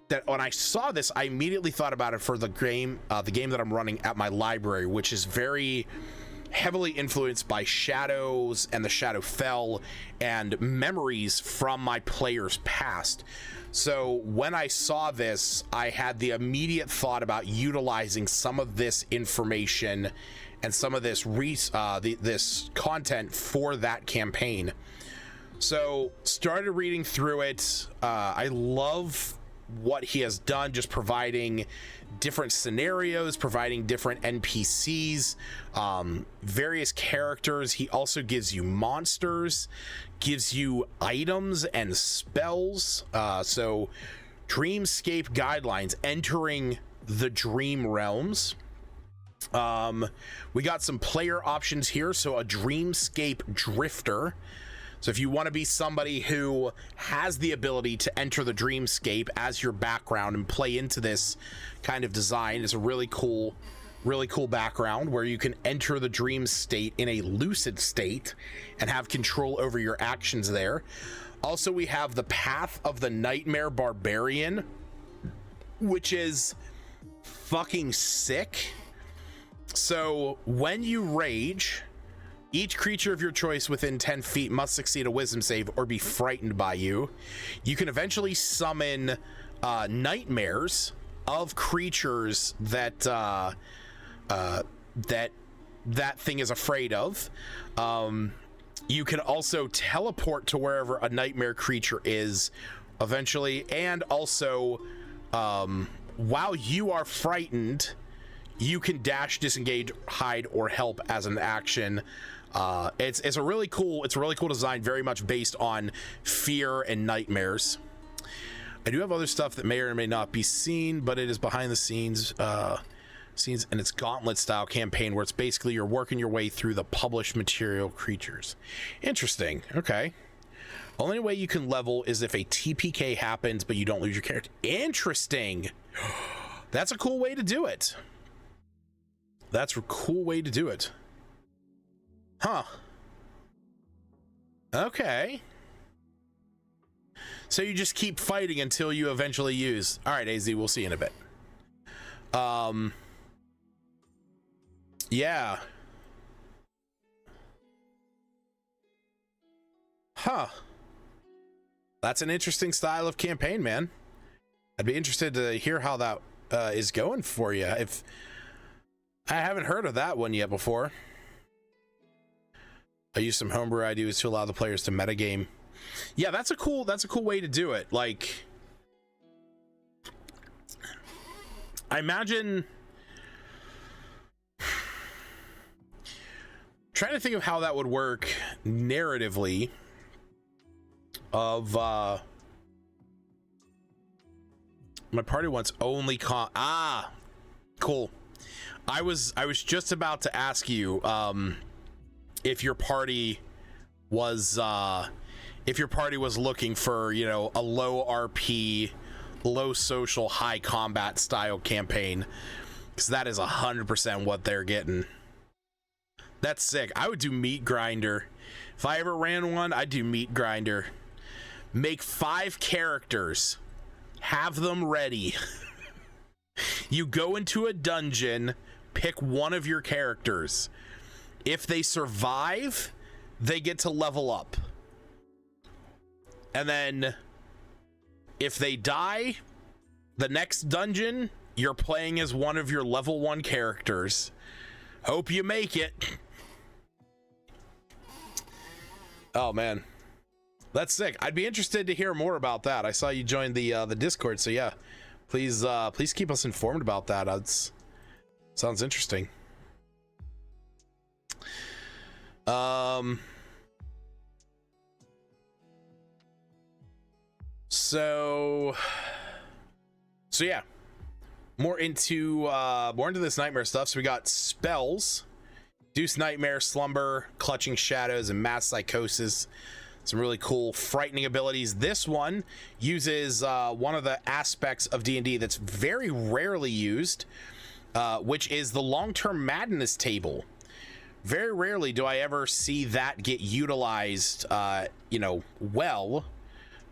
Speaker 1: that when I saw this, I immediately thought about it for the game that I'm running at my library, which is very heavily influenced by shadows and the Shadowfell and memories from my players past. So when I saw this, I had the immediate thought about utilizing some of this information and some of this this content for that campaign. So started reading through it. I love what he has done, just providing different scenarios, providing different NPCs, various characters. He also gives you monsters, gives you items and spells. So dreamscape guidelines, entering the dream realms. We got some player options here. So a dreamscape drifter. So if you want to be somebody who has the ability to enter the dreamscape as your background and play into this kind of design, it's a really cool background where you can enter the dream state in a lucid state and have control over your actions there. Also, we have the Path of the Nightmare Barbarian, which is fucking sick. So when you rage, each creature of your choice within 10 feet must succeed a wisdom save or be frightened by you. You can eventually summon nightmares of creatures that that thing is afraid of. You can also teleport to wherever a nightmare creature is eventually, and also while you are frightened, you can dash, disengage, hide, or help as an action. It's a really cool design, very much based on fear and nightmares. I do have other stuff that may or may not be seen, but it is behind the scenes and it's gauntlet style campaign where it's basically you're working your way through the published material creatures. Interesting. Okay. Only way you can level is if a TPK happens, but you don't lose your character. Interesting. That's a cool way to do it. That's a cool way to do it. Huh. Okay. So you just keep fighting until you eventually use. All right, AZ, we'll see you in a bit. Yeah. Huh. That's an interesting style of campaign, man. I'd be interested to hear how that is going for you. If I haven't heard of that one yet before. I use some homebrew ideas to allow the players to metagame. Yeah, that's a cool way to do it. Like, I imagine trying to think of how that would work narratively of my party wants only cool. I was just about to ask you if your party was looking for, you know, a low RP, low social, high combat style campaign, because that is 100% what they're getting. That's sick. I would do Meat Grinder. If I ever ran one, I'd do Meat Grinder. Make 5 characters, have them ready. You go into a dungeon, pick one of your characters. If they survive, they get to level up. And then if they die, the next dungeon, you're playing as one of your level 1 characters. Hope you make it. Oh man, that's sick. I'd be interested to hear more about that. I saw you joined the Discord, so yeah, please keep us informed about that. That's sounds interesting. So yeah, more into this nightmare stuff. So we got spells, Deuce Nightmare, Slumber, Clutching Shadows, and Mass Psychosis. Some really cool frightening abilities. This one uses one of the aspects of D&D that's very rarely used, which is the long-term madness table. Very rarely do I ever see that get utilized, well.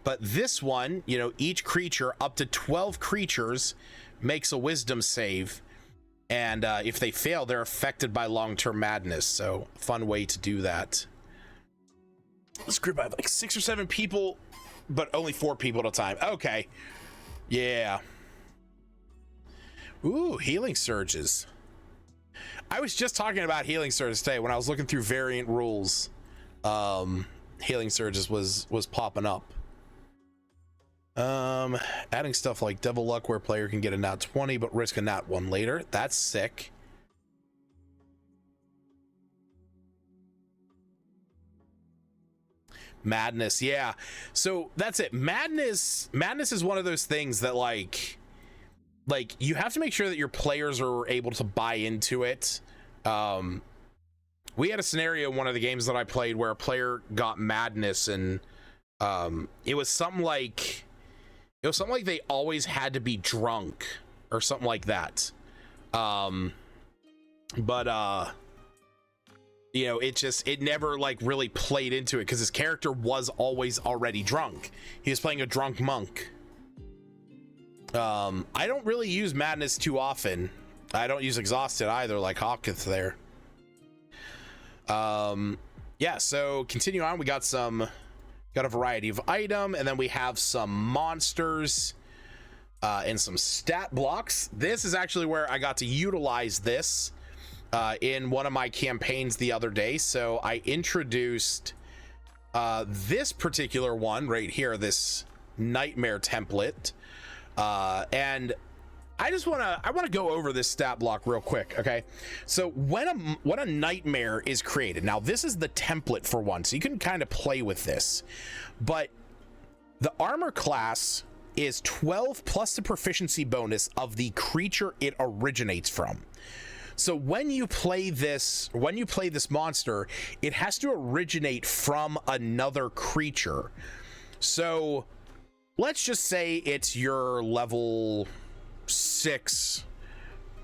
Speaker 1: But this one, each creature, up to 12 creatures, makes a wisdom save. And if they fail, they're affected by long-term madness. So, fun way to do that. This group, I have like 6 or 7 people, but only 4 people at a time. Okay. Yeah. Ooh, healing surges. I was just talking about healing surges today when I was looking through variant rules. Healing surges was popping up. Adding stuff like Devil Luck where a player can get a nat 20 but risk a nat 1 later. That's sick. Madness, yeah. So that's it. Madness is one of those things that like you have to make sure that your players are able to buy into it. We had a scenario in one of the games that I played where a player got madness, and it was something like they always had to be drunk or something like that. It never like really played into it because his character was always already drunk. He was playing a drunk monk. I don't really use Madness too often. I don't use Exhausted either, like Hawketh there. Yeah, so continue on. We got a variety of item, and then we have some monsters and some stat blocks. This is actually where I got to utilize this in one of my campaigns the other day. So I introduced this particular one right here, this nightmare template, and I want to go over this stat block real quick. Okay, so when a nightmare is created, now this is the template for one, so you can kind of play with this, but the armor class is 12 plus the proficiency bonus of the creature it originates from. So when you play this monster, it has to originate from another creature. So let's just say it's your level 6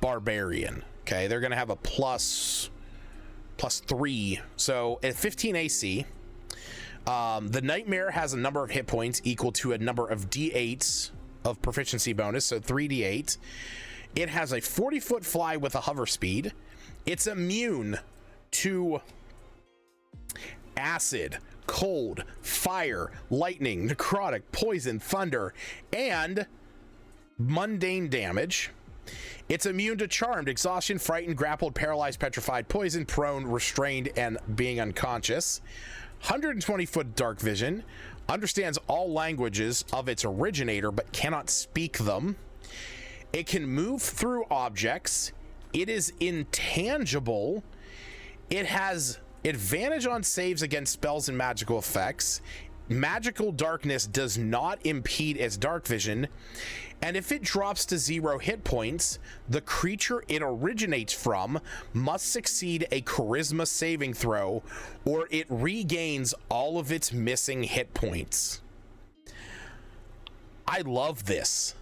Speaker 1: barbarian. Okay, they're gonna have a plus 3, so at 15 AC. The nightmare has a number of hit points equal to a number of d8s of proficiency bonus, so 3d8. It has a 40-foot fly with a hover speed. It's immune to acid, cold, fire, lightning, necrotic, poison, thunder, and mundane damage. It's immune to charmed, exhaustion, frightened, grappled, paralyzed, petrified, poisoned, prone, restrained, and being unconscious. 120-foot dark vision, understands all languages of its originator but cannot speak them. It can move through objects. It is intangible. It has advantage on saves against spells and magical effects. Magical darkness does not impede its dark vision. And if it drops to 0 hit points, the creature it originates from must succeed a charisma saving throw, or it regains all of its missing hit points. I love this.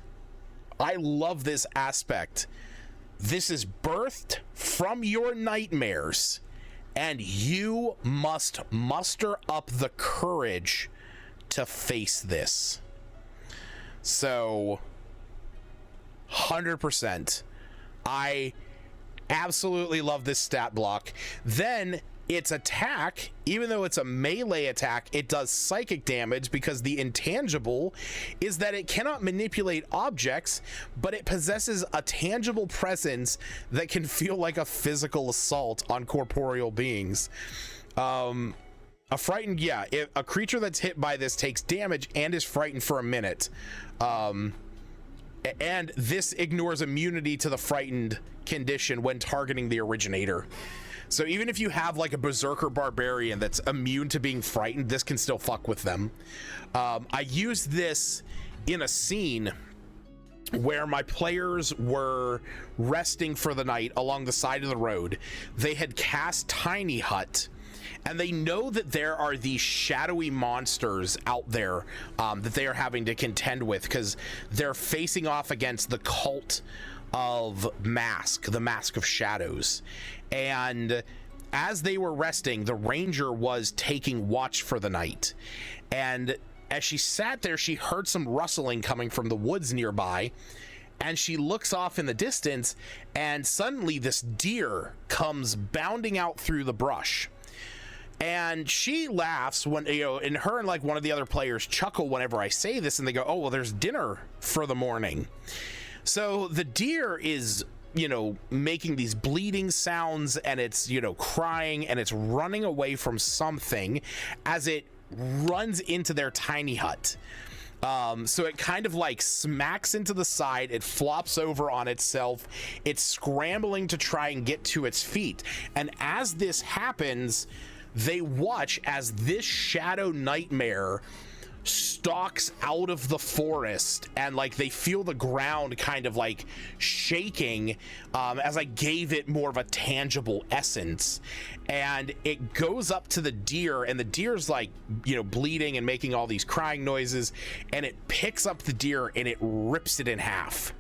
Speaker 1: I love this aspect. This is birthed from your nightmares, and you must muster up the courage to face this. So 100%. I absolutely love this stat block. Then its attack, even though it's a melee attack, it does psychic damage because the intangible is that it cannot manipulate objects, but it possesses a tangible presence that can feel like a physical assault on corporeal beings. A frightened, a creature that's hit by this takes damage and is frightened for a minute. And this ignores immunity to the frightened condition when targeting the originator. So even if you have like a berserker barbarian that's immune to being frightened, this can still fuck with them. I used this in a scene where my players were resting for the night along the side of the road. They had cast Tiny Hut, and they know that there are these shadowy monsters out there that they are having to contend with because they're facing off against the cult of Mask, the Mask of Shadows. And as they were resting, the ranger was taking watch for the night. And as she sat there, she heard some rustling coming from the woods nearby. And she looks off in the distance, and suddenly this deer comes bounding out through the brush. And she laughs when, and her and like one of the other players chuckle whenever I say this, and they go, oh, well, there's dinner for the morning. So the deer is, making these bleeding sounds, and it's, crying, and it's running away from something as it runs into their tiny hut. So it kind of like smacks into the side, it flops over on itself, it's scrambling to try and get to its feet. And as this happens, they watch as this shadow nightmare stalks out of the forest, and like they feel the ground kind of like shaking as I gave it more of a tangible essence. And it goes up to the deer, and the deer's like, bleeding and making all these crying noises, and it picks up the deer and it rips it in half.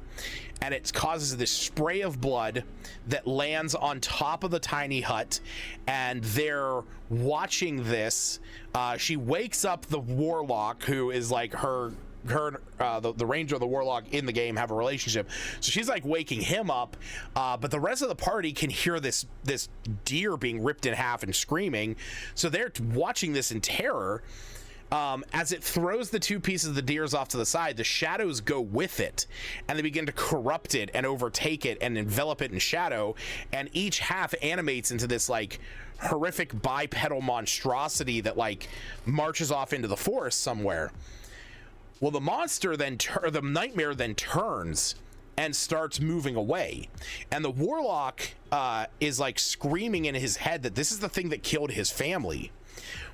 Speaker 1: And it causes this spray of blood that lands on top of the tiny hut, and they're watching this. She wakes up the warlock, who is like her the ranger, the warlock in the game have a relationship. So she's like waking him up, but the rest of the party can hear this deer being ripped in half and screaming. So they're watching this in terror. As it throws the two pieces of the deers off to the side, the shadows go with it, and they begin to corrupt it and overtake it and envelop it in shadow, and each half animates into this like horrific bipedal monstrosity that like marches off into the forest somewhere. Well, the monster then the nightmare then turns and starts moving away, and the warlock is like screaming in his head that this is the thing that killed his family.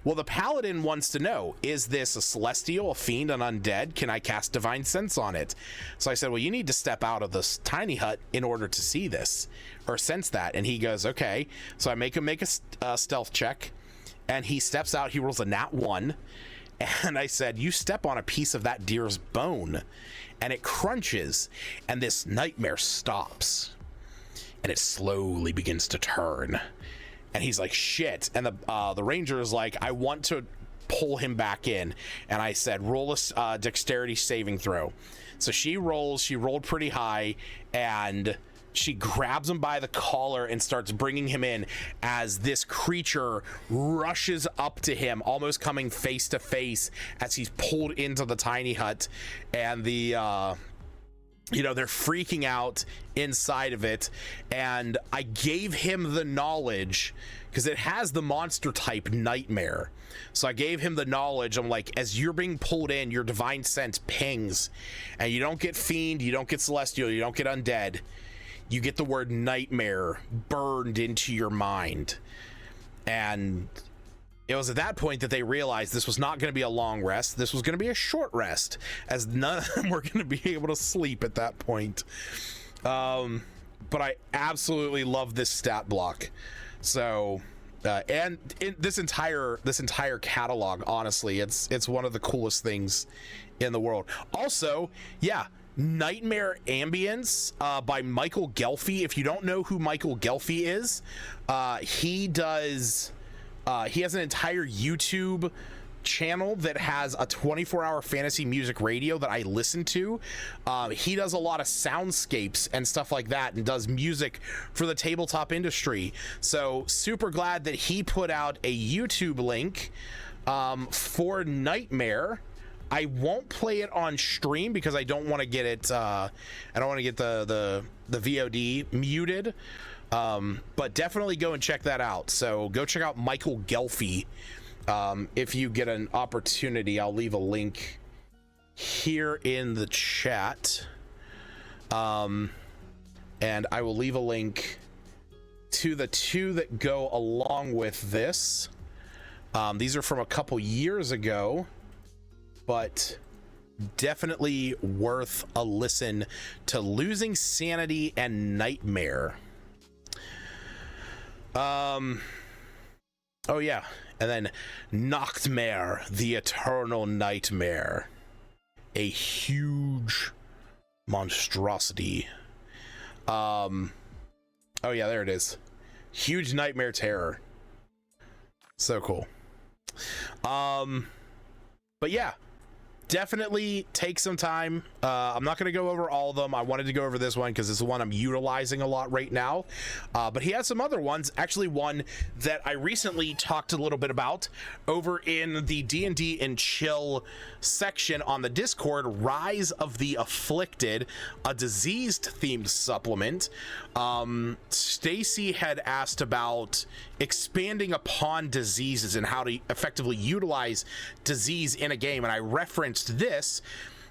Speaker 1: Well, the paladin wants to know, is this a celestial, a fiend, an undead? Can I cast divine sense on it? So I said, well, you need to step out of this tiny hut in order to see this or sense that. And he goes, okay. So I make him make a stealth check, and he steps out. He rolls a nat 1. And I said, you step on a piece of that deer's bone, and it crunches, and this nightmare stops, and it slowly begins to turn. And he's like, shit. And the ranger is like, I want to pull him back in. And I said, roll a dexterity saving throw. So she rolled pretty high, and she grabs him by the collar and starts bringing him in as this creature rushes up to him, almost coming face to face as he's pulled into the tiny hut. And they're freaking out inside of it, and I gave him the knowledge because it has the monster type nightmare. So I gave him the knowledge. I'm like, as you're being pulled in, your divine sense pings, and you don't get fiend, you don't get celestial, you don't get undead. You get the word nightmare burned into your mind. And it was at that point that they realized this was not going to be a long rest. This was going to be a short rest, as none of them were going to be able to sleep at that point. But I absolutely love this stat block. So, and in this entire catalog, honestly, it's one of the coolest things in the world. Also, yeah, Nightmare Ambience by Michael Gelfie. If you don't know who Michael Gelfie is, he has an entire YouTube channel that has a 24-hour fantasy music radio that I listen to. He does a lot of soundscapes and stuff like that, and does music for the tabletop industry. So super glad that he put out a YouTube link for Nightmare. I won't play it on stream because I don't want to get it I don't want to get the VOD muted. But definitely go and check that out. So go check out Michael Gelfie if you get an opportunity. I'll leave a link here in the chat, and I will leave a link to the two that go along with this. These are from a couple years ago, but definitely worth a listen to Losing Sanity and Nightmare. Oh yeah, and then Nachtmare, the Eternal Nightmare, a huge monstrosity. Oh yeah, there it is. Huge nightmare terror. So cool. But yeah, definitely take some time. I'm not going to go over all of them. I wanted to go over this one because it's the one I'm utilizing a lot right now. But he has some other ones. Actually, one that I recently talked a little bit about over in the D&D&Chill section on the Discord, Rise of the Afflicted, a diseased themed supplement. Stacy had asked about expanding upon diseases and how to effectively utilize disease in a game, and I referenced this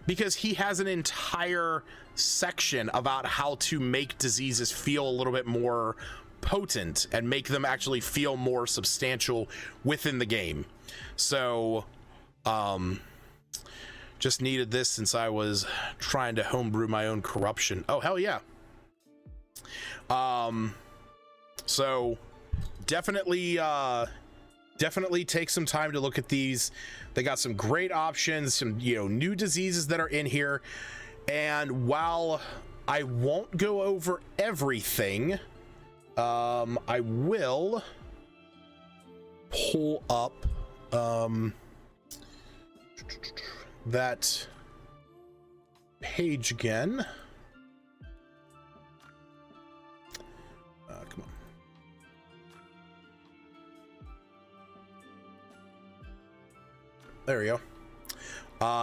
Speaker 1: because he has an entire section about how to make diseases feel a little bit more potent and make them actually feel more substantial within the game. So just needed this since I was trying to homebrew my own corruption. Oh hell yeah. So definitely take some time to look at these. They got some great options, some new diseases that are in here. And while I won't go over everything, I will pull up that page again. Come on. There we go.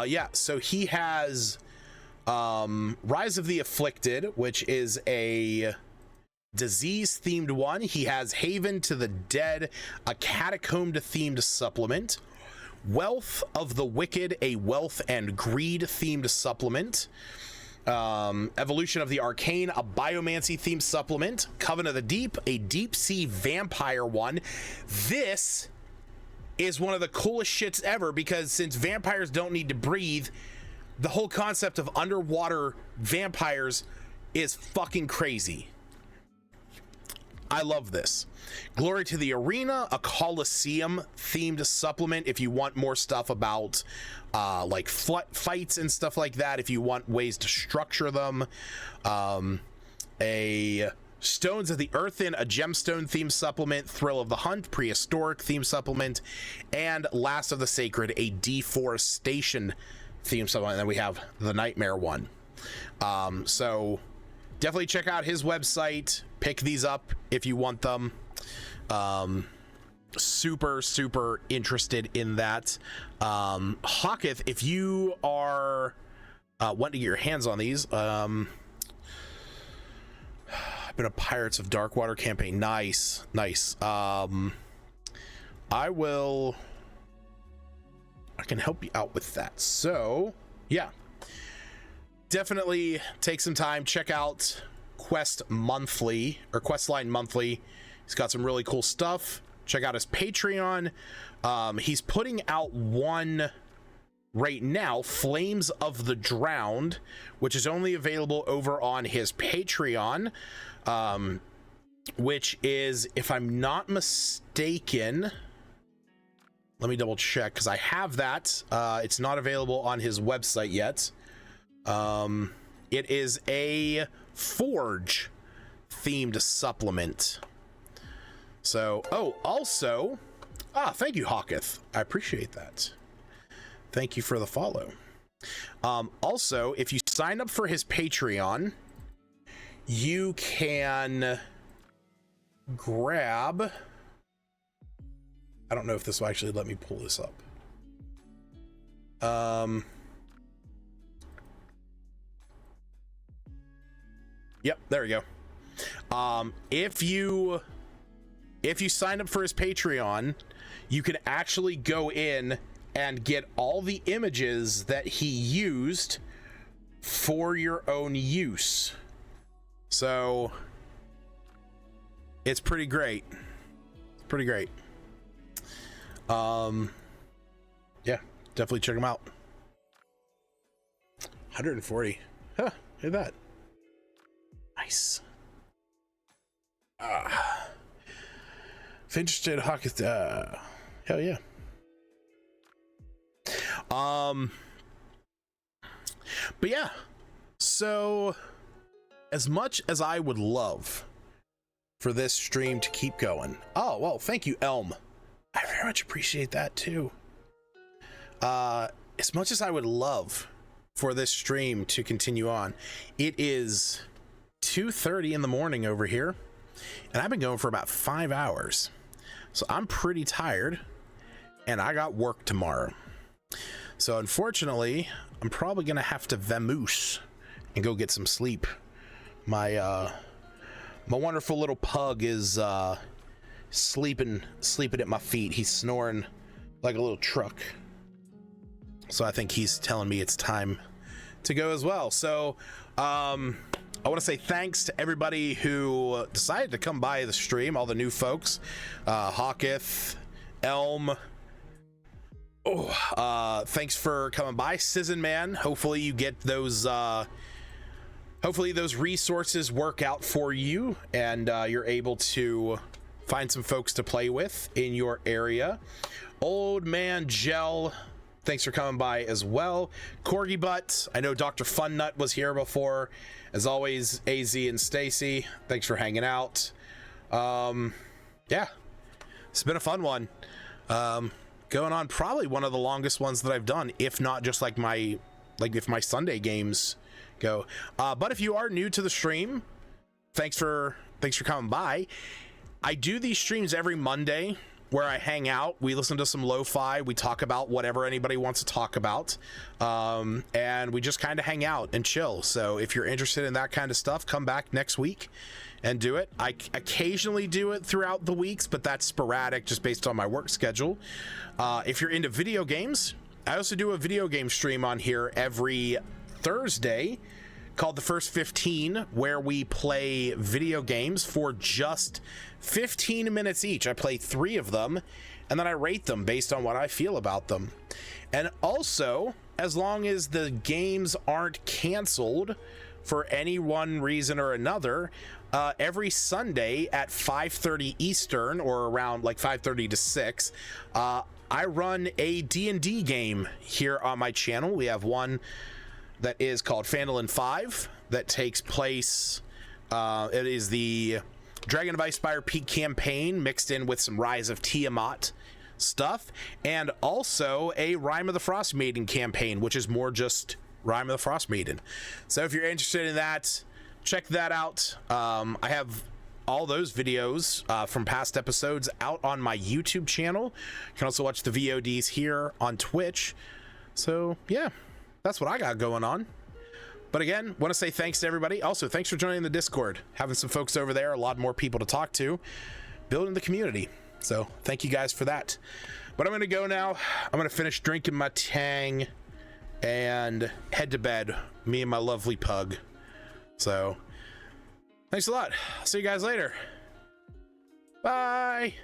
Speaker 1: Yeah, so he has Rise of the Afflicted, which is a disease-themed one. He has Haven to the Dead, a catacomb-themed supplement. Wealth of the Wicked, a wealth and greed-themed supplement. Evolution of the Arcane, a biomancy-themed supplement. Coven of the Deep, a deep-sea vampire one. This is one of the coolest shits ever, because since vampires don't need to breathe, the whole concept of underwater vampires is fucking crazy. I love this. Glory to the Arena, a Coliseum themed supplement if you want more stuff about like fights and stuff like that, if you want ways to structure them. A Stones of the Earthen, a gemstone themed supplement. Thrill of the Hunt, prehistoric themed supplement. And Last of the Sacred, a deforestation themed supplement. And then we have the Nightmare one. So definitely check out his website, pick these up if you want them. Super interested in that. Hawketh, if you are wanting to get your hands on these, I've been a Pirates of Darkwater campaign. Nice. I can help you out with that. So yeah, definitely take some time, check out Questline Monthly. He's got some really cool stuff. Check out his Patreon. He's putting out one right now, Flames of the Drowned, which is only available over on his Patreon, which is, if I'm not mistaken, let me double check, because I have that. It's not available on his website yet. It is a Forge themed supplement. So, also, thank you, Hawketh. I appreciate that. Thank you for the follow. Also, if you sign up for his Patreon, you can grab, I don't know if this will actually let me pull this up. Yep, there we go. If you sign up for his Patreon, you can actually go in and get all the images that he used for your own use. So it's pretty great. Yeah, definitely check them out. 140. Huh, look at that. Nice. If interested, Hawketh, hell yeah. But yeah, so as much as I would love for this stream to keep going, oh well, thank you, Elm. I very much appreciate that too. As much as I would love for this stream to continue on, it is 2:30 in the morning over here, and I've been going for about 5 hours, so I'm pretty tired, and I got work tomorrow. So unfortunately, I'm probably gonna have to vamoose and go get some sleep. My wonderful little pug is sleeping at my feet. He's snoring like a little truck, so I think he's telling me it's time to go as well. So I want to say thanks to everybody who decided to come by the stream, all the new folks, Hawketh, Elm. Thanks for coming by, Sizzin Man. Hopefully you get those hopefully those resources work out for you, and you're able to find some folks to play with in your area. Old Man Gel, thanks for coming by as well. Corgi Butt, I know Dr. Fun Nut was here before. As always, AZ and Stacy, thanks for hanging out. Yeah, it's been a fun one. Going on probably one of the longest ones that I've done, if not just like if my Sunday games go. But if you are new to the stream, thanks for coming by. I do these streams every Monday where I hang out. We listen to some lo-fi. We talk about whatever anybody wants to talk about. And we just kind of hang out and chill. So if you're interested in that kind of stuff, come back next week and do it. I occasionally do it throughout the weeks, but that's sporadic just based on my work schedule. If you're into video games, I also do a video game stream on here every Thursday called The First 15, where we play video games for just 15 minutes each. I play 3 of them, and then I rate them based on what I feel about them. And also, as long as the games aren't canceled for any one reason or another, every Sunday at 5:30 Eastern, or around like 5:30 to 6, I run a D&D game here on my channel. We have one that is called Phandalin 5 that takes place, it is the Dragon of Icespire Peak campaign mixed in with some Rise of Tiamat stuff, and also a Rime of the Frost Maiden campaign, which is more just Rime of the Frost Maiden. So if you're interested in that, check that out. I have all those videos from past episodes out on my YouTube channel. You can also watch the VODs here on Twitch. So yeah, that's what I got going on. But again, want to say thanks to everybody. Also, thanks for joining the Discord. Having some folks over there, a lot more people to talk to, building the community. So thank you guys for that. But I'm going to go now. I'm going to finish drinking my Tang and head to bed. Me and my lovely pug. So thanks a lot. See you guys later. Bye.